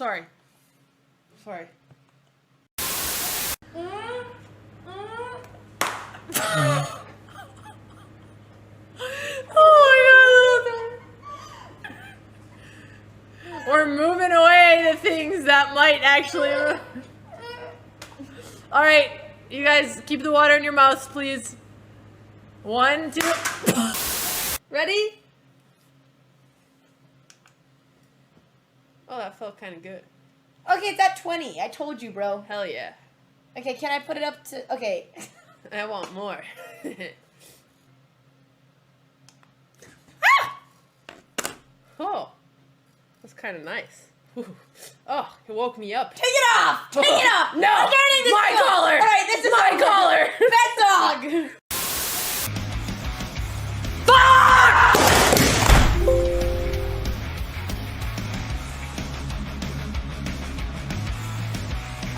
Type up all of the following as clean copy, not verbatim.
Sorry. Sorry. Oh my god. We're moving away the things that might actually... Alright, you guys keep the water in your mouths, please. 1, 2... Ready? Oh, that felt kind of good. Okay, it's at 20. I told you, bro. Hell yeah. Okay, can I put it up to... Okay. I want more. Oh, that's kind of nice. Oh, it woke me up. Take it off! Take it off! No! I'm learning this My collar! Alright, this is my collar! Pet dog! Fuck!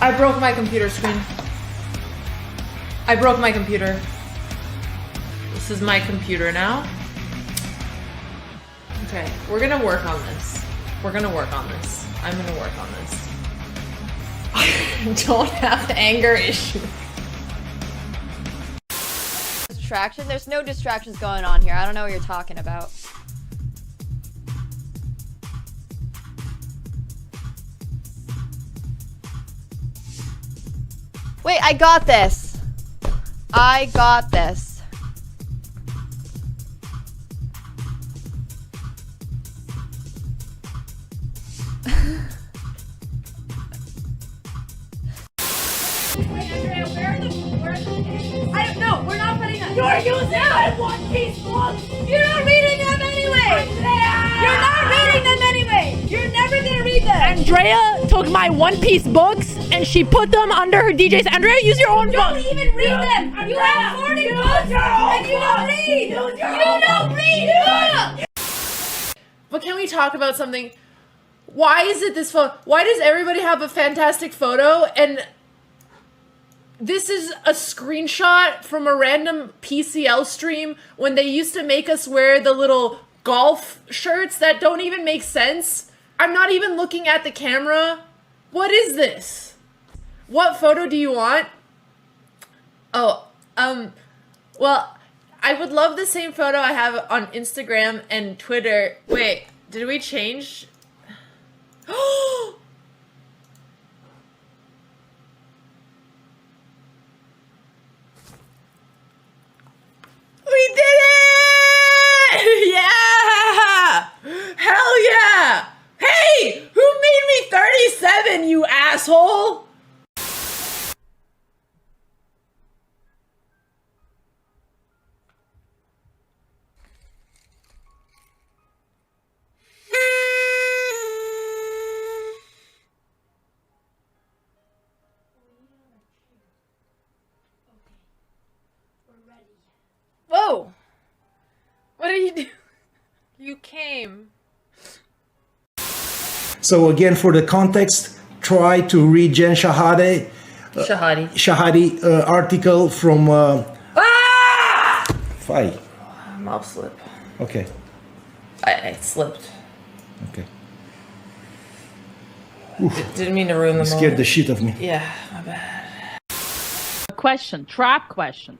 I broke my computer screen. I broke my computer. This is my computer now. Okay, we're gonna work on this. We're gonna work on this. I'm gonna work on this. I don't have anger issues. Distraction? There's no distractions going on here. I don't know what you're talking about. Wait, I got this. I got this. I don't know. We're not putting them. You're using my one-piece books. You're not reading them anyway. You're not reading them anyway. You're never gonna read them. Andrea took my One Piece books and she put them under her DJs. Andrea, use your own Don't book. even read them. You have 40 books and you don't read. You don't read. But can we talk about something? Why is it this photo? Why does everybody have a fantastic photo and this is a screenshot from a random PCL stream when they used to make us wear the little golf shirts that don't even make sense? I'm not even looking at the camera. What is this? What photo do you want? Oh, well, I would love the same photo I have on Instagram and Twitter. Wait, did we change? Oh! We did it! Yeah! Hell yeah! Hey! Who made me 37, you asshole? Whoa! What are you doing? You came. So again, for the context, try to read Jen Shahade. Shahade article from FIDE. Mob slip. Okay. I slipped. Okay. Didn't mean to ruin the Scared moment. the shit of me. Yeah, my bad. Question, trap question.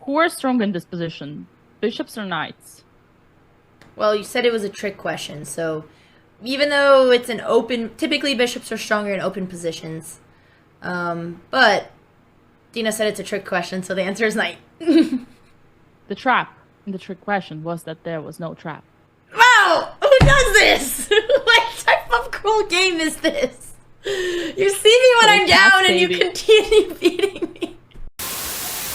Who are stronger in this position, bishops or knights? Well, you said it was a trick question, so even though it's an open, typically bishops are stronger in open positions. But Dina said it's a trick question, so the answer is knight. The trap in the trick question was that there was no trap. Wow! Who does this? What type of cruel game is this? You see me when I'm down and you continue beating me.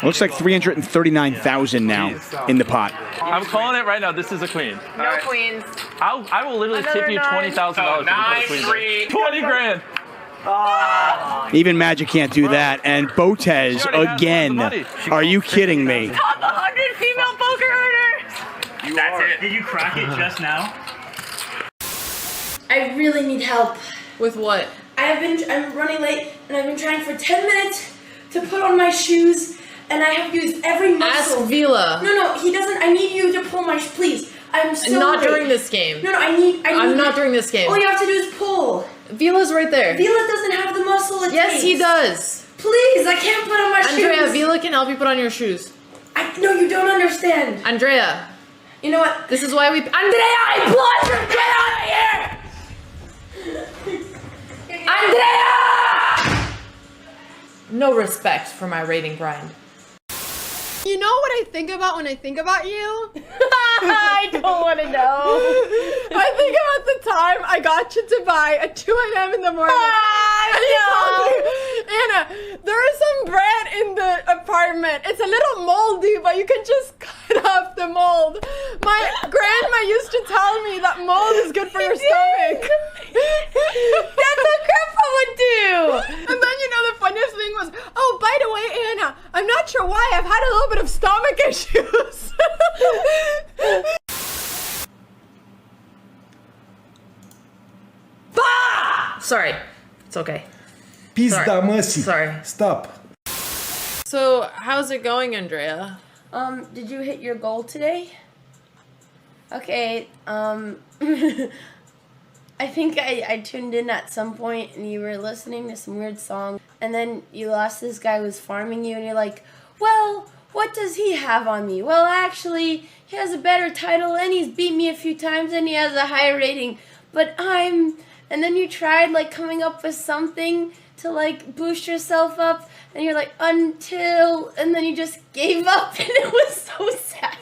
Looks like 339,000 now in the pot. I'm calling it right now. This is a queen. No queens. I will literally tip you $20,000 if you put a queen. 20 grand. Even Magic can't do that. And Botez again. Are you kidding me? Top 100 female poker earners. That's it. Did you crack it just now? I really need help. With what? I'm running late and I've been trying for 10 minutes to put on my shoes and I have used every muscle. Ask Vila. No, he doesn't. I need you to pull my, please. I'm so Not late. during this game. No, I need I'm not during this game. All you have to do is pull. Vila's right there. Vila doesn't have the muscle it Yes, takes. he does. Please, I can't put on my Andrea, shoes. Vila can help you put on your shoes. No, you don't understand. Andrea. You know what? This is why we... Andrea, I implore you, get out of here! Andrea! No respect for my rating grind. You know what I think about when I think about you? I don't want to know. I think about the time I got you to buy at 2 a.m. in the morning. And you told me, Anna, there is some bread in the apartment. It's a little moldy, but you can just cut off the mold. My grandma used to tell me that mold is good for your stomach. That's what grandpa would do. And then, you know, the funniest thing was, oh, by the way, Anna, I'm not sure why, I've had a little bit of stomach issues. Sorry. It's okay. Pizda măsii. Sorry. Stop. So, how's it going, Andrea? Did you hit your goal today? Okay, I think I tuned in at some point and you were listening to some weird song and then you lost this guy who was farming you and you're like, well, what does he have on me? Well, actually, he has a better title and he's beat me a few times and he has a higher rating, but and then you tried like coming up with something to like boost yourself up and you're like, until, and then you just gave up and it was so sad.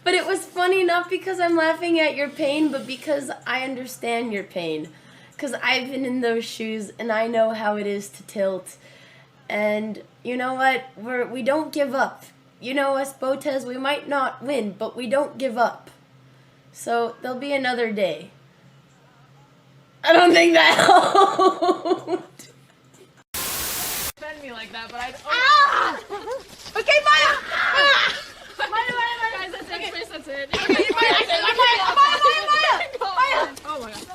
But it was funny not because I'm laughing at your pain, but because I understand your pain. Because I've been in those shoes and I know how it is to tilt. And you know what? We don't give up. You know us, Botez, we might not win, but we don't give up. So there'll be another day. I don't think that helped. Defend me like that, but I... Ah! Okay, Maya! Ah! Maya! Guys, that's it. Chris, that's it. Okay, Maya! Oh my god.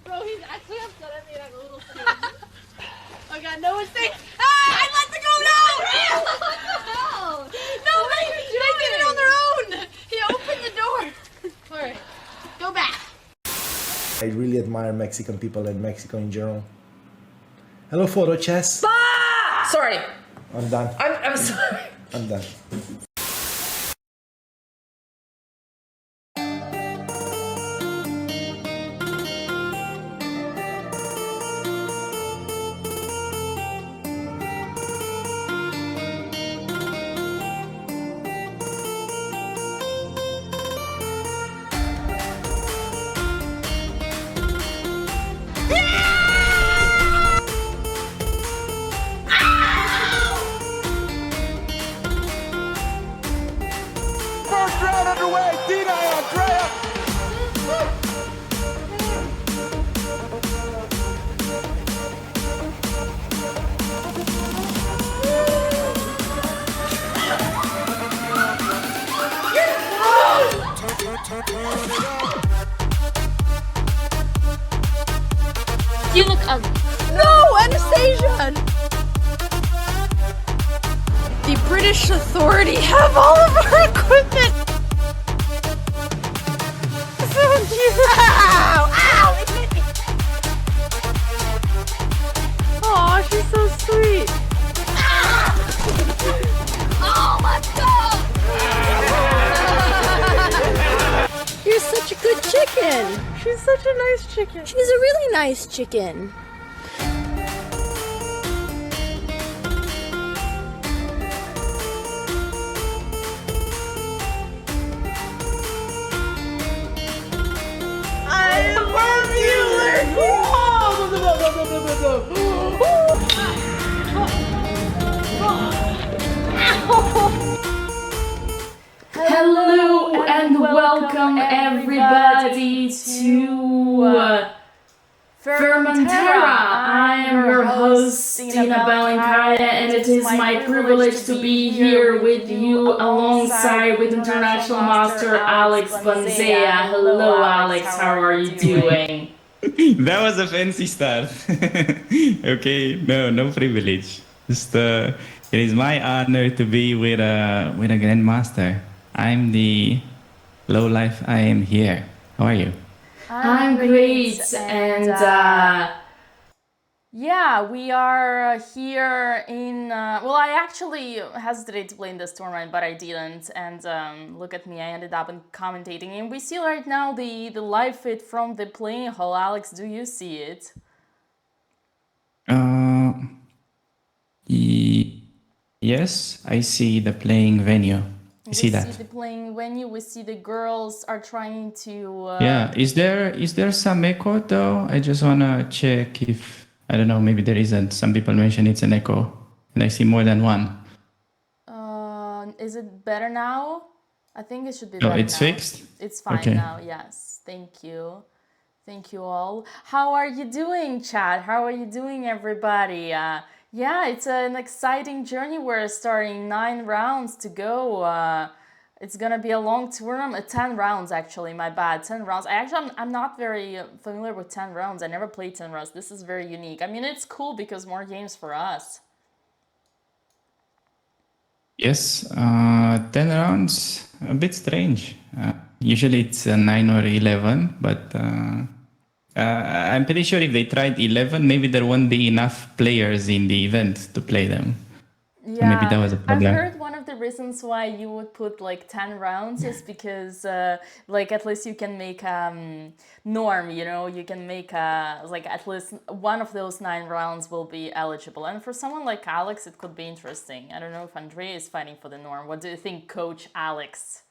Bro, he's actually upset at me and I'm a little scared. Oh god, no one's saying. Ah! I let the go! No! No, they did it on their own! He opened the door! Alright, go back. I really admire Mexican people and Mexico in general. Hello, photo chess. Sorry. I'm done. I'm sorry. I'm done. First round underway. Dina and Andrea. You look ugly. No, Anastasia! The British Authority have all of our equipment! So cute! Ow! Ow! It hit me! Aw, she's so sweet! Oh, let's go! You're such a good chicken! She's such a nice chicken. She's a really nice chicken. I love Hello and welcome everybody to Formentera. I am your host, Tina Belankaya, and it is my privilege to be here with you alongside with International Master Alex Banzea. Hello Alex, how are you doing? That was a fancy start. Okay, no privilege. Just, it is my honor to be with a grandmaster. I'm the low life. I am here. How are you? I'm great, and yeah, we are here in. Well, I actually hesitated to play in this tournament, but I didn't. And look at me, I ended up commentating. And we see right now the live feed from the playing hall. Alex, do you see it? Yes, I see the playing venue. I see that. We see the playing venue. We see the girls are trying to. Yeah, is there some echo though? I just wanna check if I don't know. Maybe there isn't. Some people mention it's an echo, and I see more than one. Is it better now? I think it should be No, better it's now. fixed. It's fine Okay. now. Yes. Thank you. Thank you all. How are you doing, chat? How are you doing, everybody? Yeah, it's an exciting journey. We're starting 9 rounds to go. It's gonna be a long tournament. 10 rounds, actually. My bad. 10 rounds. I'm not very familiar with 10 rounds. I never played 10 rounds. This is very unique. I mean, it's cool because more games for us. Yes, 10 rounds, a bit strange. Usually it's 9 or 11, but I'm pretty sure if they tried 11, maybe there won't be enough players in the event to play them. So maybe that was a I've problem. heard one of the reasons why you would put like 10 rounds is because like at least you can make norm, you know, you can make like at least one of those 9 rounds will be eligible. And for someone like Alex, it could be interesting. I don't know if Andrea is fighting for the norm. What do you think, Coach Alex?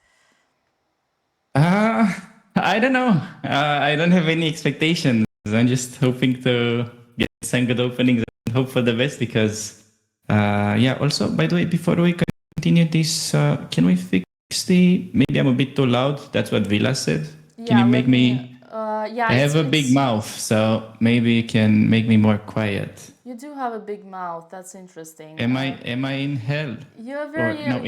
I don't know. I don't have any expectations. I'm just hoping to get some good openings and hope for the best because, yeah, also, by the way, before we continue this, can we fix maybe I'm a bit too loud. That's what Villa said. Can you make me, yeah, I have a big mouth, so maybe you can make me more quiet. You do have a big mouth. That's interesting. Am I in hell? You're very, or no,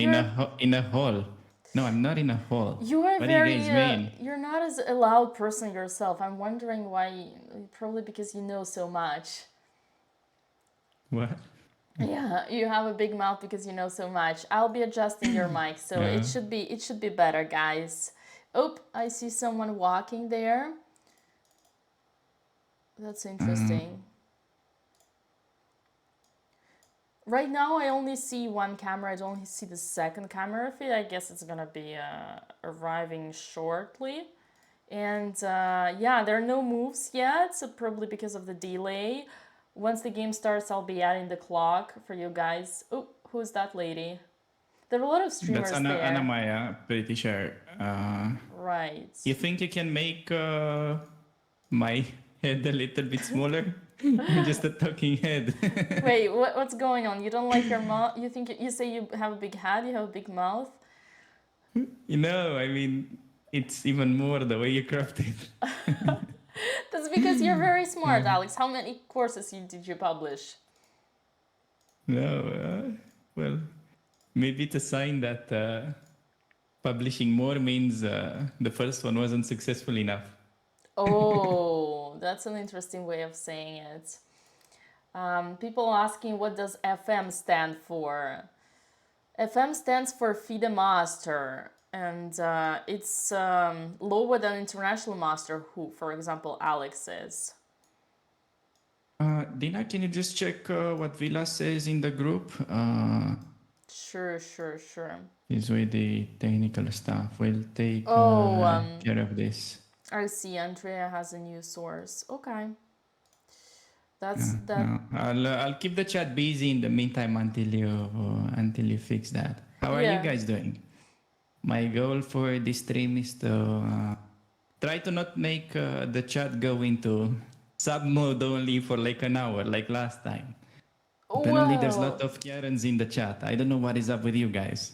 in a hall. No, I'm not in a hall. You are what very. do you guys mean? You're not as a loud person yourself. I'm wondering why. Probably because you know so much. What? Yeah, you have a big mouth because you know so much. I'll be adjusting your mic, so Yeah. it should be better, guys. Oh, I see someone walking there. That's interesting. Right now, I only see one camera. I don't see the second camera feed. I guess it's gonna be arriving shortly. And yeah, there are no moves yet, so probably because of the delay. Once the game starts, I'll be adding the clock for you guys. Oh, who's that lady? There are a lot of streamers That's there. Anna Maya, pretty sure. Right. You think you can make my head a little bit smaller? I'm just a talking head. Wait, what's going on? You don't like your mouth? You think you say you have a big head? You have a big mouth? You know, I mean, it's even more the way you craft it. That's because you're very smart, Alex. How many courses did you publish? No, well, maybe it's a sign that publishing more means the first one wasn't successful enough. Oh, that's an interesting way of saying it. People asking, what does FM stand for? FM stands for FIDE Master, and it's lower than International Master, who, for example, Alex is. Dina, can you just check what Villa says in the group? Sure. Is with the technical staff. We'll take care of this. I see. Andrea has a new source. Okay. No. I'll keep the chat busy in the meantime until you fix that. How are you guys doing? My goal for this stream is to try to not make the chat go into sub mode only for like an hour, like last time. Apparently, there's a lot of Karens in the chat. I don't know what is up with you guys.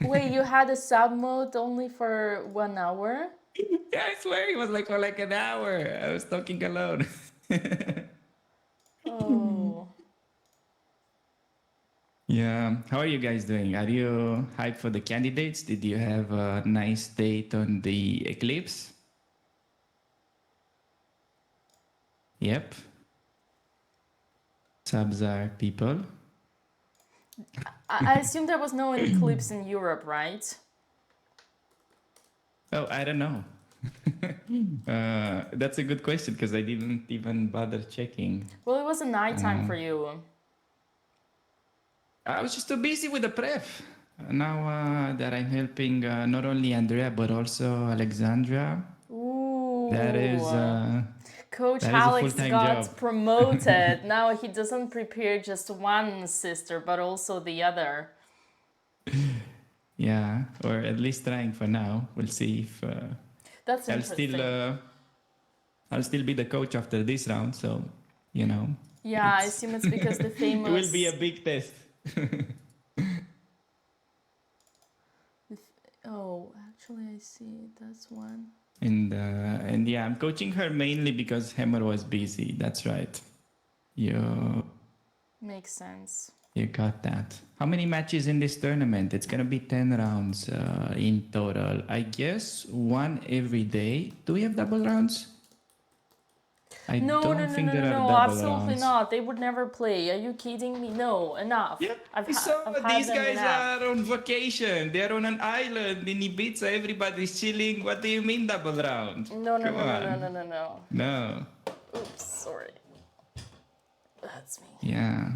Wait, you had a sub mode only for 1 hour? Yeah, I swear it was like for like an hour. I was talking alone. Oh. Yeah. How are you guys doing? Are you hyped for the candidates? Did you have a nice date on the eclipse? Yep. Subs are people. I assume there was no eclipse in Europe, right? Oh, I don't know. That's a good question because I didn't even bother checking. Well, it was a nighttime for you. I was just too busy with the prep. Now that I'm helping not only Andrea but also Alexandra, Ooh. that is Coach that Alex is a full-time got job. promoted. Now he doesn't prepare just one sister, but also the other. Yeah, or at least trying for now. We'll see if That's interesting. I'll still be the coach after this round. So, you know. Yeah, I assume it's because the famous. It will be a big test. Oh, actually, I see. That's one. And yeah, I'm coaching her mainly because Hammer was busy. That's right. Makes sense. You got that. How many matches in this tournament? It's gonna be 10 rounds in total. I guess one every day. Do we have double rounds? I don't think there are double absolutely rounds. not. They would never play. Are you kidding me? No, enough. Yeah, I've these them guys enough. are on vacation. They're on an island in Ibiza. Everybody's chilling. What do you mean double round? No. No. Oops, sorry. That's me. Yeah,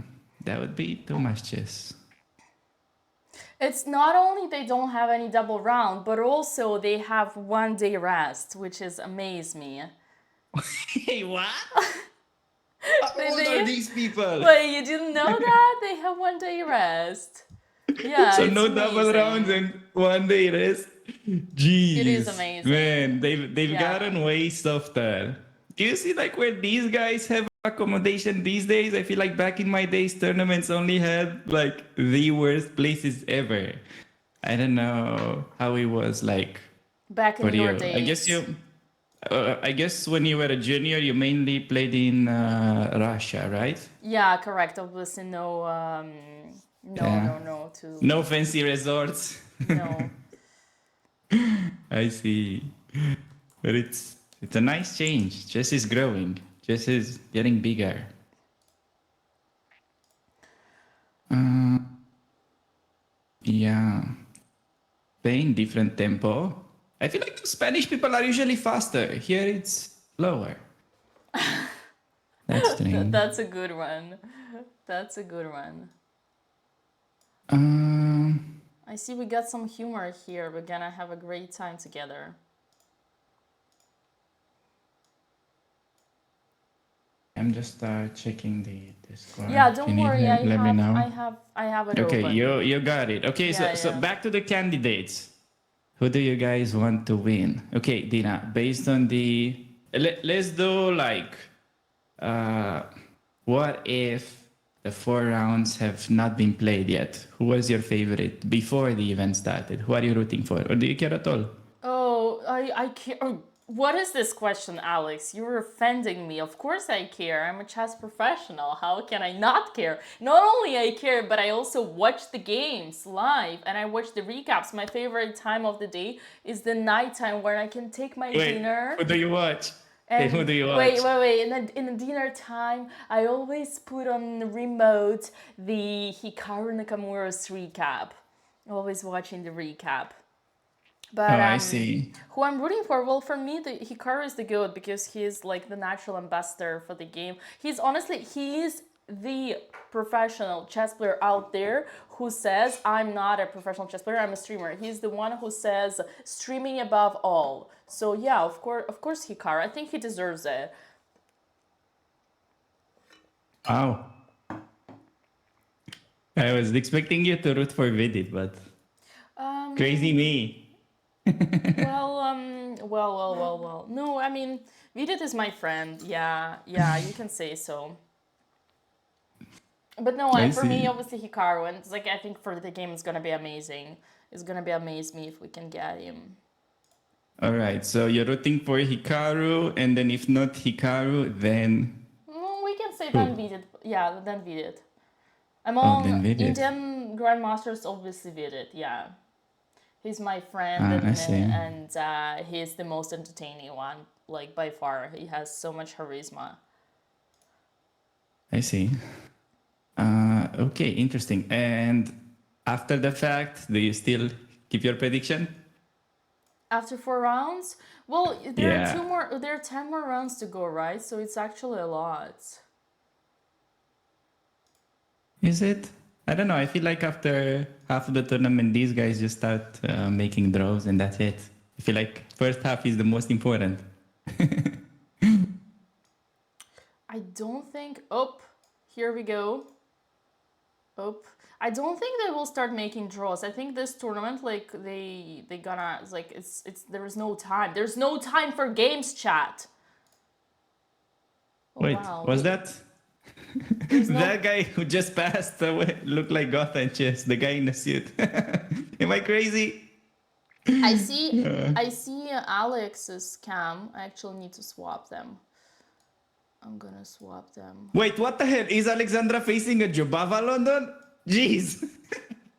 that would be too much chess. It's not only they don't have any double round, but also they have 1 day rest, which is amaze me. Hey, what? How old are these people? Wait, you didn't know that? They have 1 day rest. Yeah, so it's no amazing. double rounds and 1 day rest. Jeez, it is amazing. Man, they've gotten way softer. Do you see like where these guys have accommodation these days? I feel like back in my days, tournaments only had like the worst places ever. I don't know how it was like back in your days. I guess when you were a junior, you mainly played in Russia, right? Yeah, correct. Obviously, no. No fancy resorts. No. I see. But it's a nice change. Chess is growing. Chess is getting bigger. Yeah. Playing different tempo. I feel like the Spanish people are usually faster. Here it's slower. That's strange. That's a good one. That's a good one. I see we got some humor here. We're gonna have a great time together. I'm just checking the Discord. Yeah, don't worry. I let me know. have it open. Okay, you got it. Okay, so back to the candidates. Who do you guys want to win? Okay, Dina, based on the let's do like what if the 4 rounds have not been played yet? Who was your favorite before the event started? Who are you rooting for? Or do you care at all? Oh, I care. Oh, what is this question, Alex? You're offending me. Of course I care. I'm a chess professional. How can I not care? Not only I care, but I also watch the games live and I watch the recaps. My favorite time of the day is the nighttime where I can take my dinner. Who do you watch? And who do you watch? Wait. In the dinner time, I always put on the remote the Hikaru Nakamura's recap. Always watching the recap. But I see. Who I'm rooting for? Well, for me, Hikaru is the GOAT because he's like the natural ambassador for the game. He's the professional chess player out there who says, I'm not a professional chess player, I'm a streamer. He's the one who says streaming above all. So yeah, of course Hikaru. I think he deserves it. Wow. I was expecting you to root for Vidit, but crazy me. Well. No, I mean, Vidit is my friend. Yeah, you can say so. But no, for me, obviously Hikaru, and it's like I think for the game it's gonna be amazing. It's gonna be amaze me if we can get him. All right, so you're rooting for Hikaru, and then if not Hikaru, then we can say then Vidit. Yeah, then Vidit. I'm on Indian Grandmasters, obviously Vidit. Yeah. He's my friend, and he's the most entertaining one, like by far. He has so much charisma. I see. Okay, interesting. And after the fact, do you still keep your prediction? After 4 rounds? Well, there are Yeah. there are 10 more rounds to go, right? So it's actually a lot. Is it? I don't know. I feel like after half of the tournament, these guys just start making draws and that's it. I feel like first half is the most important. I don't think. Oh, here we go. Oh, I don't think they will start making draws. I think this tournament, like they gonna like it's there is no time. There's no time for games, chat. Oh, Wait, wow. was that that guy who just passed away looked like Goth and Chess, the guy in the suit? Am I crazy? I see Alex's cam. I actually need to swap them. I'm gonna swap them. Wait, what the hell? Is Alexandra facing a Jobava London? Jeez.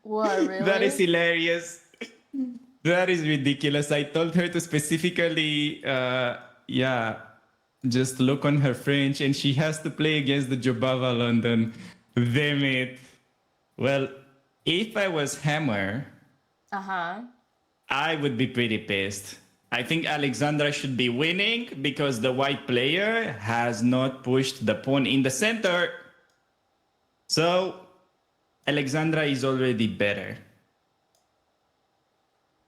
What, really? That is hilarious. That is ridiculous. I told her to specifically, just look on her French, and she has to play against the Jobava London. Damn it. Well, if I was Hammer, I would be pretty pissed. I think Alexandra should be winning because the white player has not pushed the pawn in the center. So, Alexandra is already better.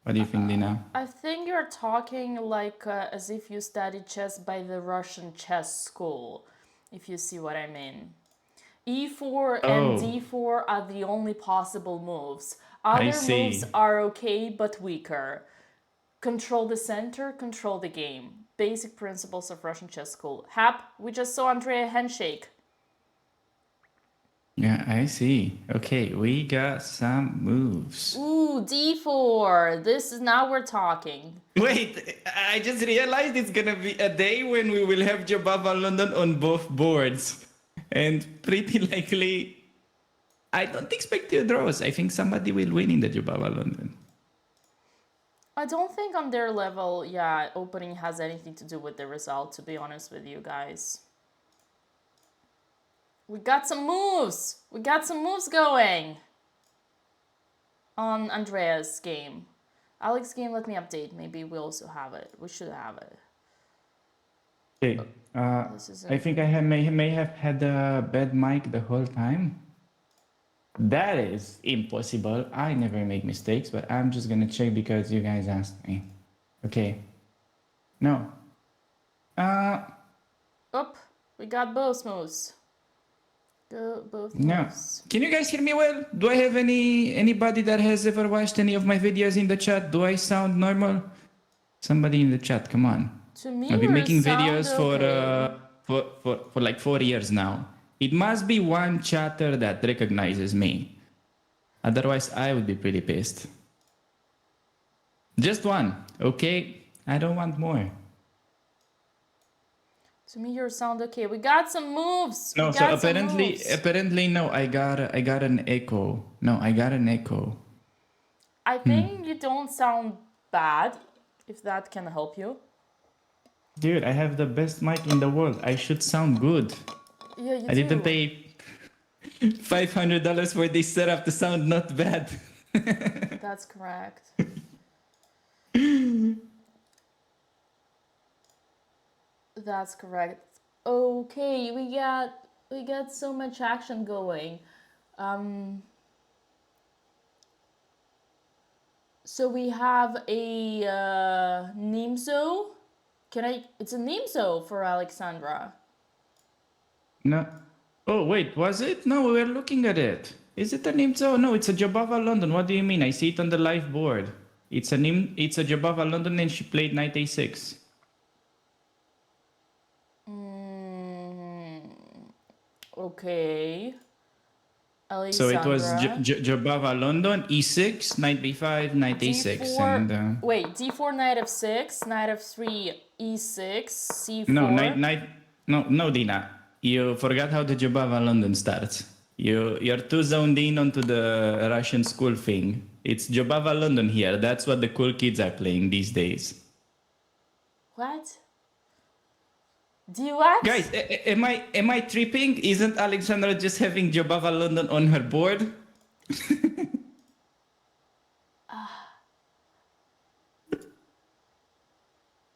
What do you think, Dina? I think you're talking like as if you studied chess by the Russian chess school, if you see what I mean. E4 and D4 are the only possible moves. Other moves are okay, but weaker. Control the center, control the game. Basic principles of Russian chess school. Hap, we just saw Andrea handshake. Yeah, I see. Okay, we got some moves. Ooh, D4. This is now we're talking. Wait, I just realized it's gonna be a day when we will have Jobava London on both boards. And pretty likely, I don't expect two draws. I think somebody will win in the Jobava London. I don't think on their level, opening has anything to do with the result, to be honest with you guys. We got some moves! We got some moves going! On Andrea's game. Alex's game, let me update. Maybe we also have it. We should have it. Okay, I think I may have had a bad mic the whole time. That is impossible. I never make mistakes, but I'm just gonna check because you guys asked me. Okay. No. We got both moves. Both No. moves. Can you guys hear me well? Do I have anybody that has ever watched any of my videos in the chat? Do I sound normal? Somebody in the chat, come on. To me, I've been making sound videos okay. for like 4 years now. It must be one chatter that recognizes me. Otherwise, I would be pretty pissed. Just one, okay? I don't want more. To me, you sound okay. We got some moves. No, so apparently, no. I got an echo. No, I got an echo. I think you don't sound bad, if that can help you. Dude, I have the best mic in the world. I should sound good. Yeah, you I didn't pay $500 for this setup to sound not bad. That's correct. That's correct. Okay, we got so much action going. So we have a Nimzo. It's a Nimzo for Alexandra. No. Oh, wait, was it? No, we were looking at it. Is it a Nimzo? No, it's a Jobava London. What do you mean? I see it on the live board. It's a Jobava London and she played knight a6. Okay. Alexandra. So it was Jobava London, e6, knight b5, knight a6. And, wait, d4, knight f6, knight f3, e6, c4. No, Dina. You forgot how the Jobava London starts. You're too zoned in onto the Russian school thing. It's Jobava London here. That's what the cool kids are playing these days. What? Do you what? Guys, am I tripping? Isn't Alexandra just having Jobava London on her board?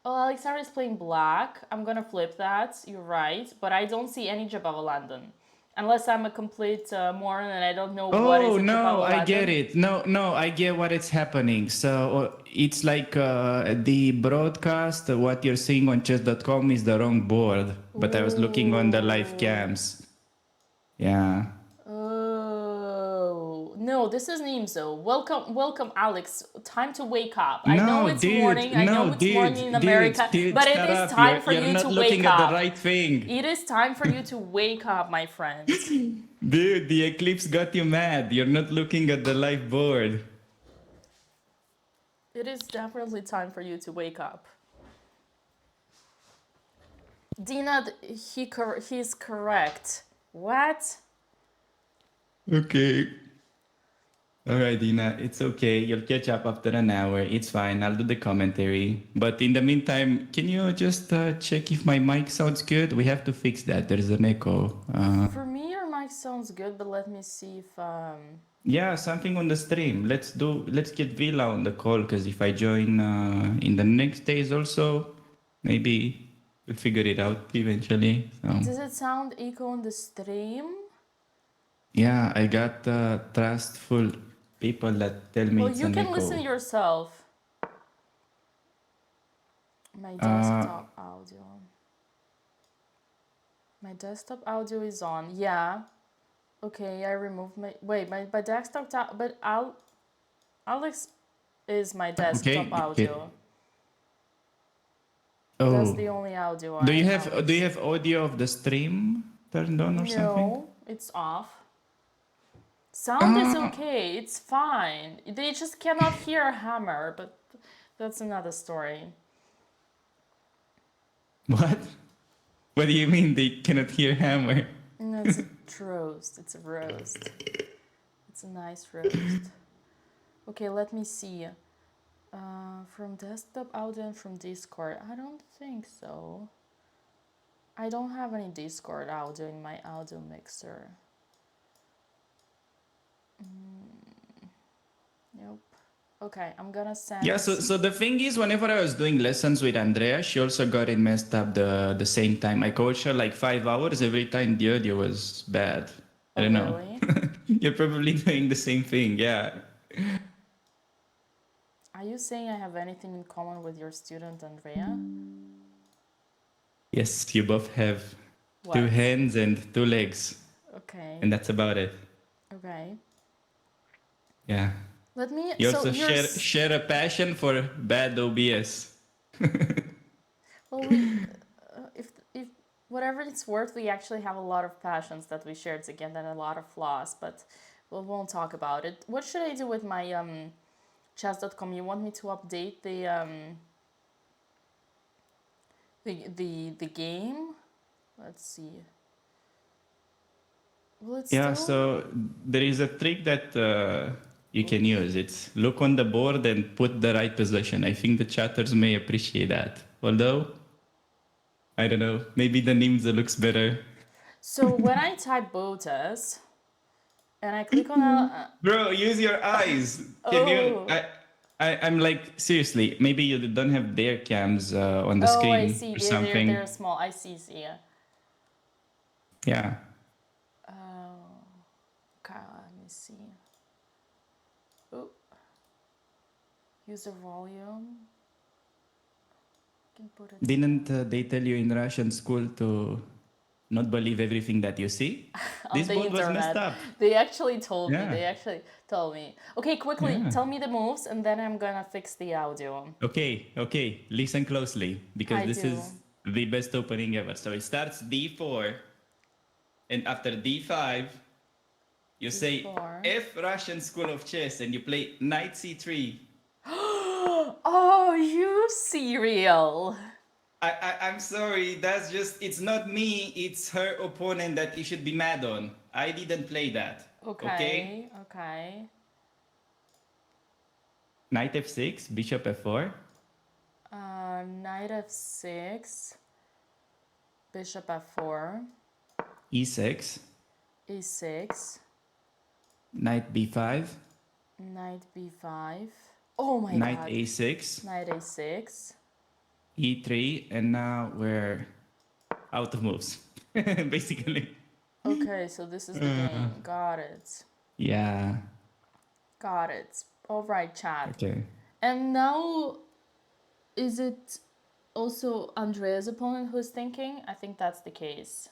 Well, Alexandra is playing black. I'm gonna flip that. You're right, but I don't see any Jabava London, unless I'm a complete moron and I don't know what is Oh a Jabava no, London. I get it. No, I get what it's happening. So it's like the broadcast. What you're seeing on chess.com is the wrong board. But I was looking on the live cams. Yeah. Oh no, this is Nimzo. Welcome, Alex. Time to wake up. I know it's dude, morning. I know it's morning in America, but it is time for you to wake up. You're not looking at the right thing. It is time for you to wake up, my friend. Dude, the eclipse got you mad. You're not looking at the live board. It is definitely time for you to wake up. Dina, he's correct. What? Okay. All right, Dina, it's okay. You'll catch up after an hour. It's fine. I'll do the commentary. But in the meantime, can you just check if my mic sounds good? We have to fix that. There's an echo. For me, your mic sounds good, but let me see if Yeah, something on the stream. Let's get Villa on the call, because if I join in the next days also, maybe we'll figure it out eventually. So. Does it sound echo on the stream? Yeah, I got trustful people that tell me it's an echo. Well, you can listen yourself. My desktop audio. My desktop audio is on. Yeah. Okay, I removed my... Wait, my desktop... But Alex is my desktop audio. Okay. Oh. That's the only audio Do you have audio of the stream turned on or something? No, it's off. Sound is okay. It's fine. They just cannot hear a hammer, but that's another story. What? What do you mean they cannot hear hammer? No, it's a roast. It's a roast. It's a nice roast. Okay, let me see. From desktop audio and from Discord. I don't think so. I don't have any Discord audio in my audio mixer. Nope. Okay, I'm gonna send... Yeah, so the thing is, whenever I was doing lessons with Andrea, she also got it messed up the same time. I coached her like 5 hours. Every time the audio was bad. I don't know. Really? You're probably doing the same thing, yeah. Are you saying I have anything in common with your student, Andrea? Yes, you both have 2 hands and 2 legs. Okay. And that's about it. Okay. Yeah. Let me... You also share a passion for bad OBS. Well, if whatever it's worth, we actually have a lot of passions that we share together and a lot of flaws, but we won't talk about it. What should I do with my chess.com? You want me to update the game? Let's see. So there is a trick that you can use. It's look on the board and put the right position. I think the chatters may appreciate that. Although, I don't know, maybe the Nimza looks better. So when I type Botez and I click on Bro, use your eyes. Can you? I'm like, seriously, maybe you don't have their cams on the screen I see. or something. They're small. I see. Yeah. Okay, let me see. Oh, user volume. Can put it. Didn't they tell you in Russian school to not believe everything that you see? This board was messed up. They actually told me. Okay, quickly, tell me the moves, and then I'm gonna fix the audio. Okay. Listen closely, because this is the best opening ever. So it starts d4, and after d5, you say F Russian School of Chess, and you play knight c3. Oh, you serial. I'm sorry, that's just, it's not me, it's her opponent that you should be mad on. I didn't play that. Okay. Knight f6, bishop f4. Knight f6. Bishop f4. E6. E6. Knight b5. Knight b5. Oh my Knight god. a6. Knight a6. E3. And now we're out of moves, basically. Okay, so this is the game. Got it. Yeah. Got it. All right, chat. Okay. And now, is it also Andrea's opponent who's thinking? I think that's the case.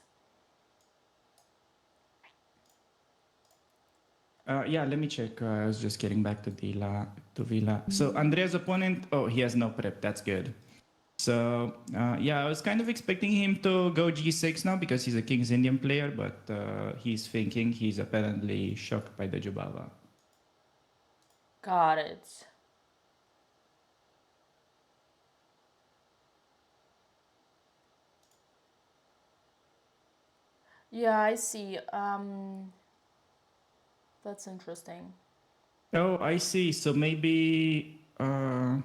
Yeah, let me check. I was just getting back to Villa. So Andrea's opponent, oh, he has no prep. That's good. So yeah, I was kind of expecting him to go G6 now because he's a King's Indian player, but he's thinking. He's apparently shocked by the Jubava. Got it. Yeah, I see. That's interesting. Oh, I see. So maybe, I'm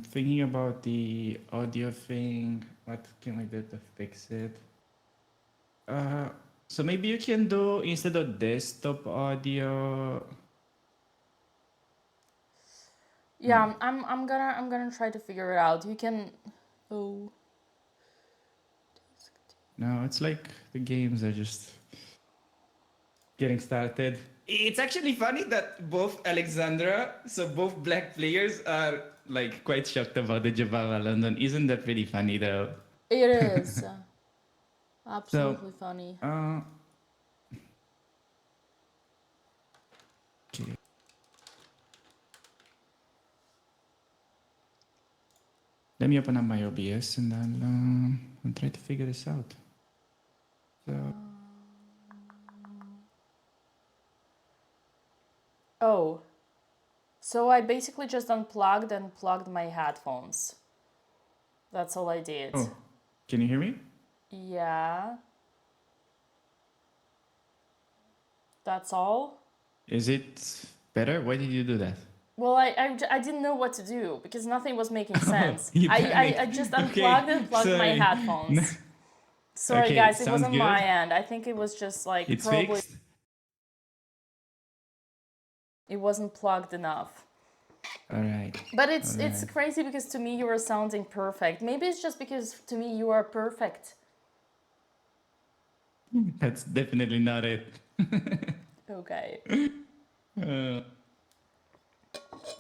thinking about the audio thing. What can we do to fix it? So maybe you can do instead of desktop audio. Yeah, I'm gonna try to figure it out. You can. Oh. No, it's like the games are just getting started. It's actually funny that both Alexandra, so both black players are like quite shocked about the Jabava London. Isn't that pretty funny though? It is. Absolutely So, funny. Okay. Let me open up my OBS and I'll try to figure this out. So. Oh. So I basically just unplugged and plugged my headphones. That's all I did. Oh, can you hear me? Yeah. That's all? Is it better? Why did you do that? Well, I didn't know what to do because nothing was making sense. You I panicked. just unplugged and plugged my Sorry. headphones. Sorry, Okay, guys, it sounds wasn't good. my end. I think it was just like It's probably fixed? it wasn't plugged enough. All right. But it's Alright. crazy because to me you are sounding perfect. Maybe it's just because to me you are perfect. That's definitely not it. Okay. Uh,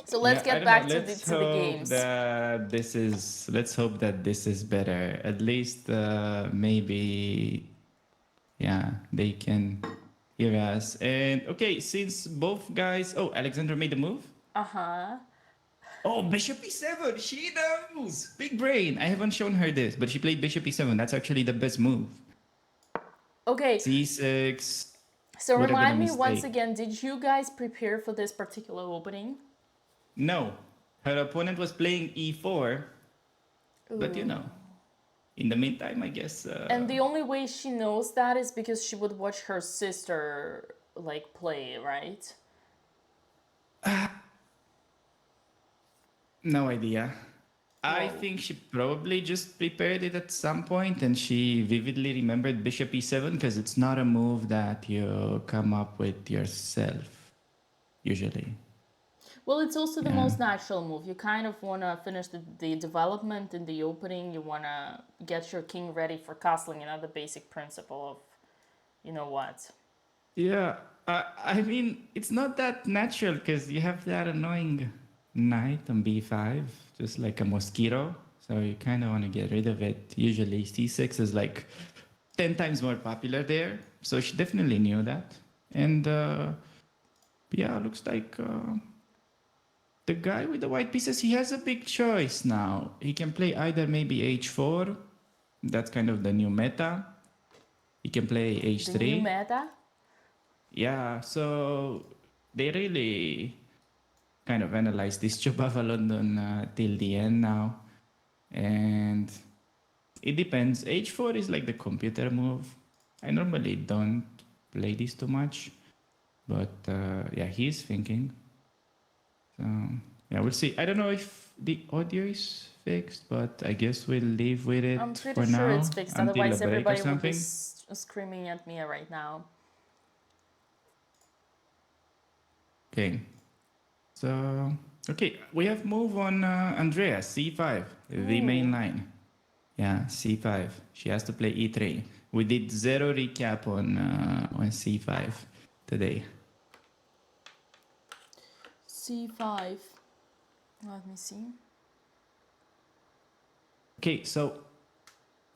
So let's yeah, I get don't back know. to Let's the hope games. that this is. Let's hope that this is better. At least maybe, yeah, they can hear us. And okay, since both guys. Oh, Alexandra made a move. Uh-huh. Oh, Bishop E7. She knows. Big brain. I haven't shown her this, but she played Bishop E7. That's actually the best move. Okay. C6. So Would have been a remind me once mistake. again, did you guys prepare for this particular opening? No. Her opponent was playing E4. But you know, in the meantime, I guess. And the only way she knows that is because she would watch her sister like play, right? No idea. I think she probably just prepared it at some point and she vividly remembered Bishop E7 because it's not a move that you come up with yourself, usually. Well, it's also the most natural move. You kind of want to finish the development in the opening. You want to get your king ready for castling, another basic principle of, you know what. Yeah, I mean, it's not that natural because you have that annoying knight on B5, just like a mosquito. So you kind of want to get rid of it. Usually C6 is like 10 times more popular there. So she definitely knew that. And yeah, looks like the guy with the white pieces, he has a big choice now. He can play either maybe H4. That's kind of the new meta. He can play H3. The new meta? Yeah, so they really kind of analyzed this Jobava London till the end now. And it depends. H4 is like the computer move. I normally don't play this too much. But yeah, he's thinking. So Yeah, we'll see. I don't know if the audio is fixed, but I guess we'll leave with it I'm pretty for sure now it's fixed. until Otherwise, a break or everybody would be something. screaming at me right now. Okay. So, okay, we have move on Andrea, c5, the main line. Yeah, c5. She has to play e3. We did 0 recap on c5 today. C5. Let me see. Okay, so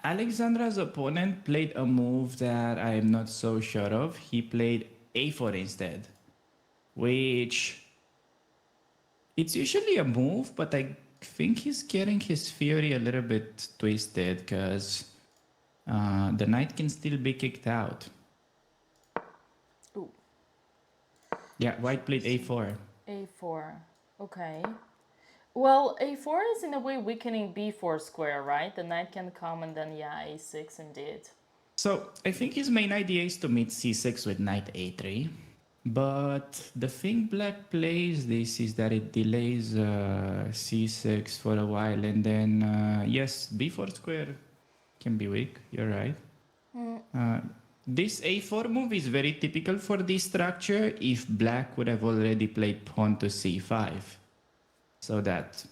Alexandra's opponent played a move that I am not so sure of. He played a4 instead, which it's usually a move, but I think he's getting his theory a little bit twisted because the knight can still be kicked out. Ooh. Yeah, white played a4. A4. Okay. Well, a4 is in a way weakening b4 square, right? The knight can come and then, yeah, a6 indeed. So I think his main idea is to meet c6 with knight a3. But the thing black plays this is that it delays c6 for a while, and then yes, b4 square can be weak. You're right. This a4 move is very typical for this structure if black would have already played pawn to c5, so that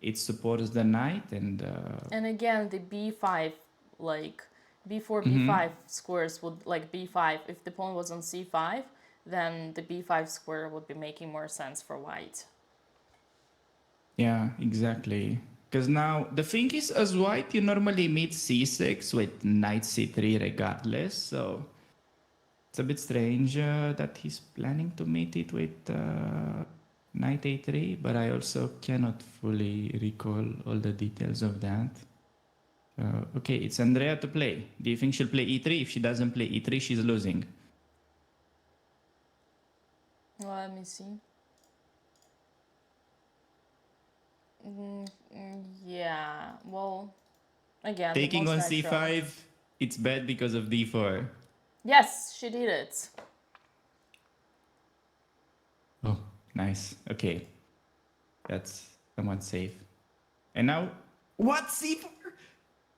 it supports the knight and. And again, the b5, like b4, b5 squares would like b5. If the pawn was on c5, then the b5 square would be making more sense for white. Yeah, exactly. Because now the thing is, as white, you normally meet c6 with knight c3 regardless. So it's a bit strange that he's planning to meet it with knight a3. But I also cannot fully recall all the details of that. Okay, it's Andrea to play. Do you think she'll play e3? If she doesn't play e3, she's losing. Well, let me see. Yeah, well, again, Taking the on most natural. c5, it's bad because of d4. Yes, she did it. Oh, nice. Okay. That's somewhat safe. And now, what c4?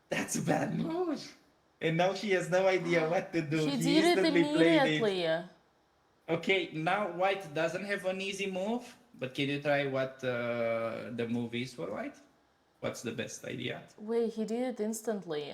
That's a bad move. And now she has no idea what to do. He did it immediately. Okay, now white doesn't have an easy move, but can you try what the move is for white? What's the best idea? Wait, he did it instantly.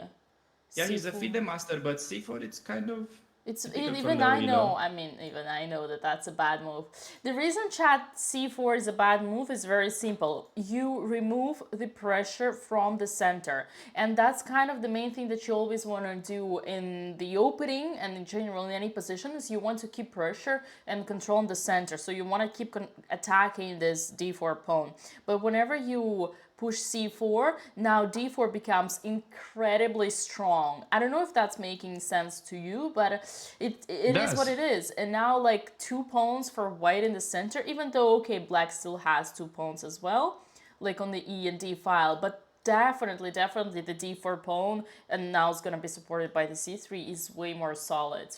Yeah, he's a C4. FIDE master, but c4 it's kind of. It's difficult for even low I know. elo. I mean, even I know that that's a bad move. The reason chat c4 is a bad move is very simple. You remove the pressure from the center, and that's kind of the main thing that you always want to do in the opening and in general in any position is you want to keep pressure and control the center. So you want to keep attacking this d4 pawn. But whenever you push c4, now d4 becomes incredibly strong. I don't know if that's making sense to you, but it is what it is. And now like 2 pawns for white in the center, even though, okay, black still has 2 pawns as well, like on the E and D file, but definitely the d4 pawn, and now it's gonna be supported by the c3, is way more solid.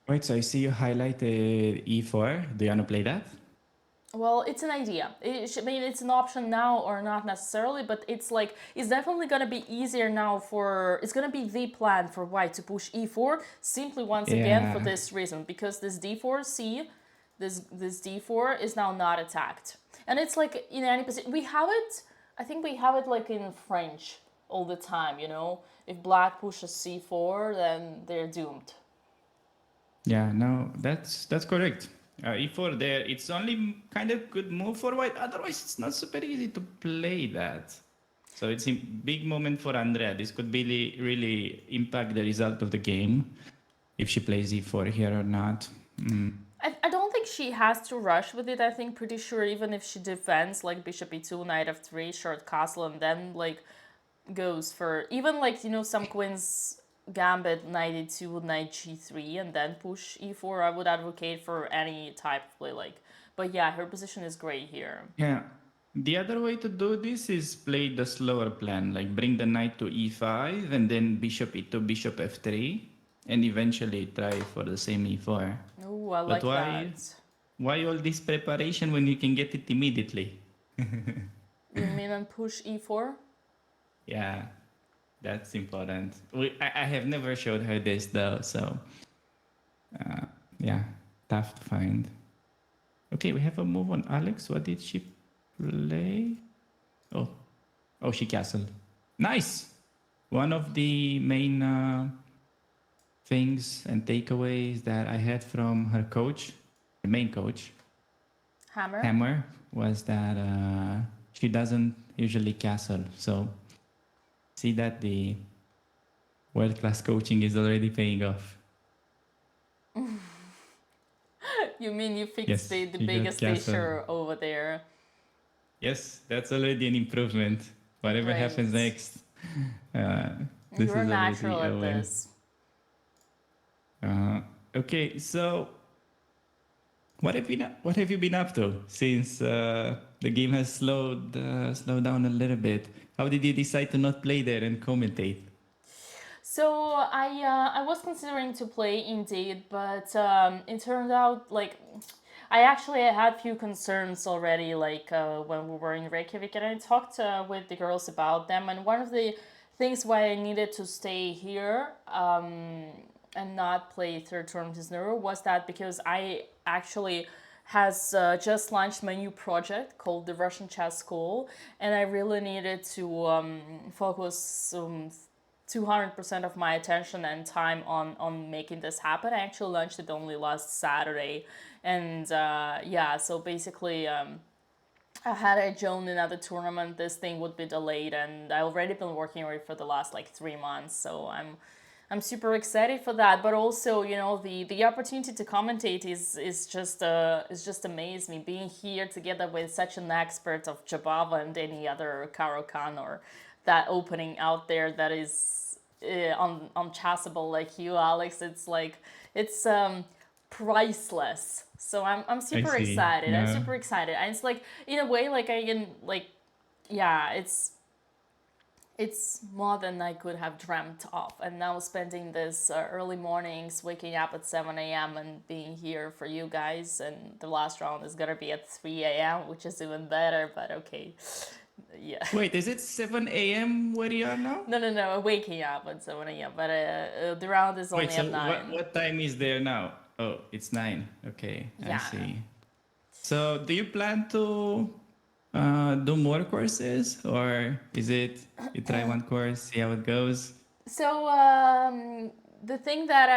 Wait, so I see you highlighted e4. Do you want to play that? Well, it's an idea. I mean, it's an option now or not necessarily, but it's like, it's definitely going to be easier now it's going to be the plan for white to push e4, simply once again for this reason, because this d4c, this d4 is now not attacked. And it's like, in any position, I think we have it like in French all the time, you know? If black pushes c4, then they're doomed. Yeah, no, that's correct. E4 there, it's only kind of good move for white. Otherwise, it's not super easy to play that. So it's a big moment for Andrea. This could really impact the result of the game if she plays E4 here or not. I don't think she has to rush with it. I think pretty sure even if she defends like bishop e2, knight f3, short castle, and then like goes for even like, you know, some queens gambit knight e2, knight g3, and then push e4. I would advocate for any type of play, like, but yeah, her position is great here. Yeah, the other way to do this is play the slower plan, like bring the knight to e5 and then bishop e2, bishop f3, and eventually try for the same e4. Oh, I like that. why all this preparation when you can get it immediately? You mean on push e4? Yeah, that's important. I have never showed her this though, so yeah, tough to find. Okay, we have a move on Alex. What did she play? Oh, she castled. Nice. One of the main things and takeaways that I had from her coach, the main coach, Hammer? was that she doesn't usually castle. So see that the world-class coaching is already paying off. You mean you fixed Yes, the you got biggest castle. feature over there? Yes, that's already an improvement. Whatever Great. happens next, this You're is natural already a at win. this. Okay, so what have you been up to since the game has slowed down a little bit? How did you decide to not play there and commentate? So I was considering to play indeed, but it turned out like I actually had few concerns already, like when we were in Reykjavik, and I talked with the girls about them. And one of the things why I needed to stay here and not play third tournament in Neuro was that because I actually has just launched my new project called the Russian Chess School, and I really needed to focus 200% of my attention and time on making this happen. I actually launched it only last Saturday, and yeah, so basically had I joined another tournament, this thing would be delayed, and I already been working on it for the last like 3 months, so I'm super excited for that. But also, you know, the opportunity to commentate is just amazed me. Being here together with such an expert of Jabava and any other Karo-Kan or that opening out there that is unchassable like you, Alex. It's like it's priceless. So I'm super see. excited. I'm Yeah. super excited, and it's like in a way like I can like yeah, it's more than I could have dreamt of. And now spending this early mornings, waking up at 7 a.m. and being here for you guys. And the last round is going to be at 3 a.m., which is even better, but okay. Yeah. Wait, is it 7 a.m. where you are now? No, I'm waking up at 7 a.m., but the round is only Wait, so at 9. what time is there now? Oh, it's 9. Okay, I Yeah. see. So do you plan to do more courses, or is it you try one course, see how it goes? So the thing that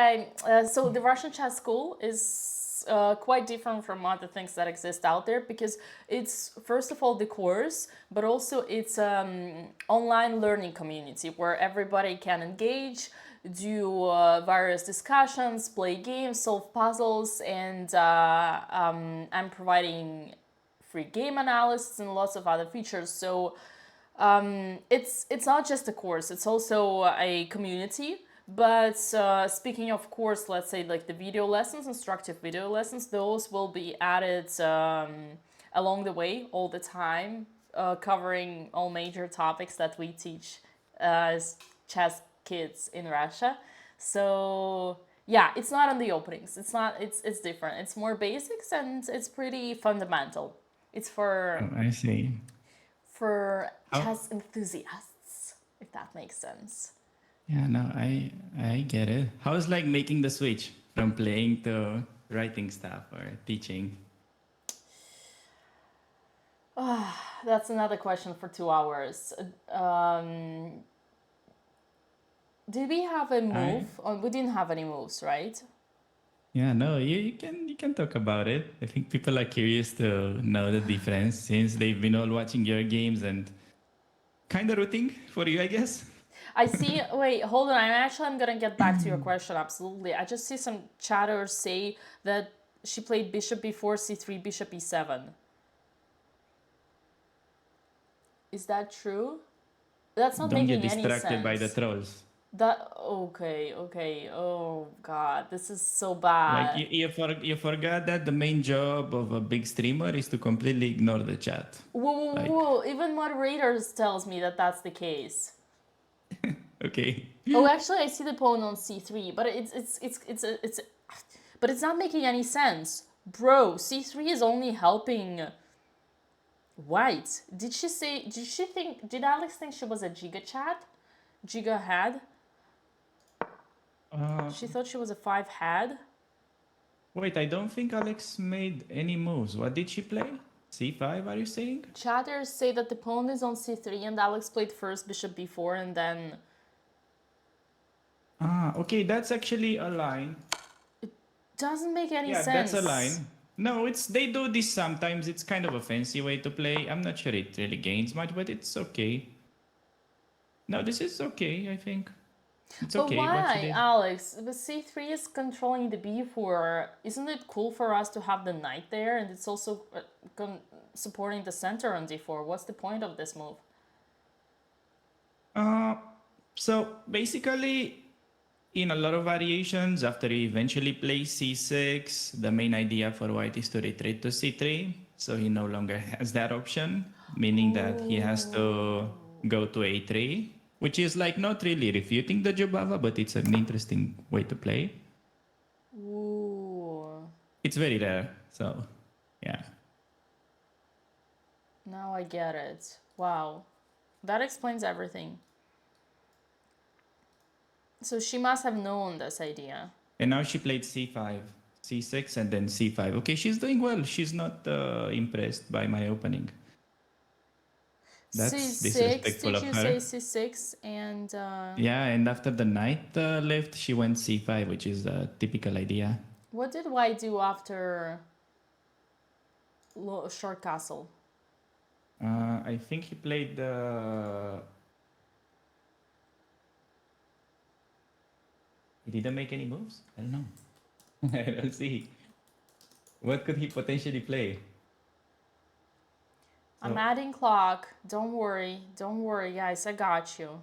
so the Russian Chess School is quite different from other things that exist out there, because it's first of all the course, but also it's online learning community where everybody can engage, do various discussions, play games, solve puzzles, and I'm providing free game analysis and lots of other features. So it's not just a course, it's also a community. But speaking of course, let's say like the video lessons, instructive video lessons, those will be added along the way all the time, covering all major topics that we teach as chess kids in Russia. So yeah, it's not on the openings. It's different. It's more basics and it's pretty fundamental. It's for I see. chess enthusiasts, if that makes sense. Yeah, no, I get it. How's like making the switch from playing to writing stuff or teaching? That's another question for 2 hours. Did we have a move? We didn't have any moves, right? Yeah, no, you can talk about it. I think people are curious to know the difference since they've been all watching your games and kind of rooting for you, I guess. I see. Wait, hold on. I'm gonna get back to your question. Absolutely. I just see some chatters say that she played bishop b4, c3, bishop e7. Is that true? That's not Don't making get any distracted sense. by the trolls. That okay. Oh God, this is so bad. Like you forgot that the main job of a big streamer is to completely ignore the chat. Whoa! Even moderators tells me that that's the case. Okay. Oh, actually, I see the pawn on c3, but but it's not making any sense. Bro, c3 is only helping white. Did Alex think she was a Giga chat? Giga head? She thought she was a 5 head? Wait, I don't think Alex made any moves. What did she play? C5, are you saying? Chatters say that the pawn is on c3 and Alex played first bishop b4 and then... Okay, that's actually a line. Doesn't make any sense. Yeah, that's a line. No, they do this sometimes. It's kind of a fancy way to play. I'm not sure it really gains much, but it's okay. No, this is okay, I think. It's okay. But why, Alex? The c3 is controlling the b4. Isn't it cool for us to have the knight there? And it's also supporting the center on d4. What's the point of this move? So basically, in a lot of variations, after he eventually plays c6, the main idea for white is to retreat to c3. So he no longer has that option, meaning that he has to go to a3, which is like not really refuting the Jobava, but it's an interesting way to play. Ooh. It's very rare, so yeah. Now I get it. Wow. That explains everything. So she must have known this idea. And now she played c5, c6, and then c5. Okay, she's doing well. She's not impressed by my opening. That's c6, disrespectful of her. did you say c6 and... Yeah, and after the knight left, she went c5, which is a typical idea. What did white do after short castle? I think he played He didn't make any moves? I don't know. I don't see. What could he potentially play? I'm adding clock. Don't worry. Don't worry, guys. I got you.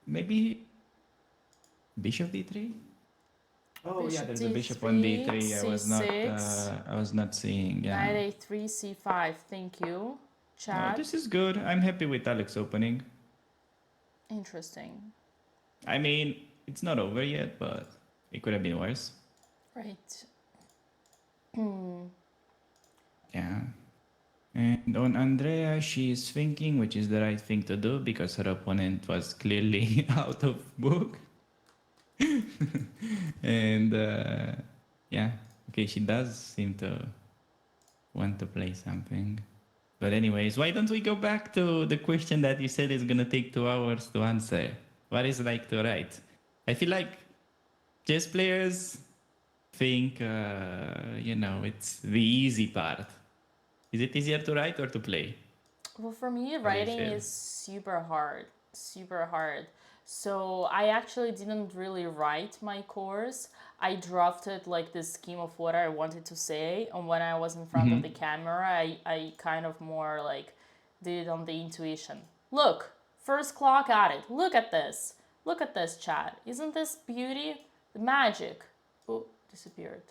Maybe bishop d3? Oh bishop yeah, there's d3, a bishop on d3. c6. I was not seeing. Yeah. Knight a3, c5. Thank you. Chat. Oh, this is good. I'm happy with Alex opening. Interesting. I mean, it's not over yet, but it could have been worse. Right. Yeah. And on Andrea, she is thinking, which is the right thing to do because her opponent was clearly out of book. And yeah, okay, she does seem to want to play something. But anyways, why don't we go back to the question that you said is going to take 2 hours to answer? What is like to write? I feel like chess players think, it's the easy part. Is it easier to write or to play? Well, for me, writing is super hard. Super hard. So I actually didn't really write my course. I drafted like this scheme of what I wanted to say. And when I was in front of the camera, I kind of more like did it on the intuition. Look, first clock at it. Look at this. Look at this, chat. Isn't this beauty? The magic. Oh, disappeared.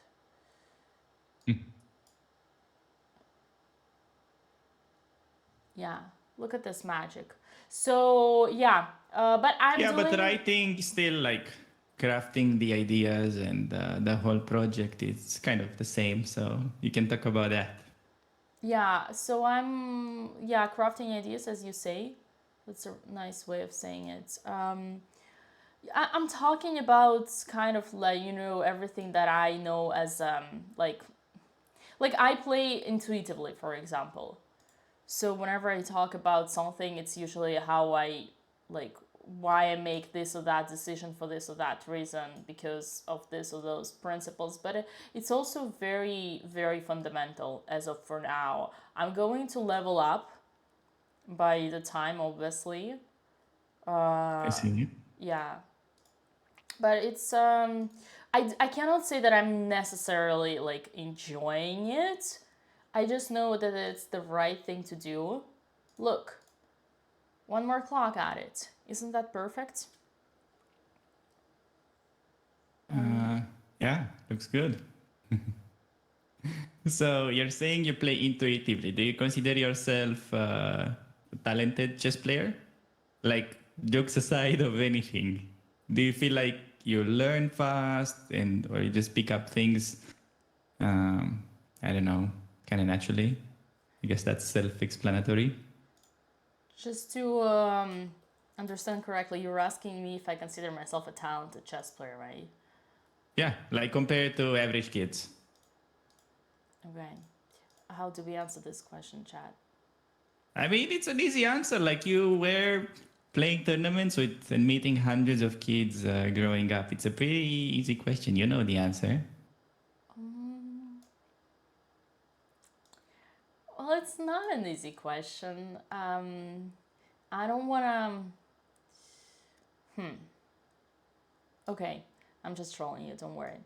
Yeah, look at this magic. So yeah, but but writing still like crafting the ideas and the whole project is kind of the same. So you can talk about that. Yeah, so I'm crafting ideas, as you say. That's a nice way of saying it. I'm talking about kind of like, everything that I know as like I play intuitively, for example. So whenever I talk about something, it's usually how I why I make this or that decision for this or that reason because of this or those principles. But it's also very, very fundamental as of for now. I'm going to level up by the time, obviously. I see. Yeah. But it's I cannot say that I'm necessarily enjoying it. I just know that it's the right thing to do. Look, one more clock at it. Isn't that perfect? Yeah, looks good. So you're saying you play intuitively. Do you consider yourself a talented chess player? Like, jokes aside of anything, do you feel like you learn fast or you just pick up things, I don't know, kind of naturally? I guess that's self-explanatory. Just to understand correctly, you're asking me if I consider myself a talented chess player, right? Yeah, like compared to average kids. Okay. How do we answer this question, chat? I mean, it's an easy answer. Like you were playing tournaments with and meeting hundreds of kids growing up. It's a pretty easy question. You know the answer. Well, it's not an easy question. I don't want to... Okay, I'm just trolling you, don't worry.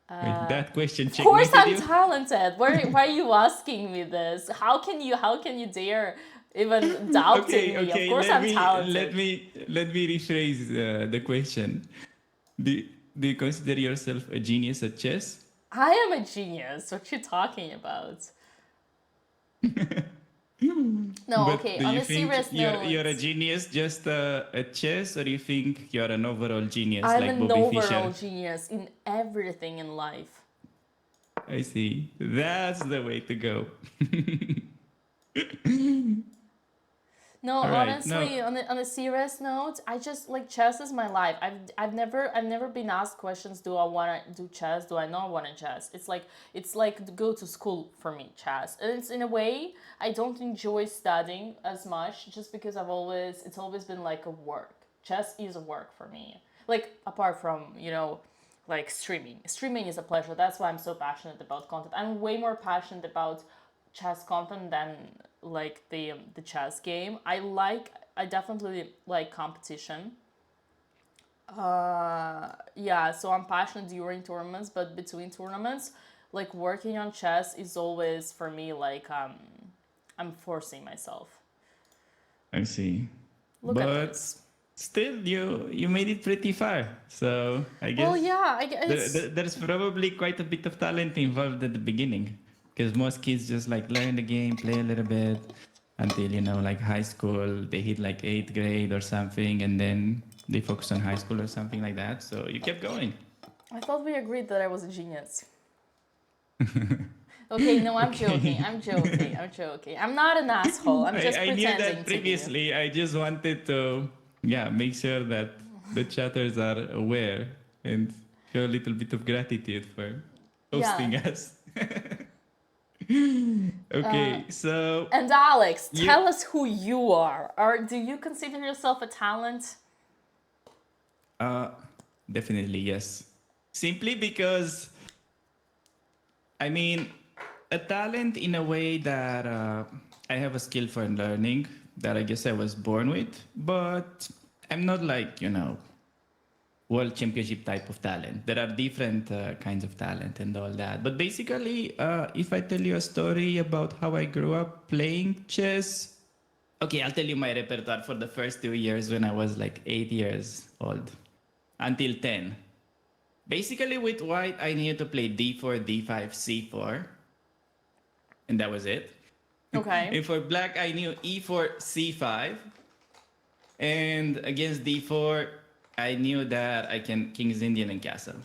Wait, that question Of course checkmated I'm you? talented. Why are you asking me this? How can you dare even doubting me? Of course I'm talented. Let me rephrase the question. Do you consider yourself a genius at chess? I am a genius. What you talking about? No, But okay. do On you a think serious note, you're a genius just at chess, or do you think you're an overall genius I'm like an Bobby overall Fischer? genius in everything in life. I see. That's the way to go. No, All right. No. honestly, on a serious note, I just like chess is my life. I've never been asked questions. Do I want to do chess? Do I not want to chess? It's like to go to school for me, chess. And it's in a way I don't enjoy studying as much just because it's always been like a work. Chess is a work for me. Like apart from like streaming. Streaming is a pleasure. That's why I'm so passionate about content. I'm way more passionate about chess content than like the chess game. I definitely like competition. Yeah, so I'm passionate during tournaments, but between tournaments, like working on chess is always for me like I'm forcing myself. I see. Look at But this. still, you made it pretty far. So I guess Well, yeah, I guess there's probably quite a bit of talent involved at the beginning. Because most kids just like learn the game, play a little bit until, like high school, they hit like 8th grade or something, and then they focus on high school or something like that. So you kept going. I thought we agreed that I was a genius. Okay, no, I'm joking. I'm joking. I'm not an asshole. I'm just I knew pretending that to be. previously. I just wanted to, make sure that the chatters are aware and show a little bit of gratitude for hosting us. Okay, so... And Alex, tell us who you are. Or do you consider yourself a talent? Definitely, yes. Simply because, I mean, a talent in a way that I have a skill for learning that I guess I was born with, but I'm not like, world championship type of talent. There are different kinds of talent and all that. But basically, if I tell you a story about how I grew up playing chess, okay, I'll tell you my repertoire for the first 2 years when I was like 8 years old until 10. Basically, with white, I needed to play d4, d5, c4, and that was it. Okay. And for black, I knew e4, c5, and against d4, I knew that I can King's Indian and castle.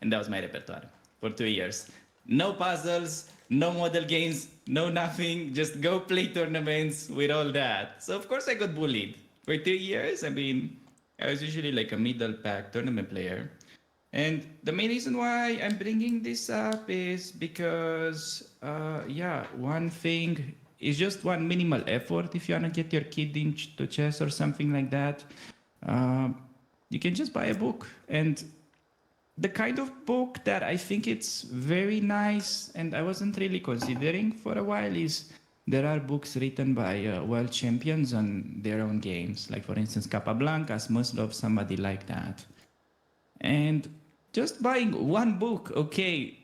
And that was my repertoire for 2 years. No puzzles, no model games, no nothing. Just go play tournaments with all that. So of course I got bullied. For 2 years, I mean, I was usually like a middle pack tournament player. And the main reason why I'm bringing this up is because, one thing is just one minimal effort if you want to get your kid into chess or something like that. You can just buy a book. And the kind of book that I think it's very nice and I wasn't really considering for a while is there are books written by world champions on their own games. Like, for instance, Capablanca, Smyslov, somebody like that. And just buying one book, okay,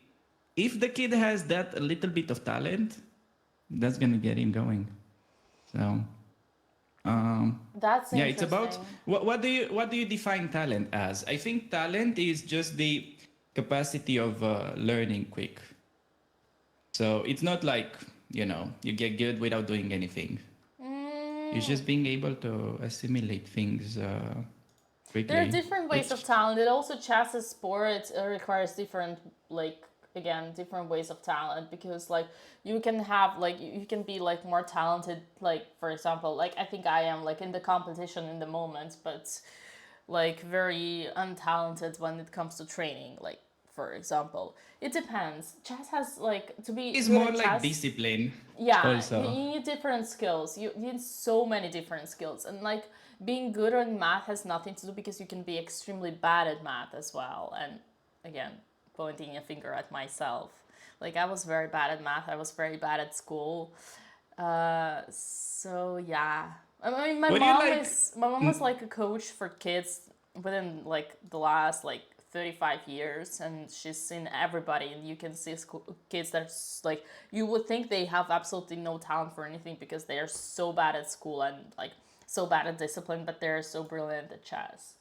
if the kid has that little bit of talent, that's going to get him going. So... That's interesting. yeah, it's about what do you define talent as? I think talent is just the capacity of learning quick. So it's not like you get good without doing anything. It's just being able to assimilate things quickly. There are different ways of talent. It also chess as sport requires different, like, again, different ways of talent, because like you can have like you can be like more talented, like for example, like I think I am like in the competition in the moment, but like very untalented when it comes to training, like for example. It depends. Chess has like to be It's good more at like chess. discipline. Yeah, Also. you need different skills. You need so many different skills. And like being good at math has nothing to do, because you can be extremely bad at math as well. And again, pointing a finger at myself. Like I was very bad at math. I was very bad at school. So yeah. I mean, my mom was like a coach for kids within like the last like 35 years, and she's seen everybody, and you can see kids that's like you would think they have absolutely no talent for anything because they are so bad at school and like so bad at discipline, but they're so brilliant at chess.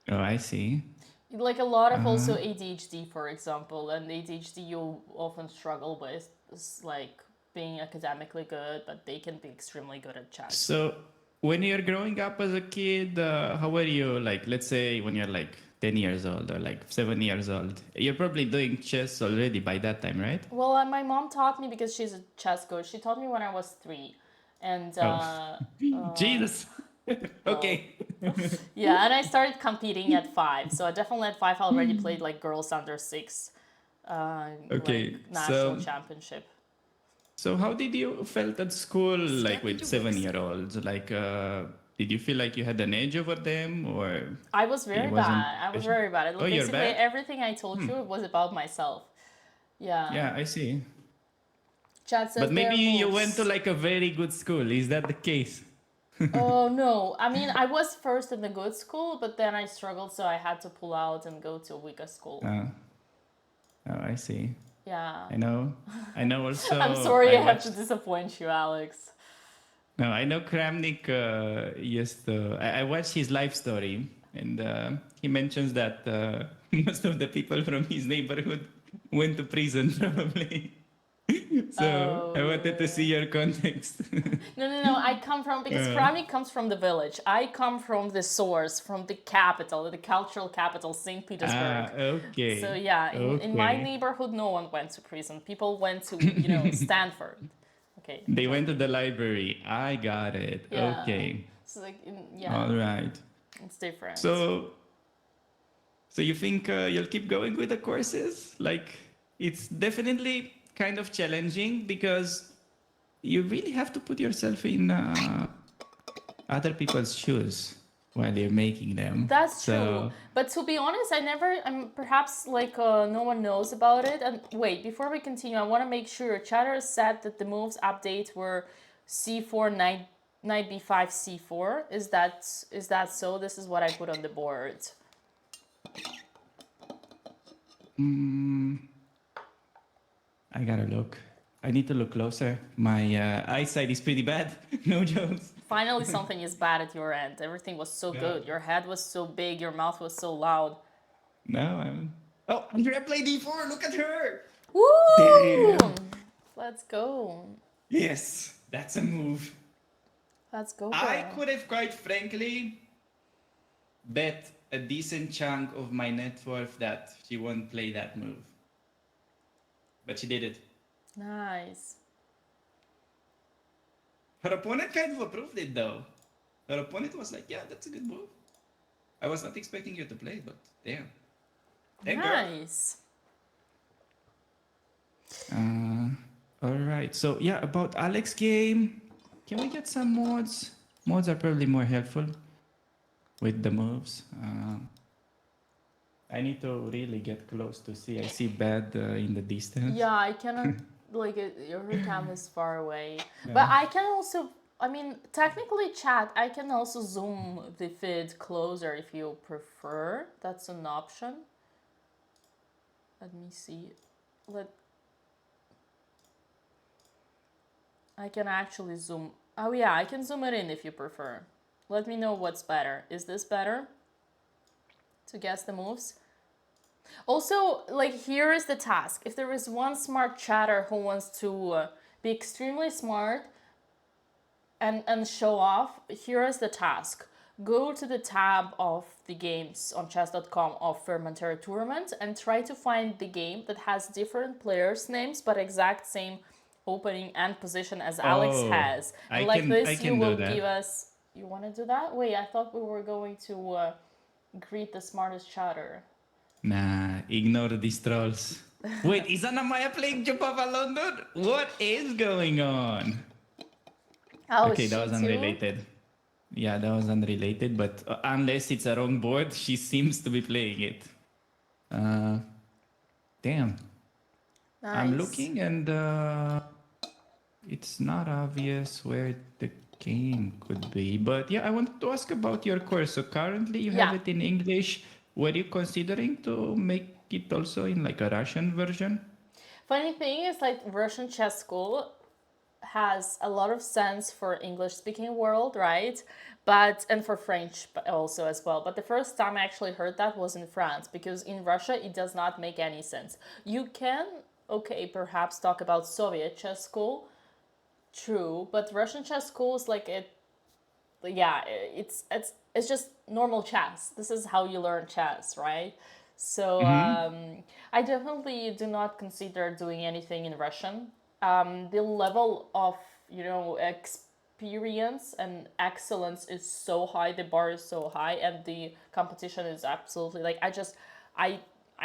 Oh, I see. Like a lot of also ADHD, for example, and ADHD you often struggle with is like being academically good, but they can be extremely good at chess. So when you're growing up as a kid, how were you? Like, let's say when you're like 10 years old or like 7 years old, you're probably doing chess already by that time, right? Well, my mom taught me because she's a chess coach. She taught me when I was 3. And Jesus. Okay. yeah, and I started competing at 5. So I definitely at 5 already played like girls under 6 Okay, like national championship. So how did you felt at school, like with 7-year-olds? Like, did you feel like you had an edge over them, or? I was very bad. I was very bad. Oh, you're basically bad? everything I told you was about myself. Yeah. Yeah, I see. Chad says But maybe you moves. went to like a very good school. Is that the case? Oh no! I mean, I was first in the good school, but then I struggled, so I had to pull out and go to a weaker school. Oh, I see. Yeah. I know. Also. I'm sorry I have to disappoint you, Alex. No, I know Kramnik used to. I watched his life story, and he mentions that most of the people from his neighborhood went to prison, probably. So I wanted to see your context. No. I come from, because Kramnik comes from the village. I come from the source, from the capital, the cultural capital, St. Petersburg. Okay. So yeah, in my neighborhood, no one went to prison. People went to, Stanford. Okay. They went to the library. I got it. Yeah. Okay. So like, yeah. All right. It's different. So you think you'll keep going with the courses? Like, it's definitely kind of challenging because you really have to put yourself in other people's shoes while you're making them. That's true. But to be honest, perhaps like no one knows about it. And wait, before we continue, I want to make sure Chatter said that the moves update were c4, knight b5, c4. Is that so? This is what I put on the board. I gotta look. I need to look closer. My eyesight is pretty bad. No jokes. Finally, something is bad at your end. Everything was so good. Your head was so big. Your mouth was so loud. No, I'm. Oh, Andrea played d4. Look at her. Woo! Damn. Let's go. Yes, that's a move. Let's go. I could have, quite frankly, bet a decent chunk of my net worth that she won't play that move. But she did it. Nice. Her opponent kind of approved it, though. Her opponent was like, yeah, that's a good move. I was not expecting you to play, but damn. Nice. All right. So, yeah, about Alex game, can we get some mods? Mods are probably more helpful with the moves. I need to really get close to see. I see bad in the distance. Yeah, I cannot, like, your cam is far away. Yeah. But I can also, I mean, technically, chat, I can also zoom the FIDE closer if you prefer. That's an option. Let me see. I can actually zoom. Oh, yeah, I can zoom it in if you prefer. Let me know what's better. Is this better? To guess the moves? Also, like, here is the task. If there is one smart chatter who wants to be extremely smart and show off, here is the task. go to the tab of the games on chess.com of Formentera tournament and try to find the game that has different players' names but exact same opening and position as Alex has. And you will give us... You want to do that? Wait, I thought we were going to greet the smartest chatter. Nah, ignore these trolls. Wait, is Anna Maya playing Jupapa London? What is going on? Okay, that was unrelated. Yeah, that was unrelated, but unless it's a wrong board, she seems to be playing it. Damn. Nice. I'm looking and it's not obvious where the game could be. But yeah, I wanted to ask about your course. So currently you have it in English. Were you considering to make it also in like a Russian version? Funny thing is, like, Russian chess school has a lot of sense for English-speaking world, right? And for French also as well. But the first time I actually heard that was in France, because in Russia it does not make any sense. You can, okay, perhaps talk about Soviet chess school, true, but Russian chess school is like it's just normal chess. This is how you learn chess, right? So I definitely do not consider doing anything in Russian. The level of, experience and excellence is so high, the bar is so high, and the competition is absolutely, like, I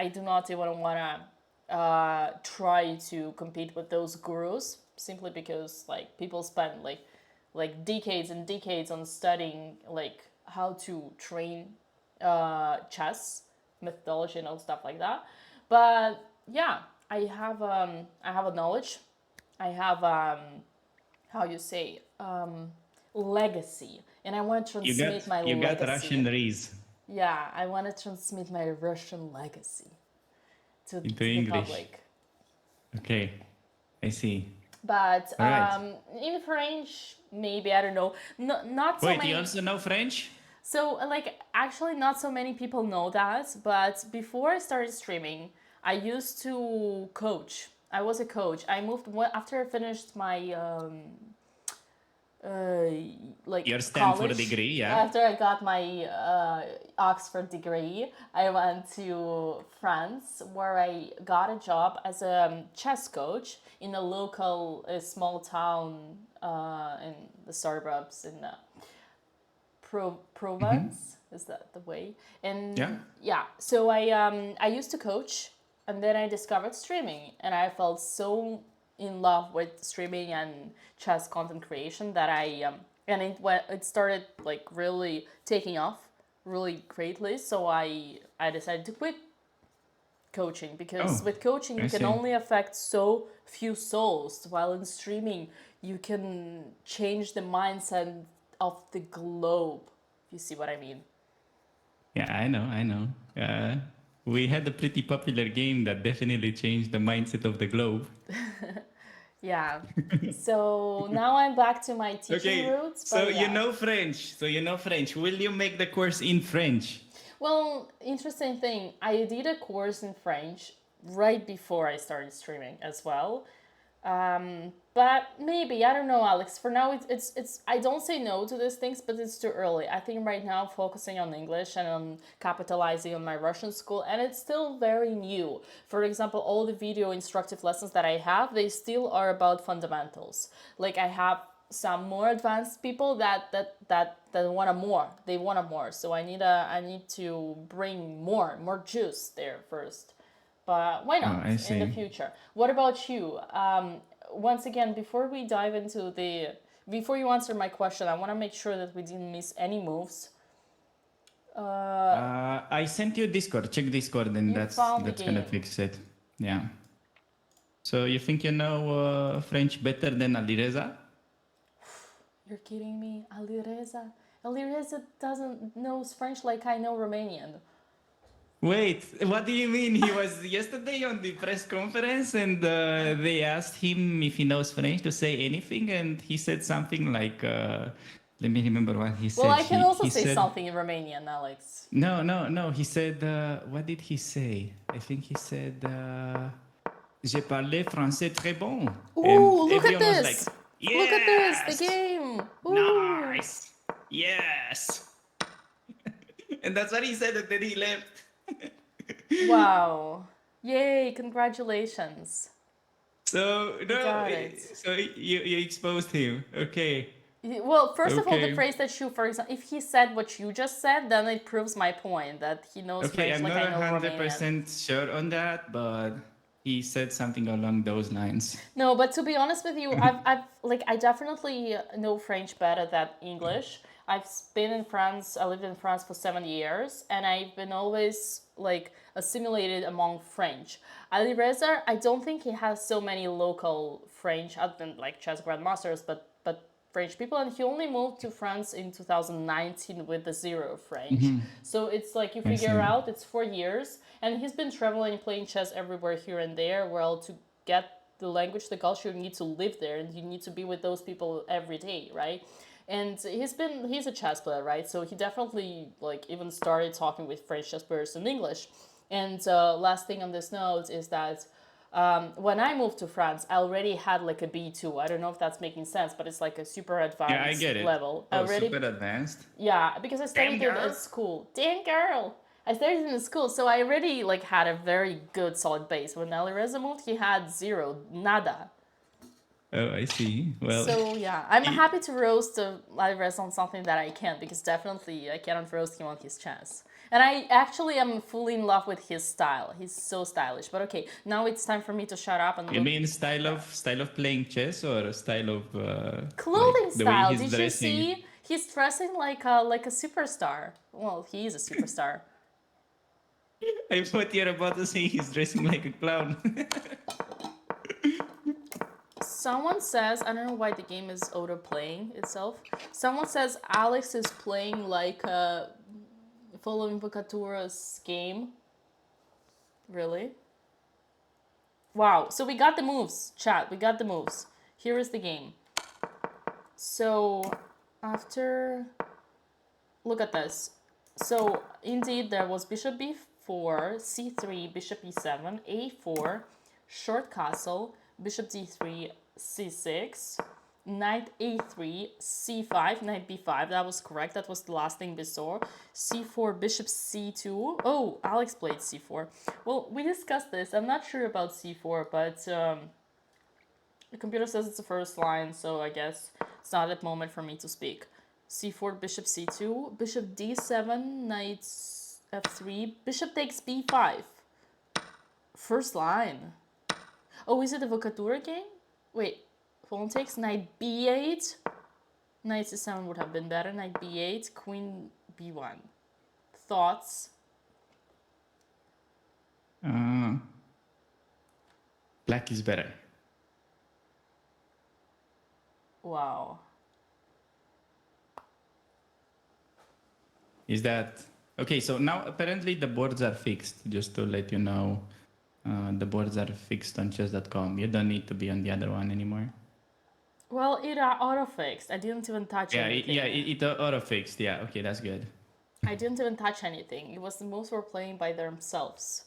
do not even want to try to compete with those gurus, simply because, like, people spend like decades and decades on studying, like, how to train chess methodology and all stuff like that. But yeah, I have a knowledge. I have legacy, and I want to transmit my legacy. You got Russian rays. Yeah, I want to transmit my Russian legacy to the English. public. Okay, I see. But right. In French, maybe, I don't know. Not so Wait, many. you also know French? So, like, actually not so many people know that, but before I started streaming, I used to coach. I was a coach. I moved after I finished my your Stanford college, degree, yeah. After I got my Oxford degree, I went to France, where I got a job as a chess coach in a local small town in the suburbs in Provence. Is that the way? And yeah. So I used to coach, and then I discovered streaming, and I felt so in love with streaming and chess content creation that it started, like, really taking off really greatly. So I decided to quit coaching, because with coaching you can only affect so few souls, while in streaming you can change the mindset of the globe. You see what I mean? Yeah, I know. We had a pretty popular game that definitely changed the mindset of the globe. Yeah. So now I'm back to my teaching roots. So you know French. Will you make the course in French? Well, interesting thing. I did a course in French right before I started streaming as well. But maybe, I don't know, Alex. For now, it's I don't say no to these things, but it's too early. I think right now focusing on English and on capitalizing on my Russian school, and it's still very new. For example, all the video instructive lessons that I have, they still are about fundamentals. Like, I have some more advanced people that want more. They want more. So I need to bring more juice there first. But why not in the future? What about you? Once again, before you answer my question, I want to make sure that we didn't miss any moves. I sent you Discord. Check Discord, and that's gonna fix it. Yeah. So you think you know French better than Alireza? You're kidding me, Alireza. Alireza doesn't know French like I know Romanian. Wait, what do you mean? He was yesterday on the press conference, and they asked him if he knows French to say anything, and he said something like, let me remember what he said. Well, I can also say something in Romanian, Alex. No. He said, what did he say? I think he said, je parle français très bon. Ooh, look at this. Like, yes! Look at this, the game. Ooh. Nice. Yes. And that's what he said, and then he left. Wow. Yay, congratulations. So no, got it. so you exposed him. Okay. Well, first of all, the Okay. phrase that you, for example, if he said what you just said, then it proves my point that he knows Okay, French I'm like not I know Romanian. 100% sure on that, but he said something along those lines. No, but to be honest with you, I definitely know French better than English. I've been in France. I lived in France for 7 years, and I've been always like assimilated among French. Ali Reza, I don't think he has so many local French, other than like chess grandmasters, but French people, and he only moved to France in 2019 with the zero French. So it's like you figure out it's 4 years, and he's been traveling, playing chess everywhere here and there. Well, to get the language, the culture, you need to live there, and you need to be with those people every day, right? And he's a chess player, right? So he definitely like even started talking with French chess players in English. And last thing on this note is that when I moved to France, I already had like a B2. I don't know if that's making sense, but it's like a super advanced Yeah, I get it. level. Oh, already, super advanced. yeah, because I studied it at school. Damn girl! I studied in school, so I already like had a very good solid base. When Ali Reza moved, he had zero, nada. Oh, I see. Well, So yeah, I'm happy to roast Ali Reza on something that I can't, because definitely I cannot roast him on his chess. And I actually am fully in love with his style. He's so stylish. But okay, now it's time for me to shut up and you mean style of playing chess or style of clothing like the way style. he's Did dressing? you see? He's dressing like a superstar. Well, he is a superstar. I thought you're about to say he's dressing like a clown. Someone says, I don't know why the game is auto-playing itself. Someone says Alex is playing like following Vocatura's game. Really? Wow, so we got the moves, chat, we got the moves. Here is the game. So, after... Look at this. So, indeed, there was bishop b4, c3, bishop e7, a4, short castle, bishop d3, c6, knight a3, c5, knight b5, that was correct, that was the last thing we saw, c4, bishop c2, oh, Alex played c4. Well, we discussed this, I'm not sure about c4, but the computer says it's the first line, so I guess it's not that moment for me to speak. c4, bishop c2, bishop d7, knight f3, bishop takes b5. First line. Oh, is it a Vocatura game? Wait, pawn takes knight b8. Knight c7 would have been better. Knight b8, queen b1. Thoughts? Black is better. Wow. Is that okay? So now apparently the boards are fixed. Just to let you know, the boards are fixed on chess.com. You don't need to be on the other one anymore. Well, it auto-fixed. I didn't even touch anything. It auto-fixed. Yeah, okay, that's good. I didn't even touch anything. It was the moves were playing by themselves.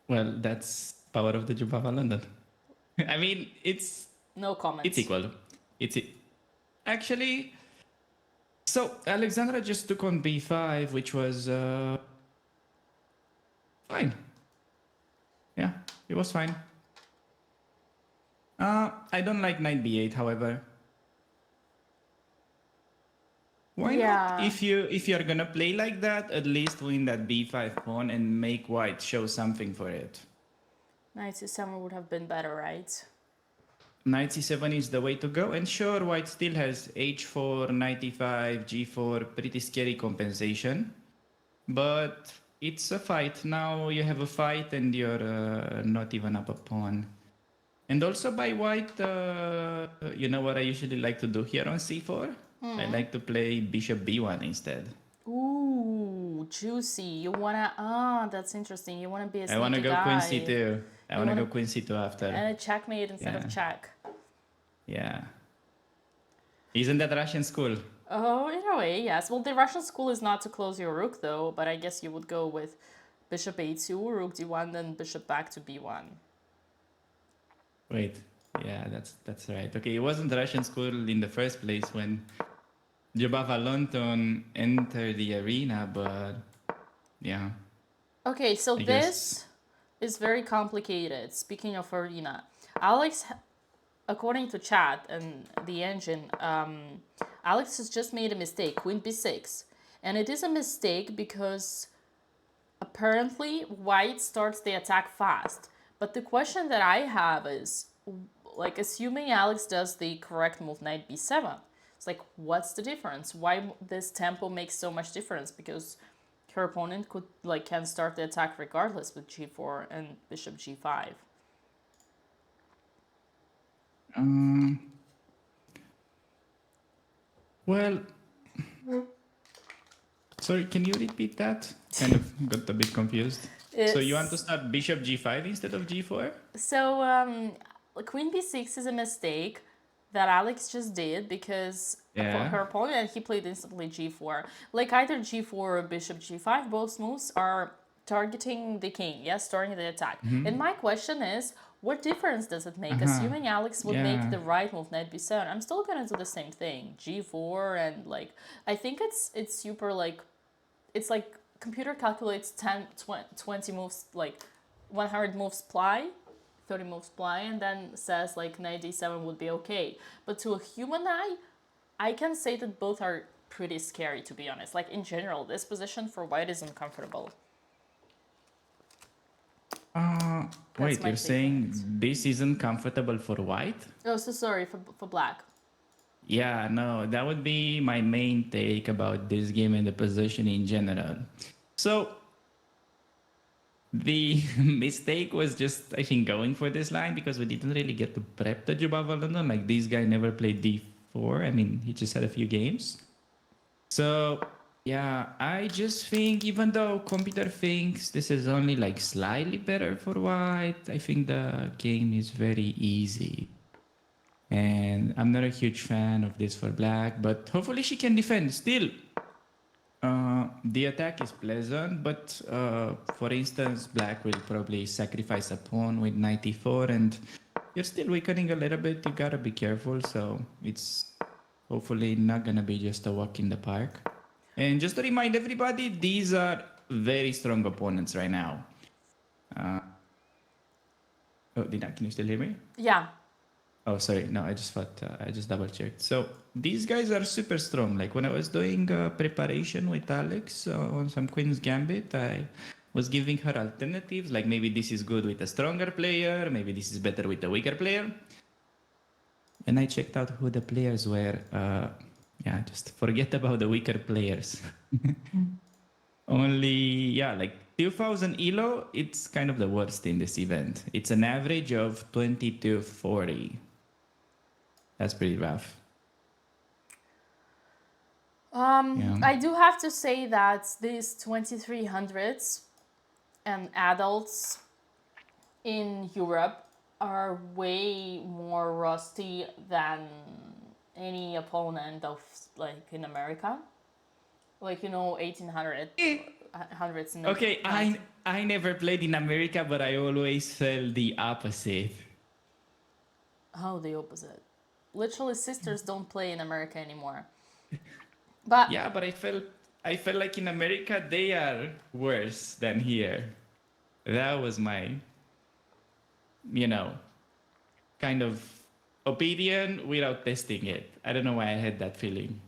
Well, that's power of the Jubava London. I mean, it's... No comments. It's equal. Actually... So, Alexandra just took on b5, which was... fine. Yeah, it was fine. I don't like knight b8, however. Why not? If you're gonna play like that, at least win that b5 pawn and make white show something for it. Knight c7 would have been better, right? Knight c7 is the way to go, and sure, white still has h4, knight e5, g4, pretty scary compensation. But it's a fight. Now you have a fight and you're not even up a pawn. And also by white, you know what I usually like to do here on c4? I like to play bishop b1 instead. Ooh, juicy. You wanna, that's interesting. You wanna be a sneaky guy. I wanna go queen c2. I wanna go queen c2 after. And a checkmate instead of check. Yeah. Isn't that Russian school? Oh, in a way, yes. Well, the Russian school is not to close your rook, though, but I guess you would go with bishop a2, rook d1, then bishop back to b1. Wait, yeah, that's right. Okay, it wasn't Russian school in the first place when Jobava London enter the arena, but yeah. Okay, so I this guess. is very complicated. Speaking of arena, Alex, according to chat and the engine, Alex has just made a mistake, queen b6. And it is a mistake because apparently white starts the attack fast. But the question that I have is, like, assuming Alex does the correct move, knight b7, it's like, what's the difference? Why this tempo makes so much difference? Because her opponent can start the attack regardless with g4 and bishop g5. Well, sorry, can you repeat that? Kind of got a bit confused. So you want to start bishop g5 instead of g4? So queen b6 is a mistake that Alex just did because her opponent, he played instantly g4. Like either g4 or bishop g5, both moves are targeting the king, yes, starting the attack. And my question is, what difference does it make? Assuming Alex would make the right move, knight b7, I'm still gonna do the same thing, g4, and like, I think it's super like, it's like computer calculates 10, 20 moves, like 100 moves ply, 30 moves ply, and then says like knight d7 would be okay. But to a human eye, I can say that both are pretty scary, to be honest. Like in general, this position for white is uncomfortable. Wait, you're saying this isn't comfortable for white? Oh, so sorry, for black. Yeah, no, that would be my main take about this game and the position in general. So the mistake was just, I think, going for this line because we didn't really get to prep the Jubava London. Like, this guy never played d4. I mean, he just had a few games. So, yeah, I just think, even though computer thinks this is only like slightly better for white, I think the game is very easy. And I'm not a huge fan of this for black, but hopefully she can defend. Still, the attack is pleasant, but for instance, black will probably sacrifice a pawn with knight e4, and you're still weakening a little bit. You gotta be careful, so it's hopefully not gonna be just a walk in the park. And just to remind everybody, these are very strong opponents right now. Can you still hear me? Yeah. Oh, sorry. No, I just thought, I just double checked. So these guys are super strong. Like when I was doing preparation with Alex on some Queen's Gambit, I was giving her alternatives. Like maybe this is good with a stronger player. Maybe this is better with a weaker player. And I checked out who the players were. Yeah, just forget about the weaker players. Only, like 2000 ELO, it's kind of the worst in this event. It's an average of 2240. That's pretty rough. I do have to say that these 2300s and adults in Europe are way more rusty than any opponent of like in America. Like, 1800 hundreds. Okay, I never played in America, but I always felt the opposite. How the opposite? Literally, sisters don't play in America anymore. But yeah, but I felt like in America they are worse than here. That was my, kind of opinion without testing it. I don't know why I had that feeling.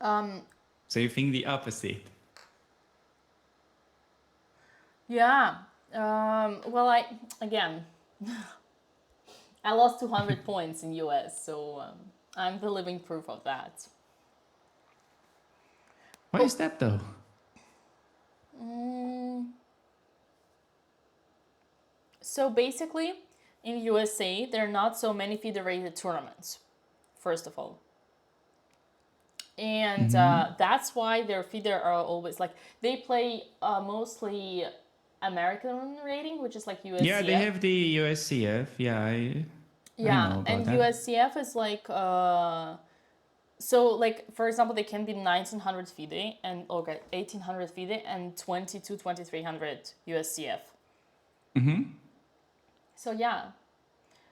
So you think the opposite? Yeah. Well, I lost 200 points in US, so I'm the living proof of that. Why is that though? So basically, in USA, there are not so many federated tournaments, first of all. And that's why their FIDE are always like, they play mostly American rating, which is like USCF. Yeah, they have the USCF. Yeah, I know about and that. USCF is like, so like, for example, they can be 1900 FIDE and 1800 FIDE and 2300 USCF. So yeah,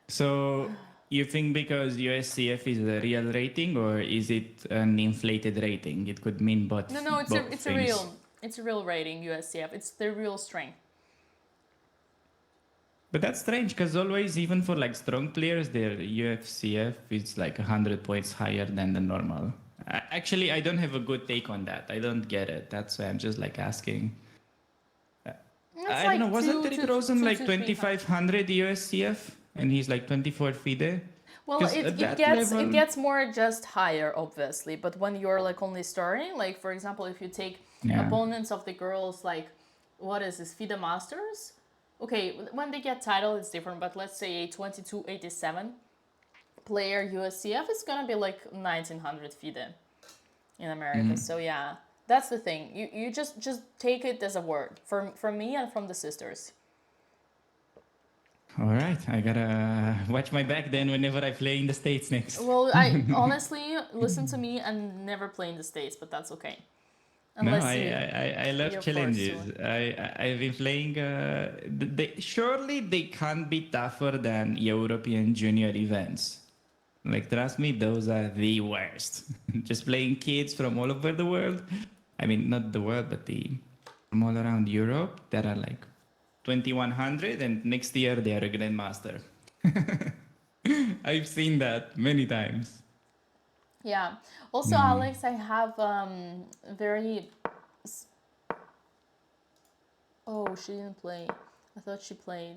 So you think because USCF is a real rating, or is it an inflated rating? It could mean both. No, it's both things. a real rating, USCF. It's the real strength. But that's strange because always, even for like strong players, their UFCF is like 100 points higher than the normal. Actually, I don't have a good take on that. I don't get it. That's why I'm just like asking. I don't know. Wasn't Terry Rosen like 2,500 USCF and he's like 24 FIDE? Well, it gets more just higher, obviously. But when you're like only starting, like for example, if you take opponents of the girls, like what is this, FIDE Masters? Okay, when they get title, it's different. But let's say a 2287 player USCF is gonna be like 1,900 FIDE in America. So yeah, that's the thing. You just take it as a word from me and from the sisters. All right, I gotta watch my back then whenever I play in the States next. Well, I honestly listen to me and never play in the States, but that's okay. Unless I love challenges. I've been playing. Surely they can't be tougher than European junior events. Like trust me, those are the worst. Just playing kids from all over the world. I mean, not the world, but from all around Europe that are like 2,100, and next year they are a grandmaster. I've seen that many times. Yeah. Also, Alex, I have very. Oh, she didn't play. I thought she played.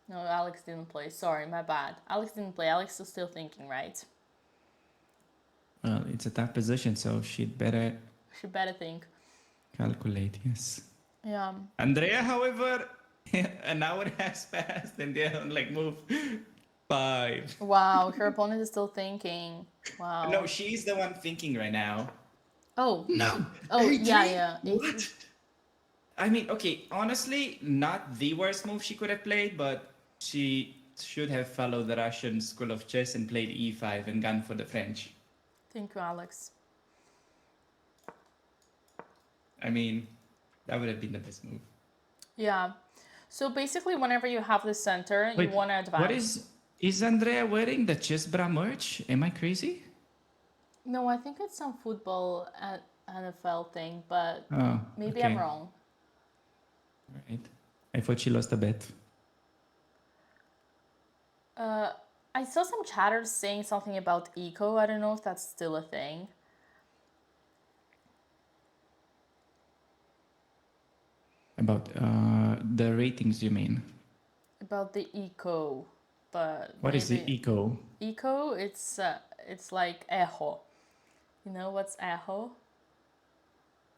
No, Alex didn't play. Sorry, my bad. Alex didn't play. Alex is still thinking, right? Well, it's a tough position, so she'd better. She better think. Calculate, yes. Yeah. Andrea, however, an hour has passed and they're on like move 5. Wow, her opponent is still thinking. Wow. No, she's the one thinking right now. Oh. No. Oh, yeah. What? I mean, okay, honestly, not the worst move she could have played, but she should have followed the Russian school of chess and played e5 and gone for the French. Thank you, Alex. I mean, that would have been the best move. Yeah. So basically, whenever you have the center, you want to advance. What is Andrea wearing the chess bra merch? Am I crazy? No, I think it's some football NFL thing, but maybe okay. I'm wrong. Right. I thought she lost a bet. I saw some chatters saying something about eco. I don't know if that's still a thing. About the ratings, you mean? About the eco, but what is the eco? Eco, it's like ejo. You know what's ejo?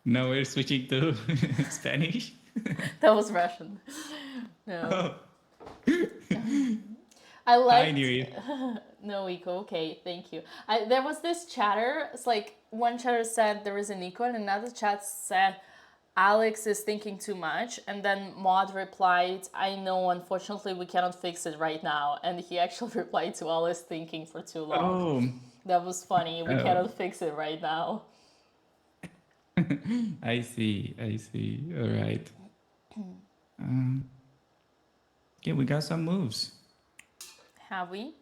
No, we're switching to Spanish. That was Russian. No. Oh. I knew it. No eco. Okay, thank you. There was this chatter. It's like one chatter said there is an eco, and another chat said Alex is thinking too much, and then Mod replied, I know, unfortunately we cannot fix it right now, and he actually replied to Alex thinking for too long. Oh. That was funny. We cannot fix it right now. I see. All right. Yeah, we got some moves. Have we?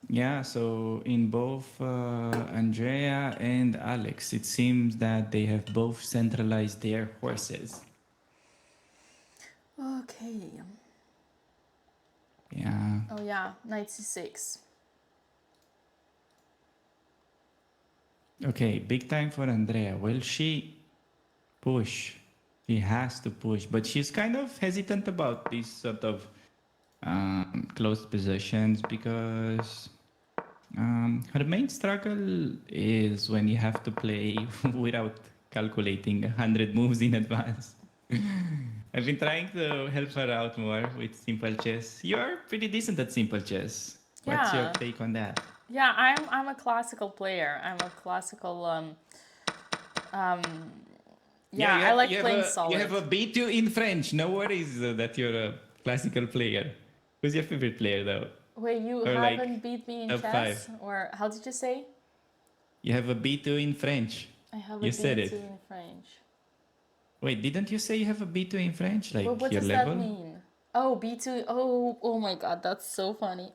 Yeah, so in both Andrea and Alex, it seems that they have both centralized their horses. Okay. Yeah. Oh yeah, knight c6. Okay, big time for Andrea. Will she push? She has to push, but she's kind of hesitant about these sort of closed positions because her main struggle is when you have to play without calculating 100 moves in advance. I've been trying to help her out more with simple chess. You're pretty decent at simple chess. What's your take on that? Yeah, I'm a classical player. I'm a classical I like playing solid. You have a B2 in French. No worries that you're a classical player. Who's your favorite player though? Wait, you haven't beat me in chess? 5. Or how did you say? You have a B2 in French. I have a B2 in French. Wait, didn't you say you have a B2 in French? Like what your does level? that mean? Oh, B2. Oh my God, that's so funny.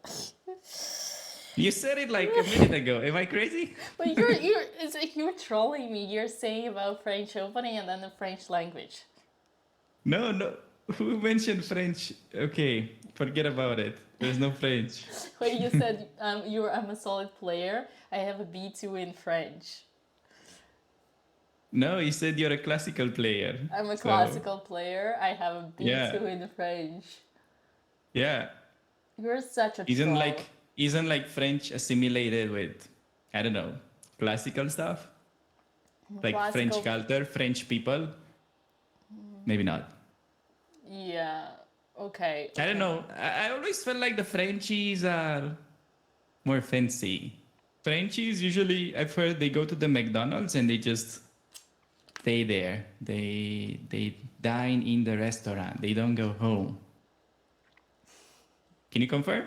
You said it like a minute ago. Am I crazy? But it's like you're trolling me. You're saying about French opening and then the French language. No, no. Who mentioned French? Okay, forget about it. There's no French. When you said I'm a solid player, I have a B2 in French. No, you said you're a classical player. I'm a classical player. I have a B2 Yeah. in French. Yeah. You're such a Isn't troll. like French assimilated with, I don't know, classical stuff? Like French culture, French people? Maybe not. Yeah. Okay. I don't know. I always felt like the Frenchies are more fancy. Frenchies usually, I've heard they go to the McDonald's and they just stay there. They dine in the restaurant. They don't go home. Can you confirm?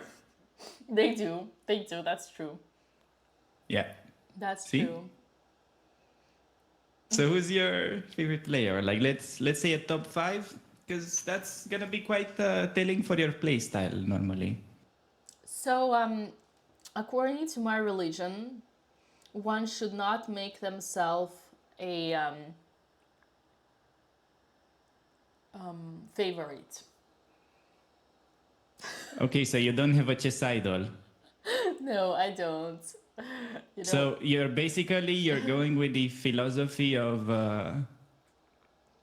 They do. They do. That's true. Yeah. That's See? true. So who's your favorite player? Like let's say a top 5, because that's gonna be quite telling for your play style normally. So, according to my religion, one should not make themselves a favorite. Okay, so you don't have a chess idol. No, I don't. You know? So you're going with the philosophy of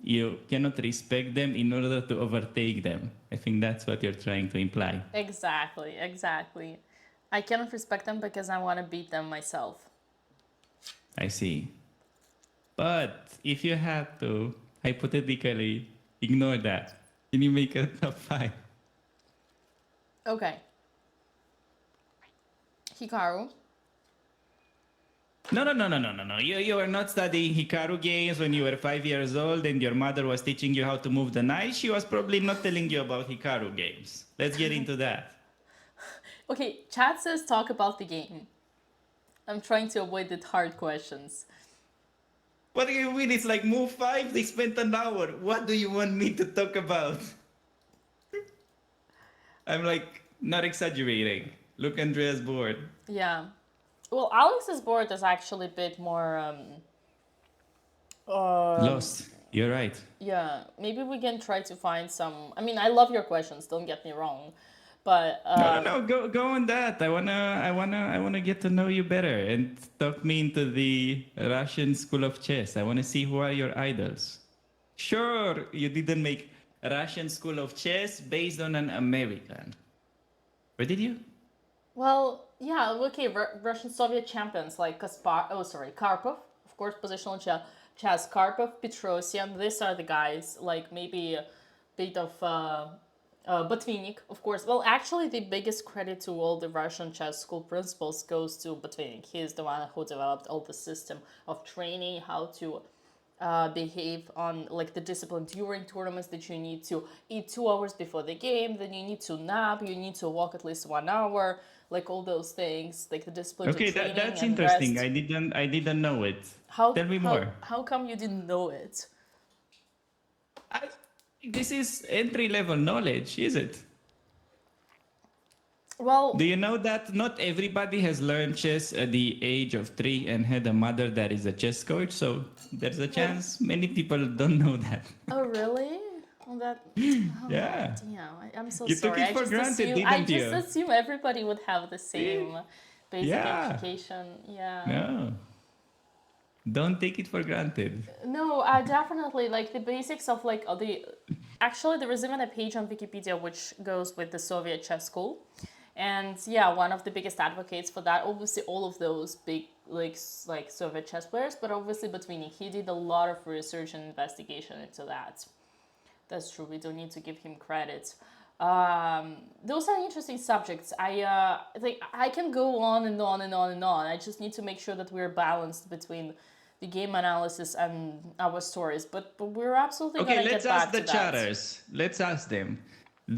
you cannot respect them in order to overtake them. I think that's what you're trying to imply. Exactly, exactly. I cannot respect them because I want to beat them myself. I see. But if you had to hypothetically ignore that, can you make a top 5? Okay. Hikaru. No. You were not studying Hikaru games when you were 5 years old and your mother was teaching you how to move the knight. She was probably not telling you about Hikaru games. Let's get into that. Okay, chat says talk about the game. I'm trying to avoid the hard questions. What do you mean? It's like move 5, they spent an hour. What do you want me to talk about? I'm like not exaggerating. Look, Andrea's bored. Yeah. Well, Alex's board is actually a bit more Lost. You're right. yeah, maybe we can try to find some. I mean, I love your questions, don't get me wrong. But No. Go on that. I wanna get to know you better and talk me into the Russian school of chess. I wanna see who are your idols. Sure, you didn't make a Russian school of chess based on an American. Or did you? well, yeah, okay, Russian Soviet champions like Karpov, of course, positional chess, Karpov, Petrosian, these are the guys, like maybe a bit of Botvinnik, of course. Well, actually, the biggest credit to all the Russian chess school principals goes to Botvinnik. He is the one who developed all the system of training, how to behave on like the discipline during tournaments, that you need to eat 2 hours before the game, then you need to nap, you need to walk at least 1 hour, like all those things, like the discipline Okay, to training that's and interesting. rest. I didn't know it. Tell me more. How come you didn't know it? This is entry-level knowledge, is it? Well, Do you know that not everybody has learned chess at the age of 3 and had a mother that is a chess coach? So there's a chance many people don't know that. oh really? Well, Yeah. damn, I'm so You sorry. took it for granted, I didn't just you? assume everybody would have the same basic Yeah. education. Yeah. No. Don't take it for granted. No, definitely like the basics of like actually there is even a page on Wikipedia which goes with the Soviet chess school, and yeah, one of the biggest advocates for that, obviously all of those big like Soviet chess players, but obviously Botvinnik, he did a lot of research and investigation into that. That's true. We don't need to give him credit. Those are interesting subjects. I think I can go on and on and on and on. I just need to make sure that we're balanced between the game analysis and our stories. But we're absolutely Okay, gonna let's get back ask the to that. chatters. Let's ask them.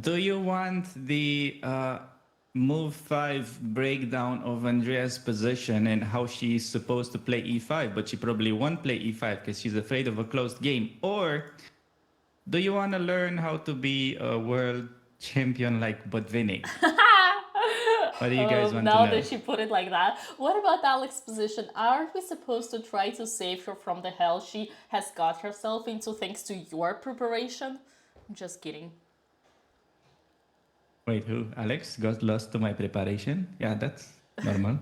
Do you want the move 5 breakdown of Andrea's position and how she's supposed to play e5, but she probably won't play e5 because she's afraid of a closed game? Or do you want to learn how to be a world champion like Botvinnik? What do you guys want to now know? that she put it like that. What about Alex's position? Aren't we supposed to try to save her from the hell she has got herself into thanks to your preparation? I'm just kidding. Wait, who? Alex got lost to my preparation? Yeah, that's normal.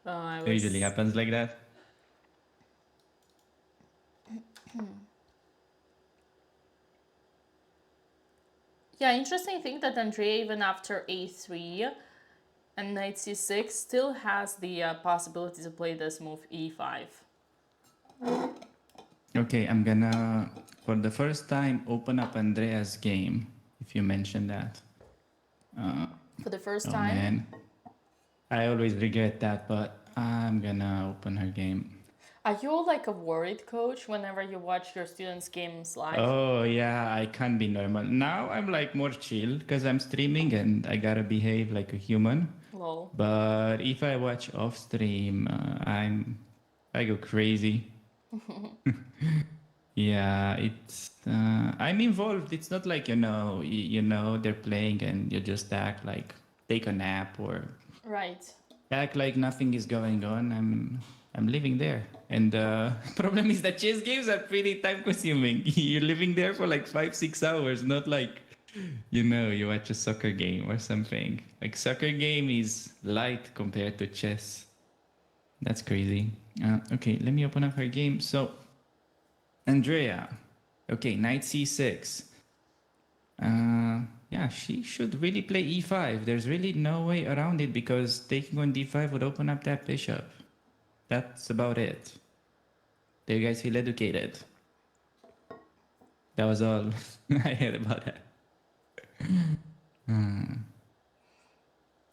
I It usually was... happens like that. Yeah, interesting thing that Andrea, even after a3 and knight c6, still has the possibility to play this move e5. Okay, I'm gonna, for the first time, open up Andrea's game, if you mention that. For the first Oh time? man, I always regret that, but I'm gonna open her game. Are you like a worried coach whenever you watch your students' games live? Oh yeah, I can't be normal. Now I'm like more chill because I'm streaming and I gotta behave like a human. Lol. But if I watch off stream, I go crazy. Yeah, it's I'm involved. It's not like you know they're playing and you just act like take a nap or Right. act like nothing is going on. I'm living there, and problem is that chess games are pretty time consuming. You're living there for like 5-6 hours, not like you watch a soccer game or something. Like soccer game is light compared to chess. That's crazy. Okay, let me open up her game. So, Andrea, okay, knight c6. Yeah, she should really play e5. There's really no way around it because taking on d5 would open up that bishop. That's about it. Do you guys feel educated? That was all I heard about that.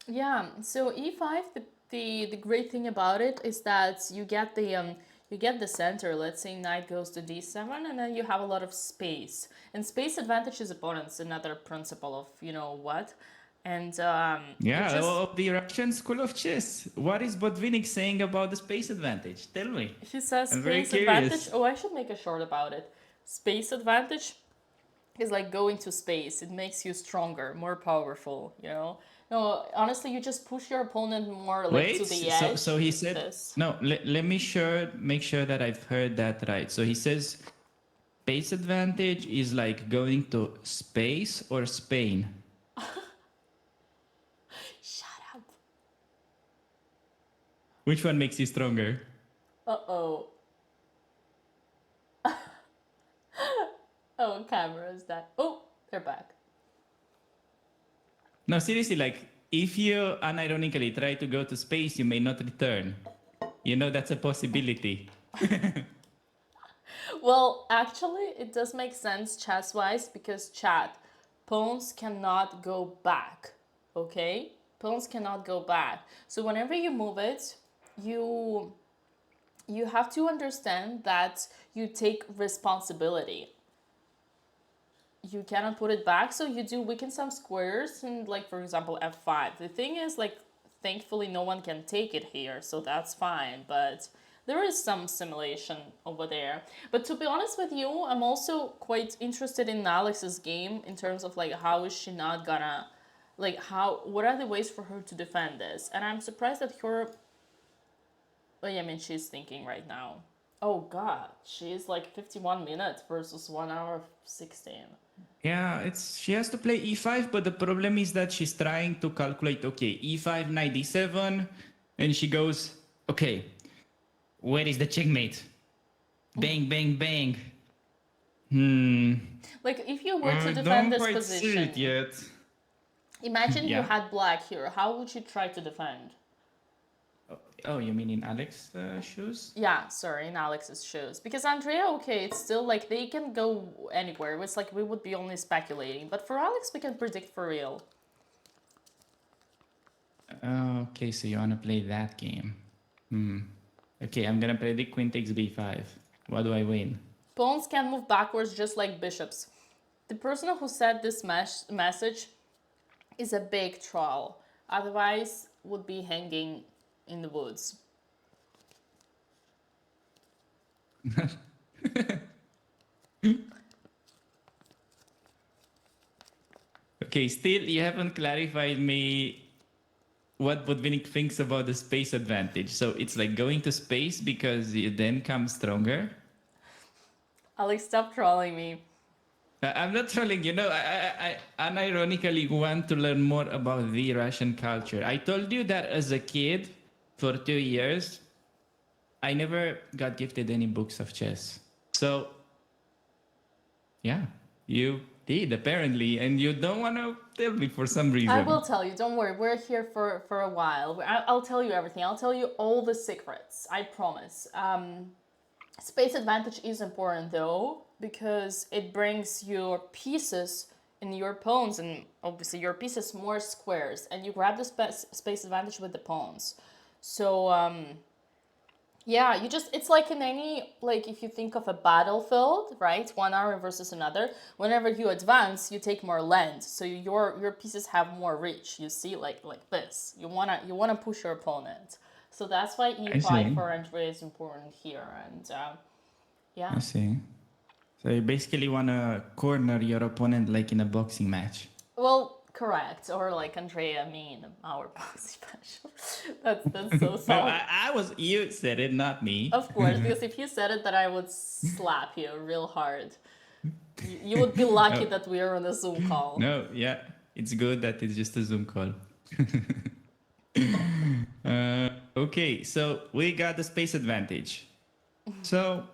Yeah, so e5, the great thing about it is that you get the center. Let's say knight goes to d7, and then you have a lot of space. And space advantages opponents, another principle of what. And Yeah, of the Russian school of chess. What is Botvinnik saying about the space advantage? Tell me. he says I'm very space advantage. curious. Oh, I should make a short about it. Space advantage is like going to space. It makes you stronger, more powerful, No, honestly, you just push your opponent more like Wait, to the edge. so he said this. no. Let me make sure that I've heard that right. So he says space advantage is like going to space or Spain. Shut up. Which one makes you stronger? Uh-oh. Oh, cameras that. Oh, they're back. No, seriously, like if you unironically try to go to space, you may not return. That's a possibility. Well, actually, it does make sense chess-wise because pawns cannot go back, okay? Pawns cannot go back. So whenever you move it, you have to understand that you take responsibility. You cannot put it back, so you do weaken some squares and like for example f5. The thing is like thankfully no one can take it here, so that's fine, but there is some simulation over there. But to be honest with you, I'm also quite interested in Alex's game in terms of like how is she not gonna what are the ways for her to defend this? And I'm surprised that she's thinking right now. Oh god, she's like 51 minutes versus 1 hour 16. Yeah, she has to play e5, but the problem is that she's trying to calculate, okay, e5, knight d7, and she goes, okay, where is the checkmate? Bang, bang, bang. Like if you were to I defend don't this quite position, see it yet. imagine you Yeah. had black here. How would you try to defend? Oh, you mean in Alex's shoes? Yeah, sorry, in Alex's shoes. Because Andrea, okay, it's still like they can go anywhere. It's like we would be only speculating. But for Alex, we can predict for real. Okay, so you want to play that game. Okay, I'm gonna predict queen takes b5. What do I win? Pawns can move backwards just like bishops. The person who said this message is a big troll. Otherwise, would be hanging in the woods. Okay, still you haven't clarified me what Botvinnik thinks about the space advantage. So it's like going to space because you then come stronger. Alex, stop trolling me. I'm not trolling, I unironically want to learn more about the Russian culture. I told you that as a kid, for 2 years, I never got gifted any books of chess. So, yeah, you did apparently, and you don't want to tell me for some reason. I will tell you, don't worry, we're here for a while. I'll tell you everything. I'll tell you all the secrets, I promise. Space advantage is important though, because it brings your pieces in your pawns, and obviously your pieces more squares, and you grab the space advantage with the pawns. So yeah, it's like in any, like if you think of a battlefield, right, one army versus another, whenever you advance you take more land, so your pieces have more reach, you see, like this, you wanna push your opponent. So that's why E5 for Andrea is important here, and yeah. I see. So you basically want to corner your opponent like in a boxing match. Well, correct. Or like Andrea, me in our boxing match. That's so solid. No, you said it, not me. Of course, because if you said it, then I would slap you real hard. You would be lucky that we are on a Zoom call. No, yeah. It's good that it's just a Zoom call. Okay, so we got the space advantage. So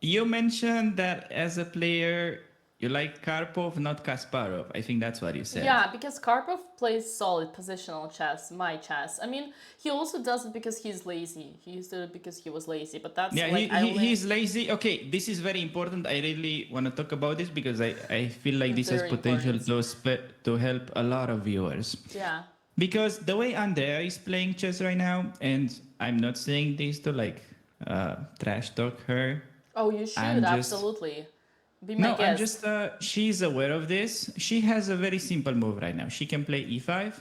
you mentioned that as a player, you like Karpov, not Kasparov. I think that's what you said. Yeah, because Karpov plays solid positional chess, my chess. I mean, he also does it because he's lazy. He used to do it because he was lazy, but that's yeah, like... he's lazy. Okay, this is very important. I really want to talk about this because I feel like this has potential to help a lot of viewers. Yeah. Because the way Andrea is playing chess right now, and I'm not saying this to like trash talk her. Oh, you should, absolutely. Be my guest. She's aware of this. She has a very simple move right now. She can play e5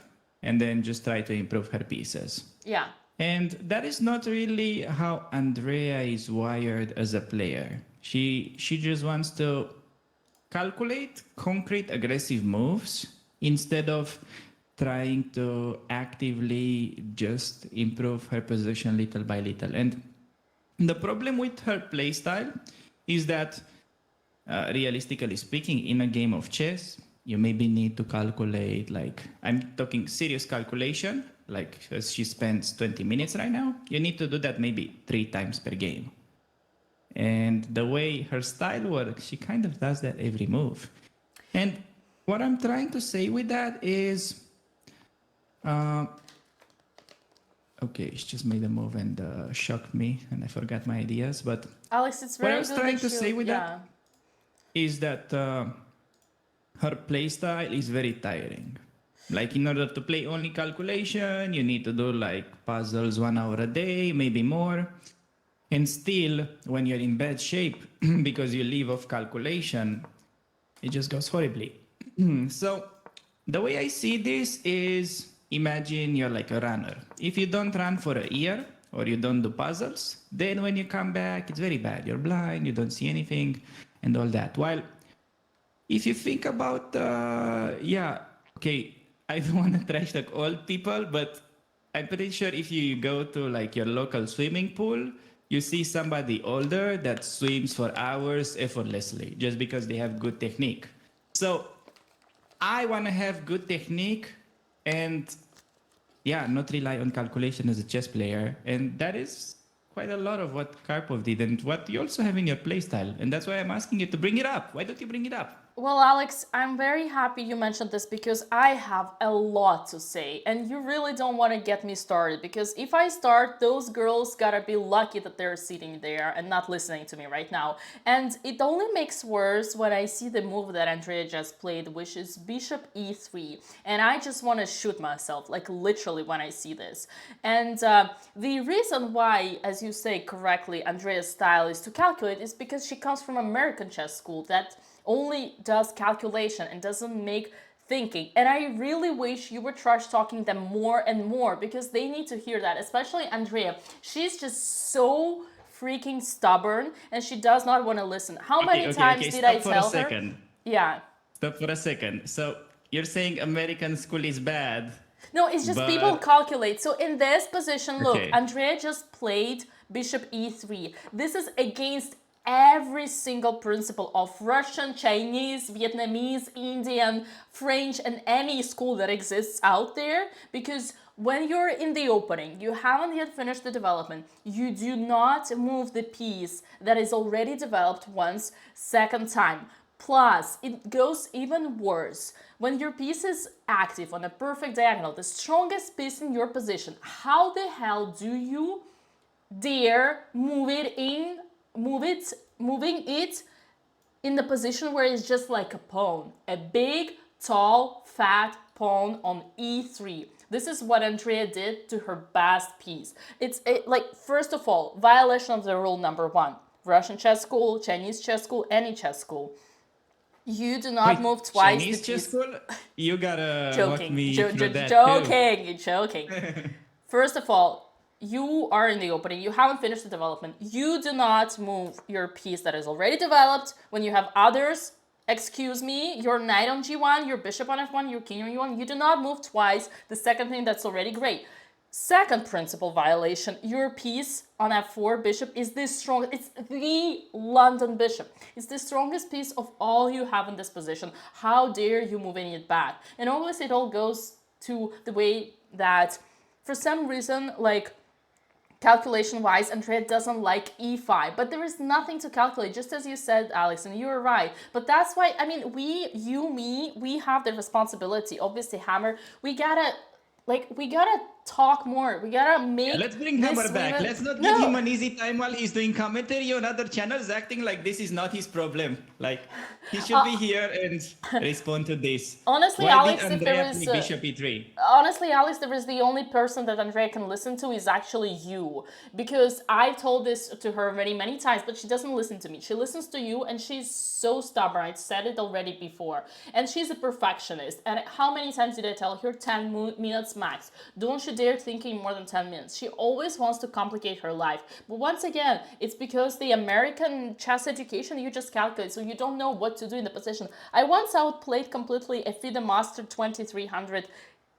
and then just try to improve her pieces. Yeah. And that is not really how Andrea is wired as a player. She just wants to calculate concrete aggressive moves instead of trying to actively just improve her position little by little. And the problem with her playstyle is that realistically speaking, in a game of chess, you maybe need to calculate, like, I'm talking serious calculation, like as she spends 20 minutes right now, you need to do that maybe 3 times per game. And the way her style works, she kind of does that every move. And what I'm trying to say with that is, okay, she just made a move and shocked me, and I forgot my ideas. But Alex, it's very what I was trying to say with that is that her playstyle is very tiring. Like, in order to play only calculation, you need to do like puzzles 1 hour a day, maybe more. And still, when you're in bad shape because you leave off calculation, it just goes horribly. So the way I see this is, imagine you're like a runner. If you don't run for a year or you don't do puzzles, then when you come back, it's very bad. You're blind, you don't see anything, and all that. While if you think about, okay, I don't want to trash talk old people, but I'm pretty sure if you go to like your local swimming pool, you see somebody older that swims for hours effortlessly just because they have good technique. So I want to have good technique and not rely on calculation as a chess player. And that is quite a lot of what Karpov did and what you also have in your playstyle. And that's why I'm asking you to bring it up. Why don't you bring it up? Well, Alex, I'm very happy you mentioned this because I have a lot to say and you really don't want to get me started, because if I start, those girls gotta be lucky that they're sitting there and not listening to me right now. And it only makes worse when I see the move that Andrea just played, which is bishop e3, and I just want to shoot myself, like literally when I see this. And the reason why, as you say correctly, Andrea's style is to calculate is because she comes from American chess school that only does calculation and doesn't make thinking. And I really wish you were trash talking them more and more, because they need to hear that, especially Andrea. She's just so freaking stubborn and she does not want to listen. How many times did I tell her? Yeah. Stop for a second. So you're saying American school is bad. No, it's just people But- calculate. So in this position, look, Okay. Andrea just played bishop e3. This is against every single principle of Russian, Chinese, Vietnamese, Indian, French, and any school that exists out there. Because when you're in the opening, you haven't yet finished the development, you do not move the piece that is already developed once, second time. Plus, it goes even worse. When your piece is active on a perfect diagonal, the strongest piece in your position, how the hell do you dare moving it in the position where it's just like a pawn, a big, tall, fat pawn on e3. This is what Andrea did to her best piece. Like, first of all, violation of the rule number 1. Russian chess school, Chinese chess school, any chess school. You do not move twice. Chinese chess school? You gotta walk Joking, me through that joking. First of all, you are in the opening. You haven't finished the development. You do not move your piece that is already developed when you have others. Excuse me, your knight on g1, your bishop on f1, your king on e1. You do not move twice the second thing that's already great. Second principle violation, your piece on f4 bishop is the strongest, it's the London bishop. It's the strongest piece of all you have in this position. How dare you moving it back? And always it all goes to the way that for some reason, like calculation-wise, Andrea doesn't like e5, but there is nothing to calculate, just as you said, Alex, and you were right. But that's why, I mean, we have the responsibility. Obviously, Hammer, we gotta talk more. We gotta make. Let's bring Hammer back. Let's not give him an easy time while he's doing commentary on other channels, acting like this is not his problem. Like, he should be here and respond to this. Honestly, Why Alex, did if there Andrea is play bishop e3? honestly, Alex, there is the only person that Andrea can listen to is actually you, because I've told this to her many times, but she doesn't listen to me. She listens to you, and she's so stubborn. I said it already before, and she's a perfectionist. And how many times did I tell her? 10 minutes max. Don't you dare thinking more than 10 minutes. She always wants to complicate her life. But once again, it's because the American chess education, you just calculate, so you don't know what to do in the position. I once outplayed completely a FIDE Master 2300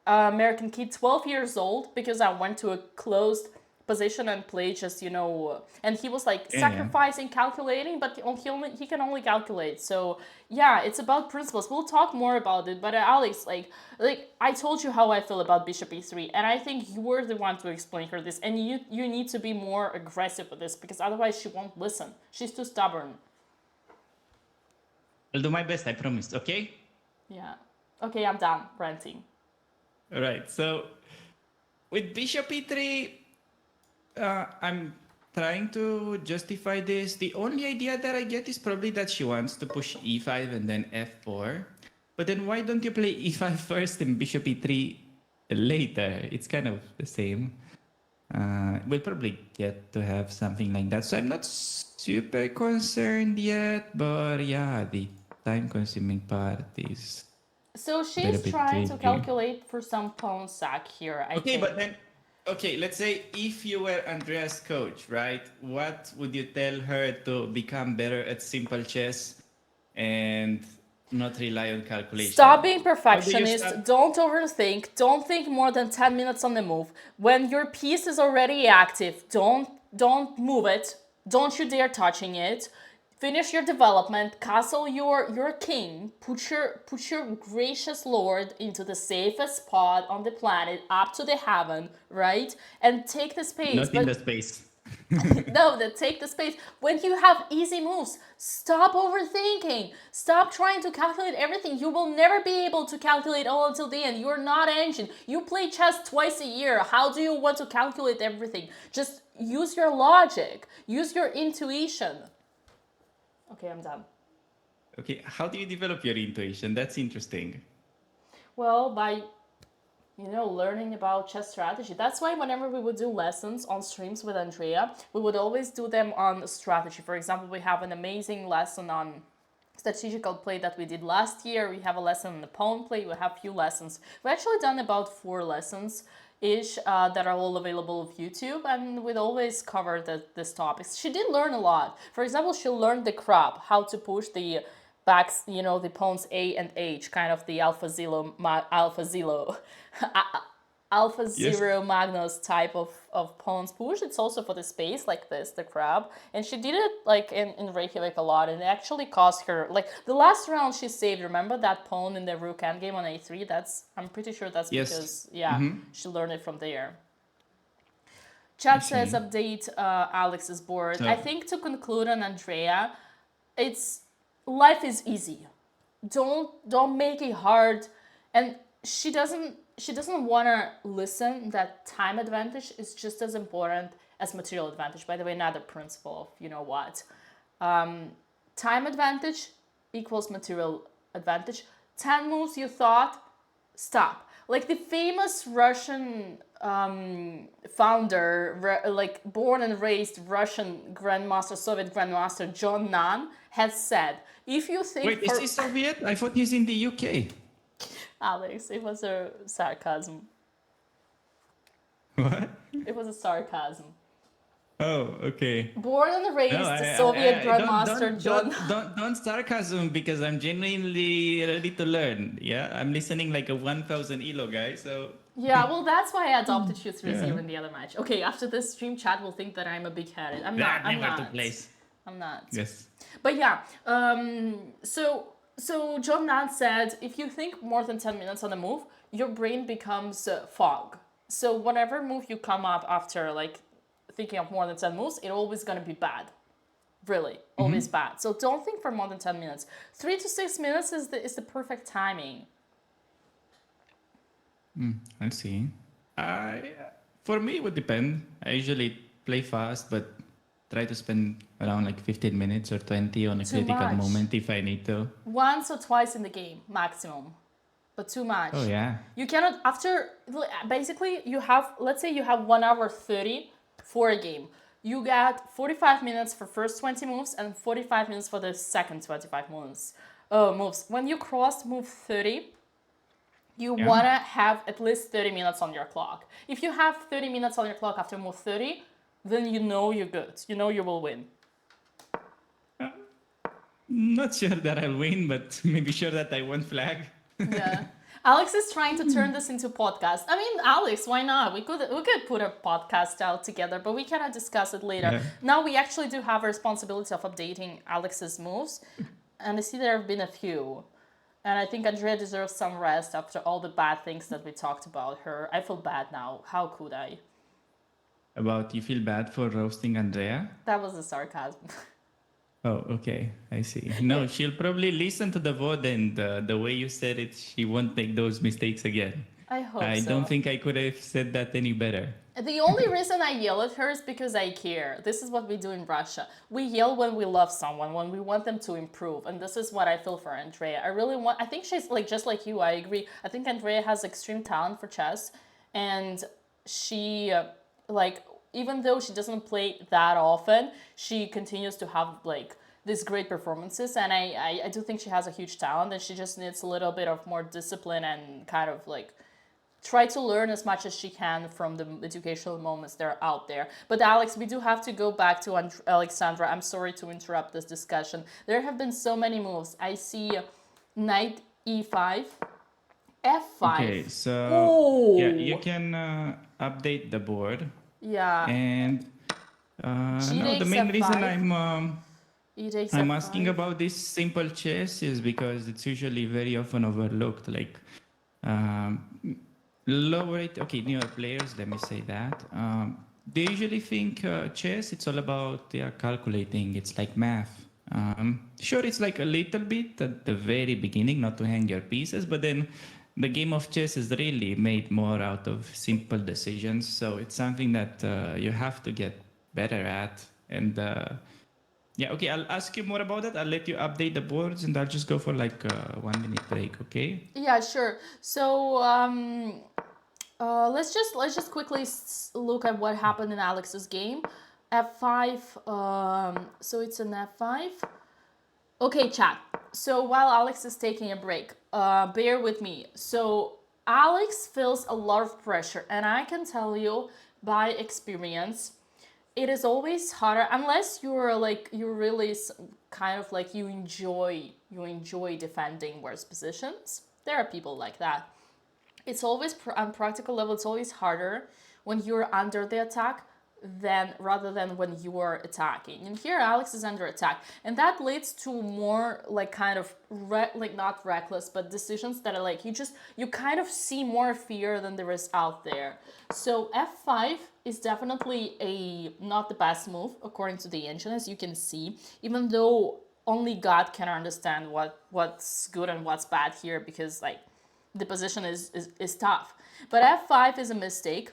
American kid, 12 years old, because I went to a closed position and played just, and he was like sacrificing, calculating, but he can only calculate. So yeah, it's about principles. We'll talk more about it, but Alex, like I told you how I feel about bishop e3, and I think you were the one to explain her this, and you need to be more aggressive with this, because otherwise she won't listen. She's too stubborn. I'll do my best, I promised, okay? Yeah. Okay, I'm done ranting. All right, so with bishop e3, I'm trying to justify this. The only idea that I get is probably that she wants to push e5 and then f4. But then why don't you play e5 first and bishop e3 later? It's kind of the same. We'll probably get to have something like that. So I'm not super concerned yet, but yeah, the time-consuming part is... So she's trying to calculate for some pawn sack here, I think. But then, let's say if you were Andrea's coach, right? What would you tell her to become better at simple chess and not rely on calculation? Stop being perfectionist. Don't overthink. Don't think more than 10 minutes on the move. When your piece is already active, don't move it. Don't you dare touching it. Finish your development, castle your king, put your gracious lord into the safest spot on the planet, up to the heaven, right? And take the space. Not in the space. No, take the space. When you have easy moves, stop overthinking. Stop trying to calculate everything. You will never be able to calculate all until the end. You're not an engine. You play chess twice a year. How do you want to calculate everything? Just use your logic. Use your intuition. Okay, I'm done. Okay, how do you develop your intuition? That's interesting. Well, by, learning about chess strategy. That's why whenever we would do lessons on streams with Andrea, we would always do them on strategy. For example, we have an amazing lesson on strategical play that we did last year. We have a lesson on the pawn play. We have a few lessons. We've actually done about 4 lessons ish that are all available on YouTube, and we'd always cover this topics. She did learn a lot. For example, she learned the crab, how to push the backs, you know, the pawns A and H, kind of the Alpha Zero Magnus type of pawns push. It's also for the space like this, the crab. And she did it like in Reykjavik a lot, and it actually cost her, like the last round she saved, remember that pawn in the rook endgame on A3? I'm pretty sure that's because, she learned it from there. Chat says update Alex's board. I think to conclude on Andrea, life is easy. Don't make it hard. And she doesn't want to listen that time advantage is just as important as material advantage. By the way, another principle of you know what. Time advantage equals material advantage. 10 moves you thought, stop. Like the famous Russian founder, like born and raised Russian grandmaster, Soviet grandmaster John Nan has said, if you think... Wait, is he Soviet? I thought he's in the UK. Alex, it was a sarcasm. What? It was a sarcasm. Oh, okay. Born and raised Soviet grandmaster John. Don't sarcasm because I'm genuinely ready to learn. Yeah, I'm listening like a 1,000 elo guy. So yeah, well, that's why I adopted you 3-0 in the other match. Okay, after this stream, chat will think that I'm a big-headed. I'm not. I'm not. Yes. But yeah, so John Nant said, if you think more than 10 minutes on a move, your brain becomes fog. So whatever move you come up after, like, thinking of more than 10 moves, it's always going to be bad. Really, always bad. So don't think for more than 10 minutes. 3 to 6 minutes is the perfect timing. I see. For me, it would depend. I usually play fast, but try to spend around like 15 minutes or 20 on a critical moment if I need to. Once or twice in the game, maximum. But too much. Oh, yeah. You cannot, basically, you have, let's say you have 1 hour 30 for a game. You get 45 minutes for first 20 moves and 45 minutes for the second 25 moves. When you cross move 30, you want to have at least 30 minutes on your clock. If you have 30 minutes on your clock after move 30, then you know you're good. You know you will win. Not sure that I'll win, but maybe sure that I won't flag. Yeah. Alex is trying to turn this into a podcast. I mean, Alex, why not? We could put a podcast out together, but we cannot discuss it later. Yeah. Now we actually do have a responsibility of updating Alex's moves, and I see there have been a few. And I think Andrea deserves some rest after all the bad things that we talked about her. I feel bad now. How could I? About you feel bad for roasting Andrea? That was a sarcasm. Oh, okay. I see. No, she'll probably listen to the VOD and the way you said it, she won't make those mistakes again. I hope so. I don't think I could have said that any better. The only reason I yell at her is because I care. This is what we do in Russia. We yell when we love someone, when we want them to improve. And this is what I feel for Andrea. I think she's like, just like you, I agree. I think Andrea has extreme talent for chess. And she, even though she doesn't play that often, she continues to have like these great performances, and I do think she has a huge talent, and she just needs a little bit of more discipline and kind of like try to learn as much as she can from the educational moments that are out there. But Alex, we do have to go back to Alexandra. I'm sorry to interrupt this discussion. There have been so many moves. I see knight e5, f5. Okay, so yeah, you can update the board. Yeah. And no, the main reason I'm asking about this simple chess is because it's usually very often overlooked. Like newer players, let me say that. They usually think chess, it's all about calculating. It's like math. Sure, it's like a little bit at the very beginning, not to hang your pieces, but then the game of chess is really made more out of simple decisions. So it's something that you have to get better at. And okay, I'll ask you more about that. I'll let you update the boards and I'll just go for like a 1 minute break, okay? Yeah, sure. So let's just quickly look at what happened in Alex's game. F5, so it's an F5. Okay, chat. So while Alex is taking a break, bear with me. So Alex feels a lot of pressure, and I can tell you by experience, it is always harder unless you're like you're really kind of like you enjoy defending worse positions. There are people like that. It's always on practical level. It's always harder when you're under the attack rather than when you are attacking. And here Alex is under attack, and that leads to more like kind of like not reckless, but decisions that are like you kind of see more fear than there is out there. So f5 is definitely not the best move according to the engine, as you can see, even though only God can understand what's good and what's bad here, because like the position is tough. But f5 is a mistake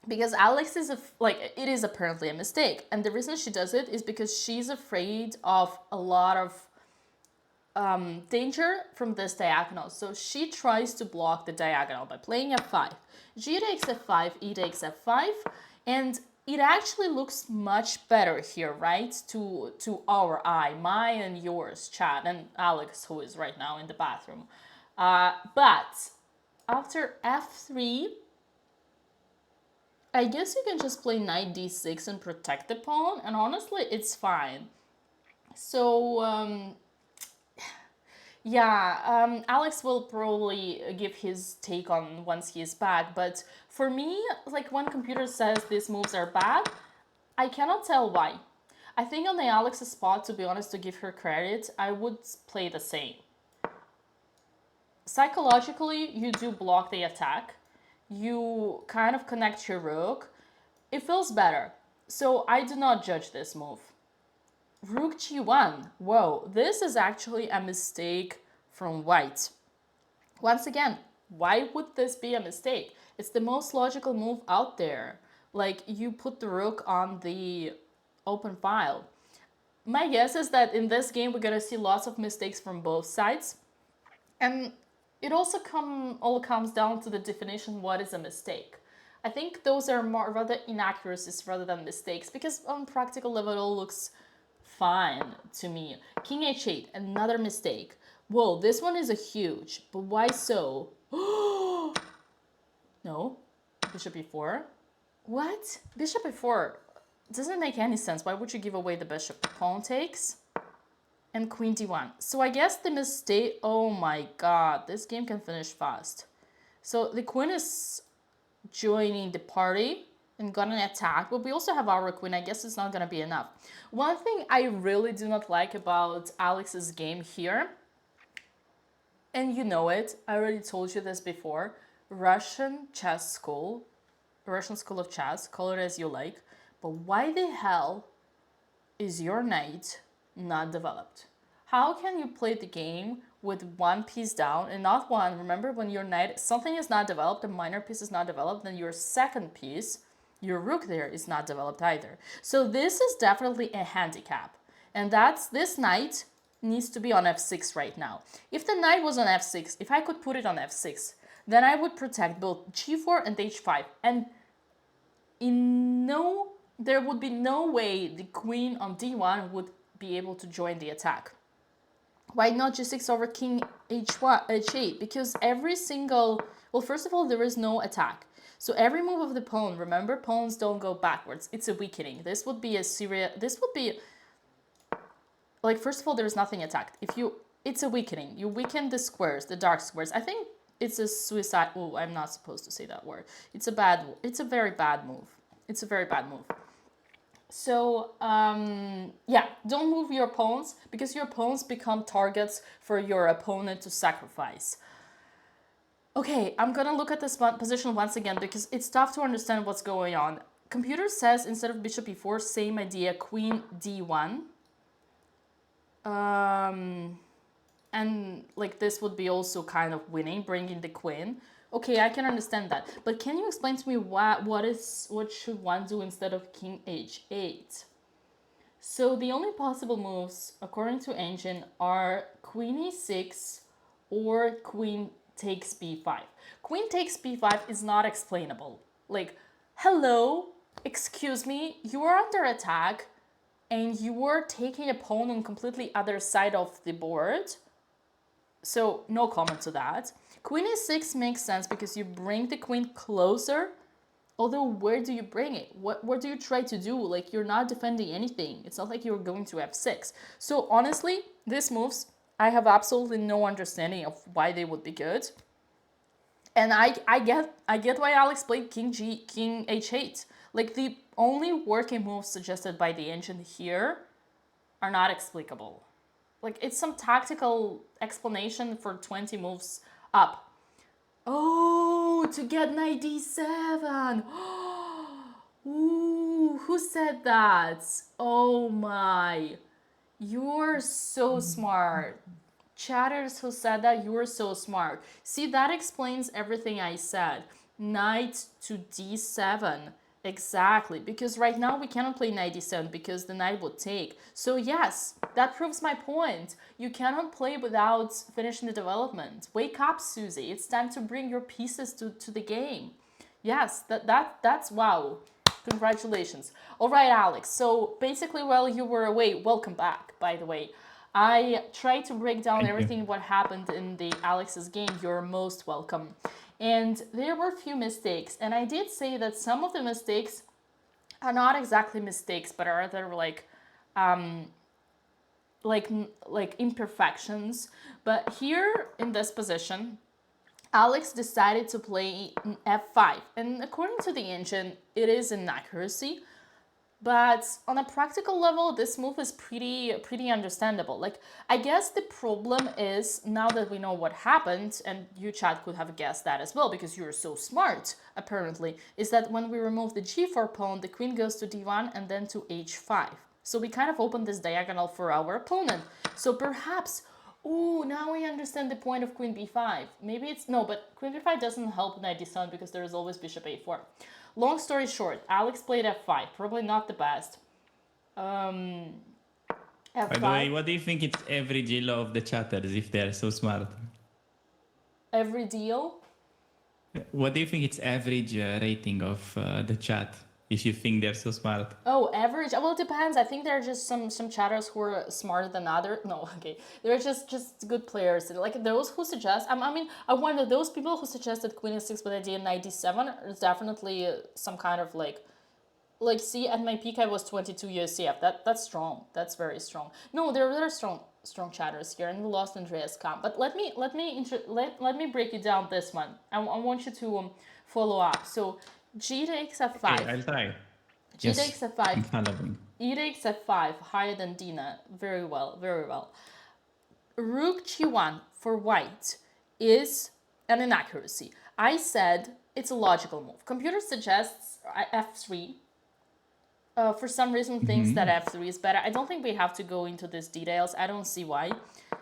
because Alex is it is apparently a mistake, and the reason she does it is because she's afraid of a lot of danger from this diagonal. So she tries to block the diagonal by playing f5. G takes f5, e takes f5, and it actually looks much better here, right? To our eye, mine and yours, chat, and Alex, who is right now in the bathroom. But after f3, I guess you can just play knight d6 and protect the pawn, and honestly, it's fine. So, Alex will probably give his take on once he is back, but for me, like when computer says these moves are bad, I cannot tell why. I think on the Alex's spot, to be honest, to give her credit, I would play the same. Psychologically, you do block the attack. You kind of connect your rook. It feels better. So I do not judge this move. Rook g1. Whoa, this is actually a mistake from white. Once again, why would this be a mistake? It's the most logical move out there. Like, you put the rook on the open file. My guess is that in this game, we're gonna see lots of mistakes from both sides. And it also all comes down to the definition, what is a mistake. I think those are more rather inaccuracies rather than mistakes, because on practical level it all looks fine to me. King h8, another mistake. Whoa, this one is a huge, but why so? No, bishop e4. What? Bishop e4 doesn't make any sense. Why would you give away the bishop? Pawn takes. And queen d1. So I guess the mistake... Oh my god, this game can finish fast. So the queen is joining the party and gonna attack, but we also have our queen. I guess it's not gonna be enough. One thing I really do not like about Alex's game here, and you know it, I already told you this before, Russian school of chess, call it as you like, but why the hell is your knight not developed? How can you play the game with one piece down and not one? Remember, when your knight, something is not developed, a minor piece is not developed, then your second piece, your rook there, is not developed either. So this is definitely a handicap. And this knight needs to be on f6 right now. If the knight was on f6, if I could put it on f6, then I would protect both g4 and h5. And there would be no way the queen on d1 would be able to join the attack. Why not g6 over king h8? Because every single... Well, first of all, there is no attack. So every move of the pawn, remember, pawns don't go backwards. It's a weakening. This would be a serious... This would be... Like, first of all, there's nothing attacked. It's a weakening. You weaken the squares, the dark squares. I think it's a suicide... Oh, I'm not supposed to say that word. It's a very bad move. It's a very bad move. So, yeah, don't move your pawns, because your pawns become targets for your opponent to sacrifice. Okay, I'm gonna look at this position once again, because it's tough to understand what's going on. Computer says instead of bishop e4, same idea, queen d1. And like this would be also kind of winning, bringing the queen. Okay, I can understand that. But can you explain to me what should one do instead of king h8? So the only possible moves, according to engine, are queen e6 or queen takes b5. Queen takes b5 is not explainable. Like, hello, excuse me, you are under attack and you are taking a pawn on completely other side of the board. So no comment to that. Queen e6 makes sense because you bring the queen closer Although, where do you bring it? What do you try to do? Like, you're not defending anything. It's not like you're going to f6. So honestly, these moves, I have absolutely no understanding of why they would be good. And I get why Alex played King H8. Like, the only working moves suggested by the engine here are not explicable. Like, it's some tactical explanation for 20 moves up. Oh, to get knight d7. Ooh, who said that? Oh my. You're so smart. Chatters who said that, you were so smart. See, that explains everything I said. Knight to d7. Exactly, because right now we cannot play knight d7 because the knight would take. So yes, that proves my point. You cannot play without finishing the development. Wake up, Susie. It's time to bring your pieces to the game. Yes, that's wow. Congratulations. All right, Alex. So basically, while you were away, welcome back, by the way. I tried to break down everything what happened in the Alex's game. You're most welcome. And there were a few mistakes. And I did say that some of the mistakes are not exactly mistakes, but are rather like imperfections. But here in this position, Alex decided to play f5. And according to the engine, it is an accuracy. But on a practical level, this move is pretty understandable. Like, I guess the problem is, now that we know what happened, and you, chat, could have guessed that as well, because you're so smart, apparently, is that when we remove the g4 pawn, the queen goes to d1 and then to h5. So we kind of opened this diagonal for our opponent. So perhaps, ooh, now we understand the point of queen b5. Maybe it's, no, but queen b5 doesn't help knight d7 because there is always bishop a4. Long story short, Alex played f5, probably not the best. F5. By the way, what do you think it's every deal of the chatters if they're so smart? Every deal? What do you think it's average rating of the chat if you think they're so smart? Oh, average? Well, it depends. I think there are just some chatters who are smarter than others. No, okay. They're just good players. Like those who suggest, I mean, I wonder, those people who suggested queen e6 with idea knight d7 is definitely some kind of like, see, at my peak I was 22 USCF. That's strong. That's very strong. No, there are strong chatters here, and we lost Andreas Kamp. But let me break it down this one. I want you to follow up. So g takes f5. Okay, I'll try. G takes f5. I'm following. E takes f5, higher than Dina. Very well, very well. Rook g1 for white is an inaccuracy. I said it's a logical move. Computer suggests f3. For some reason thinks that f3 is better. I don't think we have to go into these details. I don't see why.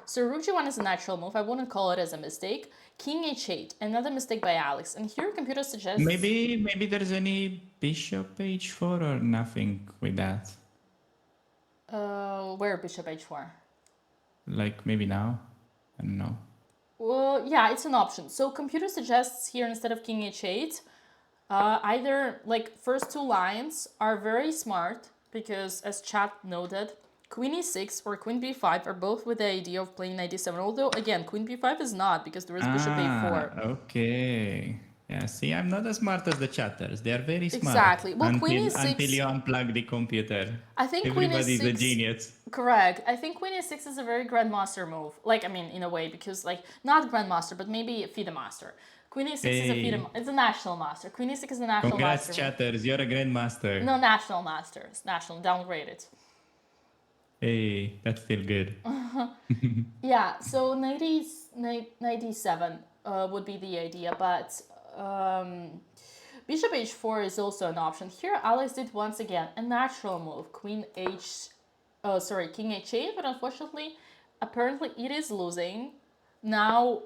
So rook g1 is a natural move. I wouldn't call it as a mistake. King h8, another mistake by Alex. And here computer suggests... Maybe there's any bishop h4 or nothing with that. Where bishop h4? Like maybe now? I don't know. Well, yeah, it's an option. So computer suggests here instead of king h8, either like first two lines are very smart because, as chat noted, queen e6 or queen b5 are both with the idea of playing knight d7. Although again, queen b5 is not because there is bishop a4. Okay. Yeah, see, I'm not as smart as the chatters. They are very smart. Exactly. Well, queen e6... Until you unplug the computer. I think everybody's queen e6... a genius. Correct. I think queen e6 is a very grandmaster move. Like, I mean, in a way, because, like, not grandmaster, but maybe a FIDE master. Queen e6 is a FIDE... It's a national master. Queen e6 is a national master. Congrats, chatters. You're a grandmaster. No, national masters. National. Downgraded. Hey, that's still good. Yeah, so knight e7 would be the idea, but... bishop h4 is also an option. Here Alex did once again a natural move, king h8, but unfortunately, apparently it is losing. Now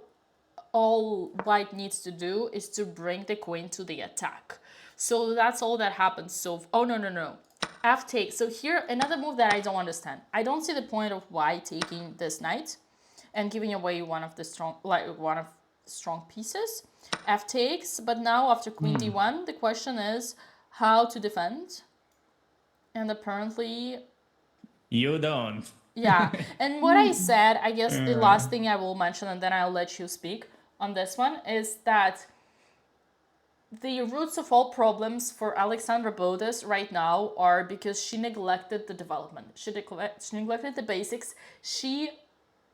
all white needs to do is to bring the queen to the attack. So that's all that happens. So, oh no. F takes. So here, another move that I don't understand. I don't see the point of white taking this knight and giving away one of the strong pieces. F takes, but now after queen d1, the question is how to defend. And apparently... You don't. Yeah, and what I said, I guess the last thing I will mention, and then I'll let you speak on this one, is that the roots of all problems for Alexandra Botez right now are because she neglected the development. She neglected the basics. She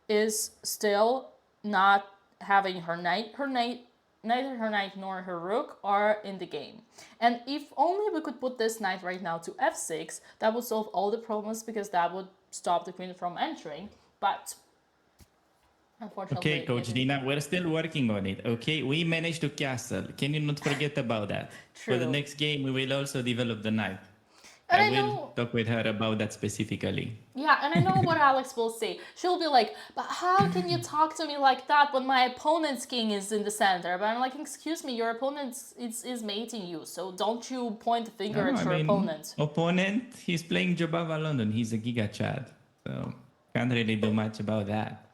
is still not having neither her knight nor her rook are in the game. And if only we could put this knight right now to f6, that would solve all the problems because that would stop the queen from entering. But unfortunately, Okay, Coach Dina, we're still working on it. Okay, we managed to castle. Can you not forget about that? For the True. next game, we will also develop the knight. And I will talk with her about that specifically. Yeah, and I know what Alex will say. She'll be like, but how can you talk to me like that when my opponent's king is in the center? But I'm like, excuse me, your opponent is mating you, so don't you point the finger at your opponent. Opponent, he's playing Jobava London. He's a Giga Chad. So can't really do much about that.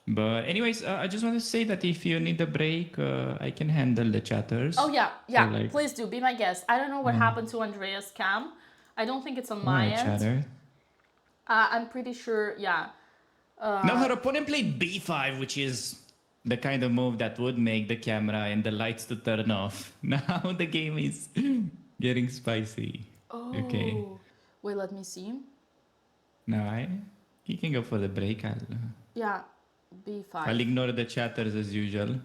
But anyways, I just want to say that if you need a break, I can handle the chatters. Oh yeah, So, like, please do, be my guest. I don't know what happened to Andrea's cam. I don't think it's on my end. Chatter. I'm pretty sure, yeah. No, her opponent played b5, which is the kind of move that would make the camera and the lights to turn off. Now the game is getting spicy. Oh. Okay. Wait, let me see. No, you can go for the break. Yeah, b5. I'll ignore the chatters as usual.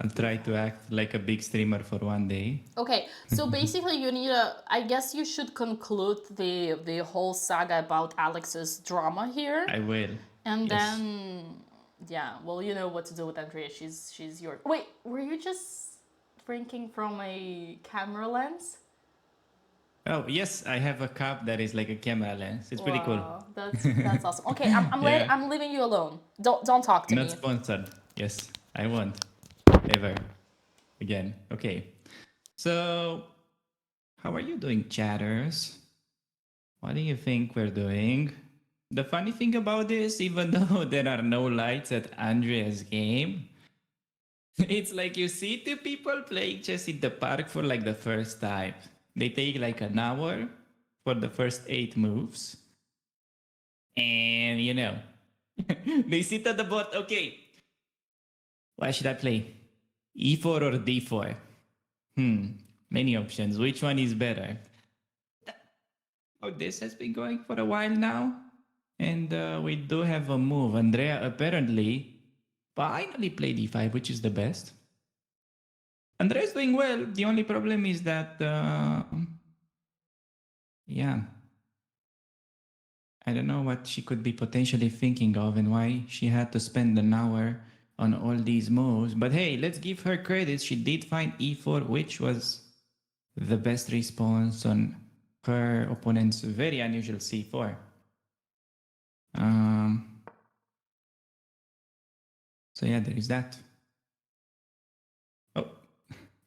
I'll try to act like a big streamer for one day. Okay, so basically you need I guess you should conclude the whole saga about Alex's drama here. I will. And then, yeah, well, you know what to do with Andrea. She's your... Wait, were you just drinking from a camera lens? Oh, yes, I have a cup that is like a camera lens. It's pretty cool. That's awesome. Okay, I'm leaving you alone. Don't talk to me. Not sponsored. Yes, I won't. Ever. Again. Okay. So, how are you doing, chatters? What do you think we're doing? The funny thing about this, even though there are no lights at Andrea's game, it's like you see two people playing chess in the park for like the first time. They take like an hour for the first 8 moves. And, you know, they sit at the board. Okay, what should I play? E4 or D4? Many options. Which one is better? Oh, this has been going for a while now. And we do have a move. Andrea apparently finally played E5, which is the best. Andrea's doing well. The only problem is that, yeah, I don't know what she could be potentially thinking of and why she had to spend an hour on all these moves. But hey, let's give her credit. She did find E4, which was the best response on her opponent's very unusual C4. So yeah, there is that.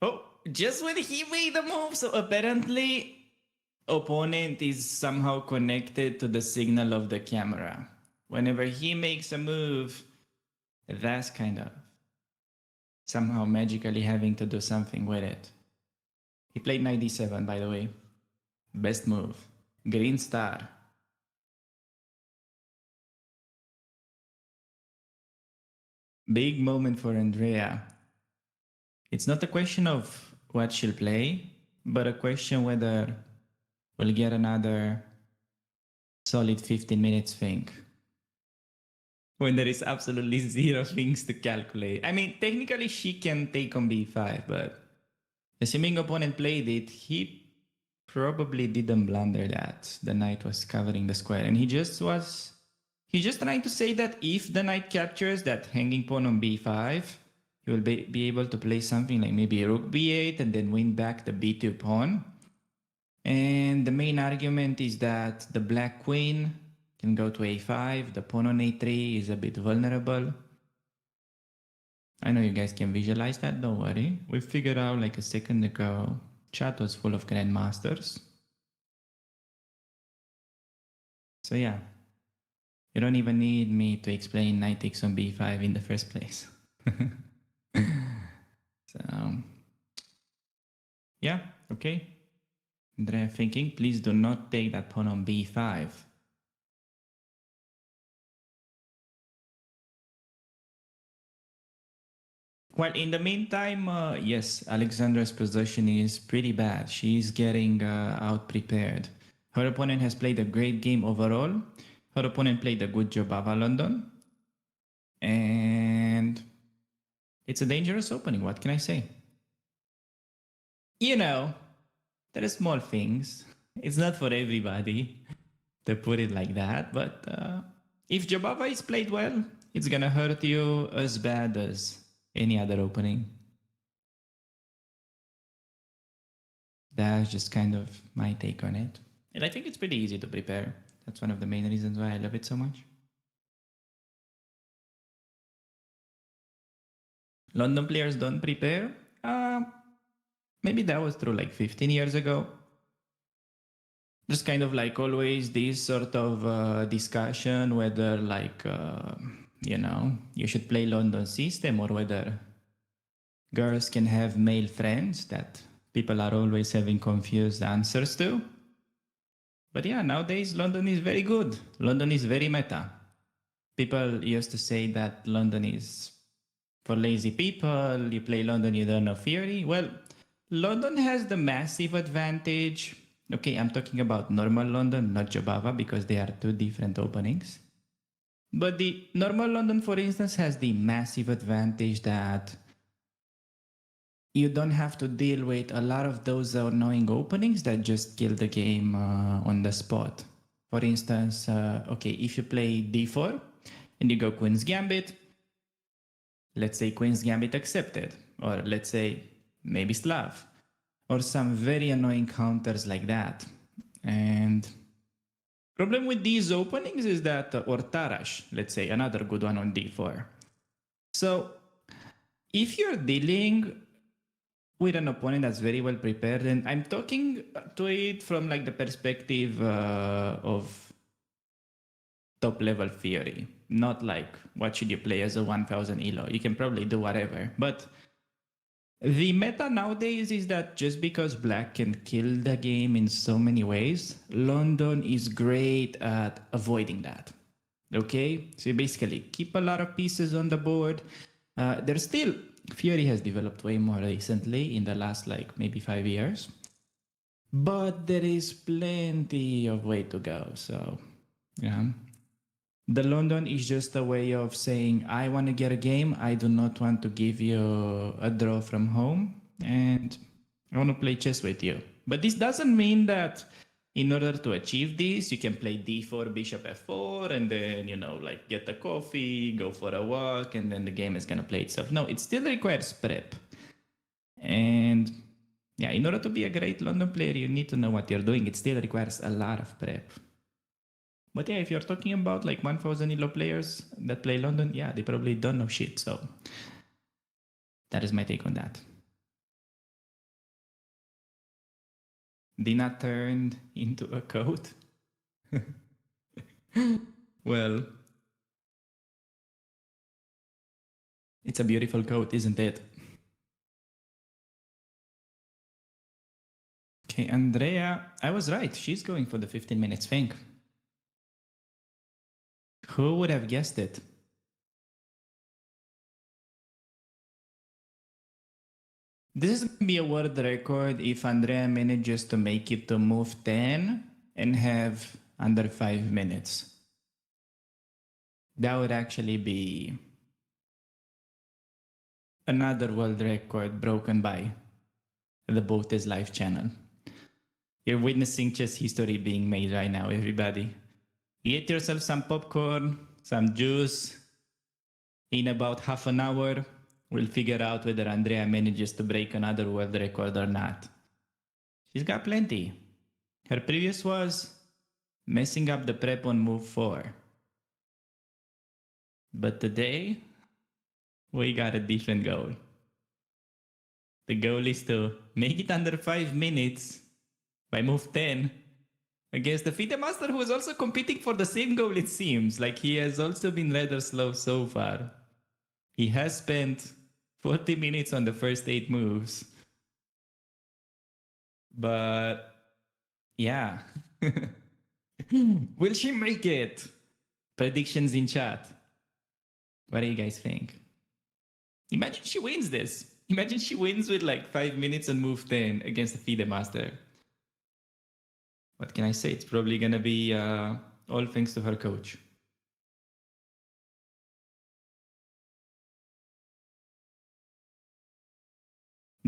Oh, just when he made the move. So apparently, opponent is somehow connected to the signal of the camera. Whenever he makes a move, that's kind of somehow magically having to do something with it. He played knight d7, by the way. Best move. Green star. Big moment for Andrea. It's not a question of what she'll play, but a question whether we'll get another solid 15 minutes thing. When there is absolutely zero things to calculate. I mean, technically she can take on b5, but assuming opponent played it, he probably didn't blunder that. The knight was covering the square, and he's just trying to say that if the knight captures that hanging pawn on b5, he will be able to play something like maybe rook b8 and then win back the b2 pawn. And the main argument is that the black queen can go to a5, the pawn on a3 is a bit vulnerable. I know you guys can visualize that, don't worry. We figured out like a second ago, chat was full of grandmasters. So yeah, you don't even need me to explain knight takes on b5 in the first place. So, yeah, okay. Andrea thinking, please do not take that pawn on b5. Well, in the meantime, yes, Alexandra's position is pretty bad. She's getting out prepared. Her opponent has played a great game overall. Her opponent played a good Jobava London. And it's a dangerous opening. What can I say? You know, there are small things. It's not for everybody to put it like that. But if Jobava is played well, it's going to hurt you as bad as any other opening. That's just kind of my take on it. And I think it's pretty easy to prepare. That's one of the main reasons why I love it so much. London players don't prepare. Maybe that was true like 15 years ago. There's kind of like always this sort of discussion whether like, you should play London system or whether girls can have male friends that people are always having confused answers to. But yeah, nowadays London is very good. London is very meta. People used to say that London is for lazy people. You play London, you don't know theory. Well, London has the massive advantage. Okay, I'm talking about normal London, not Jobava, because they are two different openings. But the normal London, for instance, has the massive advantage that you don't have to deal with a lot of those annoying openings that just kill the game on the spot. For instance, okay, if you play d4 and you go Queen's Gambit, let's say Queen's Gambit accepted, or let's say maybe Slav, or some very annoying counters like that. And problem with these openings is that, or Tarash, let's say, another good one on d4. So if you're dealing with an opponent that's very well prepared, and I'm talking to it from like the perspective of top level theory, not like what should you play as a 1000 elo. You can probably do whatever, but the meta nowadays is that just because black can kill the game in so many ways, London is great at avoiding that. Okay, so you basically keep a lot of pieces on the board. There's still, Fury has developed way more recently in the last like maybe 5 years, but there is plenty of way to go. So yeah, the London is just a way of saying, I want to get a game. I do not want to give you a draw from home, and I want to play chess with you. But this doesn't mean that in order to achieve this, you can play d4, bishop f4, and then, like get a coffee, go for a walk, and then the game is going to play itself. No, it still requires prep. And yeah, in order to be a great London player, you need to know what you're doing. It still requires a lot of prep. But yeah, if you're talking about like 1000 elo players that play London, yeah, they probably don't know shit. So that is my take on that. Dina turned into a coat. Well, it's a beautiful coat, isn't it? Okay, Andrea, I was right. She's going for the 15 minutes thing. Who would have guessed it? This is going to be a world record if Andrea manages to make it to move 10 and have under 5 minutes. That would actually be another world record broken by the BotezLive channel. You're witnessing chess history being made right now, everybody. Get yourself some popcorn, some juice. In about half an hour, we'll figure out whether Andrea manages to break another world record or not. She's got plenty. Her previous was messing up the prep on move 4. But today, we got a different goal. The goal is to make it under 5 minutes by move 10 against the FIDE master, who is also competing for the same goal, it seems. Like, he has also been rather slow so far. He has spent 40 minutes on the first 8 moves. But yeah. Will she make it? Predictions in chat. What do you guys think? Imagine she wins this. Imagine she wins with like 5 minutes on move 10 against the FIDE master. What can I say? It's probably gonna be all thanks to her coach.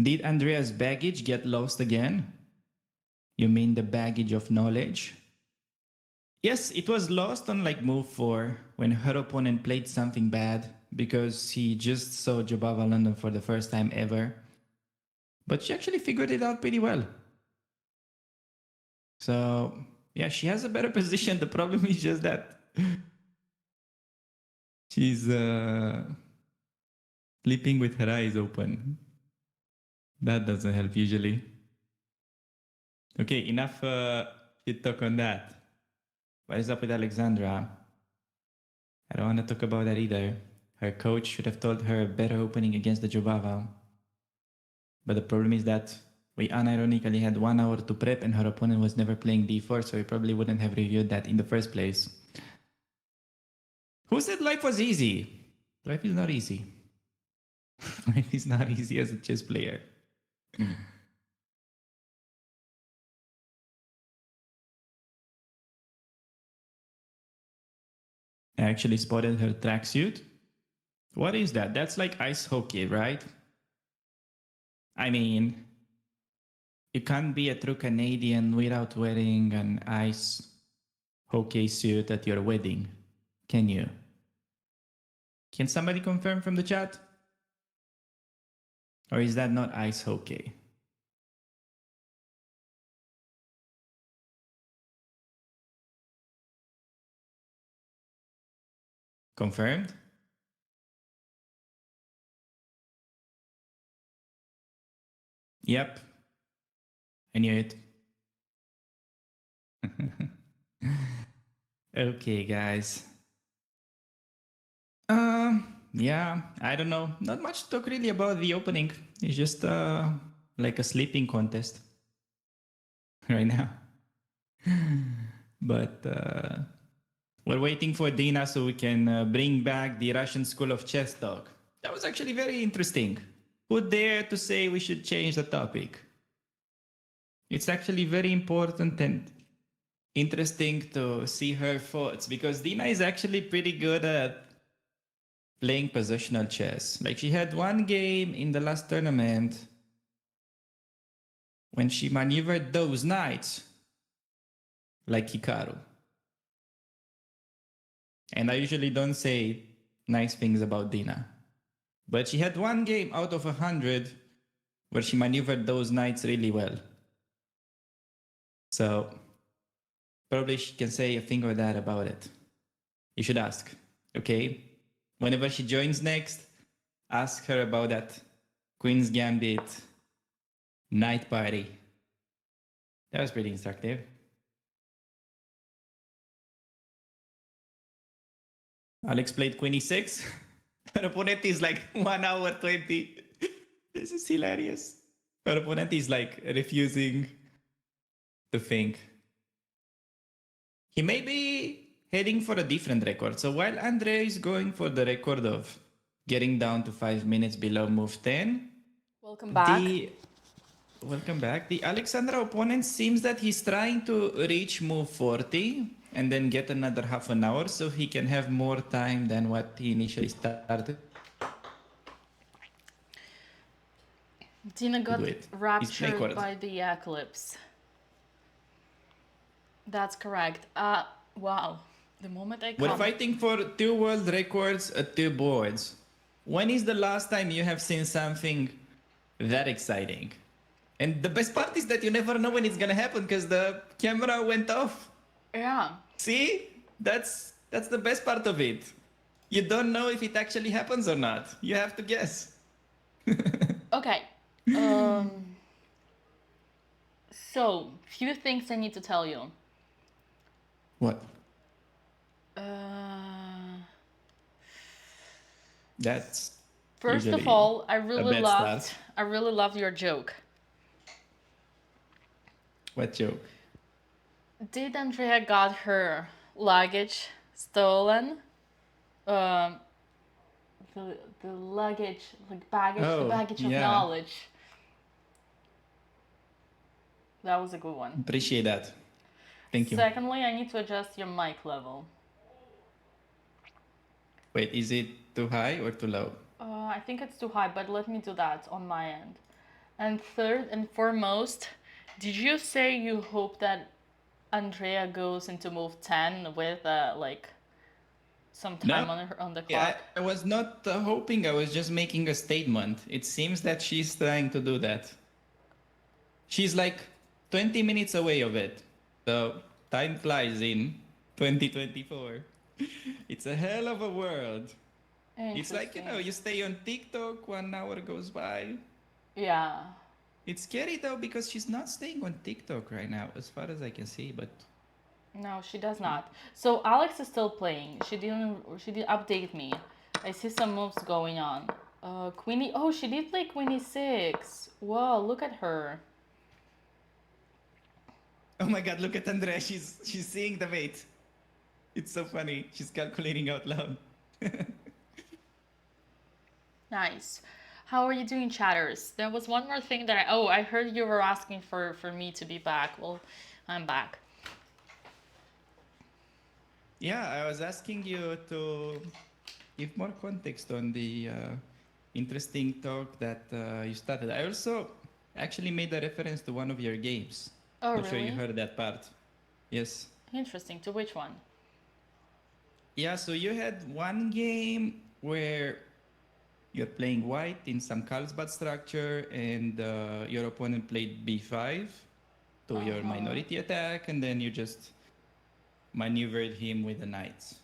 Did Andrea's baggage get lost again? You mean the baggage of knowledge? Yes, it was lost on like move 4 when her opponent played something bad because he just saw Jobava London for the first time ever. But she actually figured it out pretty well. So, yeah, she has a better position. The problem is just that she's sleeping with her eyes open. That doesn't help usually. Okay, enough shit talk on that. What is up with Alexandra? I don't want to talk about that either. Her coach should have told her a better opening against the Jobava. But the problem is that we unironically had 1 hour to prep and her opponent was never playing d4, so we probably wouldn't have reviewed that in the first place. Who said life was easy? Life is not easy. Life is not easy as a chess player. I actually spotted her tracksuit. What is that? That's like ice hockey, right? I mean, you can't be a true Canadian without wearing an ice hockey suit at your wedding, can you? Can somebody confirm from the chat? Or is that not ice hockey? Confirmed? Yep. I knew it. Okay, guys. Yeah, I don't know. Not much to talk really about the opening. It's just like a sleeping contest right now. But we're waiting for Dina so we can bring back the Russian School of Chess talk. That was actually very interesting. Who dare to say we should change the topic? It's actually very important and interesting to see her thoughts because Dina is actually pretty good at playing positional chess. Like she had one game in the last tournament when she maneuvered those knights like Hikaru. And I usually don't say nice things about Dina. But she had one game out of 100 where she maneuvered those knights really well. So probably she can say a thing or that about it. You should ask, okay? Whenever she joins next, ask her about that Queen's Gambit night party. That was pretty instructive. Alex played Queen e6. Her opponent is like 1 hour 20. This is hilarious. Her opponent is like refusing to think. He may be heading for a different record. So while Andre is going for the record of getting down to 5 minutes below move 10. Welcome back. Welcome back. The Alexandra opponent seems that he's trying to reach move 40 and then get another half an hour so he can have more time than what he initially started. Dina got raptured by the eclipse. That's correct. Wow. The moment I We're fighting for 2 world records at 2 boards. When is the last time you have seen something that exciting? And the best part is that you never know when it's gonna happen because the camera went off. Yeah. See? That's the best part of it. You don't know if it actually happens or not. You have to guess. Okay. So, few things I need to tell you. What? That's first of all, I really loved your joke. What joke? Did Andrea got her luggage stolen the luggage, like baggage, the Oh, baggage of yeah. knowledge. That was a good one. Appreciate that. Thank you. Secondly, I need to adjust your mic level. Wait, is it too high or too low? I think it's too high, but let me do that on my end. And third and foremost, did you say you hope that Andrea goes into move 10 with like some time on the clock? I was not hoping. I was just making a statement. It seems that she's trying to do that. She's like 20 minutes away of it. So time flies in 2024. It's a hell of a world. It's like, you stay on TikTok, 1 hour goes by. Yeah. It's scary though because she's not staying on TikTok right now, as far as I can see, but No, she does not. So Alex is still playing. She didn't update me. I see some moves going on. Queenie, oh, she did play Queenie 6. Whoa, look at her. oh my god, look at Andrea. She's seeing the mate. It's so funny. She's calculating out loud. Nice. How are you doing, chatters? There was one more thing that I heard you were asking for me to be back. Well, I'm back. Yeah, I was asking you to give more context on the interesting talk that you started. I also actually made a reference to one of your games. Oh, Not sure you really? heard that part. Yes. Interesting. To which one? Yeah, so you had one game where you're playing white in some Carlsbad structure and your opponent played b5 to your minority attack, and then you just maneuvered him with the knights.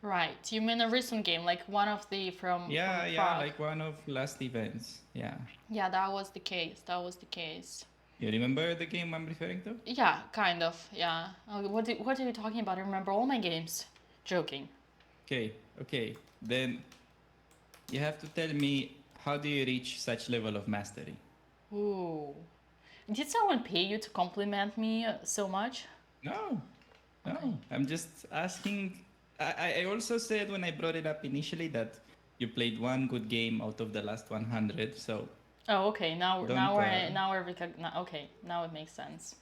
Right. You mean a recent game, like one of the from Yeah, Prague. like one of last events. Yeah. Yeah, that was the case. That was the case. You remember the game I'm referring to? Yeah, kind of. Yeah. What are you talking about? I remember all my games. Joking. Okay. Then you have to tell me, how do you reach such level of mastery? Ooh. Did someone pay you to compliment me so much? No. I'm just asking. I also said when I brought it up initially that you played one good game out of the last 100. So. Oh, okay. Now it makes sense.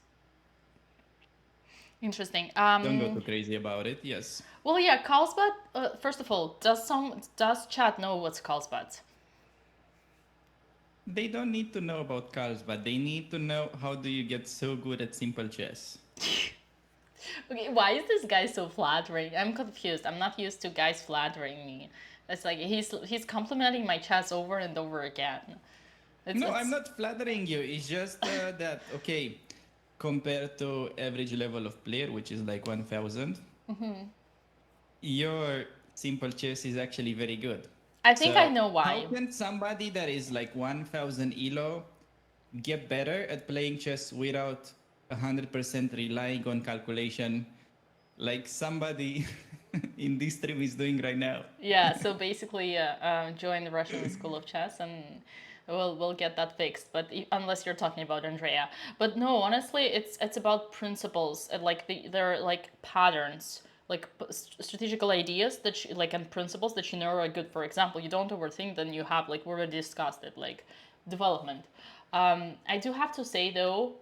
Interesting. Don't go too crazy about it. Yes. Well, yeah, Carlsbad. First of all, does chat know what's Carlsbad? They don't need to know about Carlsbad. They need to know how do you get so good at simple chess. Okay, why is this guy so flattering? I'm confused. I'm not used to guys flattering me. It's like he's complimenting my chess over and over again. I'm not flattering you. It's just that, okay, compared to average level of player, which is like 1,000, your simple chess is actually very good. I think I know why. How can somebody that is like 1,000 elo get better at playing chess without 100% relying on calculation like somebody in this stream is doing right now? Yeah, so basically join the Russian School of Chess and we'll get that fixed, but unless you're talking about Andrea. But no, honestly, it's about principles, and like they're like patterns, like strategical ideas that and principles that you know are good. For example, you don't overthink, then you have, like we already discussed it, like development. I do have to say though,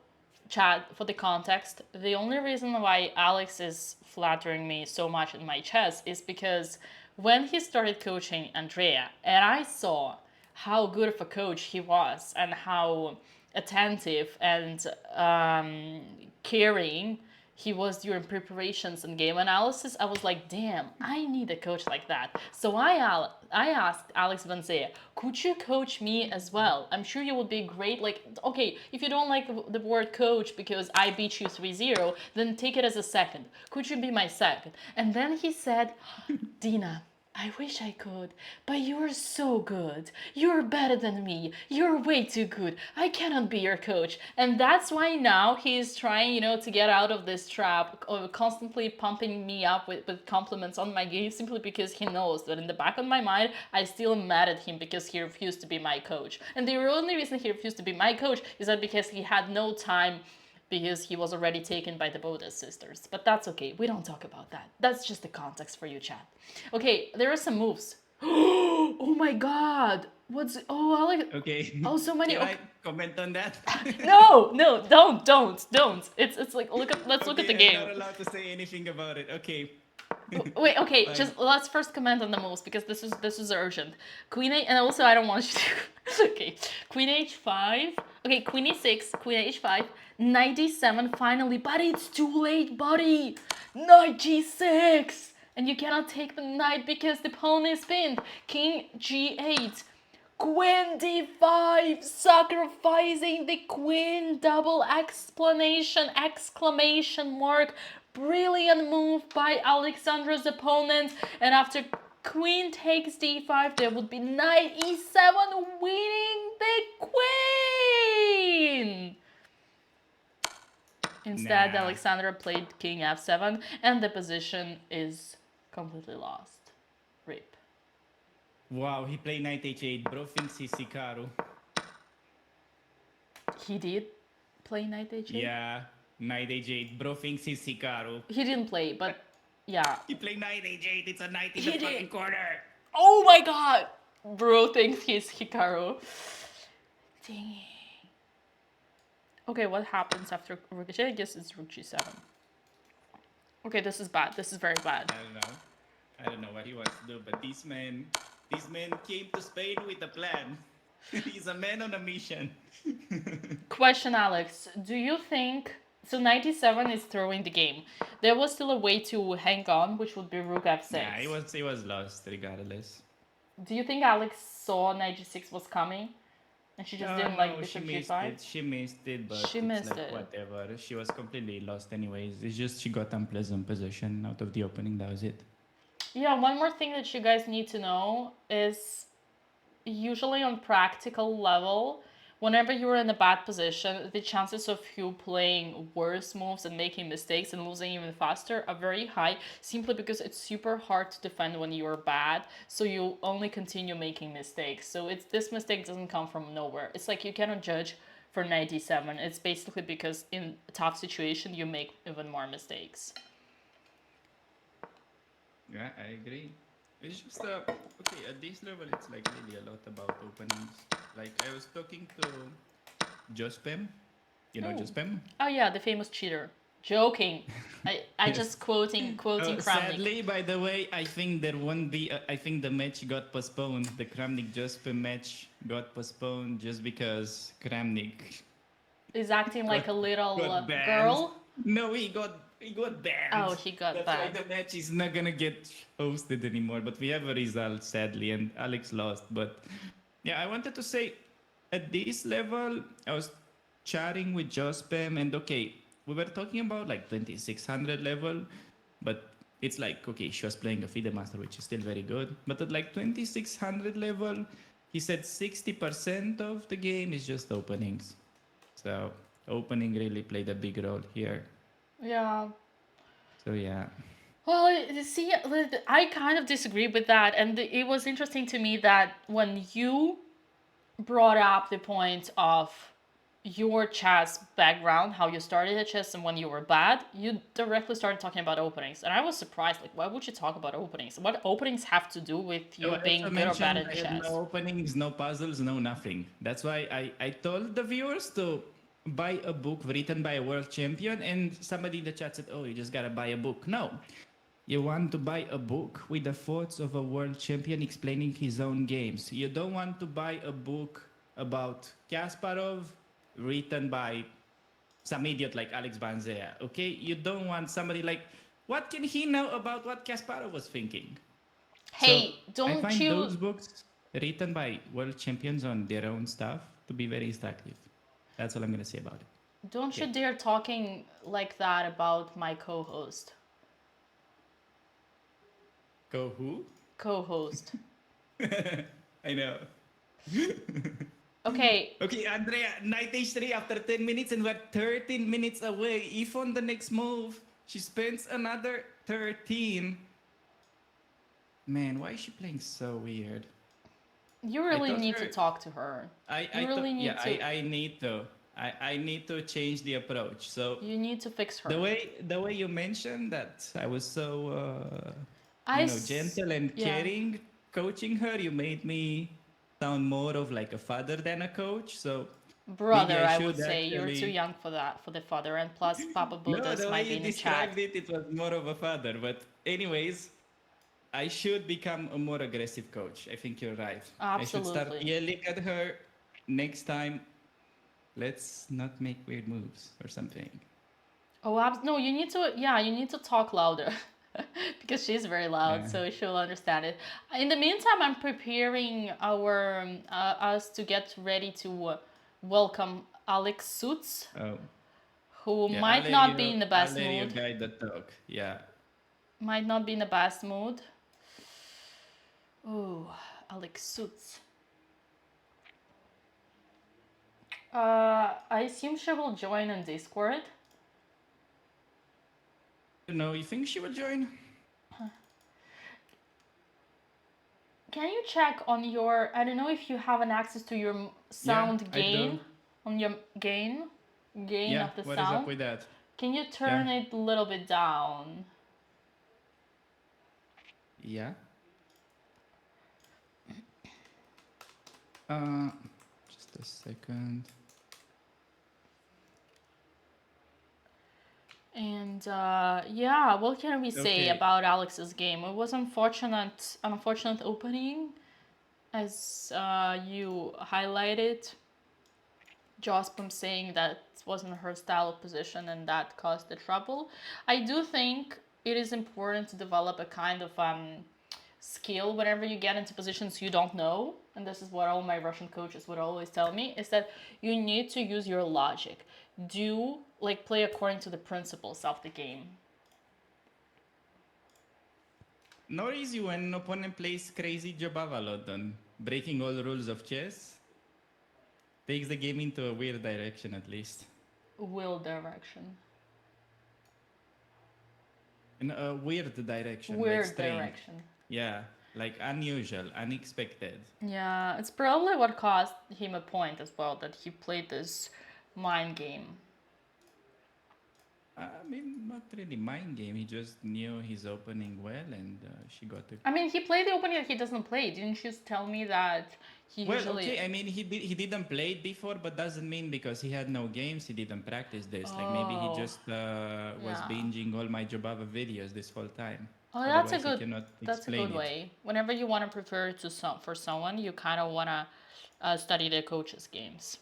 chat, for the context, the only reason why Alex is flattering me so much in my chess is because when he started coaching Andrea and I saw how good of a coach he was and how attentive and caring he was during preparations and game analysis, I was like, damn, I need a coach like that. So I asked Alex Vanzea, could you coach me as well? I'm sure you would be great. Like, okay, if you don't like the word coach because I beat you 3-0, then take it as a second. Could you be my second? And then he said, Dina, I wish I could, but you're so good. You're better than me. You're way too good. I cannot be your coach. And that's why now he's trying, to get out of this trap of constantly pumping me up with compliments on my game, simply because he knows that in the back of my mind, I still am mad at him because he refused to be my coach. And the only reason he refused to be my coach is that because he had no time, because he was already taken by the Botez sisters. But that's okay, we don't talk about that. That's just the context for you, chat. Okay, there are some moves. Oh my god. Okay. Oh, so many. Can I comment on that? No, don't. It's like let's look at the Okay, game. I'm not allowed to say anything about it. Okay. Wait, okay, Fine. just let's first comment on the moves because this is urgent. Queen A, and also I don't want you to. Okay, Queen H5. Okay, Queen E6, Queen H5, Knight D7 finally, but it's too late, buddy. Knight G6, and you cannot take the knight because the pawn is pinned. King G8. Queen D5, sacrificing the queen, double exclamation mark. Brilliant move by Alexandra's opponent. And after queen takes D5, there would be knight E7 winning the queen. Instead, Alexandra played king F7 and the position is completely lost. Rip. Wow, he played knight h8, bro thinks he's Hikaru. He did play knight h8? Yeah, knight h8, bro thinks he's Hikaru. He didn't play, but yeah. He played knight h8, it's a knight in the fucking corner. Oh my god! Bro thinks he's Hikaru. Dang. Okay, what happens after rook h8? I guess it's rook g7. Okay, this is bad. This is very bad. I don't know what he wants to do, but this man came to Spain with a plan. He's a man on a mission. Question, Alex. Do you think... So 97 is throwing the game. There was still a way to hang on, which would be rook f6. Yeah, he was lost regardless. Do you think Alex saw knight g6 was coming? And she just didn't like bishop g5? She missed it, but she missed it. Whatever. She was completely lost anyways. It's just she got unpleasant position out of the opening, that was it. Yeah, one more thing that you guys need to know is usually on practical level, whenever you're in a bad position, the chances of you playing worse moves and making mistakes and losing even faster are very high, simply because it's super hard to defend when you're bad, so you only continue making mistakes. So this mistake doesn't come from nowhere. It's like you cannot judge for knight d7. It's basically because in a tough situation you make even more mistakes. Yeah, I agree. It's just okay, at this level it's like really a lot about openings. Like I was talking to Jospem. You know Jospem? Oh yeah, the famous cheater. Joking. I Yes. just quoting Kramnik. Sadly, by the way, I think there won't be. I think the match got postponed. The Kramnik Jospem match got postponed just because Kramnik is acting like a little banned. girl. No, he got banned. Oh, he got That's banned. why the match is not gonna get hosted anymore. But we have a result, sadly, and Alex lost. But yeah, I wanted to say, at this level, I was chatting with Jospem, and okay, we were talking about like 2600 level, but it's like, okay, she was playing a FIDE master, which is still very good. But at like 2600 level, he said 60% of the game is just openings. So opening really played a big role here. Yeah. So yeah. Well, see, I kind of disagree with that, and it was interesting to me that when you brought up the point of your chess background, how you started at chess and when you were bad, you directly started talking about openings. And I was surprised, like, why would you talk about openings? What openings have to do with you being good or bad at chess? No openings, no puzzles, no nothing. That's why I told the viewers to buy a book written by a world champion, and somebody in the chat said, oh, you just gotta buy a book. No. You want to buy a book with the thoughts of a world champion explaining his own games. You don't want to buy a book about Kasparov written by some idiot like Alex Banzea, okay? You don't want somebody like, what can he know about what Kasparov was thinking? Hey, so I find those books written by world champions on their own stuff to be very instructive. That's all I'm going to say about it. Don't you dare talking like that about my co-host. Who? Co-host. I know. Okay. Okay, Andrea, knight h3 after 10 minutes and we're 13 minutes away. If on the next move, she spends another 13. Man, why is she playing so weird? You really need to talk to her. I need to. I need to change the approach. So you need to fix her. The way you mentioned that I was so gentle and caring. coaching her, you made me sound more of like a father than a coach. So Brother, maybe I I should would say you're too actually. young for that, for the father, and plus Papa No, Botez the way might be you in the chat. described it, it was more of a father. But anyways, I should become a more aggressive coach. I think you're right. I should start Absolutely. yelling at her next time. Let's not make weird moves or something. Oh, no, you need to, yeah, you need to talk louder because she's very loud, Yeah. so she'll understand it. In the meantime, I'm preparing us to get ready to welcome Alex Suits, Oh, who yeah. might not be in the I'll best let you mood. guide the talk. Yeah. Might not be in the best mood. Oh, Alex Suits. I assume she will join on Discord. No, you think she will join? Can you check on your, I don't know if you have an access to your sound I gain, do. on your gain Yeah. of the What is up sound? with that? Can you turn Yeah. it a little bit down? Yeah. Uh, just a second. And yeah, what can we say Okay. about Alex's game? It was unfortunate opening, as you highlighted. Jospam saying that wasn't her style of position and that caused the trouble. I do think it is important to develop a kind of skill whenever you get into positions you don't know, and this is what all my Russian coaches would always tell me, is that you need to use your logic. Play according to the principles of the game. Not easy when an opponent plays crazy Jobavalodon, breaking all the rules of chess. Takes the game into a weird direction, at least. Will direction. In a weird direction. Weird like strange. direction. Yeah, like unusual, unexpected. Yeah, it's probably what cost him a point as well, that he played this mind game. I mean, not really mind game. He just knew his opening well, and she got the. I mean, he played the opening that he doesn't play. Didn't you tell me that he Well, usually... okay. I mean, he didn't play it before, but doesn't mean because he had no games he didn't practice this. Like maybe he just was Yeah. binging all my Jobava videos this whole time. Oh, Otherwise, he cannot that's a explain good it. way. Whenever you want to prepare for someone, you kind of want to study the coach's games.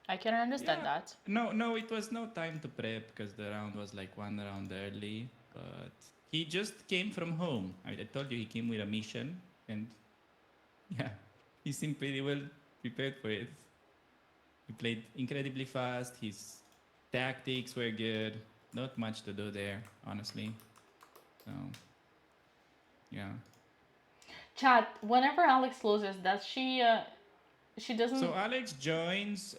I can understand that. No, it was no time to prep because the round was like one round early. But he just came from home. I told you he came with a mission, and yeah, he seemed pretty well prepared for it. He played incredibly fast. His tactics were good. Not much to do there, honestly. So, yeah. Chat, whenever Alex loses, does she doesn't... So Alex joins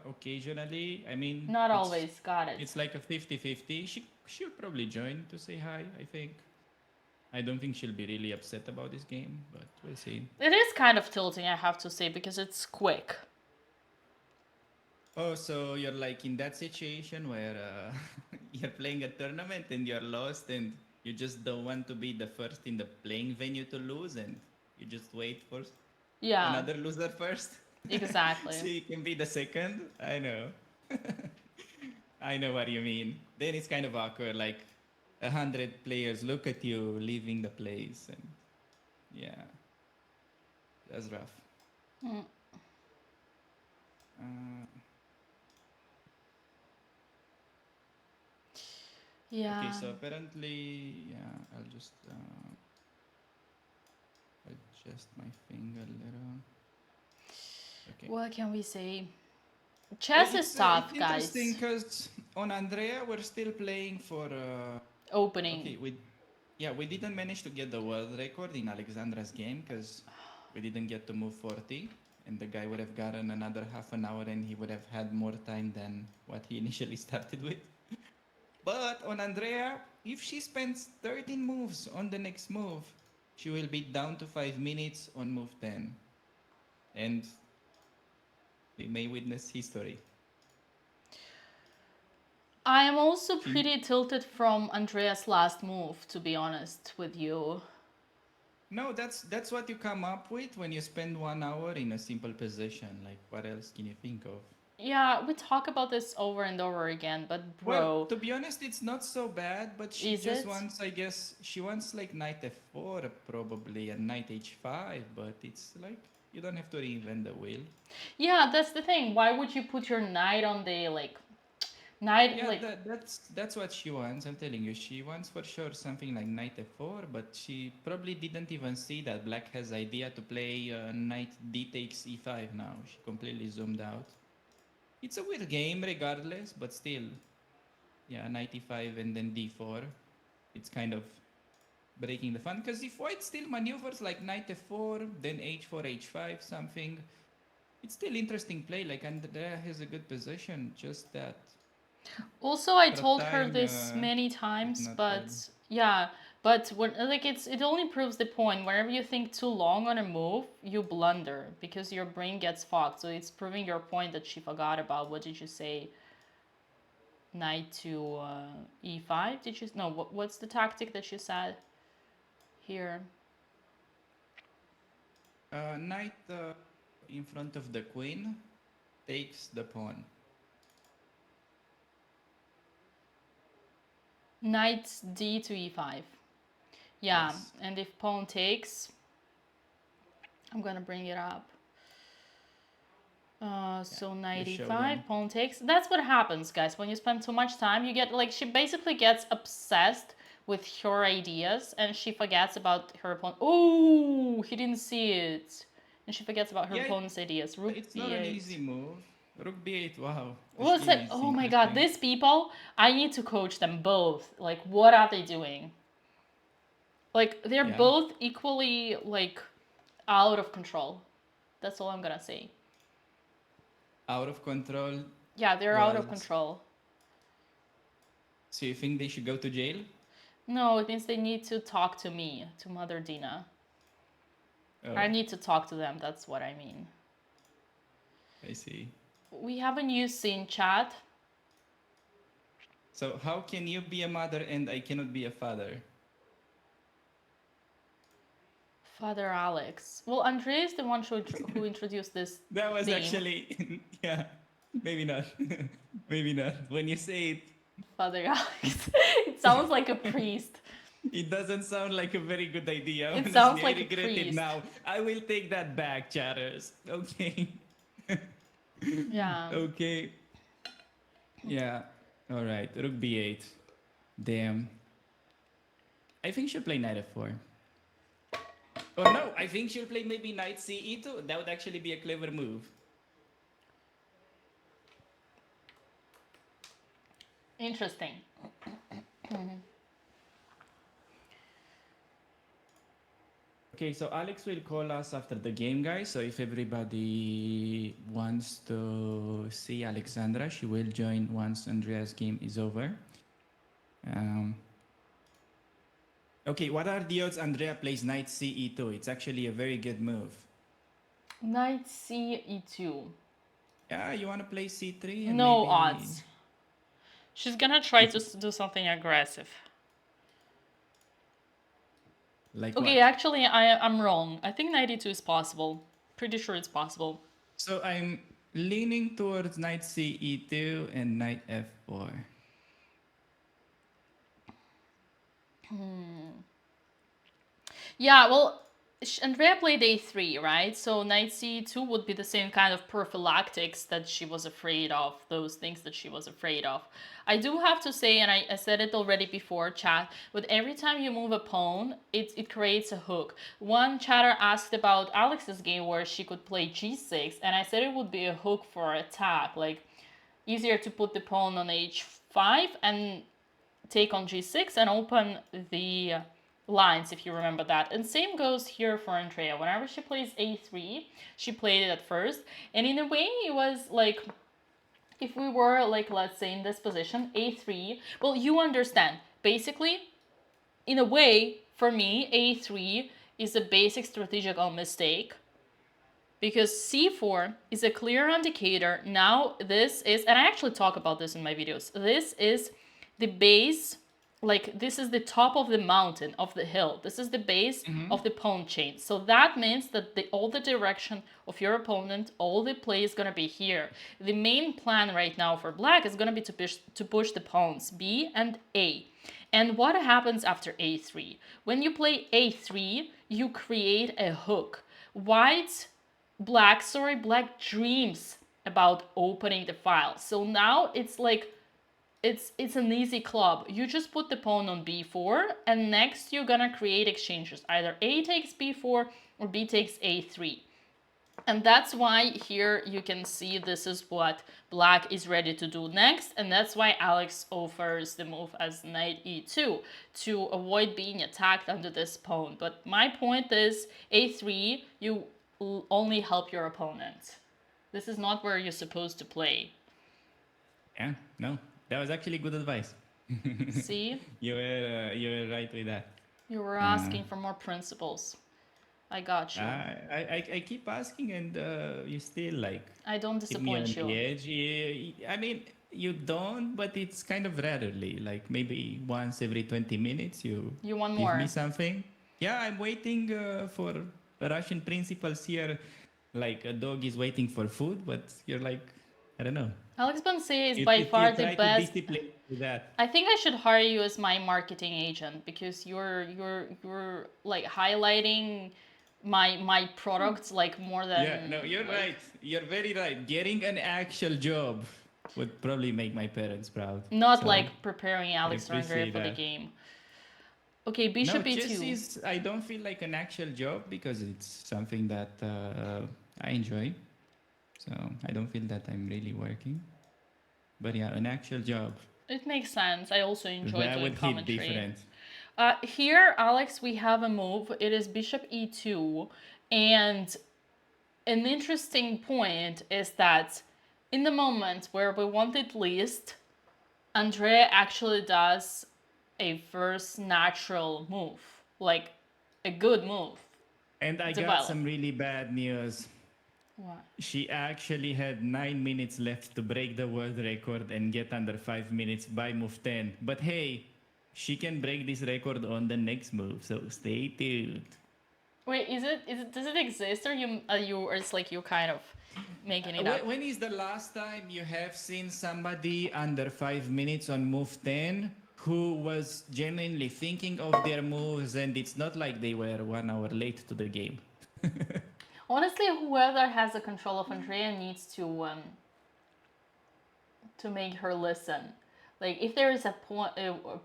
occasionally. I mean, Not always, got it. It's like a 50-50. She'll probably join to say hi, I think. I don't think she'll be really upset about this game, but we'll see. It is kind of tilting, I have to say, because it's quick. Oh, so you're like in that situation where you're playing a tournament and you're lost and you just don't want to be the first in the playing venue to lose and you just wait for another loser first? Exactly. So you can be the second? I know. I know what you mean. Then it's kind of awkward, like 100 players look at you leaving the place and yeah. That's rough. Yeah. Okay, so apparently, yeah, I'll just adjust my finger a little. Okay. What can we say? Chess is tough, it's guys. interesting because on Andrea, we're still playing for opening. Okay, we didn't manage to get the world record in Alexandra's game because we didn't get to move 40, and the guy would have gotten another half an hour, and he would have had more time than what he initially started with. But on Andrea, if she spends 13 moves on the next move, she will be down to 5 minutes on move 10. And we may witness history. I am also pretty tilted from Andrea's last move, to be honest with you. No, that's what you come up with when you spend 1 hour in a simple position. Like, what else can you think of? Yeah, we talk about this over and over again, but Well, bro, to be honest, it's not so bad, but she is just it? wants, I guess, she wants like knight f4 probably and knight h5, but it's like you don't have to reinvent the wheel. Yeah, that's the thing. Why would you put your knight on the knight Yeah, that's what she wants. I'm telling you, she wants for sure something like knight f4, but she probably didn't even see that black has idea to play knight d takes e5 now. She completely zoomed out. It's a weird game regardless, but still, yeah, knight e5 and then d4. It's kind of breaking the fun because if white still maneuvers like knight f4, then h4, h5, something, it's still interesting play. Like Andrea has a good position, just that. Also, I for a told her time, this many it's times, not but good. yeah, but when like it only proves the point. Whenever you think too long on a move, you blunder because your brain gets fogged. So it's proving your point that she forgot about. What did you say? Knight to e5. Did you no? What's the tactic that you said here? Knight in front of the queen takes the pawn. Knight d to e5. Yeah, Yes. and if pawn takes, I'm gonna bring it up. So knight you show e5, them. pawn takes. That's what happens, guys. When you spend too much time, you get like she basically gets obsessed with her ideas and she forgets about her opponent. Oh, he didn't see it, and she forgets about her Yeah, opponent's ideas. Rook it's not an b8. easy move. Rook b8, wow. This Well, it's game like, is oh my god, interesting. these people, I need to coach them both. Like, what are they doing? Like, they're Yeah. both equally, like, out of control. That's all I'm gonna say. Out of control. Yeah, they're out of Well, control. so you think they should go to jail? No, it means they need to talk to me, to Mother Dina. Oh, I need to talk to them, that's what I mean. I see. We have a new scene, chat. So how can you be a mother and I cannot be a father? Father Alex. Well, Andrea is the one who introduced this That was theme. actually, yeah, maybe not. Maybe not. When you say it, Father Alex. It sounds like a priest. it doesn't sound like a very good idea. It Honestly, sounds like I a regret it priest. now. I will take that back, chatters. Okay. Yeah. Okay. Yeah. All right. Rook b8. Damn. I think she'll play knight f4. Oh no, I think she'll play maybe knight ce2. That would actually be a clever move. Interesting. Okay, so Alex will call us after the game, guys. So if everybody wants to see Alexandra, she will join once Andrea's game is over. Okay, what are the odds Andrea plays knight ce2? It's actually a very good move. Knight ce2. Yeah, you want to play c3? And No maybe... odds. She's gonna try to do something aggressive. Like okay, what? actually, I'm wrong. I think knight e2 is possible. Pretty sure it's possible. So I'm leaning towards knight ce2 and knight f4. Yeah, well, Andrea played a3, right? So knight c2 would be the same kind of prophylactics that she was afraid of, those things that she was afraid of. I do have to say, and I said it already before, chat, but every time you move a pawn, it creates a hook. One chatter asked about Alex's game where she could play g6, and I said it would be a hook for attack, like easier to put the pawn on h5 and take on g6 and open the lines, if you remember that. And same goes here for Andrea. Whenever she plays a3, she played it at first, and in a way it was like, if we were like, let's say in this position, a3, well, you understand, basically, in a way, for me, a3 is a basic strategical mistake, because c4 is a clear indicator. Now this is, and I actually talk about this in my videos, this is the base like this is the top of the mountain, of the hill. This is the base of the pawn chain. So that means that all the direction of your opponent, all the play is going to be here. The main plan right now for black is going to be to push the pawns B and A. And what happens after A3? When you play A3, you create a hook. Black dreams about opening the file. So now it's like, it's an easy club. You just put the pawn on b4, and next you're gonna create exchanges. Either A takes b4 or B takes a3. And that's why here you can see this is what black is ready to do next. And that's why Alex offers the move as knight e2 to avoid being attacked under this pawn. But my point is a3, you only help your opponent. This is not where you're supposed to play. Yeah, no. That was actually good advice. See? You were right with that. You were asking for more principles. I got you. I keep asking, and you still like. I don't disappoint keep me on you. the edge. I mean, you don't, but it's kind of rarely. Like maybe once every 20 minutes, you want give more. me something. Yeah, I'm waiting for Russian principles here. Like a dog is waiting for food, but you're like, I don't know. Alex Bonse is by far the best. That. I think I should hire you as my marketing agent, because you're like highlighting my products like more than. Yeah, no, you're right. You're very right. Getting an actual job would probably make my parents proud. Not like preparing Alex or Andrea for the that. game. Okay, bishop e2. Chess is, I don't feel like an actual job because it's something that I enjoy. So I don't feel that I'm really working. But yeah, an actual job. It makes sense. I also enjoy that doing would commentary. Hit different. Here, Alex, we have a move. It is bishop e2. And an interesting point is that in the moment where we want it least, Andrea actually does a first natural move. Like a good move. And I got some really bad news. What? She actually had 9 minutes left to break the world record and get under 5 minutes by move 10. But hey, she can break this record on the next move, so stay tuned. Wait, does it exist, or or it's like you kind of making it up? When is the last time you have seen somebody under 5 minutes on move 10 who was genuinely thinking of their moves, and it's not like they were 1 hour late to the game? Honestly, whoever has the control of Andrea needs to make her listen. Like, if there is a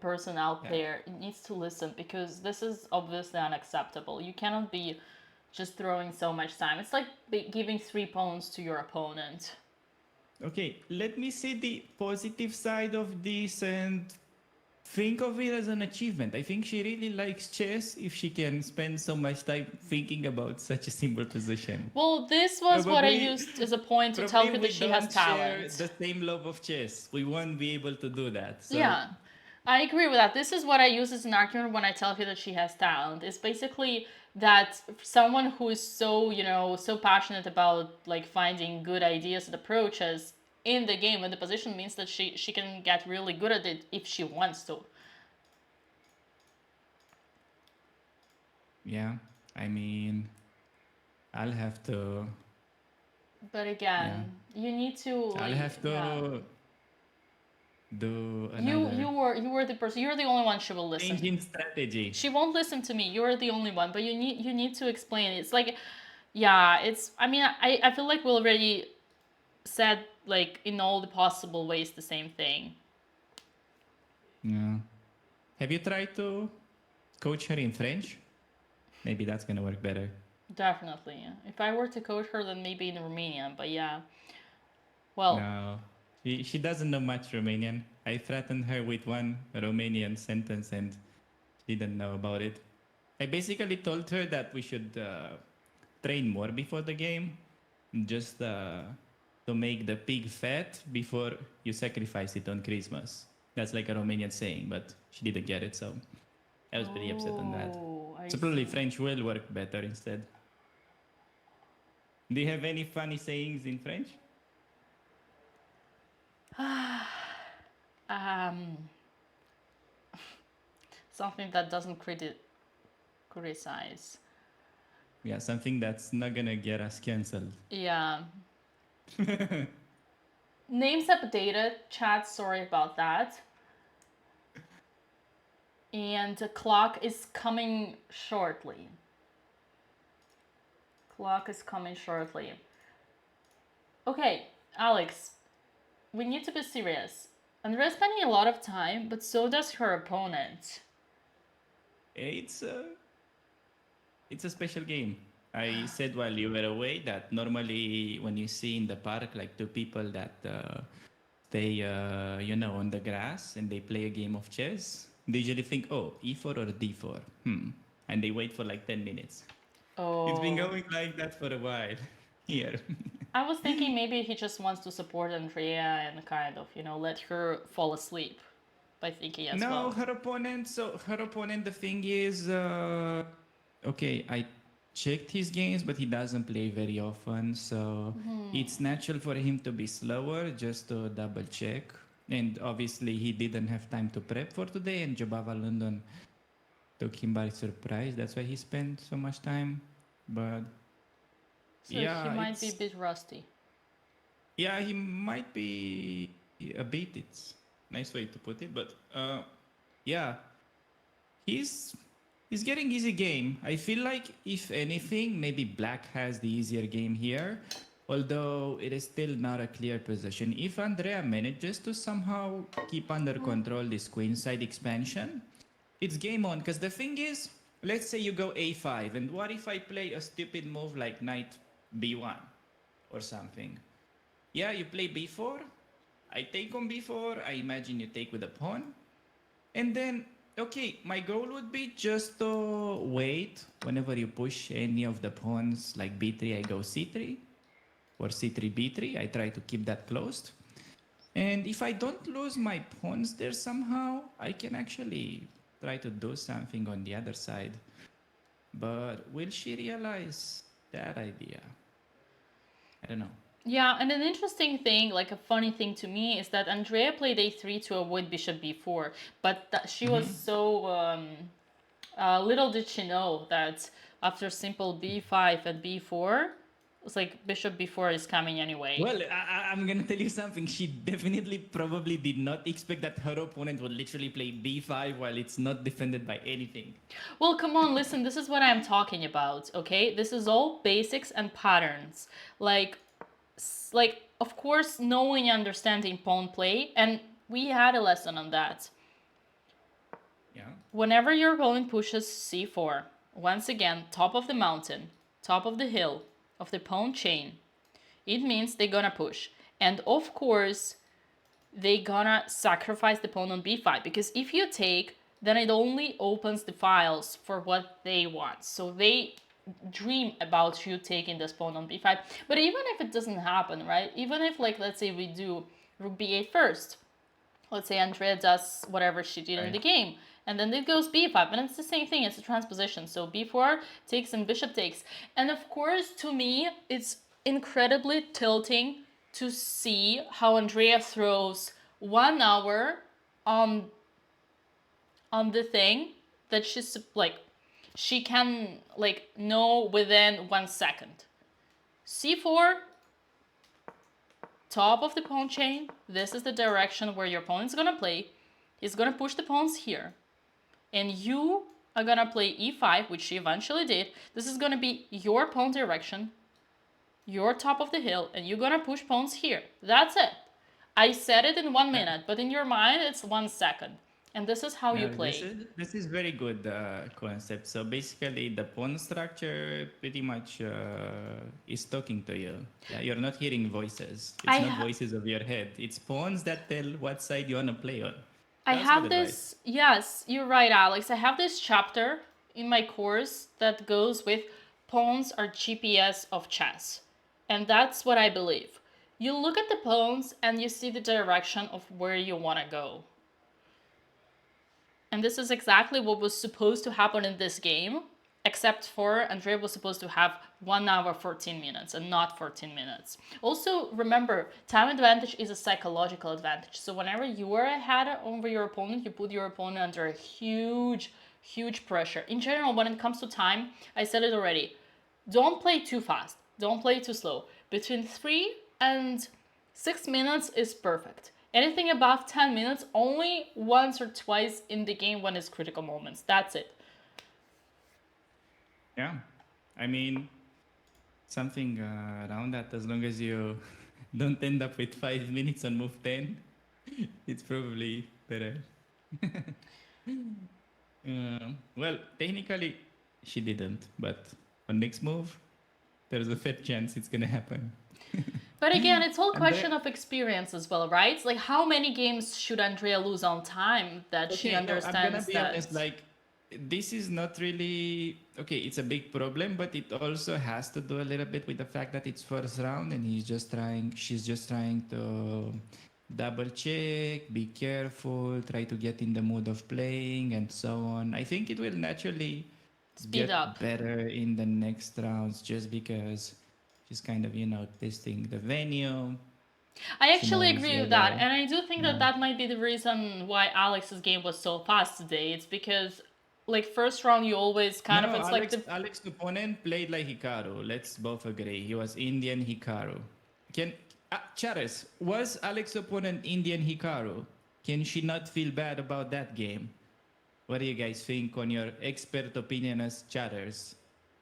person out there, it needs to listen, because this is obviously unacceptable. You cannot be just throwing so much time. It's like giving 3 pawns to your opponent. Okay, let me see the positive side of this and think of it as an achievement. I think she really likes chess if she can spend so much time thinking about such a simple position. Well, this was what I used as a point to tell her that she has talent. Share the same love of chess. We won't be able to do that. So. Yeah, I agree with that. This is what I use as an argument when I tell her that she has talent. It's basically that someone who is so, so passionate about like finding good ideas and approaches in the game and the position means that she can get really good at it if she wants to. Yeah, I mean, I'll have to. But again, you need to. I'll have to do another. You were the person. You're the only one she will listen. Changing strategy. She won't listen to me. You're the only one. But you need to explain it. It's like, yeah. It's. I mean, I feel like we already said like in all the possible ways the same thing. Yeah. Have you tried to coach her in French? Maybe that's gonna work better. Definitely. Yeah. If I were to coach her, then maybe in Romanian. But yeah. Well. No. She doesn't know much Romanian. I threatened her with one Romanian sentence and she didn't know about it. I basically told her that we should train more before the game. Just to make the pig fat before you sacrifice it on Christmas. That's like a Romanian saying, but she didn't get it, so I was pretty upset on that. So probably French will work better instead. Do you have any funny sayings in French? something that doesn't criticize. Yeah, something that's not gonna get us cancelled. Yeah. Names updated, chat, sorry about that. And the clock is coming shortly. Clock is coming shortly. Okay, Alex, we need to be serious. Andrea's spending a lot of time, but so does her opponent. It's a special game. I said while you were away that normally when you see in the park like two people that stay, on the grass and they play a game of chess, they usually think, oh, e4 or d4. And they wait for like 10 minutes. Oh. It's been going like that for a while here. I was thinking maybe he just wants to support Andrea and kind of, let her fall asleep by thinking as well. No, her opponent, the thing is, okay, I checked his games, but he doesn't play very often, so it's natural for him to be slower, just to double check. And obviously he didn't have time to prep for today, and Jobava London took him by surprise. That's why he spent so much time. But so yeah, he might be a bit rusty. Yeah, he might be a bit. It's a nice way to put it, but yeah, he's getting easy game. I feel like if anything, maybe Black has the easier game here, although it is still not a clear position. If Andrea manages to somehow keep under control this queenside expansion, it's game on. Because the thing is, let's say you go a5, and what if I play a stupid move like knight b1 or something? Yeah, you play b4, I take on b4, I imagine you take with a pawn, and then, okay, my goal would be just to wait whenever you push any of the pawns, like b3, I go c3, or c3, b3, I try to keep that closed. And if I don't lose my pawns there somehow, I can actually try to do something on the other side. But will she realize that idea? I don't know. Yeah, and an interesting thing, like a funny thing to me, is that Andrea played a3 to avoid bishop b4, but she was so little did she know that after simple b5 and b4, it's like bishop b4 is coming anyway. Well, I'm gonna tell you something. She definitely probably did not expect that her opponent would literally play b5 while it's not defended by anything. Well, come on, listen, this is what I'm talking about, okay? This is all basics and patterns. Like, of course, knowing and understanding pawn play, and we had a lesson on that. Yeah. Whenever your opponent pushes c4, once again, top of the mountain, top of the hill, of the pawn chain, it means they're gonna push. And of course, they gonna sacrifice the pawn on b5, because if you take, then it only opens the files for what they want. So they dream about you taking this pawn on b5. But even if it doesn't happen, right? Even if, like, let's say we do rook b8 first. Let's say Andrea does whatever she did in the game. And then it goes b5. And it's the same thing. It's a transposition. So b4 takes and bishop takes. And of course, to me, it's incredibly tilting to see how Andrea throws 1 hour on the thing that she's, like, she can, like, know within 1 second. c4, top of the pawn chain. This is the direction where your opponent's gonna play. He's gonna push the pawns here. And you are gonna play e5, which she eventually did. This is gonna be your pawn direction, your top of the hill, and you're gonna push pawns here. That's it. I said it in 1 minute, but in your mind, it's 1 second. And this is how you play. This is very good concept. So basically, the pawn structure pretty much is talking to you. Yeah, you're not hearing voices. It's not voices of your head. It's pawns that tell what side you want to play on. I have this, yes, you're right, Alex. I have this chapter in my course that goes with pawns are GPS of chess. And that's what I believe. You look at the pawns and you see the direction of where you want to go. And this is exactly what was supposed to happen in this game. except for Andrea was supposed to have 1 hour 14 minutes and not 14 minutes. Also, remember, time advantage is a psychological advantage. So whenever you are ahead over your opponent, you put your opponent under a huge pressure. In general, when it comes to time, I said it already, don't play too fast, don't play too slow. Between 3 and 6 minutes is perfect. Anything above 10 minutes, only once or twice in the game when it's critical moments. That's it. Yeah, I mean, something around that, as long as you don't end up with 5 minutes on move 10, it's probably better. Well, technically, she didn't, but on next move, there's a fair chance it's gonna happen. But again, it's all And question of experience as well, right? Like, how many games should Andrea lose on time that she I'm gonna understands be that? honest, like, this is not really okay. It's a big problem, but it also has to do a little bit with the fact that it's first round, and she's just trying to double check, be careful, try to get in the mood of playing, and so on. I think it will naturally Speed get up. better in the next rounds, just because she's kind of testing the venue. I She actually knows agree with that, whether and I do think that that might be the reason why Alex's game was so fast today. It's because, like, first round you always kind of, it's Alex, like the Alex's opponent played like Hikaru. Let's both agree. He was Indian Hikaru. Charis, was Alex's opponent Indian Hikaru? Can she not feel bad about that game? What do you guys think on your expert opinion as chatters?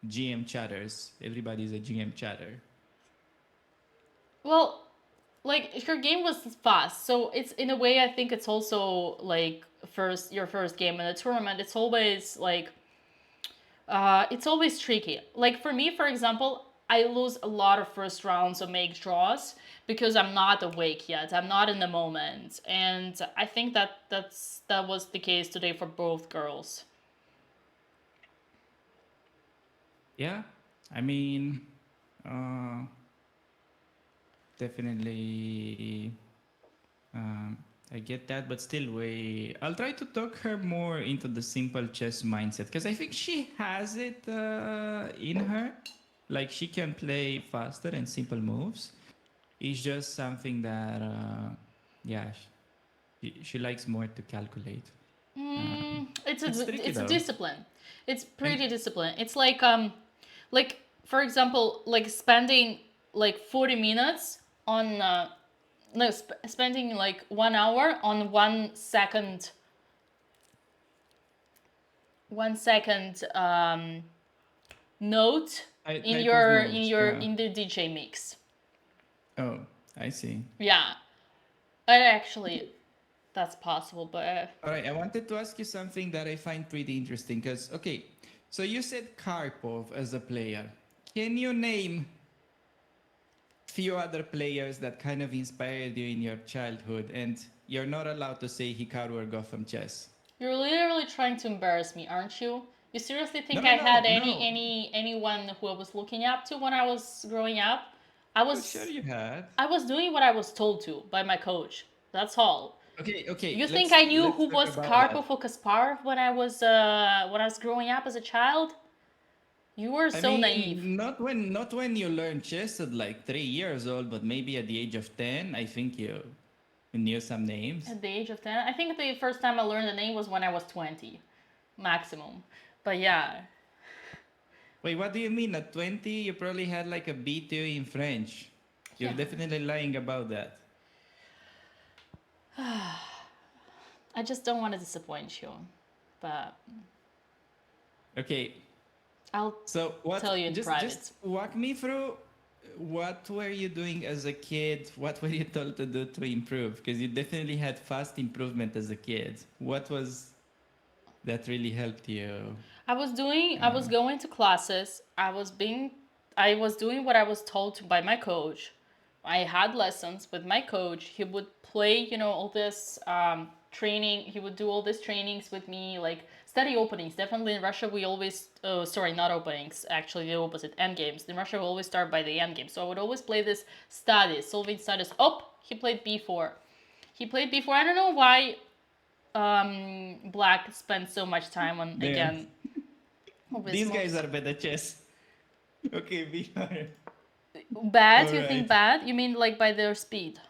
GM chatters. Everybody's a GM chatter. well, like, her game was fast, so it's, in a way, I think it's also like your first game in a tournament. It's always like it's always tricky. Like, for me, for example, I lose a lot of first rounds or make draws because I'm not awake yet. I'm not in the moment, and I think that that was the case today for both girls. Yeah, I mean, definitely, I get that, but still, I'll try to talk her more into the simple chess mindset because I think she has it in her. Like, she can play faster and simple moves. It's just something that, yeah, she likes more to calculate. It's tricky It's a though. discipline. It's pretty disciplined. It's like, for example, like spending like 40 minutes on no spending like 1 hour on 1 second 1 second note in Type of your moves, yeah. in the DJ mix. Oh, I see. Yeah, actually, that's possible, but All right, I wanted to ask you something that I find pretty interesting because, okay, so you said Karpov as a player. Can you name few other players that kind of inspired you in your childhood? And you're not allowed to say Hikaru or Gotham Chess. you're literally trying to embarrass me, aren't you? You seriously think No, I no, had no. anyone who I was looking up to when I was growing up? I was Sure you had. I was doing what I was told to by my coach. That's all. Okay. You think I knew who talk was about Karpov that. or Kasparov when I was growing up as a child? You were I so mean, naive. not when you learn chess at like 3 years old, but maybe at the age of 10. I think you knew some names. At the age of 10, I think the first time I learned the name was when I was 20, maximum. But yeah. Wait, what do you mean? At 20, you probably had like a B2 in French. You're Yeah. definitely lying about that. I just don't want to disappoint you, but Okay. I'll tell you in private. Just walk me through what were you doing as a kid? What were you told to do to improve? Because you definitely had fast improvement as a kid. What was that really helped you? I was going to classes. I was doing what I was told to by my coach. I had lessons with my coach. He would play, all this training. He would do all these trainings with me, like study openings. Definitely in Russia, we always, not openings, actually the opposite, end games. In Russia, we always start by the end game. So I would always play this studies, solving studies. Oh, he played b4. I don't know why Black spent so much time on, Yeah. again, These guys are bad at chess. Okay, VR. Bad? All You right. think bad? You mean like by their speed?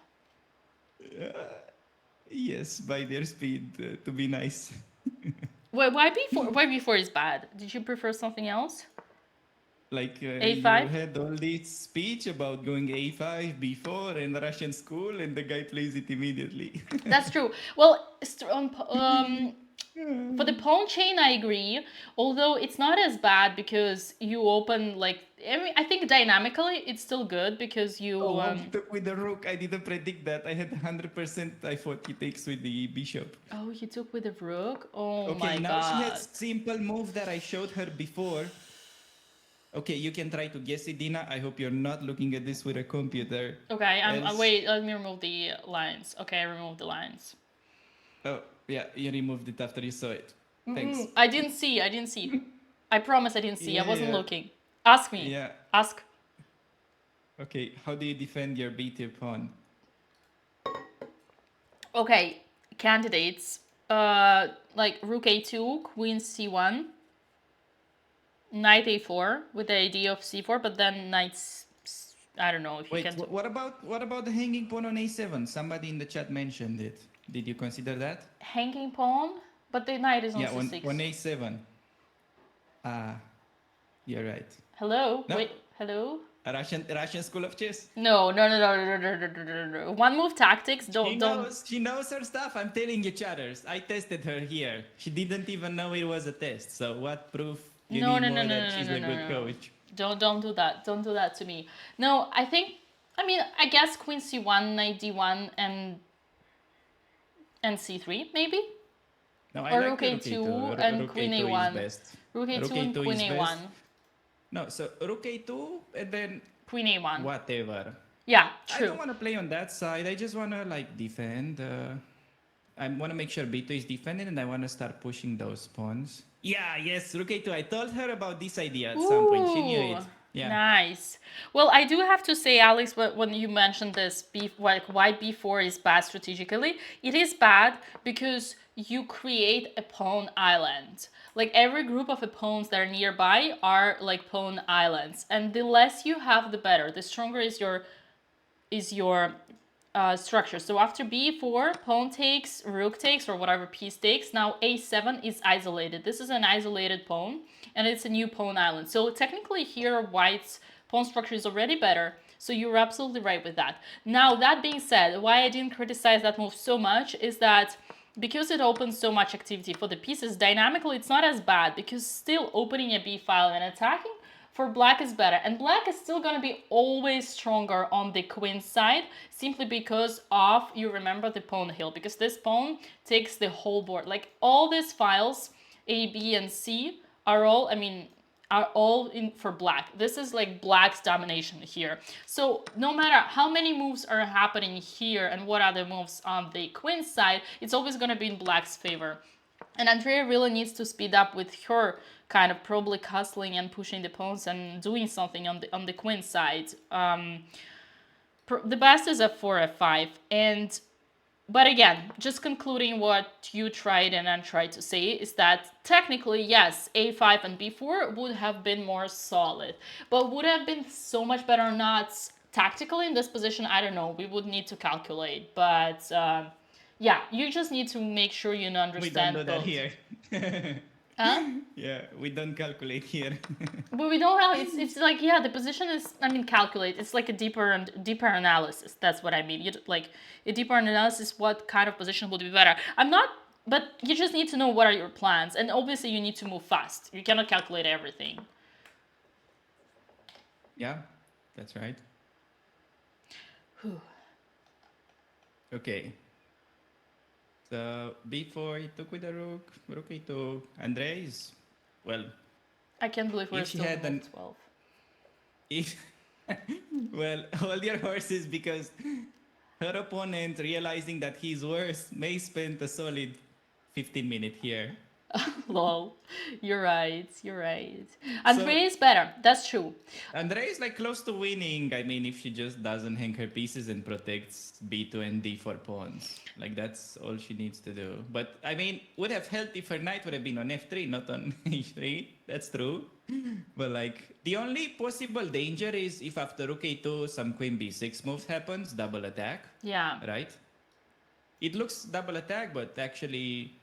Yes, by their speed, to be nice. Why before? Why before is bad? Did you prefer something else? Like you A5? had all this speech about going A5 before in the Russian school, and the guy plays it immediately. That's true. Well, for the pawn chain, I agree. Although it's not as bad because you open like I think dynamically it's still good because you. Oh, he took with the rook. I didn't predict that. I had 100%. I thought he takes with the bishop. Oh, he took with the rook. Oh Okay, my now she god. has simple move that I showed her before. Okay, you can try to guess it, Dina. I hope you're not looking at this with a computer. Okay, Else- wait. Let me remove the lines. Okay, I removed the lines. Oh, yeah, you removed it after you saw it. Thanks. I didn't see. I promise I didn't see. I wasn't Yeah. looking. Ask me. Yeah. Ask. Okay, how do you defend your b2 pawn? Okay, candidates. Like rook a2, queen c1, knight a4 with the idea of c4, but then knights. I don't know if you Wait, can. what about the hanging pawn on a7? Somebody in the chat mentioned it. Did you consider that? Hanging pawn, but the knight is on Yeah, c6. on a7. Ah, you're right. Hello. No. Wait. Hello. A Russian school of chess. No. One move tactics. Don't. She knows her stuff. I'm telling you, chatters. I tested her here. She didn't even know it was a test. So what proof you No, need no, more no, that no, she's no, a no, good no. coach? Don't do that. Don't do that to me. No, I guess queen c1, knight d1, and c3 maybe. No, I Or like rook the a2 and Rook queen A2 a1. is best. Rook a2 Rook and A2 queen is a1. best. No, so rook a2 and then Queen a1. whatever. Yeah, I true. don't want to play on that side. I just want to like defend. I want to make sure b2 is defended, and I want to start pushing those pawns. Yeah, yes, rook a2. I told her about this idea at some point. She knew it. Ooh, Yeah. Nice. Well, I do have to say, Alex, when you mentioned this, why b4 is bad strategically, it is bad because you create a pawn island. Like every group of pawns that are nearby are like pawn islands, and the less you have, the better. The stronger is your structure. So after b4, pawn takes, rook takes, or whatever piece takes. Now a7 is isolated. This is an isolated pawn, and it's a new pawn island. So technically here, white's pawn structure is already better. So you're absolutely right with that. Now, that being said, why I didn't criticize that move so much is that because it opens so much activity for the pieces, dynamically it's not as bad, because still opening a b file and attacking for black is better, and black is still going to be always stronger on the queen side, simply because of, you remember, the pawn hill, because this pawn takes the whole board. Like all these files, A, B, and C are all, are all in for black. This is like black's domination here. So no matter how many moves are happening here and what are the moves on the queen side, it's always going to be in black's favor. And Andrea really needs to speed up with her kind of probably castling and pushing the pawns and doing something on the queen side. The best is f4, f5, but again, just concluding what you tried and I tried to say is that technically, yes, a5 and b4 would have been more solid, but would have been so much better or not tactically in this position, I don't know. We would need to calculate, but yeah, you just need to make sure you understand. We don't do that here. Huh? Yeah, we don't calculate here. But we don't have. It's like, yeah, the position is. Calculate. It's like a deeper analysis. That's what I mean. You like a deeper analysis. What kind of position would be better? I'm not. But you just need to know what are your plans, and obviously you need to move fast. You cannot calculate everything. Yeah, that's right. Okay. So b4, he took with the rook a2. Andres, well, I can't believe we're if she still had in 12. If well, hold your horses, because her opponent, realizing that he's worse, may spend a solid 15 minutes here. Lol. You're right. You're right. Andrea is better. That's true. Andrea is like close to winning. I mean, if she just doesn't hang her pieces and protects B2 and D4 pawns. Like, that's all she needs to do. But, I mean, would have helped if her knight would have been on F3, not on H3. That's true. But, like, the only possible danger is if after rook A2, some queen B6 moves happens, double attack. Yeah. Right? It looks double attack, but actually...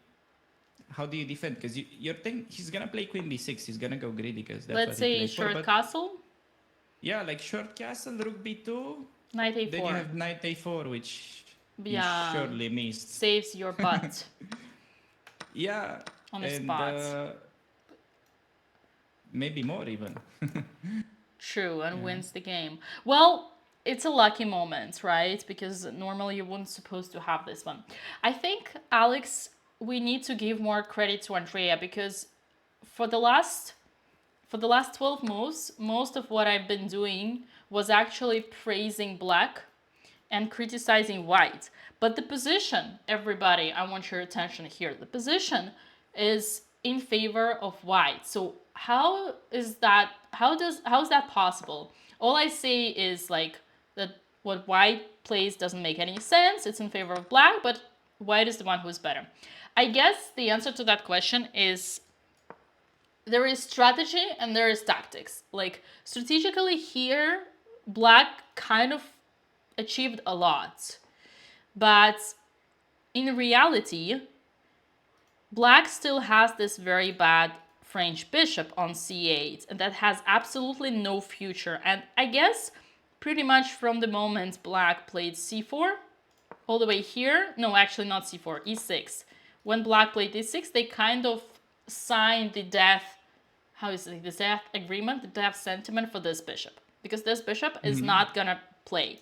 How do you defend? Because you're thinking he's gonna play queen b6. He's gonna go greedy because that's Let's what he say plays short for, castle. Yeah, like short castle, rook b2. Knight a4. Then you have knight a4, which yeah, you surely missed. Saves your butt. Yeah. On the spot. Maybe more even. True, and wins the game. Well, it's a lucky moment, right? Because normally you wouldn't supposed to have this one. I think, Alex, we need to give more credit to Andrea because for the last 12 moves, most of what I've been doing was actually praising black and criticizing white. But the position, everybody, I want your attention here. The position is in favor of white. So how is that possible? All I say is like that what white plays doesn't make any sense. It's in favor of black, but white is the one who's better. I guess the answer to that question is there is strategy and there is tactics. Like strategically here, black kind of achieved a lot. But in reality, black still has this very bad French bishop on c8 and that has absolutely no future. And I guess pretty much from the moment black played c4 all the way here, no, actually not c4, e6. When black played e6, they kind of signed the death, the death agreement, the death sentiment for this bishop. Because this bishop is not gonna play.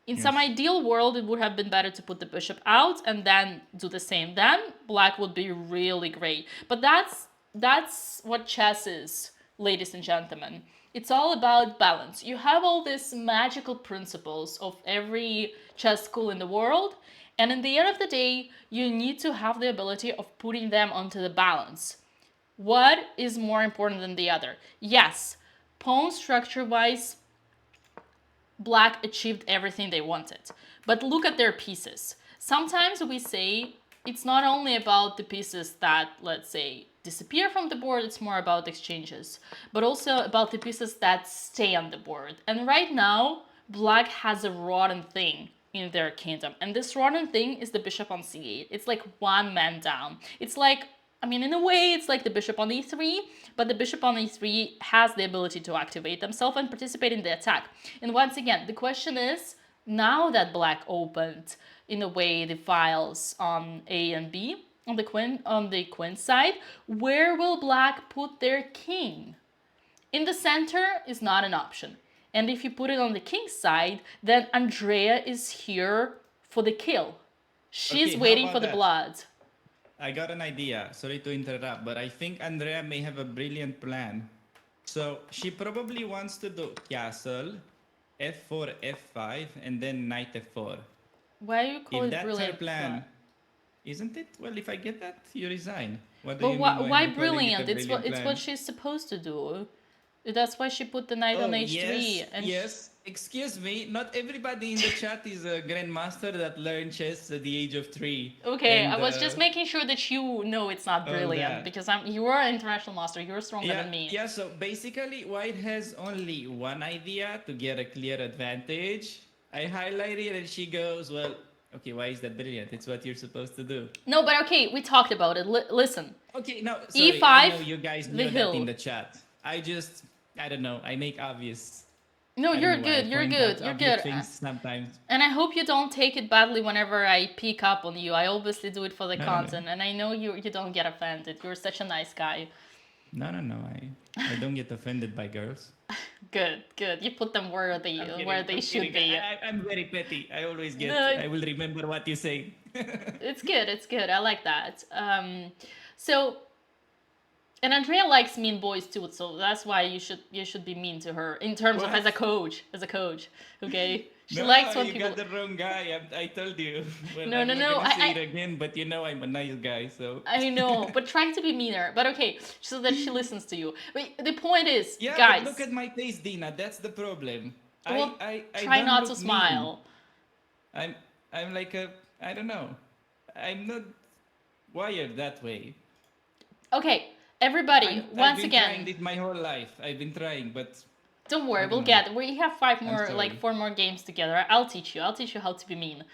In some ideal world, it would have been better to put the bishop out and then do the same. Then black would be really great. But that's what chess is, ladies and gentlemen. It's all about balance. You have all these magical principles of every chess school in the world, and in the end of the day, you need to have the ability of putting them onto the balance. What is more important than the other? Yes, pawn structure-wise, black achieved everything they wanted. But look at their pieces. Sometimes we say it's not only about the pieces that, let's say, disappear from the board, it's more about exchanges, but also about the pieces that stay on the board. And right now, black has a rotten thing in their kingdom. And this rotten thing is the bishop on c8. It's like one man down. It's like, I mean, in a way, it's like the bishop on e3, but the bishop on e3 has the ability to activate themselves and participate in the attack. And once again, the question is, now that black opened, in a way, the files on A and B, on the queen side, where will black put their king? In the center is not an option. And if you put it on the king's side, then Andrea is here for the kill. She's waiting for the blood. I got an idea. Sorry to interrupt, but I think Andrea may have a brilliant plan. So she probably wants to do castle, f4, f5, and then knight f4. Why do you call if it that's brilliant? her plan, isn't it? Well, if I get that, you resign. What do But you mean why you're calling brilliant? it a It's what she's supposed to do. That's why she put the knight on h3. Yes, And yes. Excuse me, not everybody in the chat is a grandmaster that learned chess at the age of 3. Okay, And, I was just making sure that you know it's not brilliant that. because you are an international master. You're stronger than me. Yeah, so basically white has only one idea to get a clear advantage. I highlight it and she goes, well, okay, why is that brilliant? It's what you're supposed to do. No, but okay, we talked about it. Listen. Okay, no, sorry, E5, I know you guys knew the that hill. in the chat. I don't know, I make obvious. No, I you're don't know why I good. You're point good. out You're obvious good. things sometimes. And I hope you don't take it badly whenever I pick up on you. I obviously do it for the No, content, and I know you don't get offended. You're such a nice guy. No, I don't get offended by girls. Good. You put them where they should be. I'm very petty. I always get. No, I will remember what you say. It's good. I like that. So And Andrea likes mean boys too, so that's why you should be mean to her in terms of as a coach, okay? She likes when people. You got the wrong guy. I told you. Well, No, I'm no, not no. gonna say it again, but you know I'm a nice guy, so. I know, but trying to be meaner. But okay, so that she listens to you. But the point is, Yeah, guys. but look at my face, Dina. That's the problem. Well, I try don't not look to smile. Mean. I'm like I don't know. I'm not wired that way. Okay, everybody, once again. I've been trying it my whole life. I've been trying, but. Don't worry, we'll get. We have 4 more games together. I'll teach you how to be mean.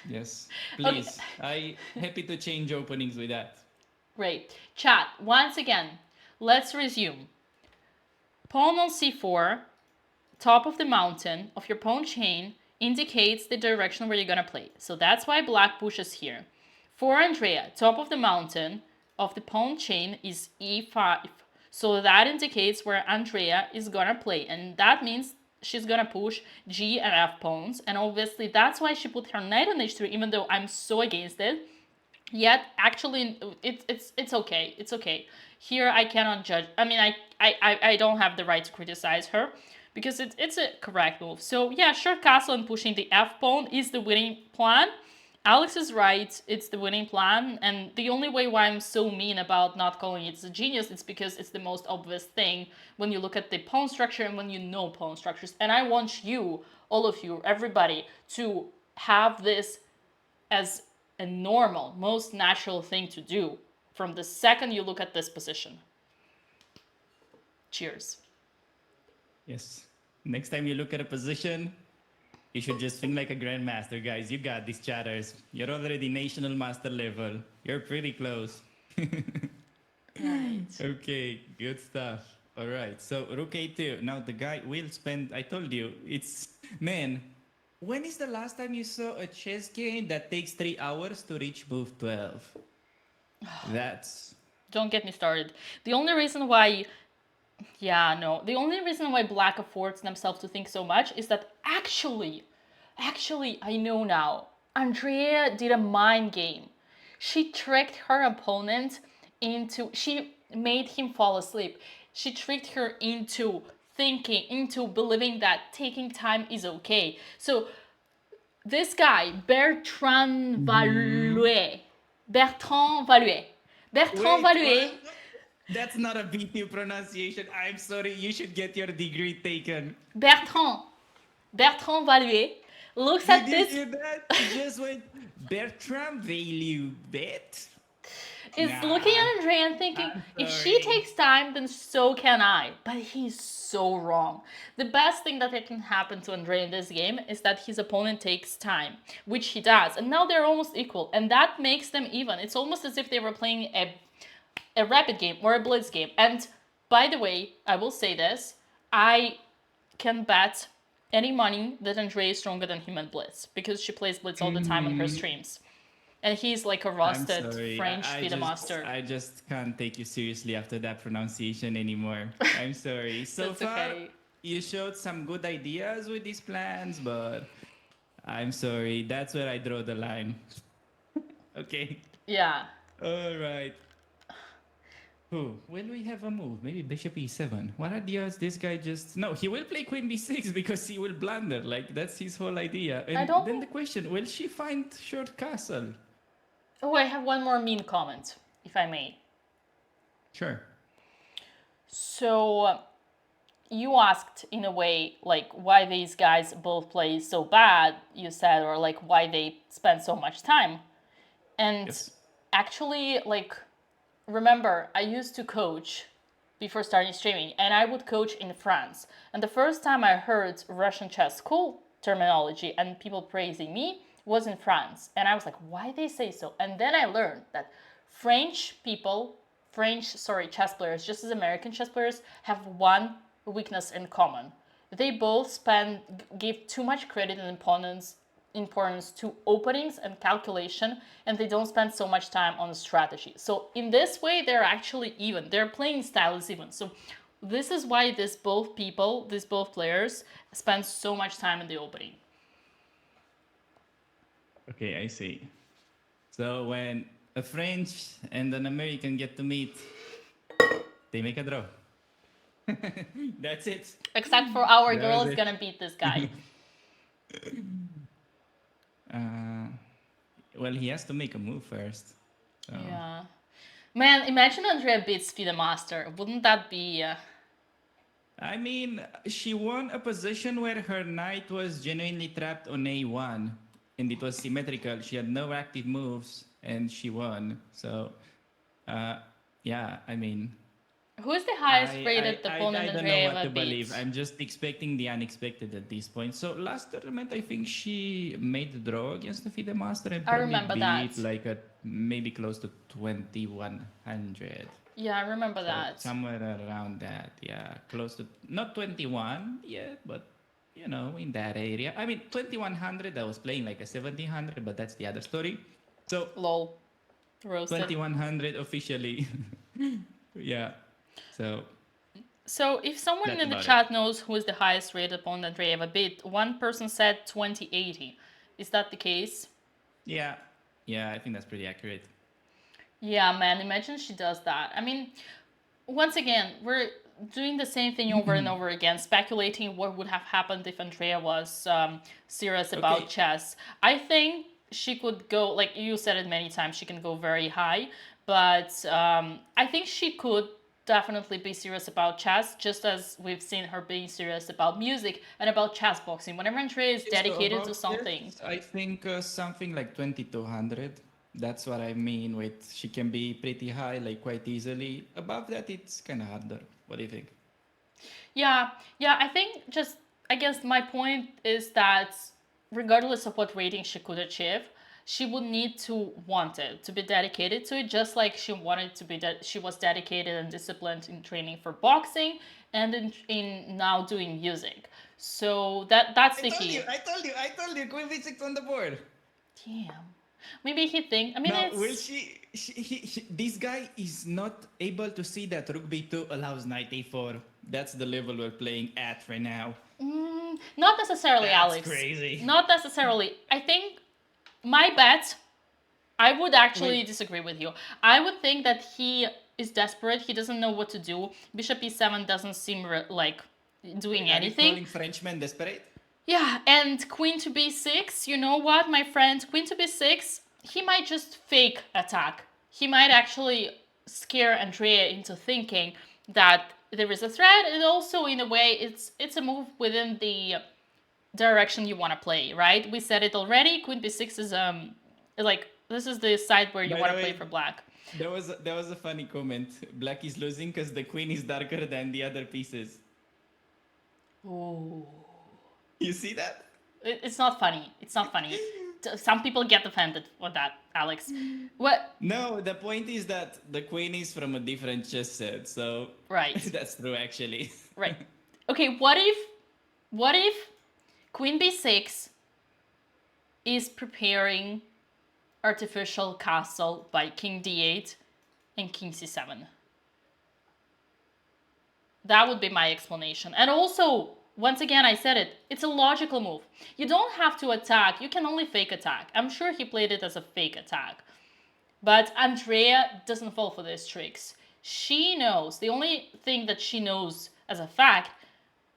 Yes, please. Okay. I happy to change openings with that. Great. Chat, once again, let's resume. Pawn on c4, top of the mountain of your pawn chain indicates the direction where you're gonna play. So that's why black pushes here. For Andrea, top of the mountain of the pawn chain is e5. So that indicates where Andrea is gonna play. And that means she's gonna push G and F pawns. And obviously that's why she put her knight on h3, even though I'm so against it. Yet actually it's okay. It's okay. Here I cannot judge. I mean I don't have the right to criticize her because it's a correct move. So yeah, short castle and pushing the F pawn is the winning plan. Alex is right, it's the winning plan, and the only way why I'm so mean about not calling it a genius is because it's the most obvious thing when you look at the pawn structure and when you know pawn structures. And I want you, all of you, everybody, to have this as a normal, most natural thing to do from the second you look at this position. Cheers. Yes. Next time you look at a position, you should just think like a grandmaster, guys. You got these chatters. You're already national master level. You're pretty close. Right. Okay, good stuff. All right, so rook a2. Now the guy will spend, I told you, man, when is the last time you saw a chess game that takes 3 hours to reach move 12? That's... Don't get me started. The only reason why... the only reason why black affords themselves to think so much is that actually, I know now, Andrea did a mind game. She tricked her opponent she made him fall asleep. She tricked her into thinking, into believing that taking time is okay. So this guy, Bertrand Valuet. That's not a BT pronunciation. I'm sorry. You should get your degree taken. Bertrand Valuet looks at this. Did you hear that? He just went Bertrand Valuet. Is looking at Andrea and thinking, if she takes time, then so can I. But he's so wrong. The best thing that can happen to Andrea in this game is that his opponent takes time, which he does. And now they're almost equal. And that makes them even. It's almost as if they were playing a rapid game or a blitz game. And by the way, I will say this, I can bet any money that Andrea is stronger than him in blitz because she plays blitz all the time on her streams. And he's like a rusted French FIDE master. I just can't take you seriously after that pronunciation anymore. I'm sorry. So far, you showed some good ideas with these plans, but I'm sorry. That's where I draw the line. Okay. Yeah. All right. Oh, will we have a move? Maybe bishop e7. What are the odds this guy just... No, he will play queen b6 because he will blunder. Like, that's his whole idea. And then the question, will she find short castle? Oh, I have one more mean comment, if I may. Sure. So, you asked, in a way, like, why these guys both play so bad, you said, or, like, why they spend so much time. And actually, like... Remember, I used to coach before starting streaming, and I would coach in France. And the first time I heard Russian chess school terminology and people praising me was in France. And I was like, why they say so? And then I learned that French chess players, just as American chess players, have one weakness in common. They both give too much credit and importance to openings and calculation, and they don't spend so much time on strategy. So in this way, they're actually even. Their playing style is even. So this is why these both players spend so much time in the opening. Okay, I see. So when a French and an American get to meet, they make a draw. That's it. Except for our That girl was is it. gonna beat this guy. Well, he has to make a move first. So. Yeah. Man, imagine Andrea beats FIDE Master. Wouldn't that be... I mean, she won a position where her knight was genuinely trapped on A1, and it was symmetrical. She had no active moves, and she won. So, yeah, I mean... Who is the highest rated opponent I don't Andrea know what ever to believe. beat? I'm just expecting the unexpected at this point. So last tournament, I think she made the draw against the FIDE Master and I probably remember beat that. like a maybe close to 2100. Yeah, I remember So that. somewhere around that, yeah, close to not 21 yet, but you know, in that area. I mean, 2100. I was playing like a 1700, but that's the other story. So lol, roasted. 2100 officially, yeah. So if someone that's in the about chat knows who is the highest rated opponent Andrea ever beat, one person said 2080. Is that the case? yeah, I think that's pretty accurate. Yeah, man, imagine she does that. I mean, once again, we're doing the same thing over and over again, speculating what would have happened if Andrea was serious about chess. I think she could go, like you said it many times, she can go very high, but I think she could definitely be serious about chess, just as we've seen her being serious about music and about chess boxing. Whenever Andrea is dedicated to something. Yes, I think something like 2200. That's what I mean with she can be pretty high, like quite easily. Above that, it's kind of harder. What do you think? Yeah, I think I guess my point is that regardless of what rating she could achieve, she would need to want it, to be dedicated to it, just like she wanted to be she was dedicated and disciplined in training for boxing and in now doing music. So that's the key. I told you, Queen V6 on the board. Damn. Maybe he think. I mean, now, it's... will this guy is not able to see that Rook B2 allows Knight A4. That's the level we're playing at right now. Not necessarily, That's Alex. crazy. Not necessarily. I think my bet, I would actually disagree with you. I would think that he is desperate. He doesn't know what to do. Bishop E7 doesn't seem like doing anything. Are you calling Frenchmen desperate? Yeah, and Queen to B6, you know what, my friend? Queen to B6, he might just fake attack. He might actually scare Andrea into thinking that there is a threat, and also, in a way, it's a move within the direction you want to play, right? We said it already. Queen B6 is like, this is the side where you want to play for black. There was a funny comment. Black is losing because the queen is darker than the other pieces. Ooh. You see that? It's not funny. It's not funny. Some people get offended with that, Alex. What? No, the point is that the queen is from a different chess set, so... Right. That's true, actually. Right. Okay, what if Queen B6 is preparing artificial castle by King D8 and King C7? That would be my explanation. And also, once again, I said it, it's a logical move. You don't have to attack, you can only fake attack. I'm sure he played it as a fake attack. But Andrea doesn't fall for these tricks. She knows, the only thing that she knows as a fact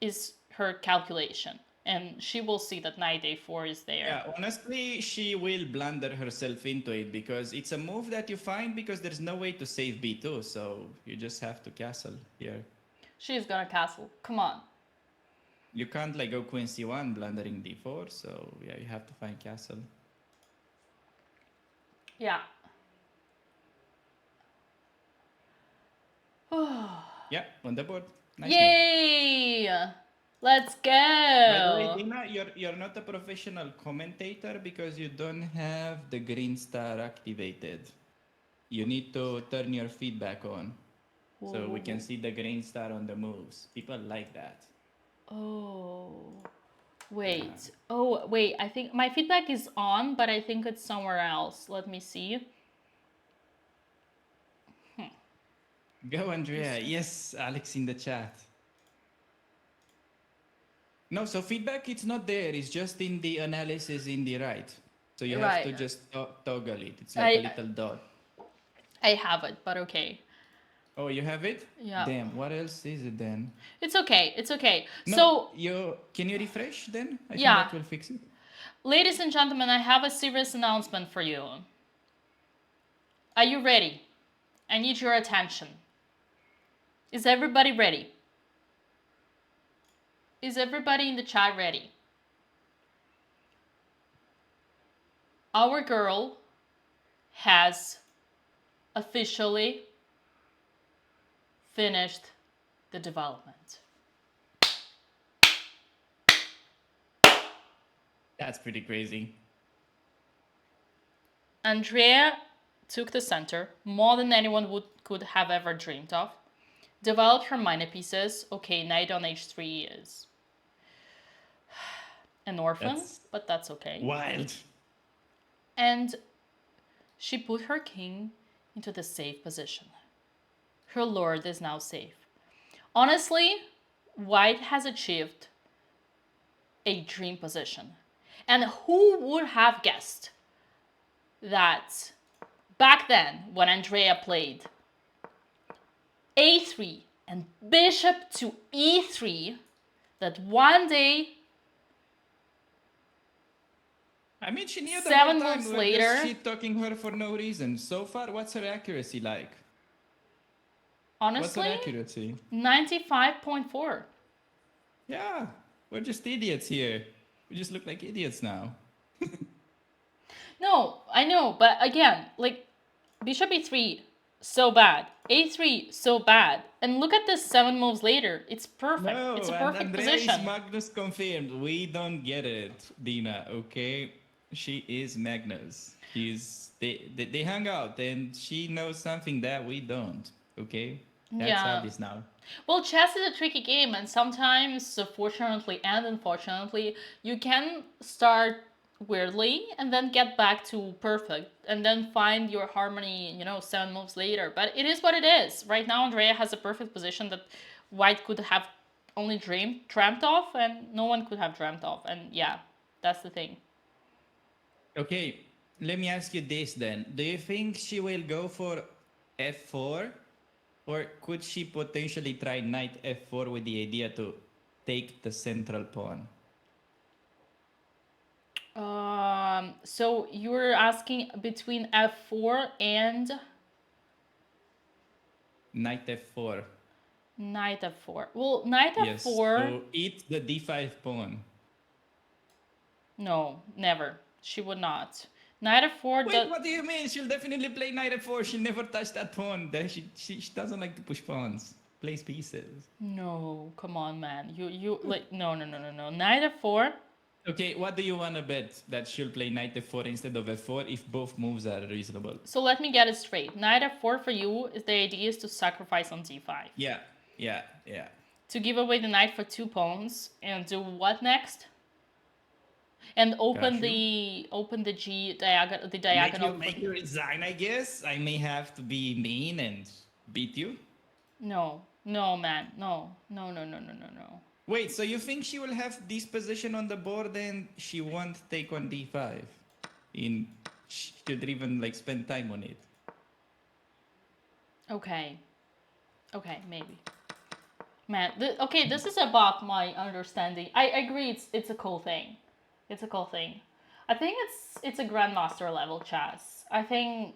is her calculation. And she will see that Knight A4 is there. Yeah, honestly, she will blunder herself into it because it's a move that you find because there's no way to save B2, so you just have to castle here. She's gonna castle, come on. You can't like go Queen C1 blundering D4, so yeah, you have to find castle. Yeah. Yeah, on the board. Nice. Yay! Move. Let's go! By the way, Dina, you're not a professional commentator because you don't have the green star activated. You need to turn your feedback on. Whoa. So we can see the green star on the moves. People like that. Oh. Wait. Yeah. Oh, wait. I think my feedback is on, but I think it's somewhere else. Let me see. Go, Andrea. Yes, Alex in the chat. No, so feedback, it's not there. It's just in the analysis in the right. So you have to just toggle it. It's like a little dot. I have it, but okay. Oh, you have it? Yeah. Damn, what else is it then? It's okay. It's okay. No, So, can you refresh then? I think yeah. that will fix it. Ladies and gentlemen, I have a serious announcement for you. Are you ready? I need your attention. Is everybody ready? Is everybody in the chat ready? Our girl has officially finished the development. That's pretty crazy. Andrea took the center more than anyone could have ever dreamed of. Developed her minor pieces. Okay, knight on h3 is an orphan, but that's okay. Wild. And she put her king into the safe position. Her lord is now safe. Honestly, white has achieved a dream position. And who would have guessed that back then, when Andrea played a3 and bishop to e3, that one day, I mean, she knew the 7 whole time moves we're later, just shit-talking her for no reason. So far, what's her accuracy like? honestly, what's her accuracy? 95.4. Yeah, we're just idiots here. We just look like idiots now. No, I know, but again, like, bishop e3, so bad. a3, so bad. And look at this 7 moves later. It's perfect. No, it's a perfect Andrea position. is Magnus confirmed. We don't get it, Dina, okay? She is Magnus. They hang out and she knows something that we don't, okay? That's obvious now. Well, chess is a tricky game, and sometimes, fortunately and unfortunately, you can start weirdly and then get back to perfect and then find your harmony, 7 moves later. But it is what it is. Right now, Andrea has a perfect position that white could have only dreamt of, and no one could have dreamt of. And yeah, that's the thing. Okay, let me ask you this then. Do you think she will go for f4? Or could she potentially try knight f4 with the idea to take the central pawn? So you're asking between f4 and Knight f4. Knight f4. Well, knight yes, f4. So eat the d5 pawn. No, never. She would not. Knight f4. Wait, what do you mean? She'll definitely play knight f4. She'll never touch that pawn. She doesn't like to push pawns. Plays pieces. No, come on, man. You like no. Knight f4. Okay, what do you want to bet that she'll play knight f4 instead of f4 if both moves are reasonable? So let me get it straight. Knight f4 for you is the idea is to sacrifice on d5. Yeah. To give away the knight for 2 pawns and do what next? And open the diagonal. Make you resign, I guess. I may have to be mean and beat you. No, man, no. Wait, so you think she will have this position on the board and she won't take on d5? She should even spend time on it. Okay, maybe. Man, this is about my understanding. I agree, it's a cool thing. It's a cool thing. I think it's a grandmaster level chess. I think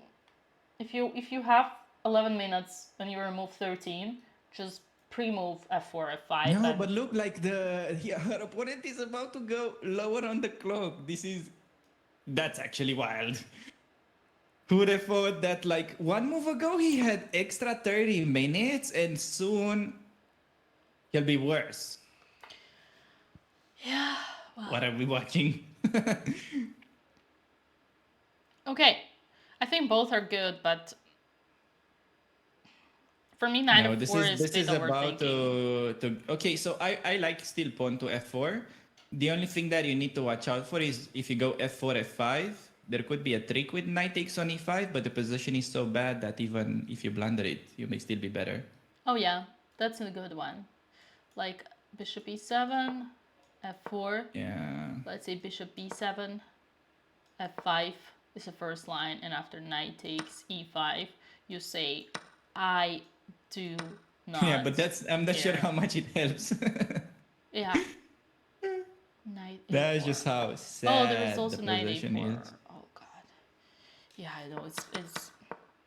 if you have 11 minutes and you remove 13, just pre-move f4, f5. No, but look, her opponent is about to go lower on the clock. That's actually wild. Who would have thought that 1 move ago he had extra 30 minutes and soon he'll be worse? Yeah. Well. What are we watching? Okay, I think both are good, but for me, knight f4 this is about to. Okay, so I like still pawn to f4. The only thing that you need to watch out for is if you go f4, f5, there could be a trick with knight takes on e5, but the position is so bad that even if you blunder it, you may still be better. Oh yeah, that's a good one. Like bishop e7, f4. Yeah. Let's say bishop b7, f5 is the first line, and after knight takes e5, you say, I do not. Yeah, but I'm not sure care. how much it helps. Yeah. Knight That's A4. just how sad Oh, there was also the knight position A4. is. Oh god. Yeah, I know it's.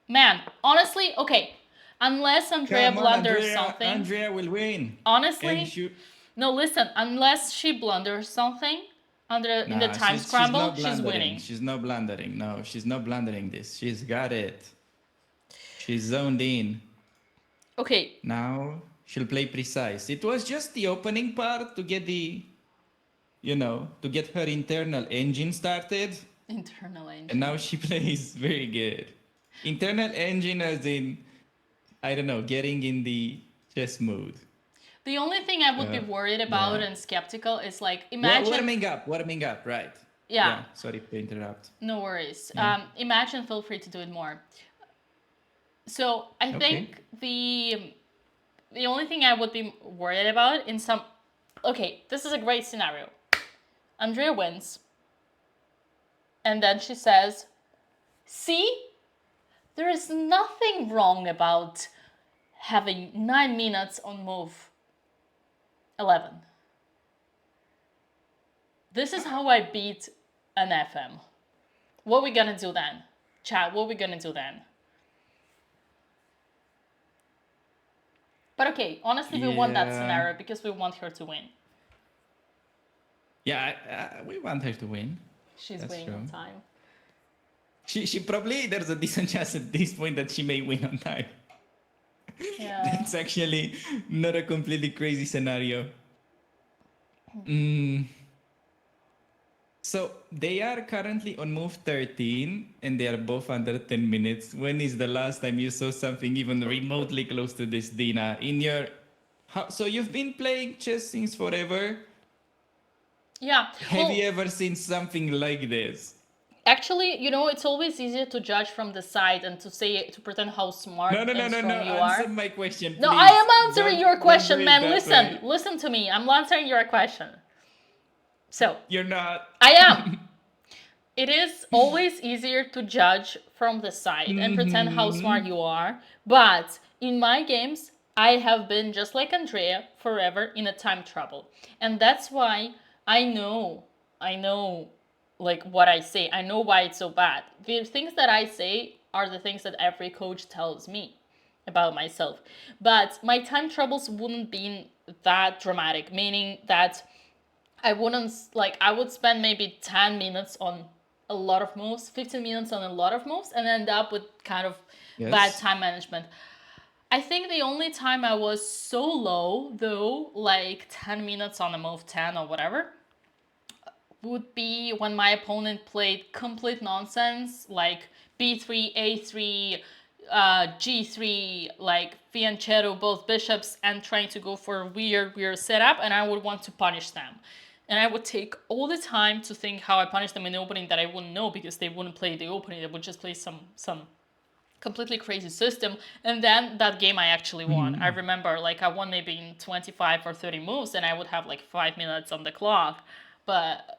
Man, honestly, okay. Unless Andrea Come on, blunders something. Andrea will win. Honestly, no. Listen, unless she blunders something in the time scramble, she's winning. She's not blundering. No, she's not blundering this. She's got it. She's zoned in. Okay. Now she'll play precise. It was just the opening part to get to get her internal engine started. Internal engine. And now she plays very good. Internal engine as in, I don't know, getting in the chess mode. The only thing I would be worried about and skeptical is like, imagine... Warming up, right. Yeah. Sorry to interrupt. No worries. Imagine, feel free to do it more. So I think the only thing I would be worried about in some... Okay, this is a great scenario. Andrea wins. And then she says, see, there is nothing wrong about having 9 minutes on move 11. This is how I beat an FM. What are we gonna do then? Chat, what are we gonna do then? But okay, honestly, we want that scenario because we want her to win. Yeah, we want her to win. She's winning on time. She probably, there's a decent chance at this point that she may win on time. Yeah. That's actually not a completely crazy scenario. So they are currently on move 13 and they are both under 10 minutes. When is the last time you saw something even remotely close to this, Dina? So you've been playing chess since forever? Yeah. Have you ever seen something like this? Actually, it's always easier to judge from the side and to pretend how smart and strong you are. Answer my question, please. No, I am answering your question, man. Listen to me. I'm answering your question. So. You're not. I am. It is always easier to judge from the side and pretend how smart you are. But in my games, I have been just like Andrea forever in a time trouble. And that's why I know like what I say. I know why it's so bad. The things that I say are the things that every coach tells me about myself. But my time troubles wouldn't be that dramatic, meaning that I would spend maybe 10 minutes on a lot of moves, 15 minutes on a lot of moves, and end up with kind of bad time management. I think the only time I was so low, though, like 10 minutes on a move 10 or whatever, would be when my opponent played complete nonsense, like b3, a3, g3, like fianchetto, both bishops, and trying to go for a weird setup, and I would want to punish them. And I would take all the time to think how I punish them in the opening that I wouldn't know because they wouldn't play the opening. They would just play some completely crazy system. And then that game I actually won. I remember I won maybe in 25 or 30 moves and I would have 5 minutes on the clock. But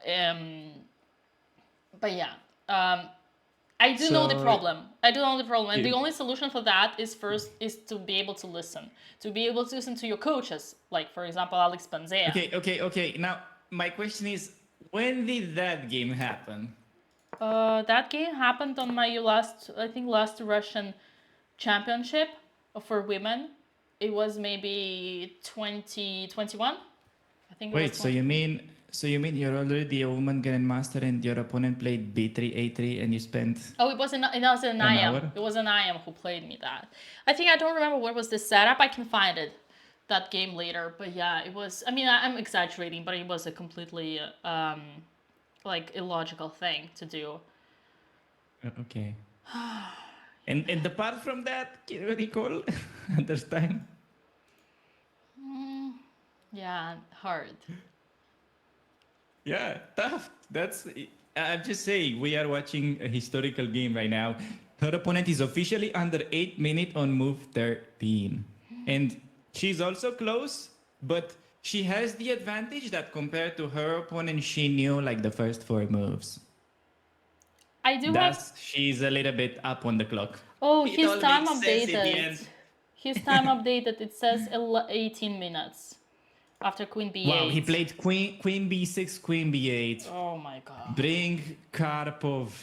yeah, I do know the problem. And the only solution for that is to be able to listen. To be able to listen to your coaches. Like, for example, Alex Panzea. Okay. Now, my question is, when did that game happen? That game happened on my last Russian championship for women. It was maybe 2021. I think. Wait, so you mean you're already a woman grandmaster and your opponent played b3, a3, and you spent? Oh, it was an IM. It was an IM who played me that. I think I don't remember what was the setup. I can find it. That game later, but yeah, it was. I mean, I'm exaggerating, but it was a completely illogical thing to do. Okay. and apart from that, can you recall this time? Yeah, hard. Yeah, tough. I'm just saying, we are watching a historical game right now. Her opponent is officially under 8 minutes on move 13, and she's also close, but she has the advantage that compared to her opponent, she knew the first 4 moves. She's a little bit up on the clock. Oh, his time updated. His time updated, it says 18 minutes after queen b8. Wow, he played queen b6, queen b8. Oh my god. Bring Karpov to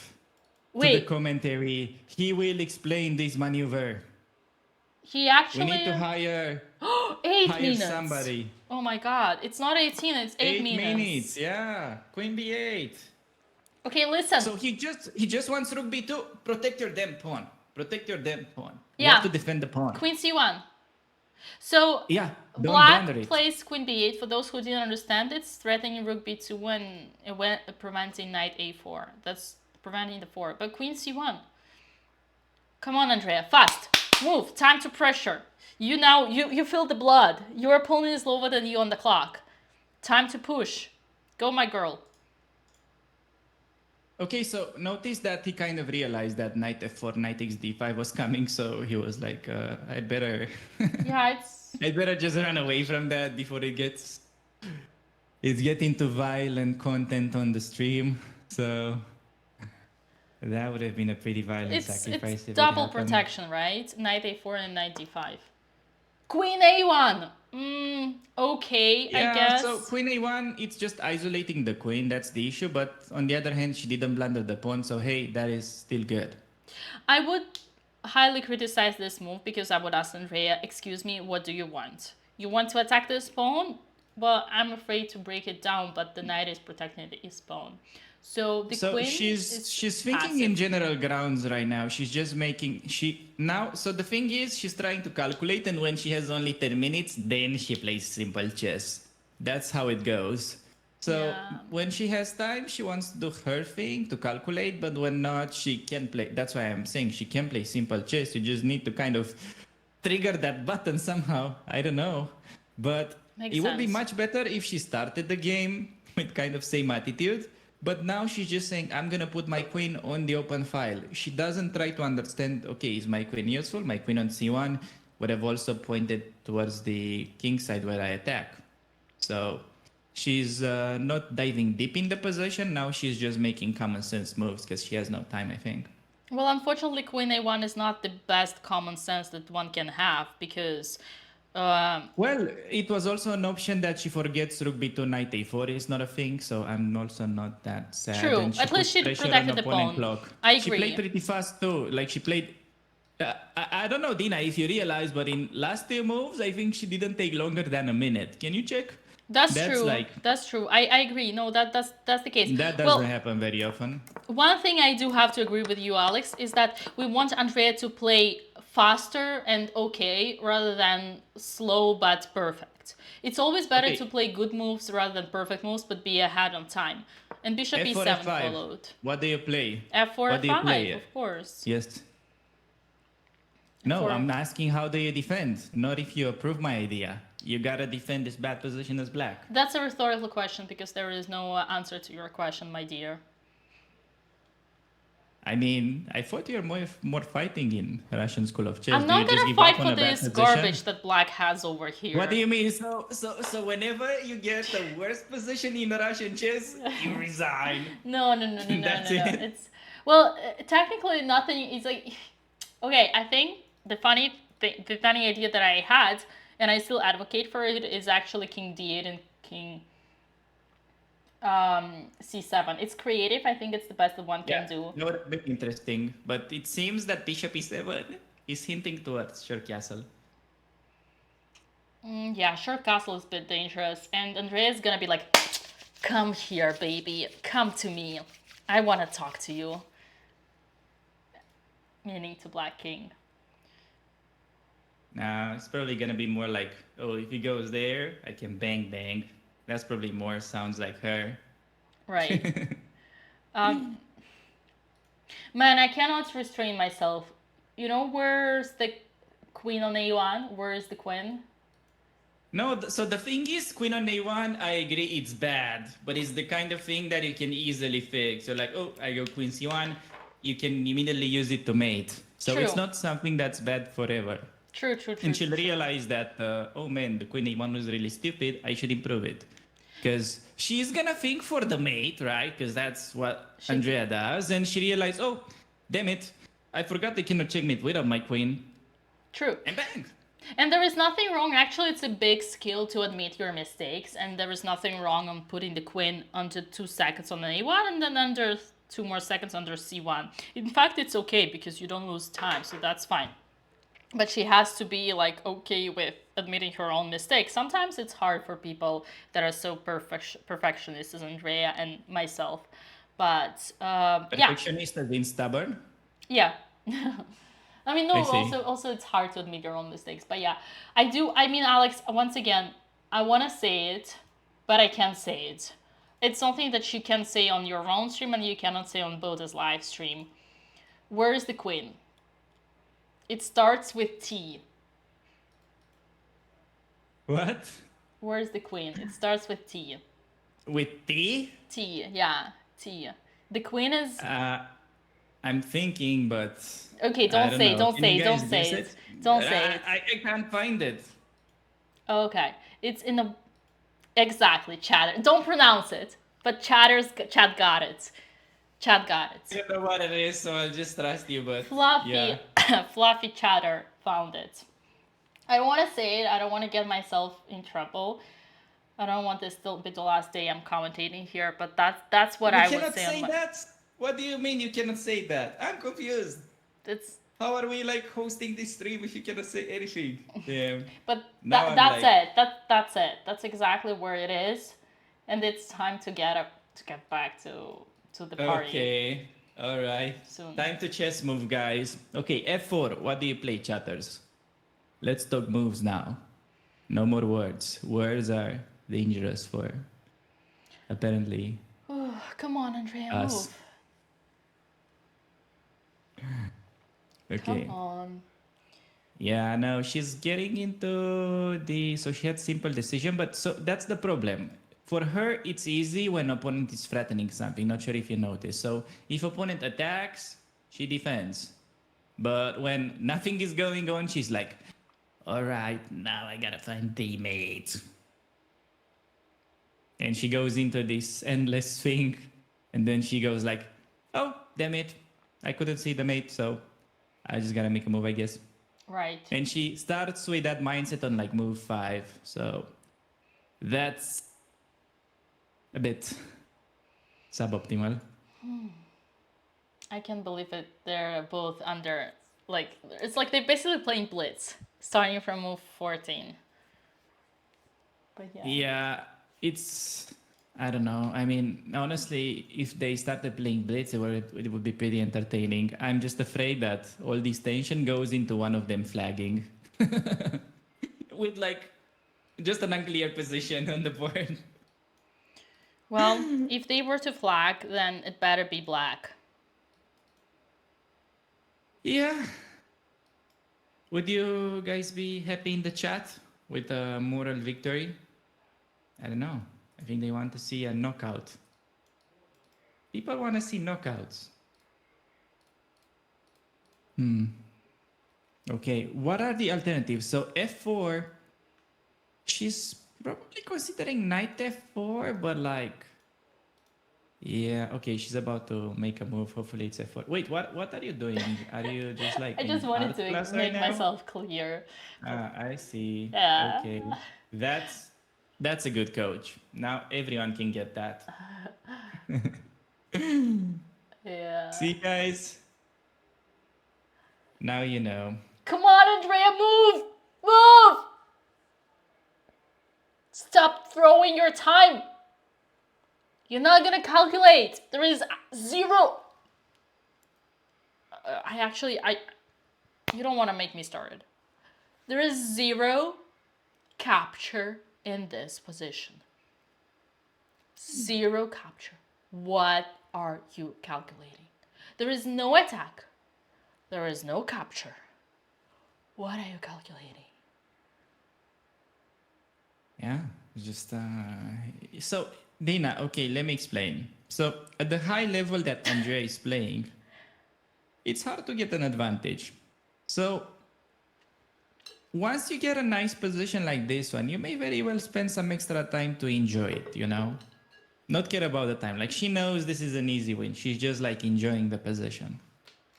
the Wait, commentary. He will explain this maneuver. he actually... We need to hire 8 minutes. somebody. Oh my god, it's not 18, it's 8 minutes. 8 minutes, yeah. Queen b8. Okay, listen. So he just wants rook b2. Protect your damn pawn. Protect your damn pawn. You Yeah. have to defend the pawn. Queen c1. So Yeah, don't black blunder it. plays queen b8. For those who didn't understand, it's threatening rook b2 when preventing knight a4. That's preventing the 4. But queen c1. Come on, Andrea, fast. Move. Time to pressure. You feel the blood. Your opponent is lower than you on the clock. Time to push. Go, my girl. Okay, so notice that he kind of realized that knight f4, knight xd5 was coming, so he was like, I'd better... Yeah, I'd better just run away from that before it's getting to violent content on the stream. So that would have been a pretty violent sacrifice. It's double protection, right? Knight a4 and knight d5. Queen a1. Okay, yeah, I guess. So queen a1, it's just isolating the queen. That's the issue. But on the other hand, she didn't blunder the pawn. So hey, that is still good. I would highly criticize this move because I would ask Andrea, excuse me, what do you want? You want to attack this pawn? Well, I'm afraid to break it down, but the knight is protecting his pawn. So the queen she's thinking in general grounds right now. She's just making so the thing is she's trying to calculate, and when she has only 10 minutes, then she plays simple chess. That's how it goes. So when she has time, she wants to do her thing to calculate, but when not, she can play. That's why I'm saying she can play simple chess. You just need to kind of trigger that button somehow. I don't know, but it would be much better if she started the game with kind of same attitude. But now she's just saying, I'm going to put my queen on the open file. She doesn't try to understand, okay, is my queen useful? My queen on c1 would have also pointed towards the king side where I attack. So she's not diving deep in the position. Now she's just making common sense moves because she has no time, I think. Well, unfortunately, queen a1 is not the best common sense that one can have because... well, it was also an option that she forgets rook b2, knight a4 is not a thing, so I'm also not that sad. True, and at least she protected the pawn. Clock. I agree. She played pretty fast too. Like she played, I don't know, Dina, if you realize, but in last 2 moves, I think she didn't take longer than a minute. Can you check? That's true. That's true. I agree. No, that's the case. That doesn't happen very often. One thing I do have to agree with you, Alex, is that we want Andrea to play faster and okay rather than slow but perfect. It's always better to play good moves rather than perfect moves, but be ahead on time. And bishop F4, e7 F5. followed. What do you play? F4, F5, of course. Yes. No, I'm asking how do you defend, not if you approve my idea. You gotta defend this bad position as black. That's a rhetorical question because there is no answer to your question, my dear. I mean, I thought you're more fighting in Russian School of Chess. I'm not gonna fight for this garbage that black has over here. What do you mean? So whenever you get the worst position in Russian chess, you resign. No. That's it. It's well, technically nothing. It's like, okay, I think the funny idea that I had, and I still advocate for it, is actually king d8 and king c7. It's creative. I think it's the best that one can do. No, a bit interesting, but it seems that bishop e7 is hinting towards short castle. Yeah, short castle is a bit dangerous, and Andrea's gonna be like, come here, baby, come to me, I want to talk to you, meaning to black king. Nah, it's probably gonna be more like, oh, if he goes there, I can bang bang. That's probably more sounds like her. Right. Man, I cannot restrain myself. You know, where's the queen on a1? Where is the queen? No, so the thing is, queen on a1, I agree it's bad, but it's the kind of thing that you can easily fix. So like, oh, I go queen c1, you can immediately use it to mate. So it's not something that's bad forever. True. And she'll realize that, oh man, the queen a1 was really stupid, I should improve it. Because she's gonna think for the mate, right? Because that's what Andrea does. And she realized, oh, damn it, I forgot they cannot checkmate without my queen. True. And bang! And there is nothing wrong. Actually, it's a big skill to admit your mistakes, and there is nothing wrong on putting the queen under 2 seconds on an A1 and then under 2 more seconds under C1. In fact, it's okay because you don't lose time, so that's fine. But she has to be like okay with admitting her own mistakes. Sometimes it's hard for people that are so perfectionist as Andrea and myself. But yeah. Perfectionist as in stubborn? Yeah. I mean, no, I see. also it's hard to admit your own mistakes. But yeah, I mean, Alex, once again, I want to say it, but I can't say it. It's something that you can say on your own stream and you cannot say on BotezLive stream. Where is the queen? It starts with T. What? Where's the queen? It starts with T. With T? T, yeah, T. The queen is... I'm thinking, but... Okay, don't say it, don't say it, don't say it. Don't say it. I can't find it. Okay, it's in the... Exactly, Chatter. Don't pronounce it, but Chat got it. Chat got it. I don't know what it is, so I'll just trust you, but... Fluffy, yeah. Fluffy Chatter found it. I don't want to say it. I don't want to get myself in trouble. I don't want this to be the last day I'm commentating here, but that's what I would say. You cannot say that? What do you mean you cannot say that? I'm confused. How are we like hosting this stream if you cannot say anything? Damn. But that's it. That's it. That's exactly where it is, and it's time to get back to the party. Okay. All right. Soon. Time to chess move, guys. Okay, F4. What do you play, chatters? Let's talk moves now. No more words. Words are dangerous for, apparently. Oh, come on, Andrea, us. Move. Okay. Come on. Yeah, no, she's getting into the... So she had simple decision, but so that's the problem. For her, it's easy when opponent is threatening something. Not sure if you noticed. So if opponent attacks, she defends. But when nothing is going on, she's like, all right, now I gotta find teammates. And she goes into this endless thing. And then she goes like, oh, damn it. I couldn't see the mate, so I just gotta make a move, I guess. Right. And she starts with that mindset on like move 5. So that's a bit suboptimal. I can't believe it. They're both under, like, it's like they're basically playing Blitz, starting from move 14. But yeah. Yeah, it's... I don't know. I mean, honestly, if they started playing Blitz, it would be pretty entertaining. I'm just afraid that all this tension goes into one of them flagging. With, like, just an unclear position on the board. Well, if they were to flag, then it better be black. Yeah. Would you guys be happy in the chat with a moral victory? I don't know. I think they want to see a knockout. People want to see knockouts. Okay, what are the alternatives? So F4, she's probably considering knight F4, but like... Yeah, okay, she's about to make a move. Hopefully it's F4. Wait, what are you doing? Are you just like... I just wanted to make myself clear. I see. Yeah. Okay, that's a good coach. Now everyone can get that. Yeah. See, guys? Now you know. Come on, Andrea, move! Move! Stop throwing your time! You're not gonna calculate. There is 0. You don't want to make me started. There is 0 capture in this position. 0 capture. What are you calculating? There is no attack. There is no capture. What are you calculating? Yeah, just so Dina, okay, let me explain. So at the high level that Andrea is playing, it's hard to get an advantage. So once you get a nice position like this one, you may very well spend some extra time to enjoy it, you know? Not care about the time. Like, she knows this is an easy win. She's just like enjoying the position.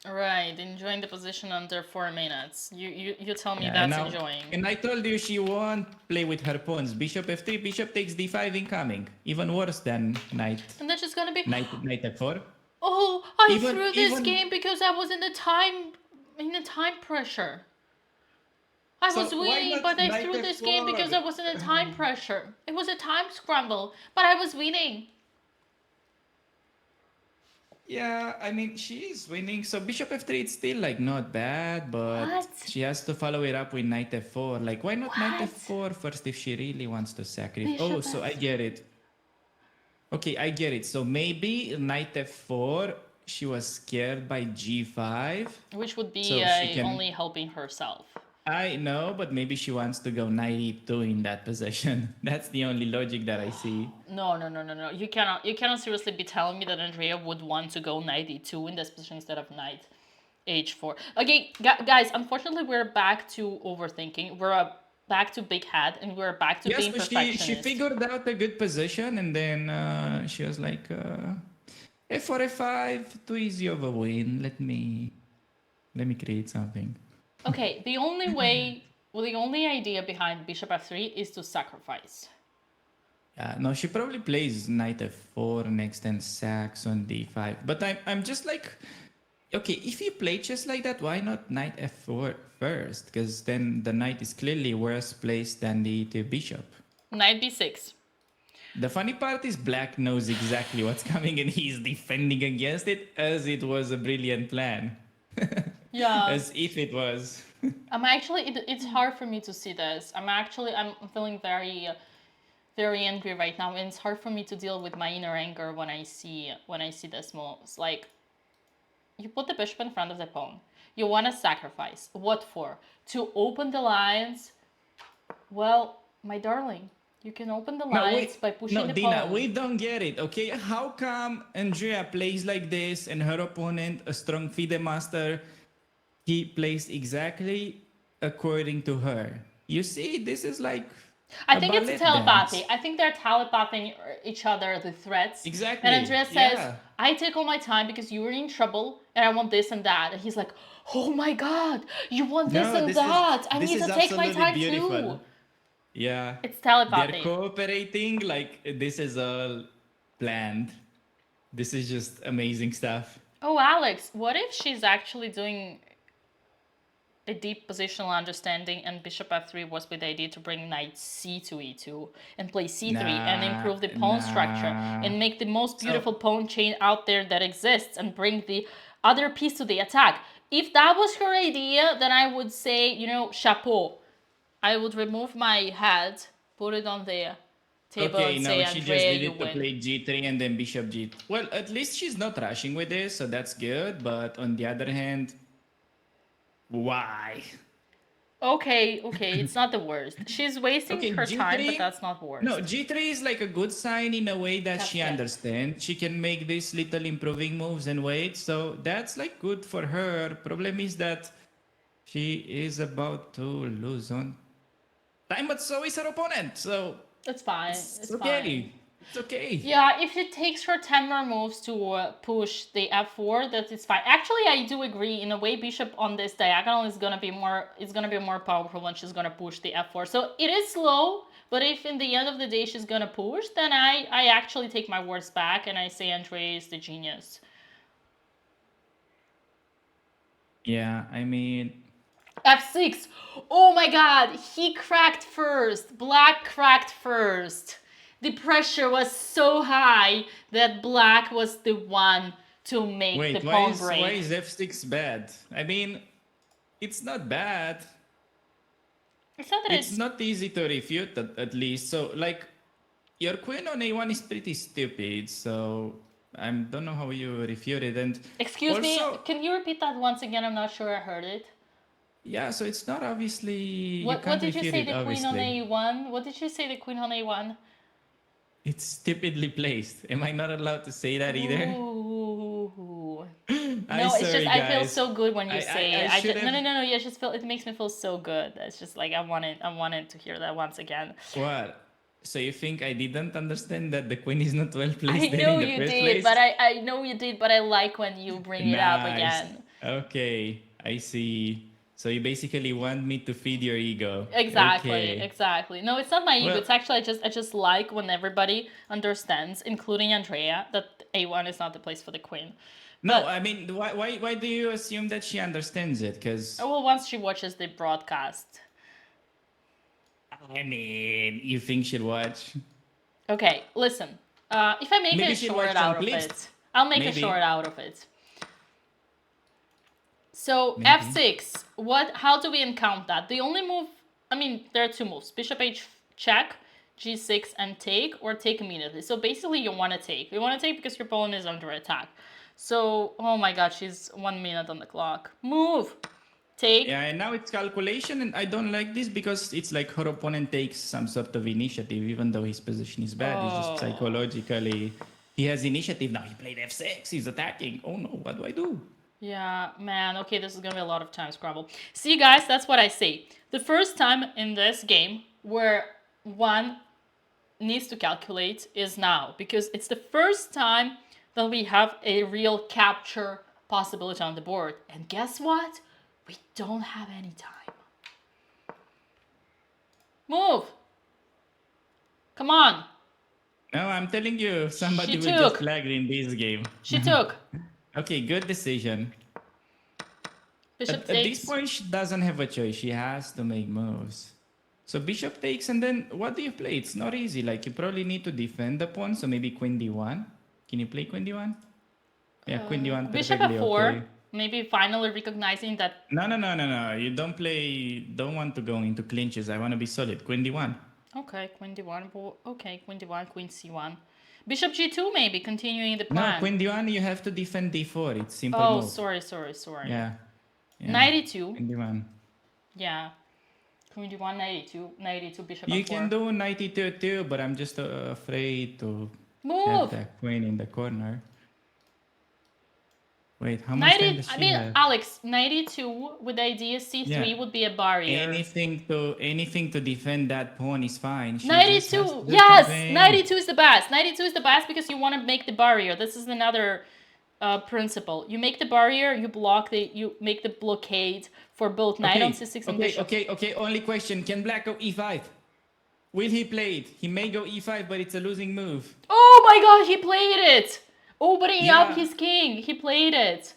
Right, enjoying the position under 4 minutes. You tell me Yeah, that's now, enjoying. and I told you she won't play with her pawns. Bishop f3, bishop takes d5 incoming. Even worse than knight. And that's just gonna be. Knight f4. Oh, I Even- threw this even- game because I was in the time pressure. I So was why winning, not but I knight threw this game f4? because I was in the time pressure. It was a time scramble, but I was winning. Yeah, I mean, she is winning. So bishop f3, it's still like not bad, but What? she has to follow it up with knight f4. Like, why not knight What? f4 first if she really wants to sacrifice? Bishop Oh, so I get it. Okay, I get it. So maybe knight f4, she was scared by g5. Which would be So she can- only helping herself. I know, but maybe she wants to go knight e2 in that position. That's the only logic that I see. No. You cannot seriously be telling me that Andrea would want to go knight e2 in this position instead of knight h4. Okay, guys, unfortunately we're back to overthinking. We're back to big head and we're back to Yes, being but perfectionist. she figured out a good position, and then she was like, f4, f5, too easy of a win. Let me create something. Okay, the only idea behind bishop f3 is to sacrifice. No, she probably plays knight f4 next and sacks on d5. But I'm just like, okay, if you play chess like that, why not knight f4 first? Because then the knight is clearly worse placed than the bishop. Knight b6. The funny part is Black knows exactly what's coming and he's defending against it as it was a brilliant plan. Yeah. As if it was. I'm actually, it's hard for me to see this. I'm feeling very, very angry right now, and it's hard for me to deal with my inner anger when I see this moves. Like, you put the bishop in front of the pawn. You want to sacrifice. What for? To open the lines? Well, my darling, you can open the lines by pushing the Dina, pawn. we don't get it, okay? How come Andrea plays like this and her opponent, a strong FIDE master, he plays exactly according to her? You see, this is like I think it's ballet telepathy. dance. I think they're telepathing each other the threats. Exactly. And Andrea says, yeah. I take all my time because you were in trouble and I want this and that. And he's like, oh my God, you want this and that. I need to take my time too. Yeah. It's telepathy. They're cooperating, like this is all planned. This is just amazing stuff. Oh, Alex, what if she's actually doing a deep positional understanding and bishop f3 was with the idea to bring knight c to e2 and play c3 and improve the pawn structure and make the most beautiful pawn chain out there that exists and bring the other piece to the attack? If that was her idea, then I would say, you know, chapeau. I would remove my head, put it on the table and say, she just Andrea, needed you to win. play g3 and then bishop g2. Well, at least she's not rushing with this, so that's good. But on the other hand, why? Okay, it's not the worst. She's wasting her time, but G3? that's not worst. No, G3 is like a good sign in a way that she understands. She can make these little improving moves and wait, so that's like good for her. Problem is that she is about to lose on time, but so is her opponent, so it's fine. It's okay. fine. It's okay. Yeah, if it takes her 10 more moves to push the f4, that is fine. Actually, I do agree. In a way, bishop on this diagonal is gonna be more. It's gonna be more powerful when she's gonna push the f4. So it is slow, but if in the end of the day she's gonna push, then I actually take my words back and I say Andrea is the genius. Yeah, I mean, f6. Oh my God, he cracked first. Black cracked first. The pressure was so high that Black was the one to make the pawn break. Why is f6 bad? I mean, it's not bad. It's not that it's not easy to refute at least. So like, your queen on a1 is pretty stupid. So I don't know how you refute it. And excuse me, can you repeat that once again? I'm not sure I heard it. Yeah, so it's not obviously. What did you say? The queen on a1. What did you say? The queen on a1. It's stupidly placed. Am I not allowed to say that either? Ooh. No, it's just I feel so good when you say it. No. Yeah, it makes me feel so good. It's just like I wanted to hear that once again. What? So you think I didn't understand that the queen is not well placed? I know you did, but I know you did, but I like when you bring it up again. Okay, I see. So you basically want me to feed your ego. Exactly, Okay. exactly. No, it's not my ego. Well- It's actually I just like when everybody understands, including Andrea, that A1 is not the place for the queen. No, I mean, why do you assume that she understands it? Because Well, once she watches the broadcast. I mean, you think she'd watch? Okay, listen. If I make Maybe a she'll short watch some out of clips. it, I'll make a Maybe. short out of it. So Maybe. f6. How do we encounter that? The only move. I mean, there are two moves: bishop h check, g6 and take, or take immediately. So basically, you want to take. You want to take because your pawn is under attack. So, oh my God, she's 1 minute on the clock. Move. Take. Yeah, and now it's calculation, and I don't like this because it's like her opponent takes some sort of initiative, even though his position is bad. It's just psychologically, he has initiative now. He played f6. He's attacking. Oh no, what do I do? Yeah, man. Okay, this is gonna be a lot of time scrabble. See, guys, that's what I say. The first time in this game where one needs to calculate is now, because it's the first time that we have a real capture possibility on the board. And guess what? We don't have any time. Move. Come on. No, I'm telling you, somebody She will took. just flag in this game. She took. Okay, good decision. Bishop At takes. this point, she doesn't have a choice. She has to make moves. So bishop takes, and then what do you play? It's not easy. Like, you probably need to defend the pawn, so maybe queen d1. Can you play queen d1? Yeah, queen d1 Bishop perfectly f4. okay. Maybe finally recognizing that. No. You don't want to go into clinches. I want to be solid. Queen d1. Okay, queen d1. Okay, queen d1, queen c1. Bishop g2 maybe, continuing the plan. No, queen d1, you have to defend d4. It's simple Oh, move. sorry. Yeah. Knight e2. Queen d1. Yeah. Queen d1, knight e2, bishop You f4. can do knight e2 too, but I'm just afraid to Move. have that queen in the corner. Wait, how much Knight time e, does she I mean, have? Alex, knight e2 with the idea c3 Yeah. would be a barrier. Anything to defend that pawn is fine. She Knight just has to e2, do yes! something. Knight e2 is the best. Knight e2 is the best because you want to make the barrier. This is another principle. You make the barrier, you make the blockade for both knight on c6 and bishop. Okay. Only question: can Black go e5? Will he play it? He may go e5, but it's a losing move. Oh my God, he played it! Opening Yeah. up his king. He played it.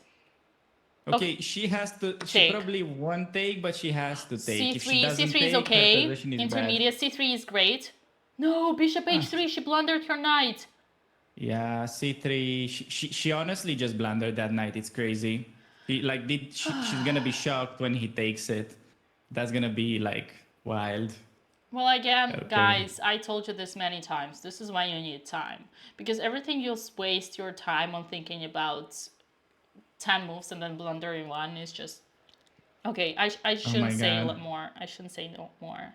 Okay, she has to. She Take. probably won't take, but she has to take. If she c3, doesn't c3 take, is okay. her position is Intermediate, c3 is great. No, bishop h3, she blundered her knight. bad. Yeah, c3. She honestly just blundered that knight. It's crazy. She's gonna be shocked when he takes it. That's gonna be like wild. Well, again, Okay. guys, I told you this many times. This is why you need time. Because everything you'll waste your time on thinking about 10 moves and then blundering one is just... Okay, I shouldn't say God. more. I shouldn't say no more.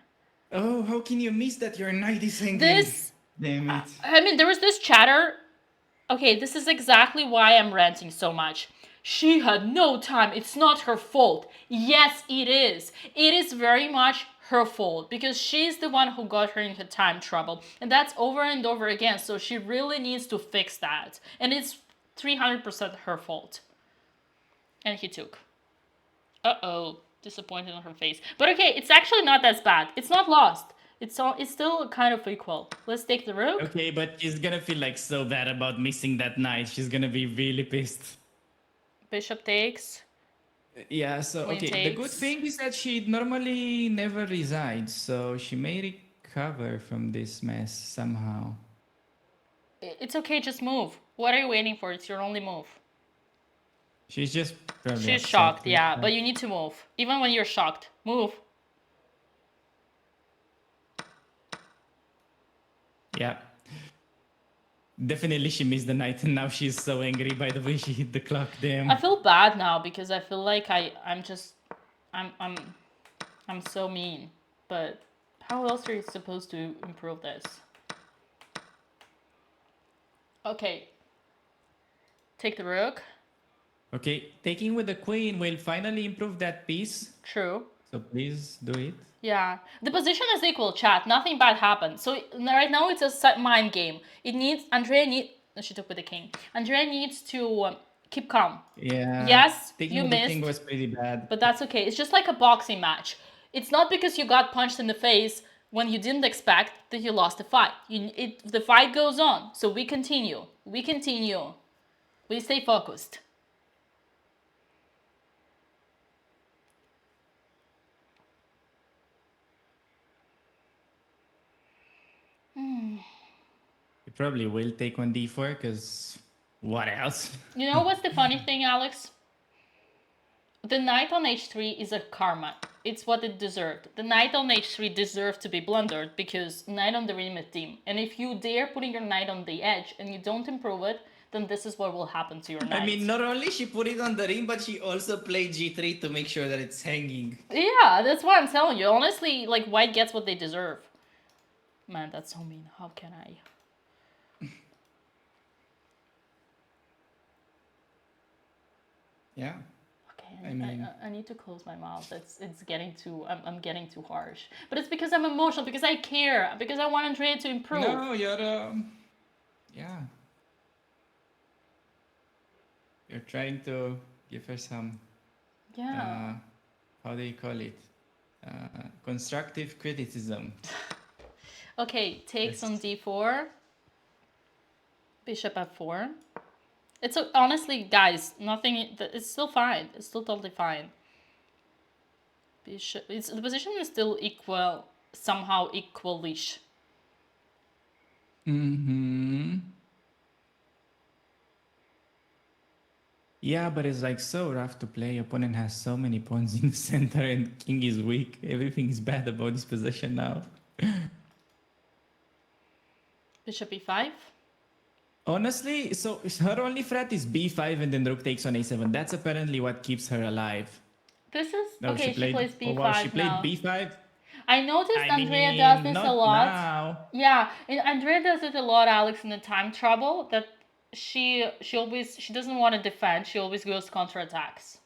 Oh, how can you miss that your knight is hanging? This... Damn it. I mean, there was this chatter. Okay, this is exactly why I'm ranting so much. She had no time. It's not her fault. Yes, it is. It is very much her fault because she's the one who got her into time trouble. And that's over and over again. So she really needs to fix that. And it's 300% her fault. And he took. Uh-oh. Disappointed on her face. But okay, it's actually not that bad. It's not lost. It's still kind of equal. Let's take the rook. Okay, but she's gonna feel like so bad about missing that knight. She's gonna be really pissed. Bishop takes. Yeah, so Queen okay. The good takes. thing is that she normally never resigns, so she may recover from this mess somehow. It's okay, just move. What are you waiting for? It's your only move. She's just probably She's upset shocked, with yeah, that. but you need to move. Even when you're shocked, move. Yeah. Definitely she missed the knight and now she's so angry by the way she hit the clock. Damn. I feel bad now because I feel like I'm so mean. But how else are you supposed to improve this? Okay. Take the rook. Okay, taking with the queen will finally improve that piece. True. So please do it. Yeah. The position is equal, chat. Nothing bad happened. So right now it's a mind game. It needs... She took with the king. Andrea needs to Keep calm. Yeah. Yes, Taking you the missed. thing was pretty bad. But that's okay. It's just like a boxing match. It's not because you got punched in the face when you didn't expect that you lost the fight. The fight goes on. So we continue. We continue. We stay focused. You probably will take on d4 because what else? You know what's the funny thing, Alex? The knight on h3 is a karma. It's what it deserved. The knight on h3 deserved to be blundered because knight on the rim is dim. And if you dare putting your knight on the edge and you don't improve it, then this is what will happen to your knight. I mean, not only she put it on the rim, but she also played g3 to make sure that it's hanging. Yeah, that's what I'm telling you. Honestly, like, white gets what they deserve. Man, that's so mean. How can I? Yeah. Okay, I need to close my mouth. It's getting too. I'm getting too harsh. But it's because I'm emotional. Because I care. Because I want Andrea to improve. No, you're yeah. You're trying to give her some. Yeah. How do you call it? Constructive criticism. Okay, takes on d4. Bishop f4. It's honestly, guys, nothing. It's still fine. It's still totally fine. Bishop. The position is still equal, somehow equalish. Yeah, but it's like so rough to play. Opponent has so many pawns in the center, and king is weak. Everything is bad about this position now. Bishop e5. Honestly, so her only threat is b5 and then rook takes on a7. That's apparently what keeps her alive. This is No, okay. She plays b5 wow, she played now. b5. I noticed Andrea mean, does this not a lot. now. Yeah, and Andrea does it a lot, Alex, in the time trouble. That she doesn't want to defend. She always goes counterattacks.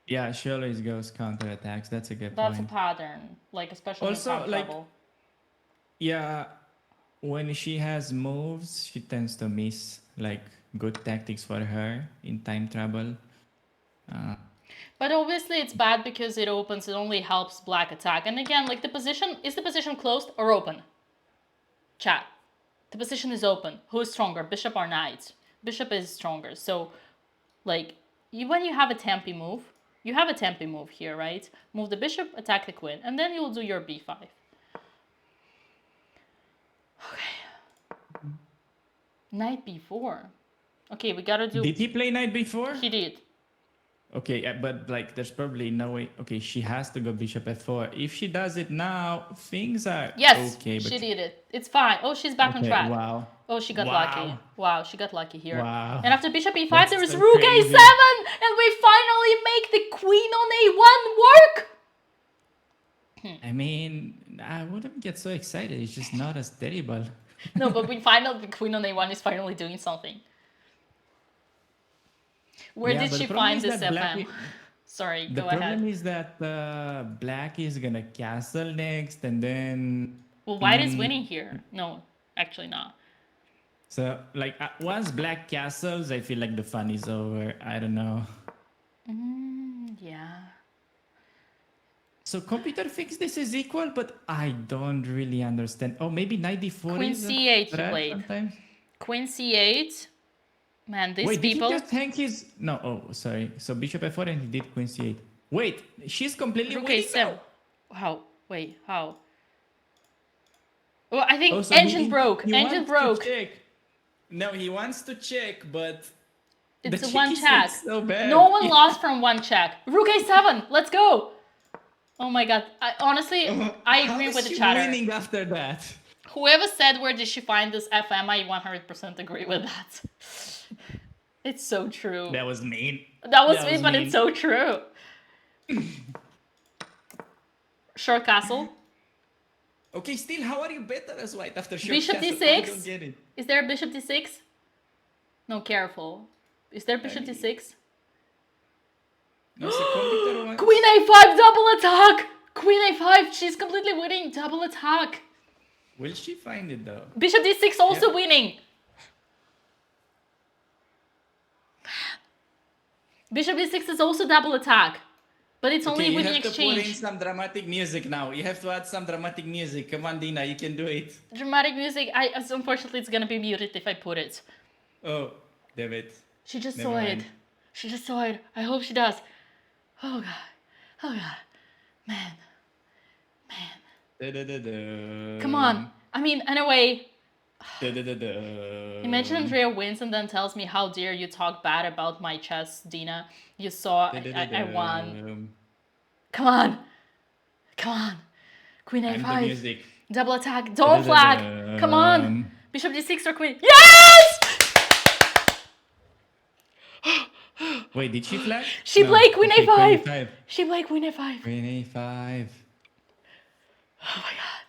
Yeah, she always goes counterattacks. That's a good That's point. a pattern, like especially Also, in time like, trouble. Yeah, when she has moves, she tends to miss like good tactics for her in time trouble. But obviously it's bad because it opens. It only helps black attack. And again, like is the position closed or open? Chat. The position is open. Who is stronger, bishop or knight? Bishop is stronger. So, like, when you have a tempy move, you have a tempy move here, right? Move the bishop, attack the queen, and then you'll do your b5. Okay. Knight b4. Okay, we gotta do... Did he play knight b4? He did. Okay, but like there's probably no way. Okay, she has to go bishop f4. If she does it now, things are okay. Yes, she did it. It's fine. Oh, she's back on track. Wow. Oh, she got lucky. Wow, she got lucky here. Wow. And after bishop e5, That's there is so rook crazy. a7, and we finally make the queen on a1 work. I mean, I wouldn't get so excited. It's just not as terrible. No, but we find out the queen on a1 is finally doing something. Where did she find this FM? Sorry, go ahead. The problem is that black is gonna castle next, and then... Well, white is winning here. No, actually not. So, like, once black castles, I feel like the fun is over. I don't know. Yeah. So, computer thinks this is equal, but I don't really understand. Oh, maybe knight d4 Queen is c8 he threat played. sometimes? Queen c8. Man, these Wait, people... did he just hang his... No, oh, sorry. So, bishop f4 and he did queen c8. Wait, she's completely rook winning a7. now. How? Wait, how? Well, I think So engine broke. he Engine wants broke. to check. No, he wants to check, but It's the a one check is check. like so bad. No one lost from one check. Rook a7. Let's go. Oh my god. Honestly, I agree with the chatter. How is she winning after that? Whoever said where did she find this FM, I 100% agree with that. It's so true. That was mean. That was mean, but it's so true. Short castle. Okay, still, how are you better as white after short Bishop castle? d6? I don't get it. Is there a bishop d6? No, careful. Is there bishop d6? No, so computer wants... Queen a5, double attack! Queen a5, she's completely winning, double attack. Will she find it though? Bishop d6 also winning. Bishop e6 is also double attack. But it's only Okay, with you the have to put in exchange. some dramatic music now. You have to add some dramatic music. Come on, Dina, you can do it. Dramatic music, unfortunately it's gonna be muted if I put it. Oh, damn it. She just Never saw mind. it. She just saw it. I hope she does. Oh god. Oh god. Man. Come on. I mean, anyway. Imagine Andrea wins and then tells me, how dare you talk bad about my chess, Dina. You saw I won. Come on. Come on. Queen And the a5. music. Double attack. Don't flag. Come on. Bishop d6 or queen. Yes! Wait, did she flag? She No. played queen Okay, a5. Queen a5. She played queen a5. Queen a5. Oh my god.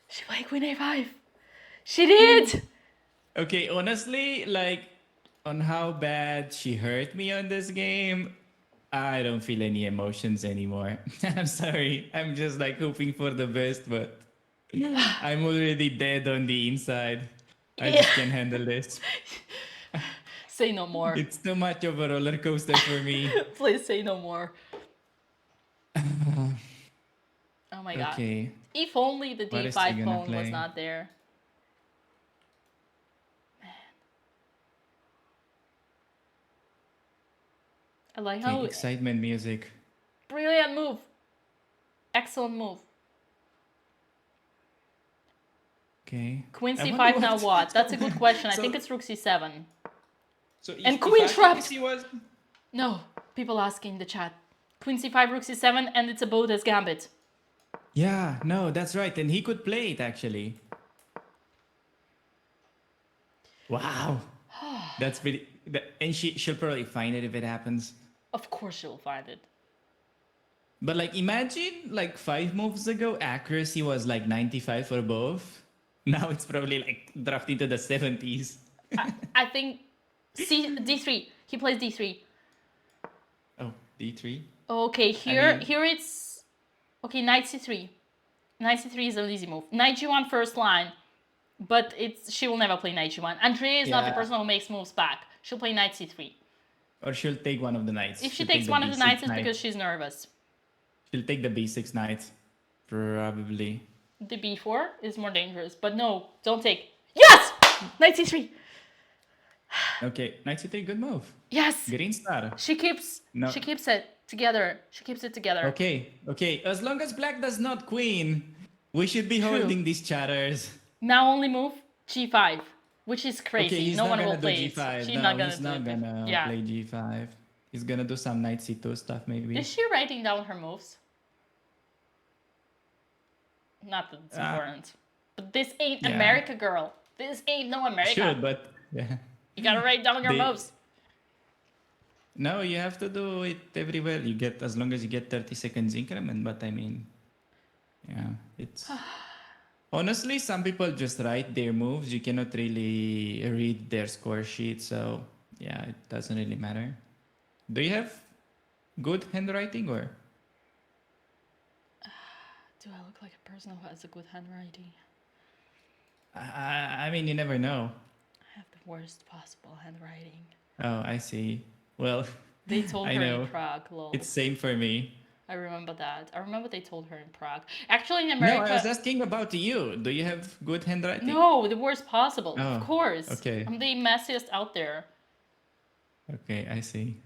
She played queen a5. She did! Okay, honestly, like, on how bad she hurt me on this game, I don't feel any emotions anymore. I'm sorry. I'm just like hoping for the best, but I'm already dead on the inside. I just can't handle this. Say no more. It's too much of a roller coaster for me. Please say no more. Oh my god. Okay. If only the What is d5 she gonna pawn was play? not there. Man. I like how Excitement music. brilliant move. Excellent move. Okay. Queen I c5 wonder now what? That's a good question. I So- think it's rook c7. So if, And queen if trapped! She was... No, people asking in the chat. Queen c5, rook c7, and it's a Botez gambit. Yeah, no, that's right. And he could play it actually. Wow. That's pretty... And she'll probably find it if it happens. Of course she'll find it. But like imagine like 5 moves ago, accuracy was like 95 for both. Now it's probably like dropped into the 70s. I think d3. He plays d3. Oh, d3. Okay, here mean- here it's okay. Knight c3. Knight c3 is an easy move. Knight g1 first line, but she will never play knight g1. Andrea is not the Yeah. person who makes moves back. She'll play knight c3. Or she'll take one of the knights. If she She'll takes take one of the B6 knights, it's knight. because she's nervous. She'll take the b6 knight. Probably. The b4 is more dangerous, but no, don't take. Yes, knight c3. Okay, knight c3, good move. Yes, Green star. she keeps it together. She keeps it together. Okay. As long as black does not queen, we should be holding these chatters. Now only move g5, which is crazy. Okay, he's no not one gonna will do play g5. it. She's No, not gonna he's do not it. gonna Yeah. play g5. He's gonna do some knight c2 stuff maybe. Is she writing down her moves? Not that it's important. But this ain't Yeah. America, girl. This ain't no America. Should, but yeah. You gotta write down your moves. No, you have to do it everywhere. You get as long as you get 30 seconds increment. But I mean, yeah, it's honestly some people just write their moves. You cannot really read their score sheet, so yeah, it doesn't really matter. Do you have good handwriting or? Do I look like a person who has a good handwriting? I mean, you never know. I have the worst possible handwriting. Oh, I see. Well, They told I her know. in Prague, lol. It's same for me. I remember that. I remember they told her in Prague. Actually, in No, America... I was asking about you. Do you have good handwriting? No, the worst possible. Oh, of course. okay. I'm the messiest out there. Okay, I see.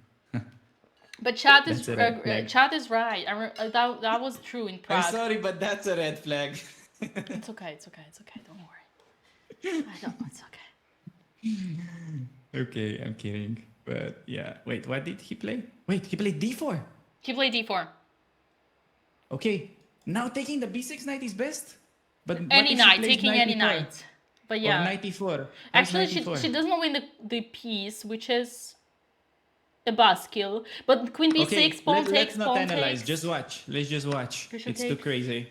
But chat is That's a red flag. chat is right. That was true in Prague. I'm sorry, but that's a red flag. It's okay. Don't worry. It's okay. Okay, I'm kidding. But yeah, wait, what did he play? Wait, he played d4. He played d4. Okay, now taking the b6 knight is best. But what Any if she knight, plays taking any e4? knight. But yeah. Or knight e4. Actually, Knight e4? she doesn't win the piece, which is a buzzkill. But queen b6, Okay, pawn takes, let's not pawn analyze. takes. Just watch. Let's just watch. Bishop It's too takes. crazy.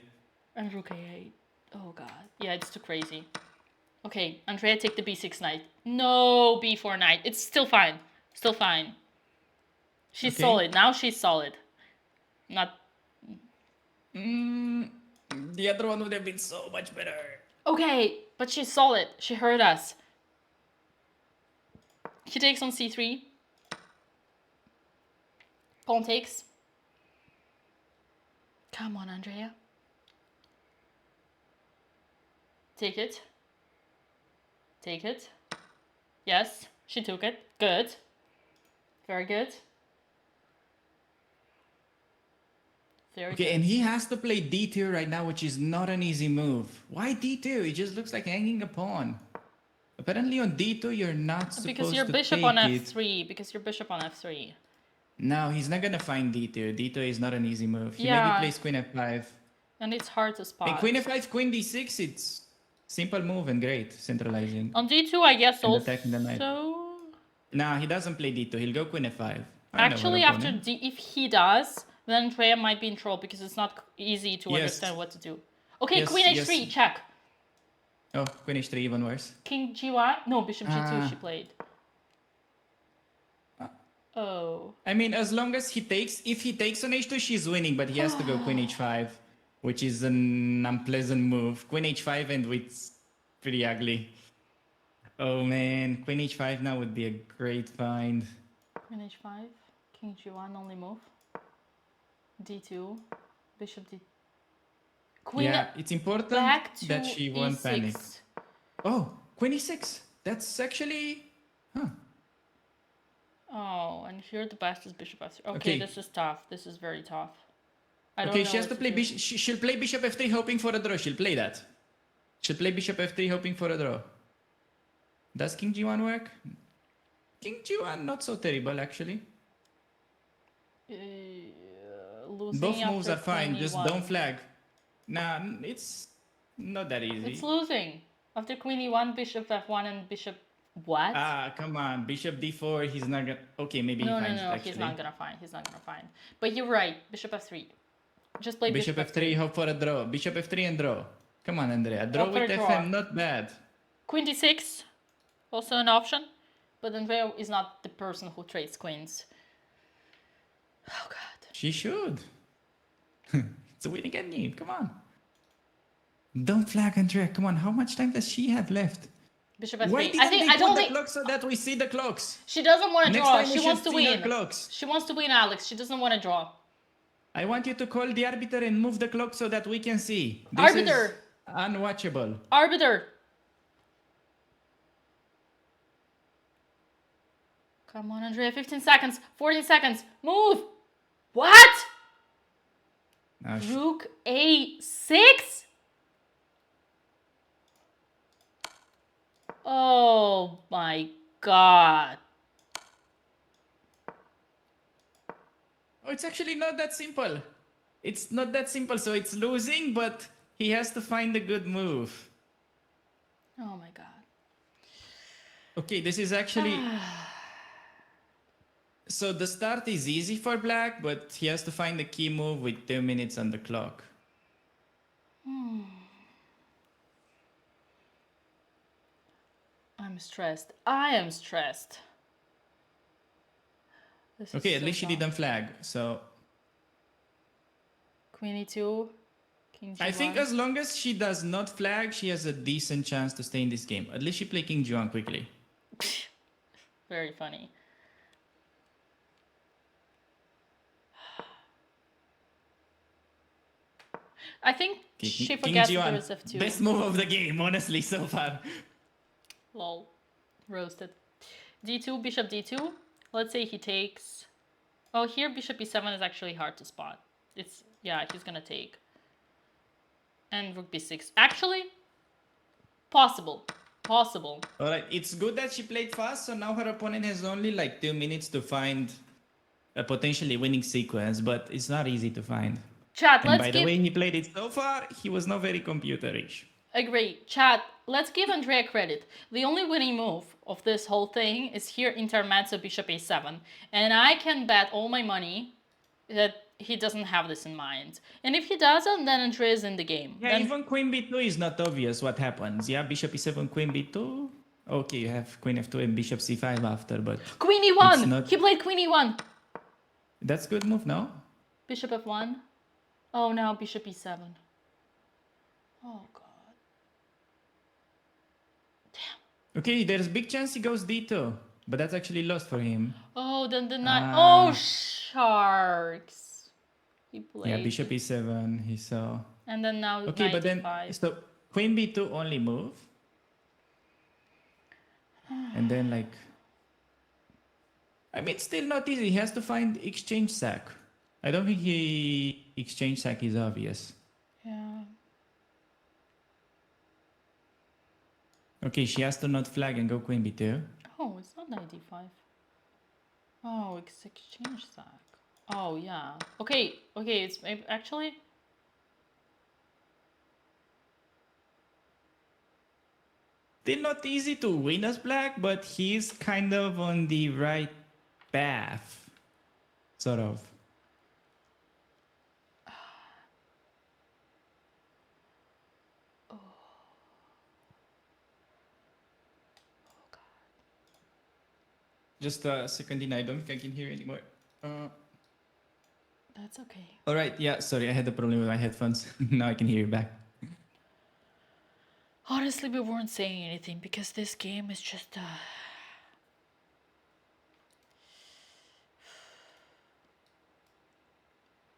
And rook a8. Oh god. Yeah, it's too crazy. Okay, Andrea take the b6 knight. No b4 knight. It's still fine. Still fine. She's Okay. solid. Now she's solid. Not... The other one would have been so much better. Okay, but she's solid. She heard us. She takes on c3. Pawn takes. Come on, Andrea. Take it. Take it. Yes, she took it. Good. Very good. Very Okay, good. and he has to play d2 right now, which is not an easy move. Why d2? It just looks like hanging a pawn. Apparently on d2 you're not supposed Because your to bishop take on it. f3. Because your bishop on f3. No, he's not gonna find d2. d2 is not an easy move. He maybe plays queen f5. And it's hard to spot. And queen f5, queen d6, it's simple move and great, centralizing. On d2, I guess And also. attacking the knight. Nah, he doesn't play d2. He'll go queen f5. Actually, after d, if he does, then Andrea might be in trouble because it's not easy to Yes. understand what to do. Okay, Yes, queen h3, yes. check. Oh, queen h3, even worse. King g1? No, bishop g2 she played. Oh. I mean, as long as he takes, if he takes on h2, she's winning, but he has to go queen h5, which is an unpleasant move. Queen h5 and it's pretty ugly. Oh man, queen h5 now would be a great find. Queen h5, king g1, only move. d2, bishop d. Queen. Yeah, it's important back to that she won't e6. panic. Oh, queen e6. That's actually, Oh, and here the best is bishop f3. Okay, Okay. this is tough. This is very tough. I don't Okay, know she has what to play do. bishop. She'll play bishop f3 hoping for a draw. She'll play that. She'll play bishop f3 hoping for a draw. Does king g1 work? King g1 not so terrible actually. Losing Both moves after are fine. queen Just e1. don't flag. Nah, it's not that easy. It's losing. After queen e1, bishop f1, and bishop what? Ah, come on. Bishop d4. He's not gonna. Okay, maybe no, he no, finds no, it actually. he's not gonna find. He's not gonna find. But you're right. Bishop f3. Just play Bishop f3. Hope for a draw. Bishop f3 and draw. Come on, Andrea. Draw Hope for with a draw. fm. Not bad. Queen d6, also an option. But Andrea is not the person who trades queens. Oh god. She should. It's a winning game. Come on. Don't flag Andrea. Come on. How much time does she have left? Bishop f3. Why didn't I they don't put the think clock so that we see the clocks? she doesn't want to Next draw. time we She wants should to see her win. clocks. She wants to win, Alex. She doesn't want to draw. I want you to call the arbiter and move the clock so that we can see. This Arbiter. is unwatchable. Arbiter. Come on, Andrea. 15 seconds. 14 seconds. Move. What? Now Rook a6? Oh my god. Oh, it's actually not that simple. It's not that simple. So it's losing, but he has to find a good move. Oh my god. Okay, this is actually... So the start is easy for black, but he has to find the key move with 2 minutes on the clock. I'm stressed. I am stressed. This is Okay, at so least she tough. didn't flag, so... Queen e2. King g1. I think as long as she does not flag, she has a decent chance to stay in this game. At least she play king g1 quickly. Very funny. I think she King forgets that G1, there is f2. best move of the game, honestly, so far. Lol. Roasted. d2, bishop d2. Let's say he takes... Oh, here bishop e7 is actually hard to spot. It's... Yeah, he's gonna take. And rook b6. Actually, possible. Possible. Alright, it's good that she played fast, so now her opponent has only like 2 minutes to find a potentially winning sequence, but it's not easy to find. Chat, And let's by give... the way he played it so far, he was not very computerish. Agree. Chat, let's give Andrea credit. The only winning move of this whole thing is here intermezzo bishop a7. And I can bet all my money that he doesn't have this in mind. And if he doesn't, then Andrea is in the game. Yeah, Then... even queen b2 is not obvious what happens. Yeah, bishop e7, queen b2. Okay, you have queen f2 and bishop c5 after, but... Queen e1! It's not- He played queen e1! That's good move, no? Bishop f1. Oh, now bishop e7. Oh, God. Okay, there's big chance he goes d2, but that's actually lost for him. Oh, then the knight... Oh, sharks. He played. Yeah, bishop e7, he saw. And then now Okay, knight but then, e5. so queen b2 only move? And then like... I mean, it's still not easy. He has to find exchange sack. I don't think exchange sack is obvious. Yeah. Okay, she has to not flag and go queen b2. Oh, it's not knight e5. Oh, it's exchange sack. Oh, yeah. Okay, it's actually... Still not easy to win as black, but he's kind of on the right path. Sort of. Just a second, I don't think I can hear anymore. That's okay. All right, yeah, sorry, I had a problem with my headphones. Now I can hear you back. Honestly, we weren't saying anything because this game is just...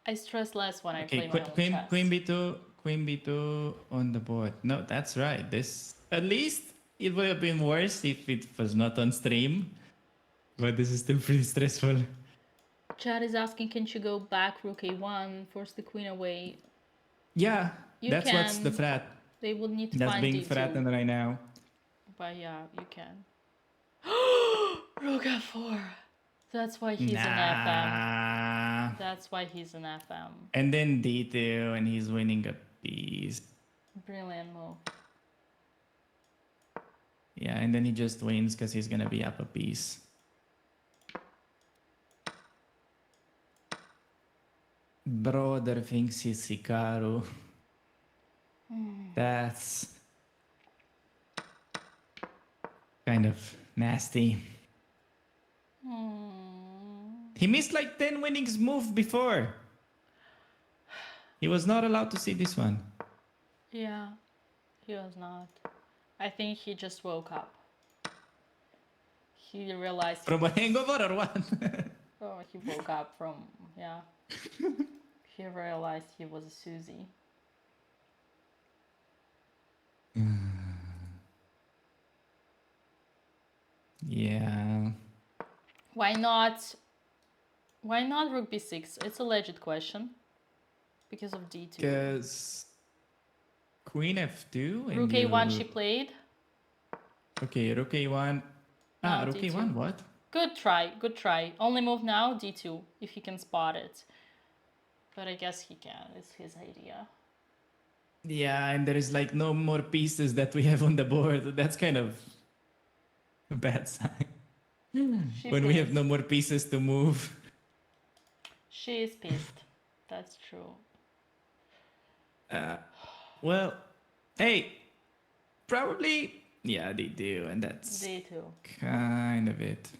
I stress less when I play my own chess. Queen b2 on the board. No, that's right. This, at least it would have been worse if it was not on stream. But this is still pretty stressful. Chad is asking, can't you go back rook a1, force the queen away? Yeah, that's can. what's the threat. They would need to That's find being d2. threatened right now. But yeah, you can. Rook f4. That's why he's an FM. That's why he's an FM. And then d2, and he's winning a piece. Brilliant move. Yeah, and then he just wins because he's gonna be up a piece. Brother thinks he's Hikaru. That's kind of nasty. He missed like 10 winnings move before. He was not allowed to see this one. Yeah, he was not. I think he just woke up. He realized... From a hangover or what? Oh, he woke up from... Yeah. He realized he was a Susie. Yeah. Why not rook b6? It's a legit question. Because of d2. Because queen f2 and rook a1 she played. Okay, rook a1. No, rook d2. a1, what? Good try. Only move now, d2, if he can spot it. But I guess he can, it's his idea. Yeah, and there is like no more pieces that we have on the board. That's kind of a bad sign. When we have no more pieces to move. She is pissed. That's true. Well, hey, probably, yeah, they do, and that's d2. kind of it.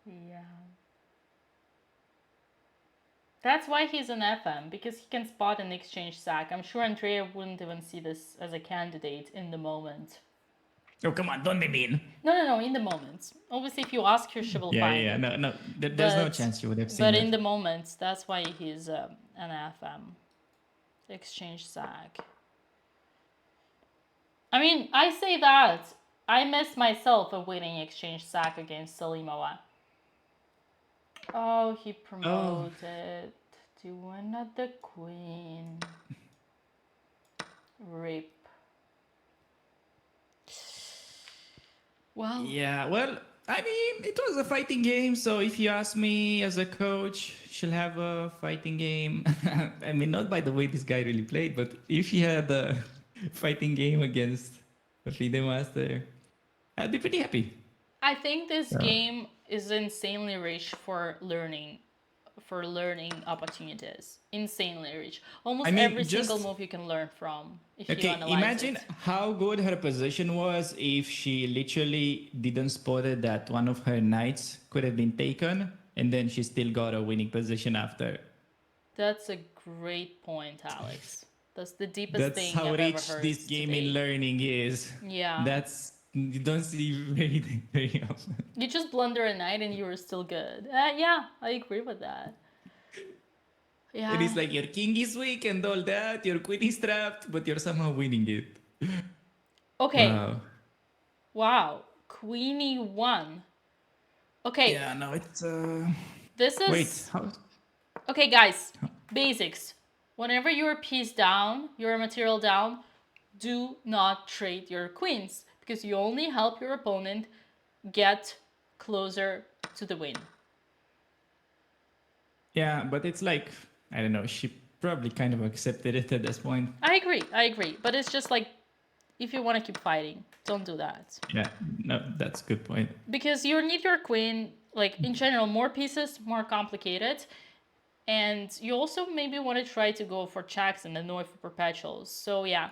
Yeah. That's why he's an FM, because he can spot an exchange sack. I'm sure Andrea wouldn't even see this as a candidate in the moment. Oh, come on, don't be mean. No, in the moment. Obviously, if you ask her, she will find it. No, there's no chance you would have seen But that. in the moment, that's why he's an FM. Exchange sack. I mean, I say that. I missed myself a winning exchange sack against Salimova. Oh, he promoted to another queen. Rip. Well. Yeah, well, I mean, it was a fighting game, so if you ask me as a coach, she'll have a fighting game. I mean, not by the way this guy really played, but if he had a fighting game against a FIDE master, I'd be pretty happy. I think this game is insanely rich for learning opportunities. Insanely rich. Almost every single move you can learn from if you analyze imagine it. how good her position was if she literally didn't spot it that one of her knights could have been taken, and then she still got a winning position after. That's a great point, Alex. That's the deepest That's thing how I've ever rich heard. this game in learning is. Yeah. That's you don't see very often. You just blunder a knight and you were still good. Yeah, I agree with that. Yeah. And it's like your king is weak and all that, your queen is trapped, but you're somehow winning it. Okay. Wow. Wow. Queenie won. Okay. Yeah, no, it's This is wait, how? Okay, guys. Basics. Whenever you're piece down, your material down, do not trade your queens because you only help your opponent get closer to the win. Yeah, but it's like I don't know, she probably kind of accepted it at this point. I agree. But it's just like, if you want to keep fighting, don't do that. Yeah, no, that's a good point. Because you need your queen, like in general, more pieces, more complicated. And you also maybe want to try to go for checks and annoy for perpetuals. So yeah,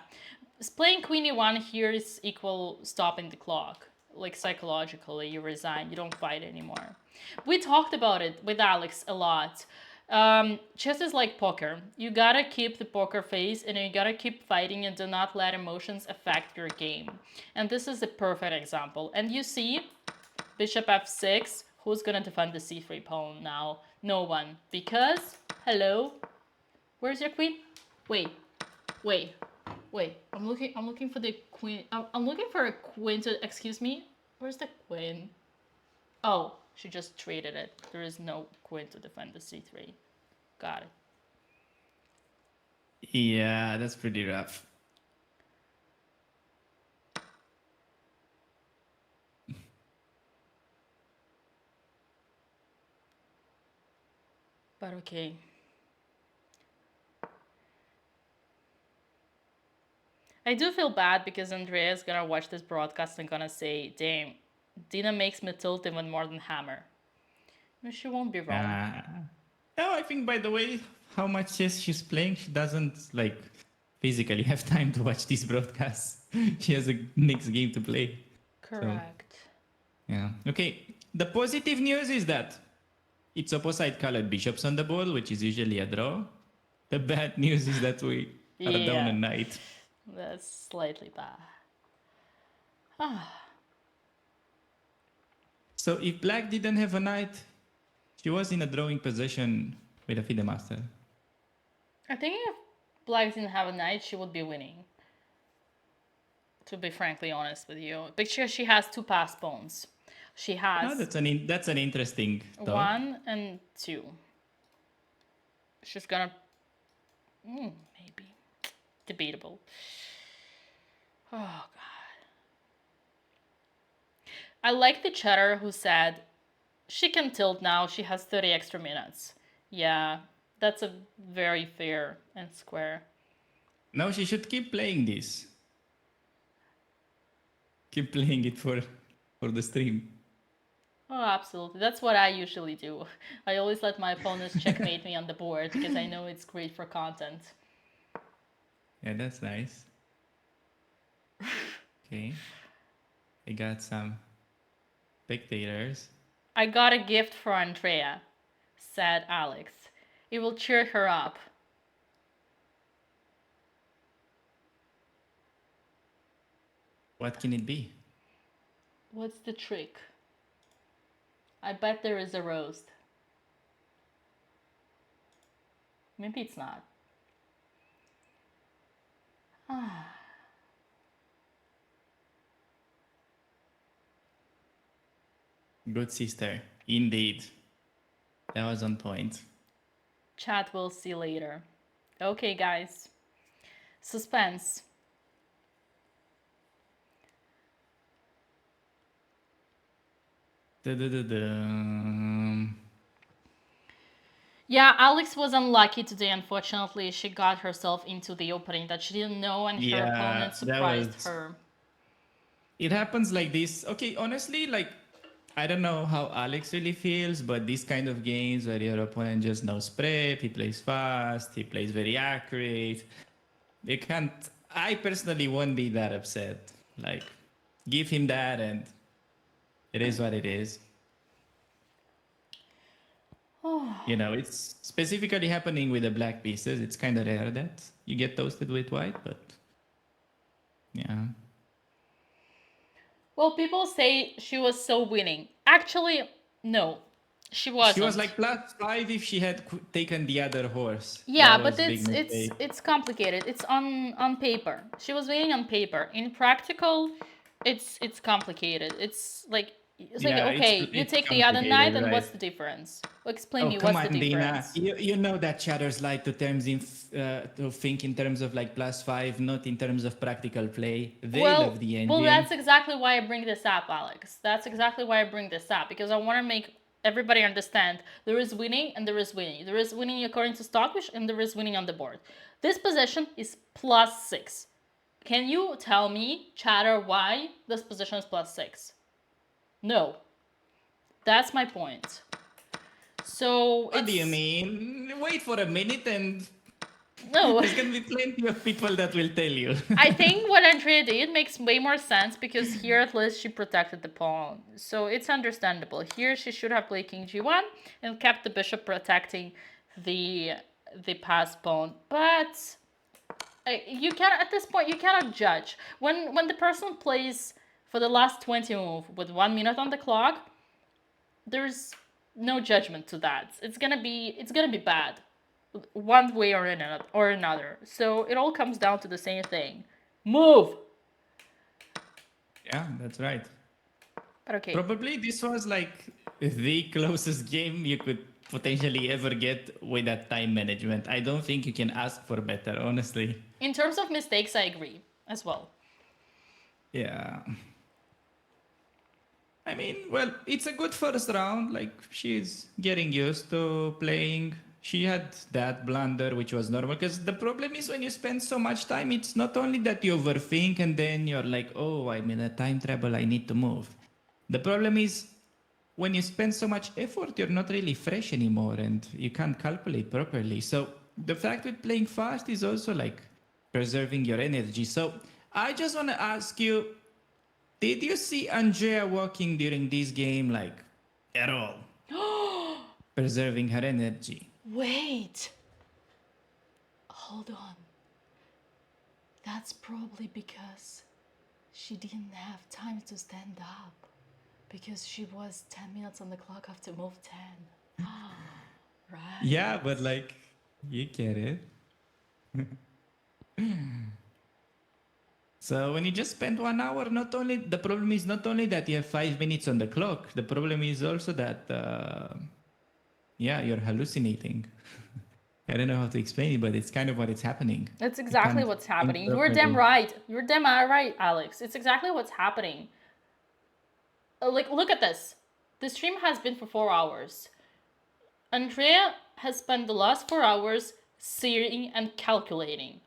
playing queen e1 here is equal stopping the clock. Like psychologically, you resign, you don't fight anymore. We talked about it with Alex a lot. Chess is like poker. You gotta keep the poker face and you gotta keep fighting and do not let emotions affect your game. And this is a perfect example. And you see, bishop f6, who's gonna defend the c3 pawn now? No one. Because, hello? Where's your queen? Wait. I'm looking for the queen. I'm looking for a queen to, excuse me? Where's the queen? Oh, she just traded it. There is no queen to defend the c3. Got it. Yeah, that's pretty rough. But okay. I do feel bad because Andrea's gonna watch this broadcast and gonna say, damn, Dina makes me tilt even more than Hammer. No, she won't be wrong. No, I think by the way, how much chess she's playing, she doesn't like physically have time to watch these broadcasts. She has a next game to play. Correct. So, yeah. Okay. The positive news is that it's opposite colored bishops on the board, which is usually a draw. The bad news is that we are down a knight. That's slightly bad. So if black didn't have a knight, she was in a drawing position with a FIDE master. I think if black didn't have a knight, she would be winning. To be frankly honest with you. Because she has two passed pawns. She has... that's an interesting thought. 1 and 2. She's gonna... maybe. Debatable. Oh, God. I like the chatter who said, she can tilt now, she has 30 extra minutes. Yeah, that's a very fair and square. No, she should keep playing this. Keep playing it for the stream. Oh, absolutely. That's what I usually do. I always let my opponents checkmate me on the board because I know it's great for content. Yeah, that's nice. Okay. I got some spectators. I got a gift for Andrea, said Alex. It will cheer her up. What can it be? What's the trick? I bet there is a roast. Maybe it's not. Good sister. Indeed. That was on point. Chat, we'll see later. Okay, guys. Suspense. Yeah, Alex was unlucky today, unfortunately. She got herself into the opening that she didn't know, and her opponent surprised her. It happens like this. Okay, honestly, like, I don't know how Alex really feels, but these kind of games where your opponent just knows prep, he plays fast, he plays very accurate. You can't, I personally won't be that upset. Like, give him that and it is what it is. You know, it's specifically happening with the black pieces. It's kind of rare that you get toasted with white, but yeah. Well, people say she was so winning. Actually, no, she wasn't. She was like +5 if she had taken the other horse. Yeah, That but was a big mistake. it's complicated. It's on paper. She was winning on paper. In practical, it's complicated. It's like okay, you it's take the other knight, complicated, and right? what's the difference? Explain me come what's on, the Dina. difference. You know that chatters like to to think in terms of like +5, not in terms of practical play. They love the engine. Well, that's exactly why I bring this up, Alex. That's exactly why I bring this up, because I want to make everybody understand there is winning and there is winning. There is winning according to Stockfish and there is winning on the board. This position is +6. Can you tell me, chatter, why this position is +6? No. That's my point. So What do you mean? Wait for a minute and no. There's gonna be plenty of people that will tell you. I think what Andrea did makes way more sense because here at least she protected the pawn. So it's understandable. Here she should have played king g1 and kept the bishop protecting the passed pawn. But you can at this point you cannot judge. When the person plays for the last 20 move with 1 minute on the clock, there's no judgment to that. It's gonna be bad, one way or another. So it all comes down to the same thing: move. Yeah, that's right. But okay. Probably this was like the closest game you could potentially ever get with that time management. I don't think you can ask for better, honestly. In terms of mistakes, I agree as well. Yeah. I mean, well, it's a good first round. Like, she's getting used to playing. She had that blunder, which was normal. Because the problem is when you spend so much time, it's not only that you overthink and then you're like, oh, I'm in a time trouble, I need to move. The problem is when you spend so much effort, you're not really fresh anymore and you can't calculate properly. So the fact with playing fast is also like preserving your energy. So I just want to ask you, did you see Andrea walking during this game like at all? Preserving her energy. Wait. Hold on. That's probably because she didn't have time to stand up. Because she was 10 minutes on the clock after move 10. Right. Yeah, but like, you get it. So when you just spend 1 hour, the problem is not only that you have 5 minutes on the clock, the problem is also that, you're hallucinating. I don't know how to explain it, but it's kind of what is happening. That's exactly what's happening. You're damn right. You're damn right, Alex. It's exactly what's happening. Like, look at this. The stream has been for 4 hours. Andrea has spent the last 4 hours seeing and calculating.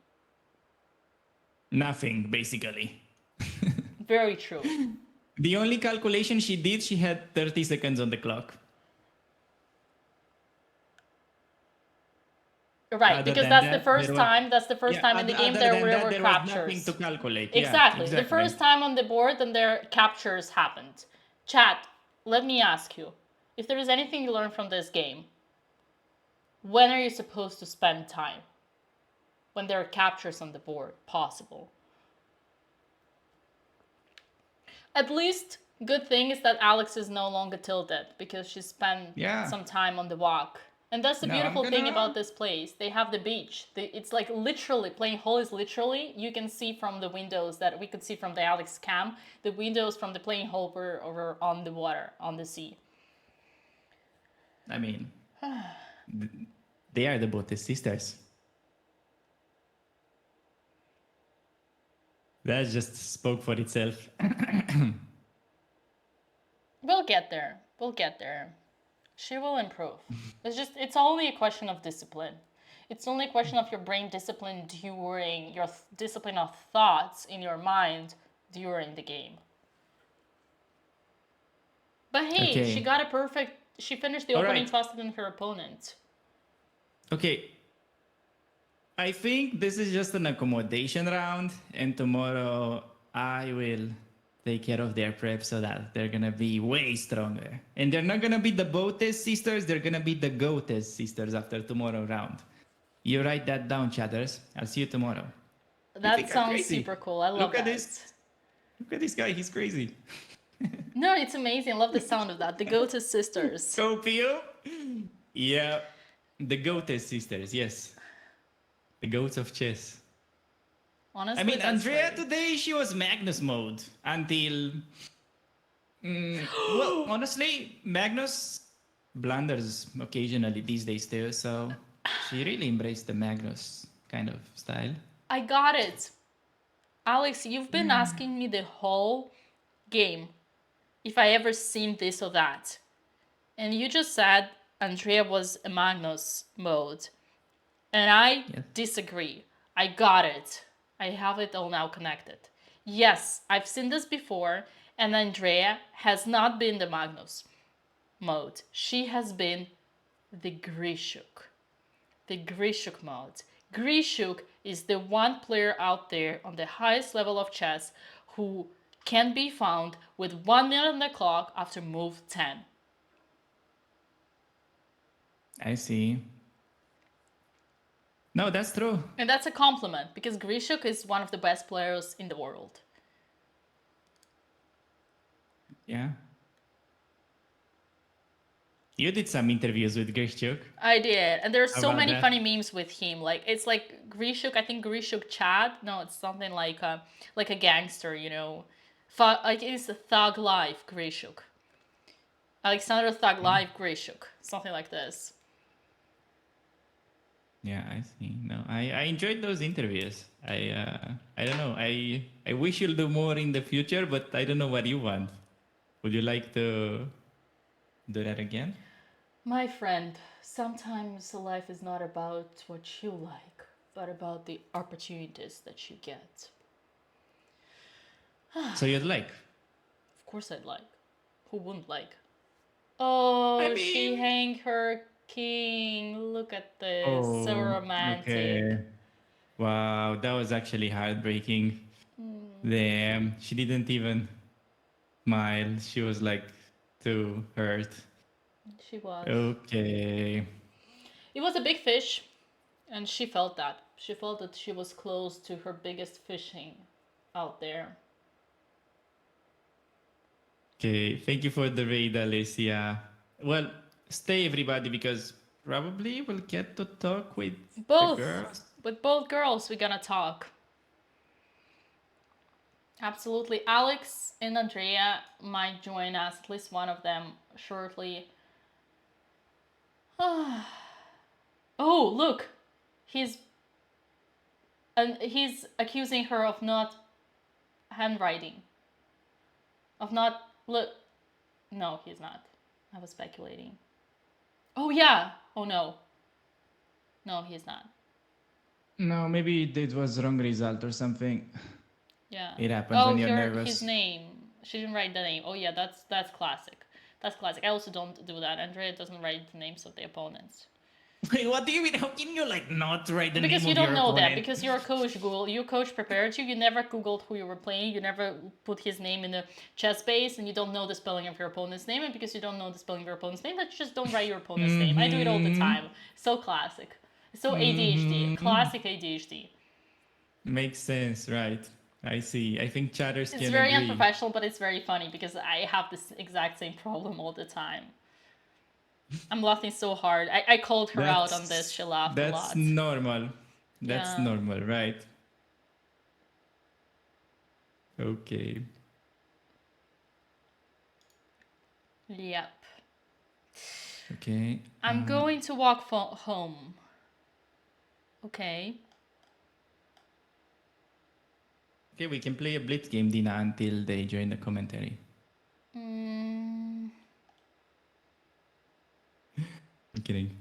Nothing, basically. Very true. The only calculation she did, she had 30 seconds on the clock. Right, because that's the first time. That's the first time in the game there were captures. Nothing to calculate. Exactly. The first time on the board, and their captures happened. Chat, let me ask you, if there is anything you learned from this game, when are you supposed to spend time? When there are captures on the board possible. At least, good thing is that Alex is no longer tilted because she spent some time on the walk. And that's the beautiful thing about this place. They have the beach. It's like literally, playing hole is literally, you can see from the windows that we could see from the Alex cam, the windows from the playing hole were over on the water, on the sea. I mean, they are the Botez sisters. That just spoke for itself. We'll get there. We'll get there. She will improve. It's only a question of discipline. It's only a question of your brain discipline during your discipline of thoughts in your mind during the game. But hey, she got a perfect. She finished the opening faster than her opponent. Okay. I think this is just an accommodation round, and tomorrow I will take care of their prep so that they're gonna be way stronger. And they're not gonna be the Botez sisters, they're gonna be the Goatez sisters after tomorrow round. You write that down, chatters. I'll see you tomorrow. That sounds super cool. I love that. Look at this guy, he's crazy. No, it's amazing. I love the sound of that. The Goatez sisters. Scopio? Yeah, the Goatez sisters, yes. The goats of chess. Honestly, I mean, Andrea today, she was Magnus mode until... well, honestly, Magnus blunders occasionally these days too, so she really embraced the Magnus kind of style. I got it. Alex, you've been asking me the whole game if I ever seen this or that. And you just said Andrea was a Magnus mode. And I disagree. I got it. I have it all now connected. Yes, I've seen this before, and Andrea has not been the Magnus mode. She has been the Grishuk. The Grishuk mode. Grishuk is the one player out there on the highest level of chess who can be found with 1 minute on the clock after move 10. I see. No, that's true. And that's a compliment because Grishuk is one of the best players in the world. Yeah. You did some interviews with Grishuk. I did, and there's so many that? funny memes with him. Like it's like Grishuk. I think Grishuk Chad. No, it's something like a gangster. You know, like it's a Thug Life Grishuk. Alexander Thug Life Grishuk. Something like this. Yeah, I see. No, I enjoyed those interviews. I don't know. I wish you'll do more in the future, but I don't know what you want. Would you like to do that again? My friend, sometimes life is not about what you like, but about the opportunities that you get. So you'd like? Of course I'd like. Who wouldn't like? Oh, I mean... she hanged her king. Look at this. So romantic. Okay. Wow, that was actually heartbreaking. Damn, she didn't even smile. She was like too hurt. She was. Okay. It was a big fish, and she felt that. She felt that she was close to her biggest fishing out there. Okay, thank you for the raid, Alicia. Well, stay everybody because probably we'll get to talk with both the girls. With both girls, we're gonna talk. Absolutely. Alex and Andrea might join us, at least one of them, shortly. Oh, look. He's accusing her of not handwriting. Of not... Look. No, he's not. I was speculating. Oh, yeah. Oh, no. No, he's not. No, maybe it was wrong result or something. Yeah. It happens when you're nervous. His name. She didn't write the name. Oh, yeah, that's classic. That's classic. I also don't do that. Andrea doesn't write the names of the opponents. Wait, what do you mean? How can you not write the name of your opponent? Because you don't know that. Because you're a coach, Google. Your coach prepared you. You never Googled who you were playing. You never put his name in the chess base, and you don't know the spelling of your opponent's name. And because you don't know the spelling of your opponent's name, you just don't write your opponent's name. I do it all the time. So classic. So ADHD. Classic ADHD. Makes sense, right? I see. I think chatters can agree. It's very unprofessional, but it's very funny because I have this exact same problem all the time. I'm laughing so hard. I called her out on this. She laughed a lot. That's normal. That's normal, right? Okay. Yep. Okay. I'm going to walk home. Okay. Okay, we can play a blitz game, Dina, until they join the commentary. I'm kidding.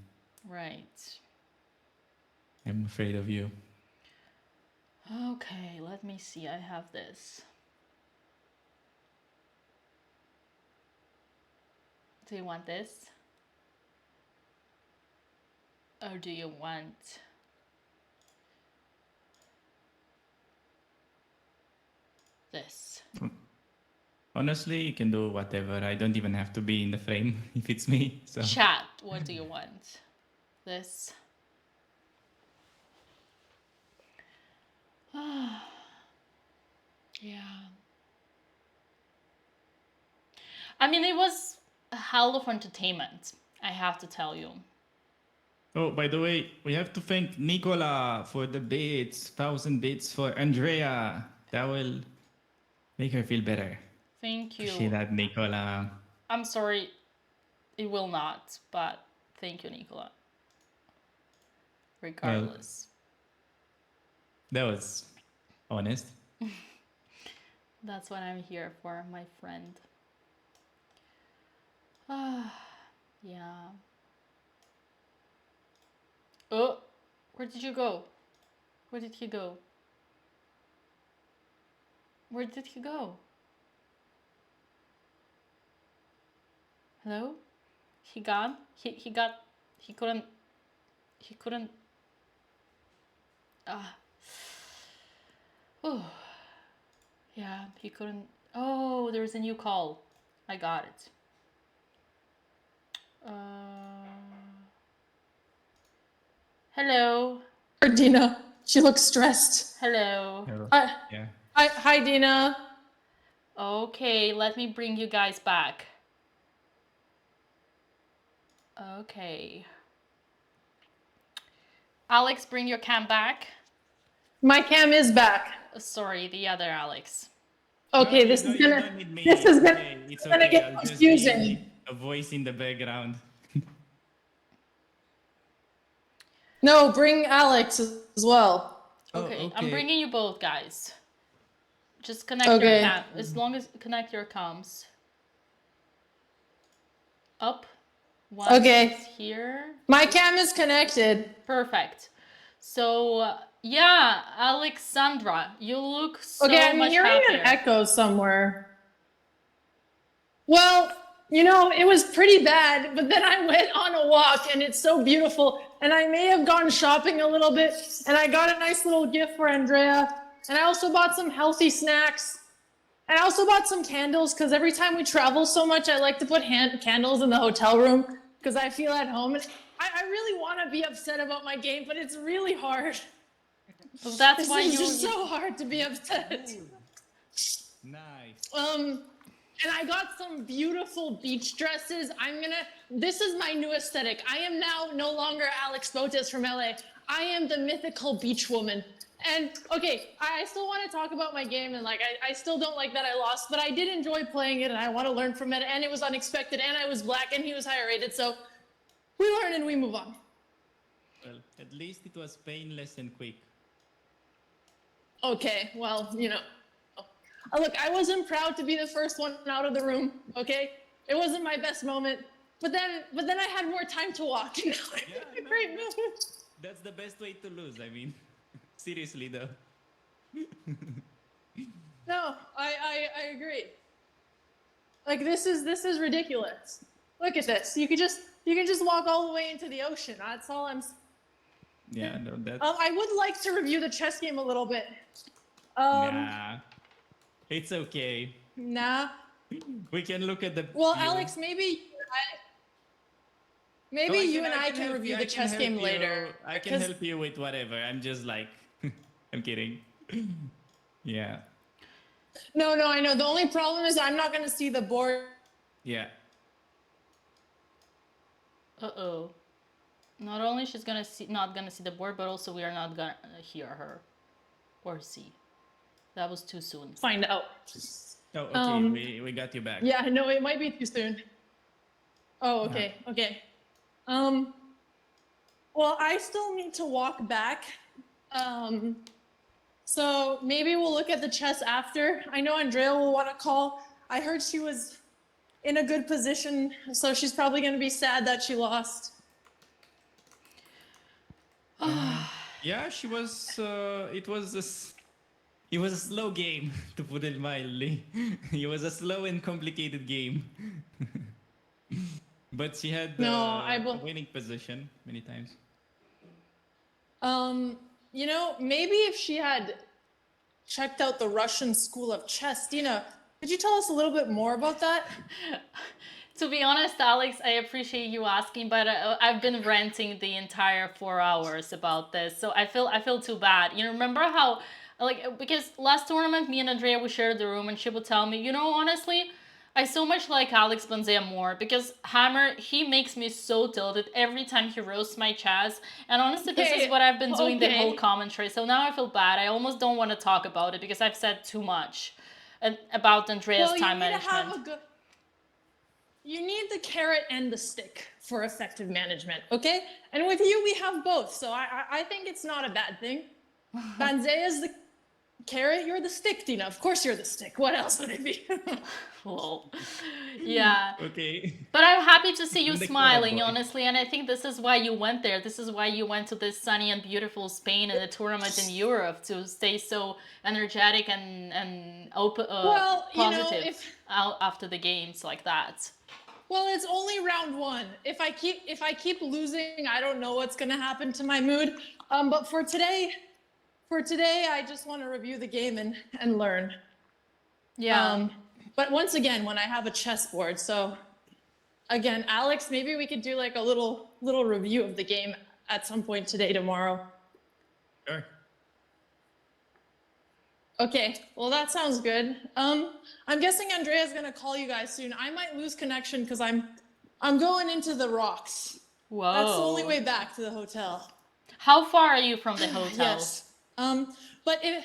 Right. I'm afraid of you. Okay, let me see. I have this. Do you want this? Or do you want this? Honestly, you can do whatever. I don't even have to be in the frame if it's me. So Chat, what do you want? This. Yeah. I mean, it was a hell of entertainment, I have to tell you. Oh, by the way, we have to thank Nicola for the bits. 1,000 bits for Andrea. That will make her feel better. Thank you. Appreciate that, Nicola. I'm sorry, it will not, but thank you, Nicola. Regardless. That was honest. That's what I'm here for, my friend. Yeah. Oh, where did you go? Where did he go? Where did he go? Hello? He gone? He couldn't oh. Yeah, he couldn't. Oh, there's a new call. I got it. Hello. Dina. She looks stressed. Hello. Yeah. Hi, Dina. Okay, let me bring you guys back. Okay. Alex, bring your cam back. My cam is back. Sorry, the other Alex. Okay, No, this is gonna It's gonna okay. get I'll just confusing. be a voice in the background. No, bring Alex as well. Okay, okay. I'm bringing you both guys. Just connect your cam. As long as connect your comms. Up. One is here. My cam is connected. Perfect. So, yeah, Alexandra, you look so Okay, I'm much hearing happier. an echo somewhere. Well, you know, it was pretty bad, but then I went on a walk and it's so beautiful. And I may have gone shopping a little bit and I got a nice little gift for Andrea. And I also bought some healthy snacks. And I also bought some candles because every time we travel so much, I like to put candles in the hotel room because I feel at home. And I really want to be upset about my game, but it's really hard. Well, that's why it's just so hard to be upset. Nice. And I got some beautiful beach dresses. This is my new aesthetic. I am now no longer Alex Botez from LA. I am the mythical beach woman. And okay, I still want to talk about my game and like, I still don't like that I lost, but I did enjoy playing it and I want to learn from it and it was unexpected and I was black and he was higher rated. So we learn and we move on. Well, at least it was painless and quick. Okay, well, you know. Look, I wasn't proud to be the first one out of the room, okay? It wasn't my best moment, but then I had more time to walk, you know? Great move. That's the best way to lose, I mean. Seriously though. No, I agree. Like this is ridiculous. Look at this. You can just walk all the way into the ocean. That's all I'm. Yeah, no, that's. I would like to review the chess game a little bit. Nah, it's okay. Nah. We can look at the. Well, Alex, maybe you and I can review the chess game later. I can help you with whatever. I'm just like, I'm kidding. Yeah. No, I know. The only problem is I'm not going to see the board. Yeah. Uh-oh. Not only she's not gonna see the board, but also we are not gonna hear her or see. That was too soon. Find out. Oh, okay. We got you back. Yeah, no, it might be too soon. Oh, okay, okay. Well, I still need to walk back. So maybe we'll look at the chess after. I know Andrea will want to call. I heard she was in a good position, so she's probably going to be sad that she lost. Yeah, she was. It was a slow game, to put it mildly. It was a slow and complicated game. But she had a winning position many times. You know, maybe if she had checked out the Russian school of chess, Dina, Could you tell us a little bit more about that? To be honest, Alex, I appreciate you asking, but I've been ranting the entire 4 hours about this, so I feel too bad. You know, remember how, like, because last tournament, me and Andrea, we shared the room, and she would tell me, you know, honestly, I so much like Alex Bonzea more, because Hammer, he makes me so tilted every time he roasts my Chaz, and honestly, this is what I've been doing the whole commentary, so now I feel bad. I almost don't want to talk about it, because I've said too much about Andrea's time management. You need the carrot and the stick for effective management, okay? And with you, we have both, so I think it's not a bad thing. Banzea is the carrot, you're the stick, Dina. Of course you're the stick. What else would it be? Well, yeah. Okay. But I'm happy to see you smiling, honestly, and I think this is why you went there. This is why you went to this sunny and beautiful Spain and a tournament in Europe, to stay so energetic and open, positive after the games like that. Well, it's only round one. If I keep losing, I don't know what's gonna happen to my mood. But for today, I just want to review the game and learn. Yeah. But once again, when I have a chessboard, so again, Alex, maybe we could do like a little review of the game at some point today, tomorrow. Sure. Okay, well that sounds good. I'm guessing Andrea's gonna call you guys soon. I might lose connection because I'm going into the rocks. Whoa. That's the only way back to the hotel. How far are you from the hotel? Yes. But it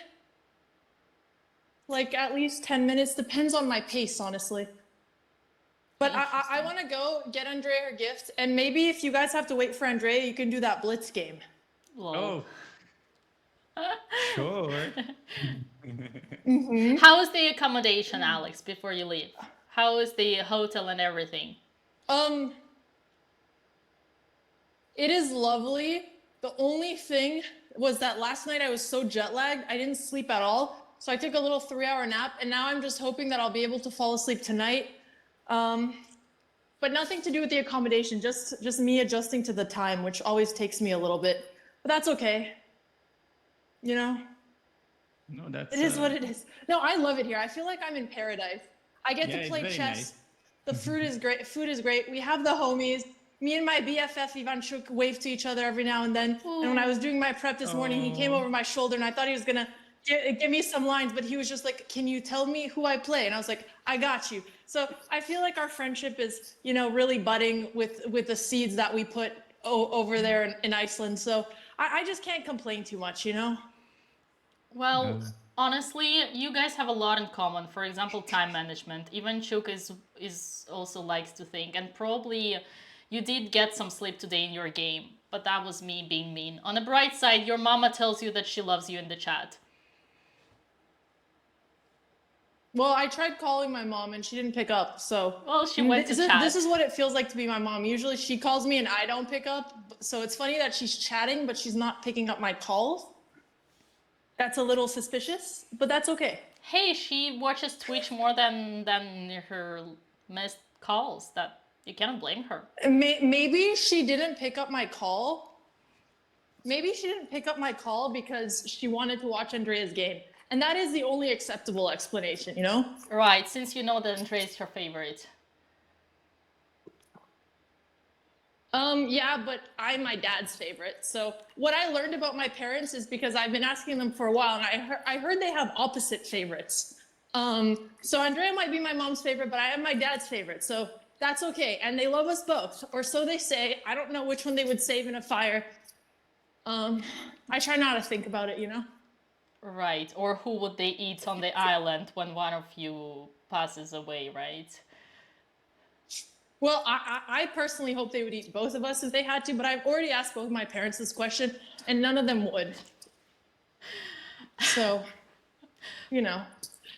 like at least 10 minutes, depends on my pace, honestly. But I want to go get Andrea her gift, and maybe if you guys have to wait for Andrea, you can do that blitz game. Oh. Sure. How is the accommodation, Alex, before you leave? How is the hotel and everything? It is lovely. The only thing was that last night I was so jet lagged, I didn't sleep at all. So I took a little 3-hour nap, and now I'm just hoping that I'll be able to fall asleep tonight. But nothing to do with the accommodation, just me adjusting to the time, which always takes me a little bit. But that's okay. You know? No, that's... It is what it is. No, I love it here. I feel like I'm in paradise. I get to play chess. Nice. The food is great. Food is great. We have the homies. Me and my BFF Ivanchuk wave to each other every now and then. Ooh. And when I was doing my prep this morning, he came over my shoulder, and I thought he was gonna give me some lines, but he was just like, "Can you tell me who I play?" And I was like, "I got you." So I feel like our friendship is, you know, really budding with the seeds that we put over there in Iceland. So I just can't complain too much, you know? Well, honestly, you guys have a lot in common. For example, time management. Even Chuk is also likes to think, and probably you did get some sleep today in your game, but that was me being mean. On the bright side, your mama tells you that she loves you in the chat. Well, I tried calling my mom and she didn't pick up, so... Well, she went to chat. This is what it feels like to be my mom. Usually she calls me and I don't pick up, so it's funny that she's chatting, but she's not picking up my calls. That's a little suspicious, but that's okay. Hey, she watches Twitch more than her missed calls. That you cannot blame her. Maybe she didn't pick up my call. Maybe she didn't pick up my call because she wanted to watch Andrea's game. And that is the only acceptable explanation, you know? Right, since you know that Andrea is her favorite. Yeah, but I'm my dad's favorite. So what I learned about my parents is because I've been asking them for a while, and I heard they have opposite favorites. So Andrea might be my mom's favorite, but I am my dad's favorite. So that's okay. And they love us both, or so they say. I don't know which one they would save in a fire. I try not to think about it, you know? Right, or who would they eat on the island when one of you passes away, right? Well, I personally hope they would eat both of us if they had to, but I've already asked both my parents this question, and none of them would. So, you know.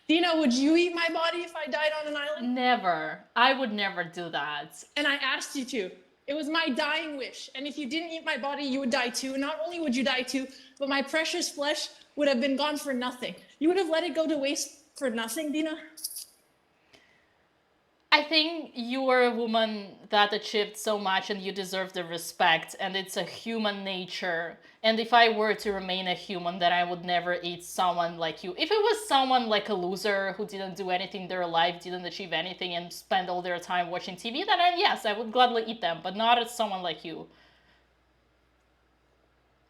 Dina, would you eat my body if I died on an island? Never. I would never do that. And I asked you to. It was my dying wish. And if you didn't eat my body, you would die too. Not only would you die too, but my precious flesh would have been gone for nothing. You would have let it go to waste for nothing, Dina? I think you are a woman that achieved so much and you deserve the respect, and it's a human nature. And if I were to remain a human, then I would never eat someone like you. If it was someone like a loser who didn't do anything in their life, didn't achieve anything, and spend all their time watching TV, then yes, I would gladly eat them, but not as someone like you.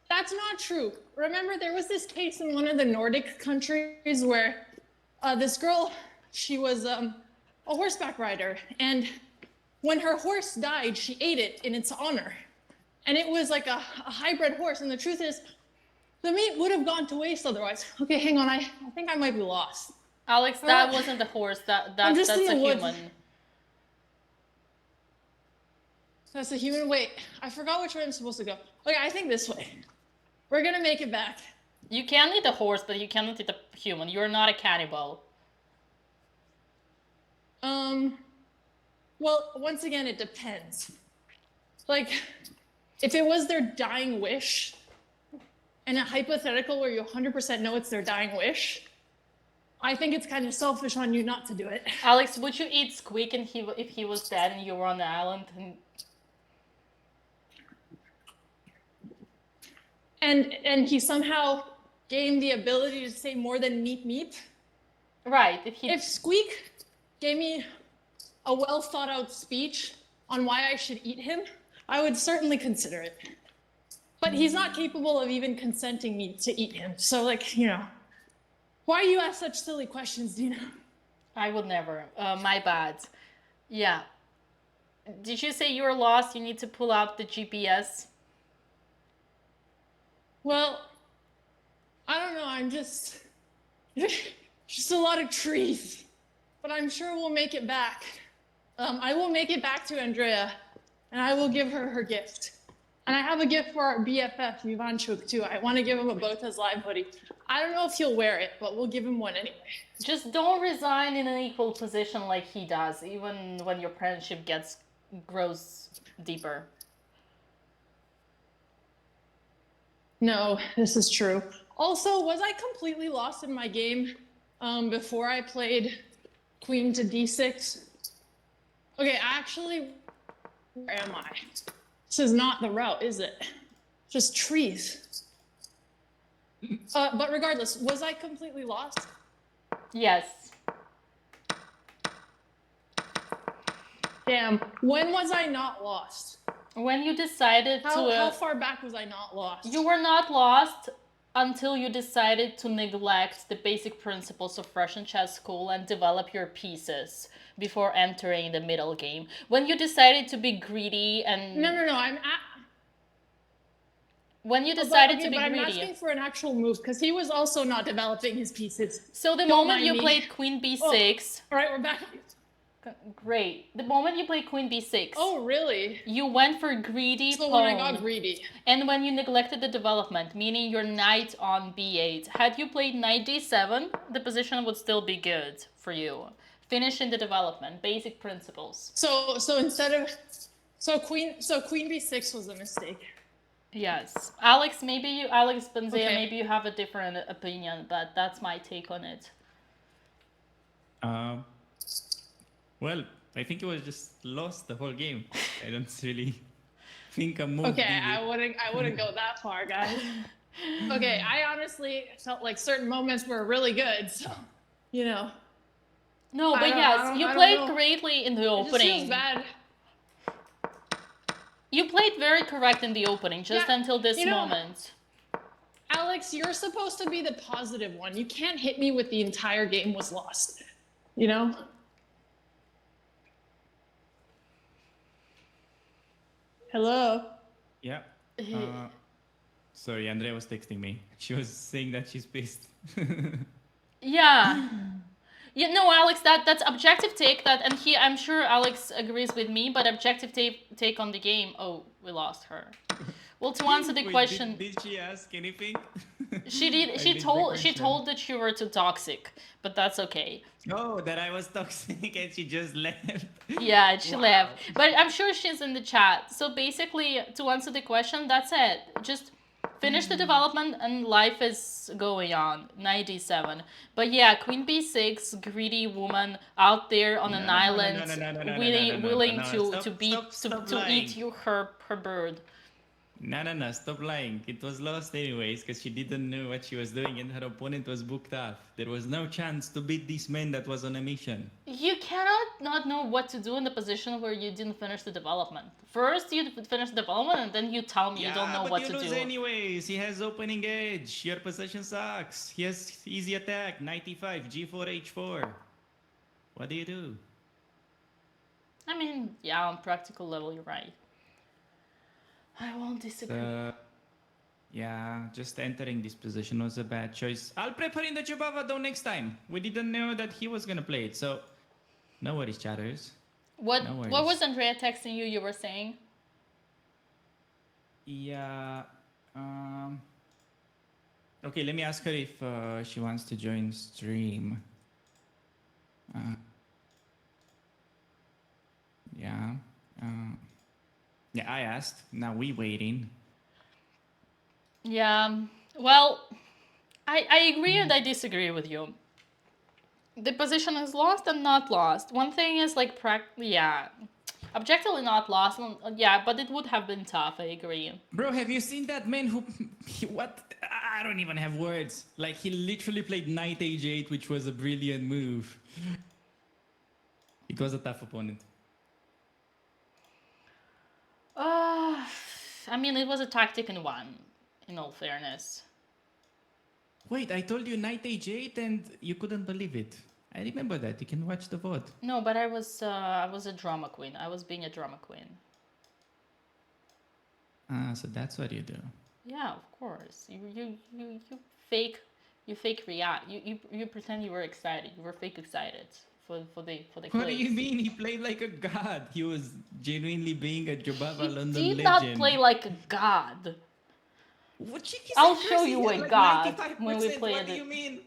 That's not true. Remember, there was this case in one of the Nordic countries where this girl, she was a horseback rider, and when her horse died, she ate it in its honor. And it was like a hybrid horse, and the truth is, the meat would have gone to waste otherwise. Okay, hang on, I think I might be lost. Alex, that wasn't a horse, that's a human. That's a human, wait, I forgot which way I'm supposed to go. Okay, I think this way. We're gonna make it back. You can eat a horse, but you cannot eat a human. You're not a cannibal. Well, once again, it depends. Like, if it was their dying wish, and a hypothetical where you 100% know it's their dying wish, I think it's kind of selfish on you not to do it. Alex, would you eat Squeak if he was dead and you were on the island? And he somehow gained the ability to say more than meat? Right. If Squeak gave me a well thought out speech on why I should eat him, I would certainly consider it. But he's not capable of even consenting me to eat him. So, like, you know, why you ask such silly questions, Dina? I would never. My bad. Yeah. Did you say you were lost? You need to pull out the GPS? Well, I don't know. I'm just a lot of trees. But I'm sure we'll make it back. I will make it back to Andrea, and I will give her her gift. And I have a gift for our BFF, Ivanchuk, too. I want to give him a BotezLive hoodie. I don't know if he'll wear it, but we'll give him one anyway. Just don't resign in an equal position like he does, even when your friendship grows deeper. No, this is true. Also, was I completely lost in my game before I played Queen to D6? Okay, actually, where am I? This is not the route, is it? Just trees. But regardless, was I completely lost? Yes. Damn, when was I not lost? When you decided How far back was I not lost? You were not lost until you decided to neglect the basic principles of Russian chess school and develop your pieces before entering the middle game. When you decided to be greedy and... No, When you decided to be but greedy... I'm asking for an actual move, because he was also not developing his pieces. So the moment you played Queen B6... Oh, all right, we're back. Great. The moment you played Queen B6... Oh, really? You went for greedy So pawn. when I got greedy. And when you neglected the development, meaning your knight on B8. Had you played knight D7, the position would still be good for you. Finishing the development, basic principles. So instead of... So Queen B6 was a mistake. Yes. Alex Benzea, okay. Maybe you have a different opinion, but that's my take on it. Well, I think it was just lost the whole game. I don't really think I moved. Okay, I wouldn't go that far, guys. Okay, I honestly felt like certain moments were really good, so, you know. No, but yes, you played greatly in the opening. It just feels bad. You played very correct in the opening, just until this moment. Alex, you're supposed to be the positive one. You can't hit me with the entire game was lost, you know? Hello? Yeah. Sorry, Andrea was texting me. She was saying that she's pissed. Yeah. Yeah, no, Alex, that's objective take and I'm sure Alex agrees with me, but objective take on the game. Oh, we lost her. Well, to answer the question, did she ask anything? She did. She told that you were too toxic, but that's okay. Oh, that I was toxic and she just left. Yeah, she left. But I'm sure she's in the chat. So basically, to answer the question, that's it. Just finish the development and life is going on. Knight d7. But yeah, queen b6, greedy woman out there on an island, willing to eat her bird. No, stop lying. It was lost anyways because she didn't know what she was doing and her opponent was booked off. There was no chance to beat this man that was on a mission. You cannot not know what to do in the position where you didn't finish the development. First you finish the development and then you tell me you don't know what to do. But you lose anyways. He has opening edge. Your position sucks. He has easy attack. Knight e5, g4, h4. What do you do? I mean, yeah, on practical level, you're right. I won't disagree. Yeah, just entering this position was a bad choice. I'll prep her in the Jubava though next time. We didn't know that he was gonna play it, so no worries, chatters. What was Andrea texting you? You were saying? Yeah. Okay, let me ask her if she wants to join stream. Yeah. Yeah, I asked. Now we waiting. Yeah. Well, I agree and I disagree with you. The position is lost and not lost. One thing is like objectively not lost. Yeah, but it would have been tough. I agree. Bro, have you seen that man who? What? I don't even have words. Like he literally played knight h8, which was a brilliant move. It was a tough opponent. I mean, it was a tactic in one, in all fairness. Wait, I told you knight h8 and you couldn't believe it. I remember that. You can watch the VOD. No, but I was a drama queen. I was being a drama queen. So that's what you do. Yeah, of course. You fake react. You pretend you were excited. You were fake excited for the What do you mean? He played like a god. He was genuinely being a Jubava London legend. He did not play like a god. What I'll show you a like god when we play it. What do you mean?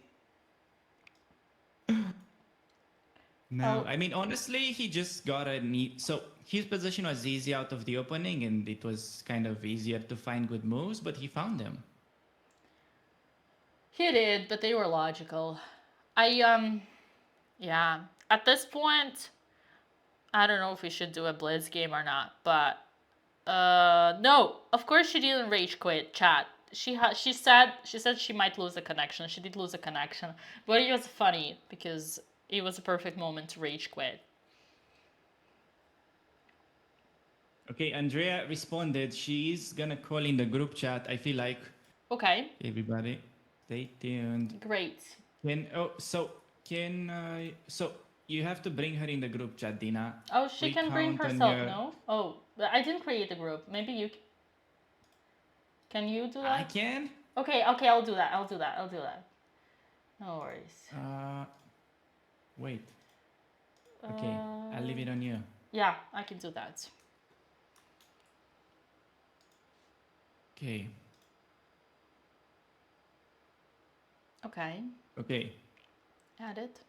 No, I mean, honestly, he just got a neat... So his position was easy out of the opening and it was kind of easier to find good moves, but he found them. He did, but they were logical. Yeah. At this point, I don't know if we should do a blitz game or not, but no, of course she didn't rage quit, chat. She said she might lose a connection. She did lose a connection, but it was funny because it was a perfect moment to rage quit. Okay, Andrea responded. She's gonna call in the group chat, I feel like. Okay. Everybody, stay tuned. Great. So you have to bring her in the group chat, Dina. Oh, she can bring herself, no? Oh, I didn't create a group. Maybe you can you do that? I can? Okay, I'll do that. No worries. Wait. Okay, I'll leave it on you. Yeah, I can do that. Okay. Okay. Add it.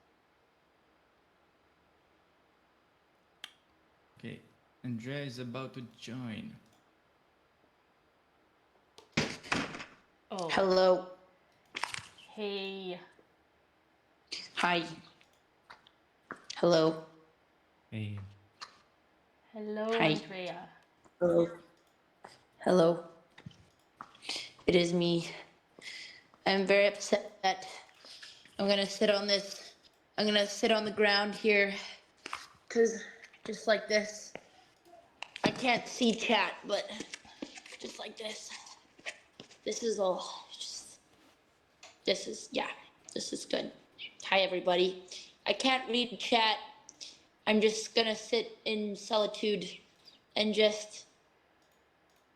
Okay, Andrea is about to join. Oh. Hello. Hey. Hi. Hello. Hey. Hello, Hi. Andrea. Hello. It is me. I'm very upset that I'm gonna sit on the ground here, cause just like this. I can't see chat, but just like this. This is good. Hi everybody. I can't read chat. I'm just gonna sit in solitude and just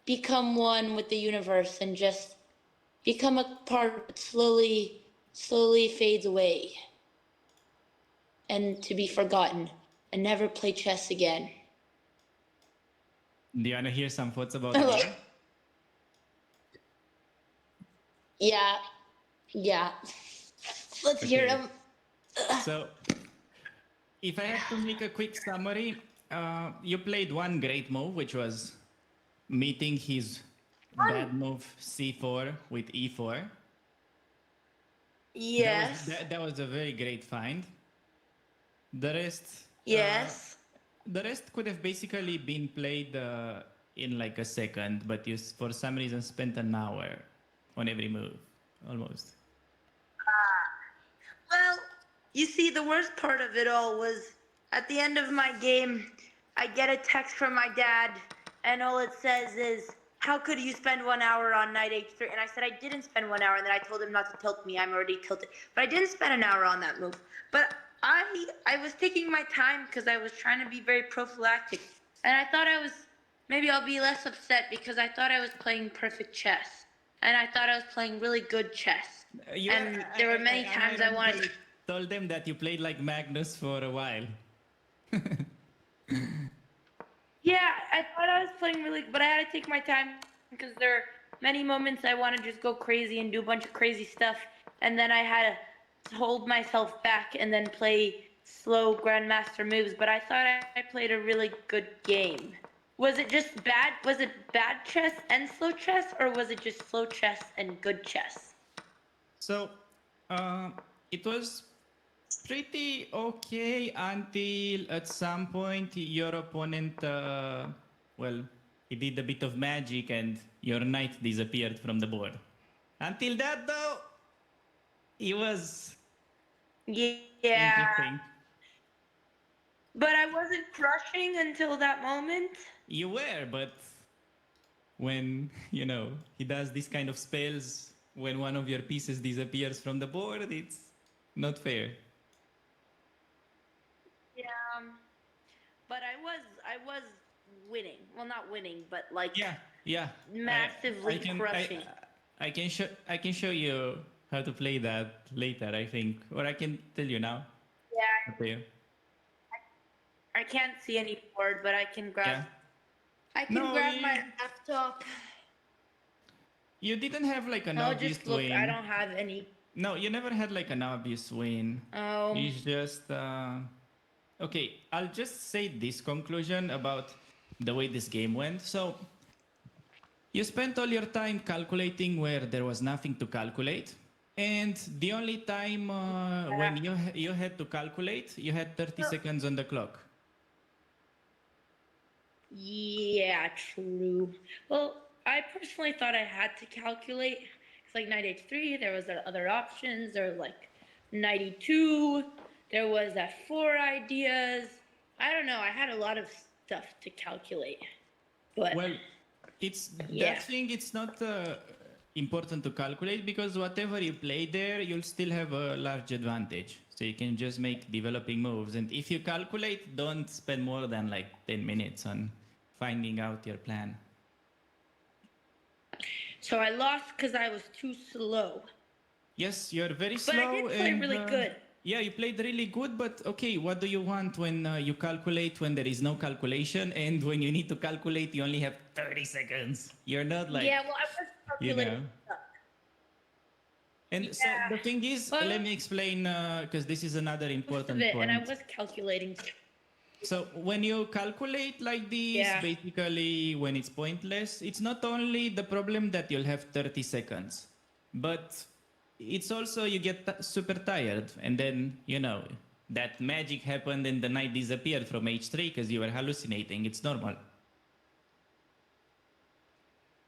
become one with the universe and just become a part that slowly fades away and to be forgotten and never play chess again. Do you want to hear some thoughts about Hello. that? Yeah. Let's hear them. So, if I have to make a quick summary, you played one great move, which was meeting his bad move c4 with e4. Yes. That was a very great find. The rest, Yes. the rest could have basically been played in like a second, but you for some reason spent an hour on every move, almost. Well, you see, the worst part of it all was at the end of my game, I get a text from my dad, and all it says is, "How could you spend 1 hour on knight h3?" And I said I didn't spend 1 hour, and then I told him not to tilt me. I'm already tilted, but I didn't spend an hour on that move. But I was taking my time because I was trying to be very prophylactic, and I thought maybe I'll be less upset because I thought I was playing perfect chess, and I thought I was playing really good chess. There were many times I wanted to told them that you played like Magnus for a while. Yeah, I thought I was playing really, but I had to take my time because there are many moments I want to just go crazy and do a bunch of crazy stuff, and then I had to hold myself back and then play slow grandmaster moves. But I thought I played a really good game. Was it just bad? Was it bad chess and slow chess, or was it just slow chess and good chess? So, it was pretty okay until at some point your opponent, well, he did a bit of magic and your knight disappeared from the board. Until that, though, it was interesting. But I wasn't crushing until that moment. You were, but when, he does this kind of spells, when one of your pieces disappears from the board, it's not fair. Yeah, but I was winning. Well, not winning, but like massively crushing. I can show you how to play that later, I think, or I can tell you now. Yeah. Okay. I can't see any board, but I can grab. Yeah. I can grab my laptop. You didn't have like an I'll obvious just look. win. I don't have any. No, you never had like an obvious win. Oh. It's just okay. I'll just say this conclusion about the way this game went. So you spent all your time calculating where there was nothing to calculate, and the only time when you had to calculate, you had 30 seconds on the clock. Yeah, true. Well, I personally thought I had to calculate. It's like knight h3. There was other options. There was like knight e2. There was f4 ideas. I don't know. I had a lot of stuff to calculate. But well, that thing. It's not important to calculate because whatever you play there, you'll still have a large advantage. So you can just make developing moves. And if you calculate, don't spend more than like 10 minutes on finding out your plan. So I lost because I was too slow. Yes, you're very slow. But I did play really good. Yeah, you played really good, but okay, what do you want when you calculate when there is no calculation, and when you need to calculate, you only have 30 seconds? You're not like... Yeah, well, I was calculating stuff. And so the thing is, let me explain, because this is another important point. And I was calculating. So when you calculate like this, basically when it's pointless, it's not only the problem that you'll have 30 seconds, but it's also you get super tired. And then, that magic happened and the knight disappeared from h3 because you were hallucinating. It's normal.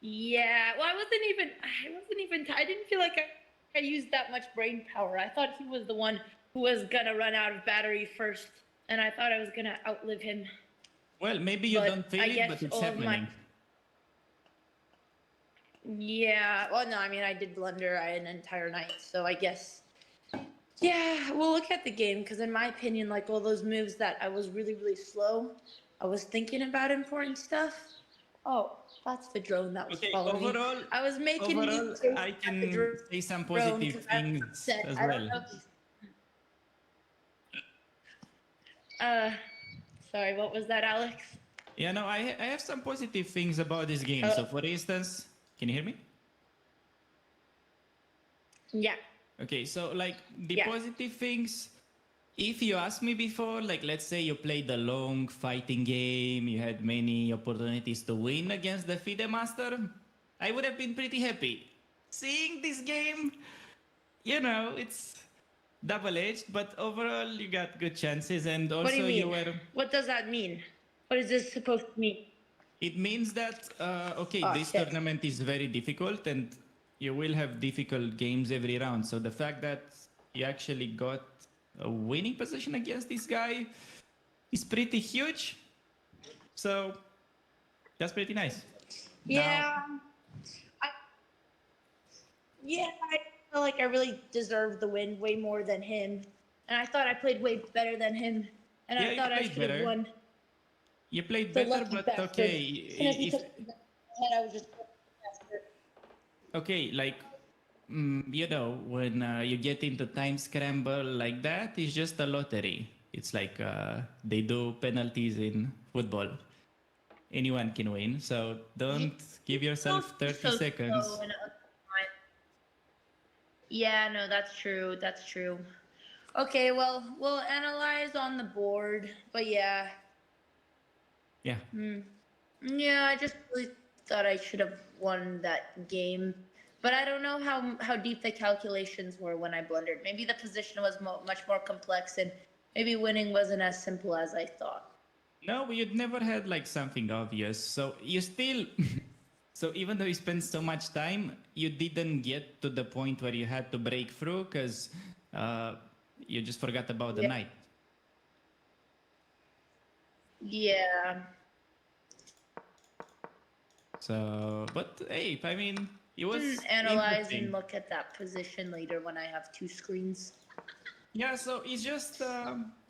Yeah, well, I didn't feel like I used that much brain power. I thought he was the one who was gonna run out of battery first, and I thought I was gonna outlive him. Well, maybe you don't feel it, but it's happening. Yeah, well, no, I mean, I did blunder an entire night, so I guess. Yeah, we'll look at the game, because in my opinion, like all those moves that I was really, really slow, I was thinking about important stuff. Oh, that's the drone that was following me. I was making I can say some positive things as well. Sorry, what was that, Alex? Yeah, no, I have some positive things about this game. So, for instance, can you hear me? Yeah. Okay, so like the positive things, if you asked me before, like let's say you played a long fighting game, you had many opportunities to win against the FIDE master, I would have been pretty happy. Seeing this game, you know, it's double-edged, but overall you got good chances, and also What do you mean? were. What does that mean? What is this supposed to mean? It means that okay, Oh, this shit. tournament is very difficult, and you will have difficult games every round. So the fact that you actually got a winning position against this guy is pretty huge. So that's pretty nice. Yeah. I feel like I really deserved the win way more than him. And I thought I played way better than him. And Yeah, I you thought I played should have better. won. You played The better, lucky but bastard. okay. As soon as he took the head, I was just faster. Okay, like you know, when you get into time scramble like that, it's just a lottery. It's like they do penalties in football. Anyone can win, so don't give yourself 30 seconds. slow and time. Yeah, no, that's true. That's true. Okay, well, we'll analyze on the board. But yeah. Yeah. Yeah, I just really thought I should have won that game. But I don't know how deep the calculations were when I blundered. Maybe the position was much more complex and maybe winning wasn't as simple as I thought. No, you'd never had like something obvious. So you still, so even though you spent so much time, you didn't get to the point where you had to break through because you just forgot about the night. Yeah. So, but hey, I mean, it was Analyze interesting. and look at that position later when I have two screens. Yeah, so it's just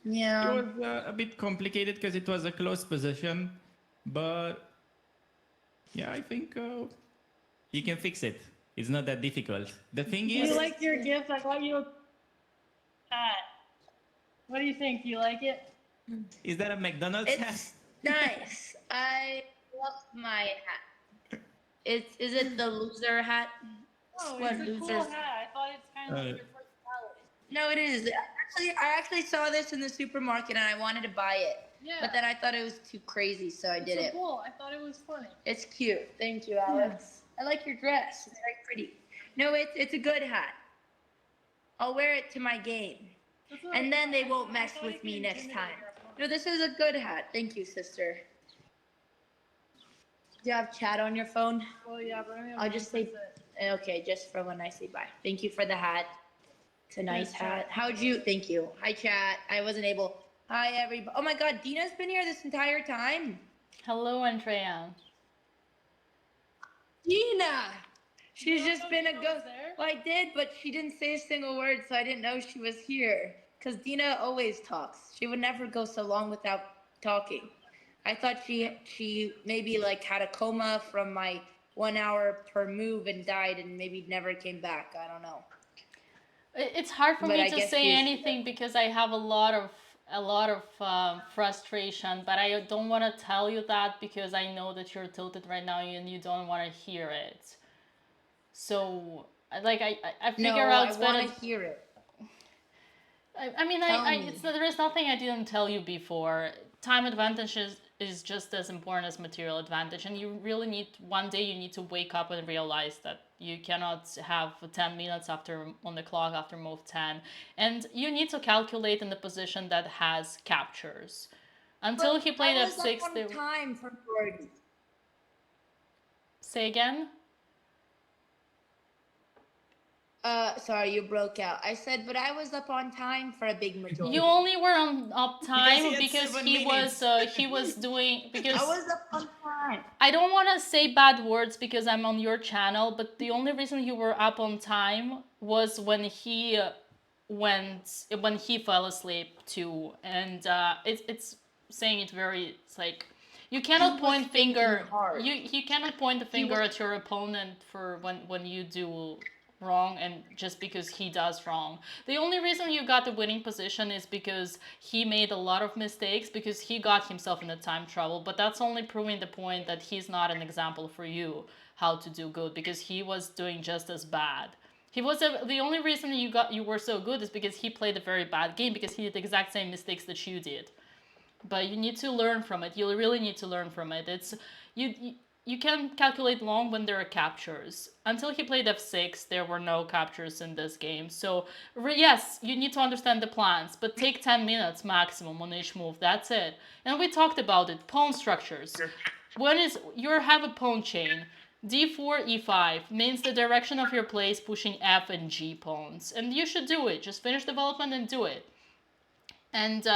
Yeah. it was a bit complicated because it was a close position, but yeah, I think you can fix it. It's not that difficult. The thing is, You like your gift? I got you a hat. What do you think? Do you like it? is that a McDonald's hat? It's nice. I love my hat. Is it the loser hat? Oh, What it's a losers? cool hat. I thought it's kind of like your personality. No, it is. I actually saw this in the supermarket and I wanted to buy it. Yeah. But then I thought it was too crazy, so I did It's it. cool. I thought it was funny. It's cute. Thank you, Alex. I like your dress. It's very pretty. No, it's a good hat. I'll wear it to my game. And then they won't mess with me next time. No, this is a good hat. Thank you, sister. Do you have chat on your phone? Well, yeah, but I'll just say, okay, just for when I say bye. Thank you for the hat. It's a nice hat. How'd you, thank you. Hi, chat. I wasn't able. Hi, everybody. Oh my God, Dina's been here this entire time. Hello, Andrea. Dina! She's just been a ghost. Well, I did, but she didn't say a single word, so I didn't know she was here. Because Dina always talks. She would never go so long without talking. I thought she maybe like had a coma from my 1 hour per move and died and maybe never came back. I don't know. It's hard for But me I to guess say she's- anything because I have a lot of frustration, but I don't want to tell you that because I know that you're tilted right now and you don't want to hear it. So like I figure out it's I want better. to hear it. I mean, Tell me. there is nothing I didn't tell you before. Time advantage is just as important as material advantage, and you really need, one day you need to wake up and realize that you cannot have 10 minutes on the clock after move 10, and you need to calculate in the position that has captures. Until he played f6, there was time for priority. Say again? Sorry, you broke out. I said, but I was up on time for a big majority. You only were up time Because because he had he was doing because I was up on time. I don't want to say bad words because I'm on your channel, but the only reason you were up on time was when he fell asleep too, and it's saying it very, it's like you cannot point finger. You cannot point the finger at your opponent for when you do wrong and just because he does wrong. The only reason you got the winning position is because he made a lot of mistakes, because he got himself into time trouble, but that's only proving the point that he's not an example for you how to do good, because he was doing just as bad. He was the only reason you were so good is because he played a very bad game, because he did the exact same mistakes that you did. But you need to learn from it. You really need to learn from it. It's you can calculate long when there are captures. Until he played f6, there were no captures in this game. So yes, you need to understand the plans, but take 10 minutes maximum on each move. That's it. And we talked about it. Pawn structures. When you have a pawn chain, d4, e5 means the direction of your play is pushing f and g pawns, and you should do it. Just finish development and do it. And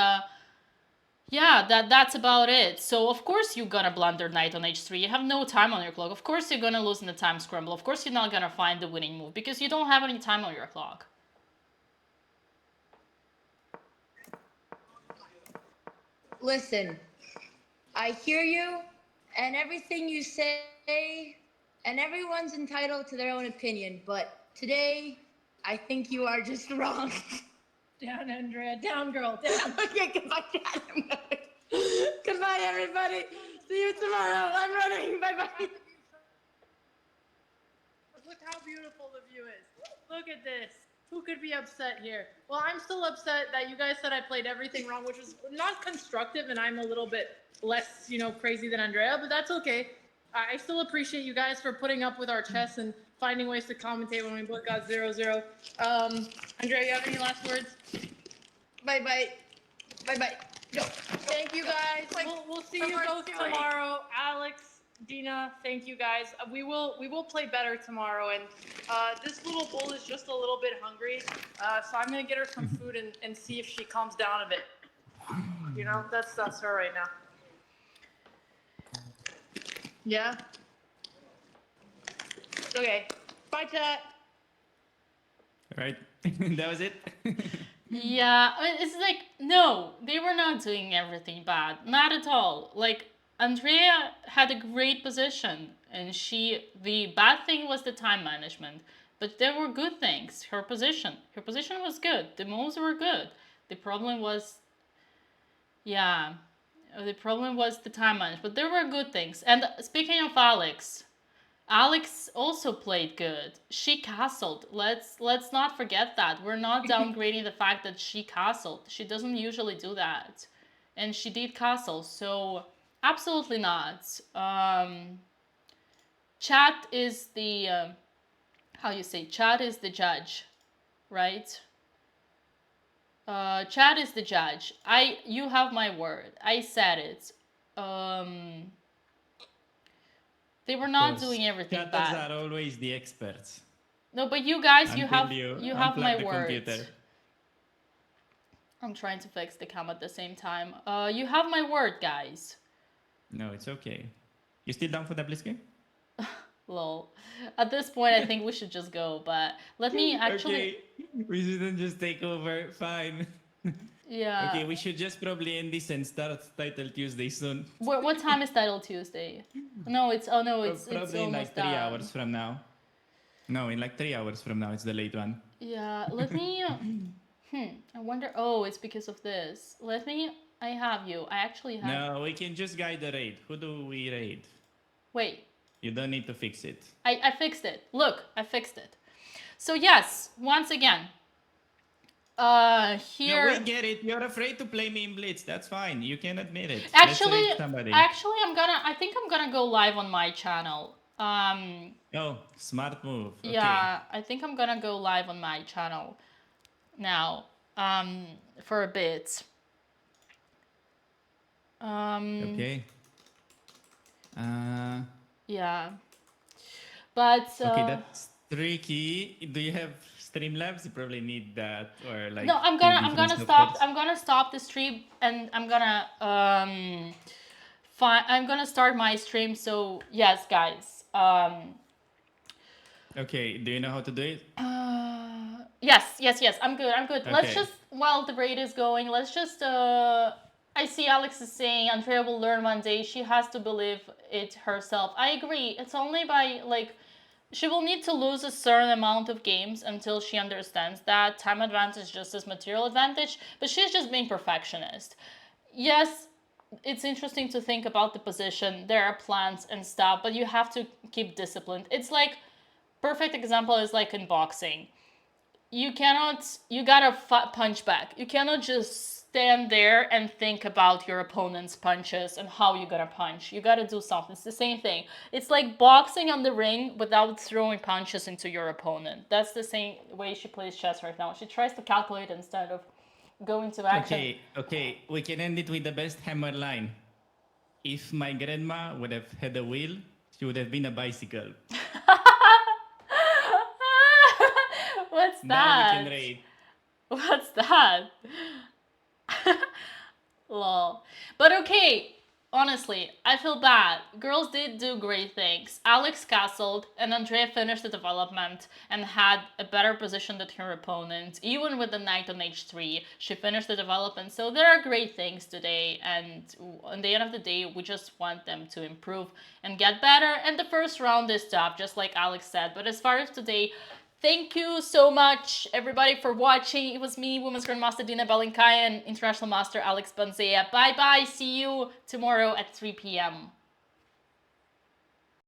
yeah, that's about it. So of course you're gonna blunder knight on h3. You have no time on your clock. Of course you're gonna lose in the time scramble. Of course you're not gonna find the winning move because you don't have any time on your clock. Listen, I hear you, and everything you say, and everyone's entitled to their own opinion, but today, I think you are just wrong. Down, Andrea. Down, girl. Down. Okay, goodbye, Dad. Goodbye, everybody. See you tomorrow. I'm running. Bye-bye. Look how beautiful the view is. Look at this. Who could be upset here? Well, I'm still upset that you guys said I played everything wrong, which was not constructive, and I'm a little bit less, crazy than Andrea, but that's okay. I still appreciate you guys for putting up with our chess and finding ways to commentate when we both got 0-0. Andrea, you have any last words? Bye-bye. Bye-bye. Go. Thank you guys. We'll see you both tomorrow. Alex, Dina, thank you guys. We will play better tomorrow, and this little bull is just a little bit hungry, so I'm gonna get her some food and see if she calms down a bit. That's her right now. Yeah. Okay. Bye, chat. Right. That was it. Yeah, it's like, no, they were not doing everything bad. Not at all. Like, Andrea had a great position, and the bad thing was the time management. But there were good things. Her position was good. The moves were good. The problem was, the problem was the time management. But there were good things. And speaking of Alex also played good. She castled. Let's not forget that. We're not downgrading the fact that she castled. She doesn't usually do that. And she did castle, so absolutely not. Chat is the chat is the judge, right? Chat is the judge. You have my word. I said it. They were not doing everything Chatters bad. are always the experts. No, but you guys, you have unplug my the word. computer. I'm trying to fix the cam at the same time. You have my word, guys. No, it's okay. You still down for the Blitzkrieg? Lol. At this point, I think we should just go, but let me actually... Okay, we shouldn't just take over. Fine. Yeah. Okay, we should just probably end this and start Title Tuesday soon. What time is Title Tuesday? No, it's probably it's in almost like 3 done. hours from now. No, in like 3 hours from now, it's the late one. Yeah, let me... I wonder... Oh, it's because of this. Let me... I have you. I actually have... No, we can just guide the raid. Who do we raid? Wait. You don't need to fix it. I fixed it. Look, I fixed it. So yes, once again... here... No, we get it. You're afraid to play me in Blitz. That's fine. You can admit it. Actually, somebody. I think I'm gonna go live on my channel. Oh, smart move. Okay. Yeah, I think I'm gonna go live on my channel now, for a bit. Okay. Yeah. But... okay, that's tricky. Do you have Streamlabs? You probably need that, or like... No, I'm gonna stop the stream, and I'm gonna I'm gonna start my stream. So yes, guys. Okay, do you know how to do it? Yes. I'm good. Okay. Let's just, while the raid is going, let's just I see Alex is saying Andrea will learn one day. She has to believe it herself. I agree. It's only by, like, she will need to lose a certain amount of games until she understands that time advantage is just as material advantage, but she's just being perfectionist. Yes, it's interesting to think about the position. There are plans and stuff, but you have to keep disciplined. It's like, perfect example is like in boxing. You gotta punch back. You cannot just stand there and think about your opponent's punches and how you're gonna punch. You gotta do something. It's the same thing. It's like boxing on the ring without throwing punches into your opponent. That's the same way she plays chess right now. She tries to calculate instead of going to action. Okay. We can end it with the best hammer line. If my grandma would have had a wheel, she would have been a bicycle. What's Now that? we can rate. What's that? Lol. But okay, honestly, I feel bad. Girls did do great things. Alex castled and Andrea finished the development and had a better position than her opponent. Even with the knight on h3, she finished the development. So there are great things today, and at the end of the day, we just want them to improve and get better. And the first round is tough, just like Alex said. But as far as today, thank you so much, everybody, for watching. It was me, Women's Grandmaster Dina Balinkaya, and International Master Alex Banzea. Bye-bye. See you tomorrow at 3 p.m.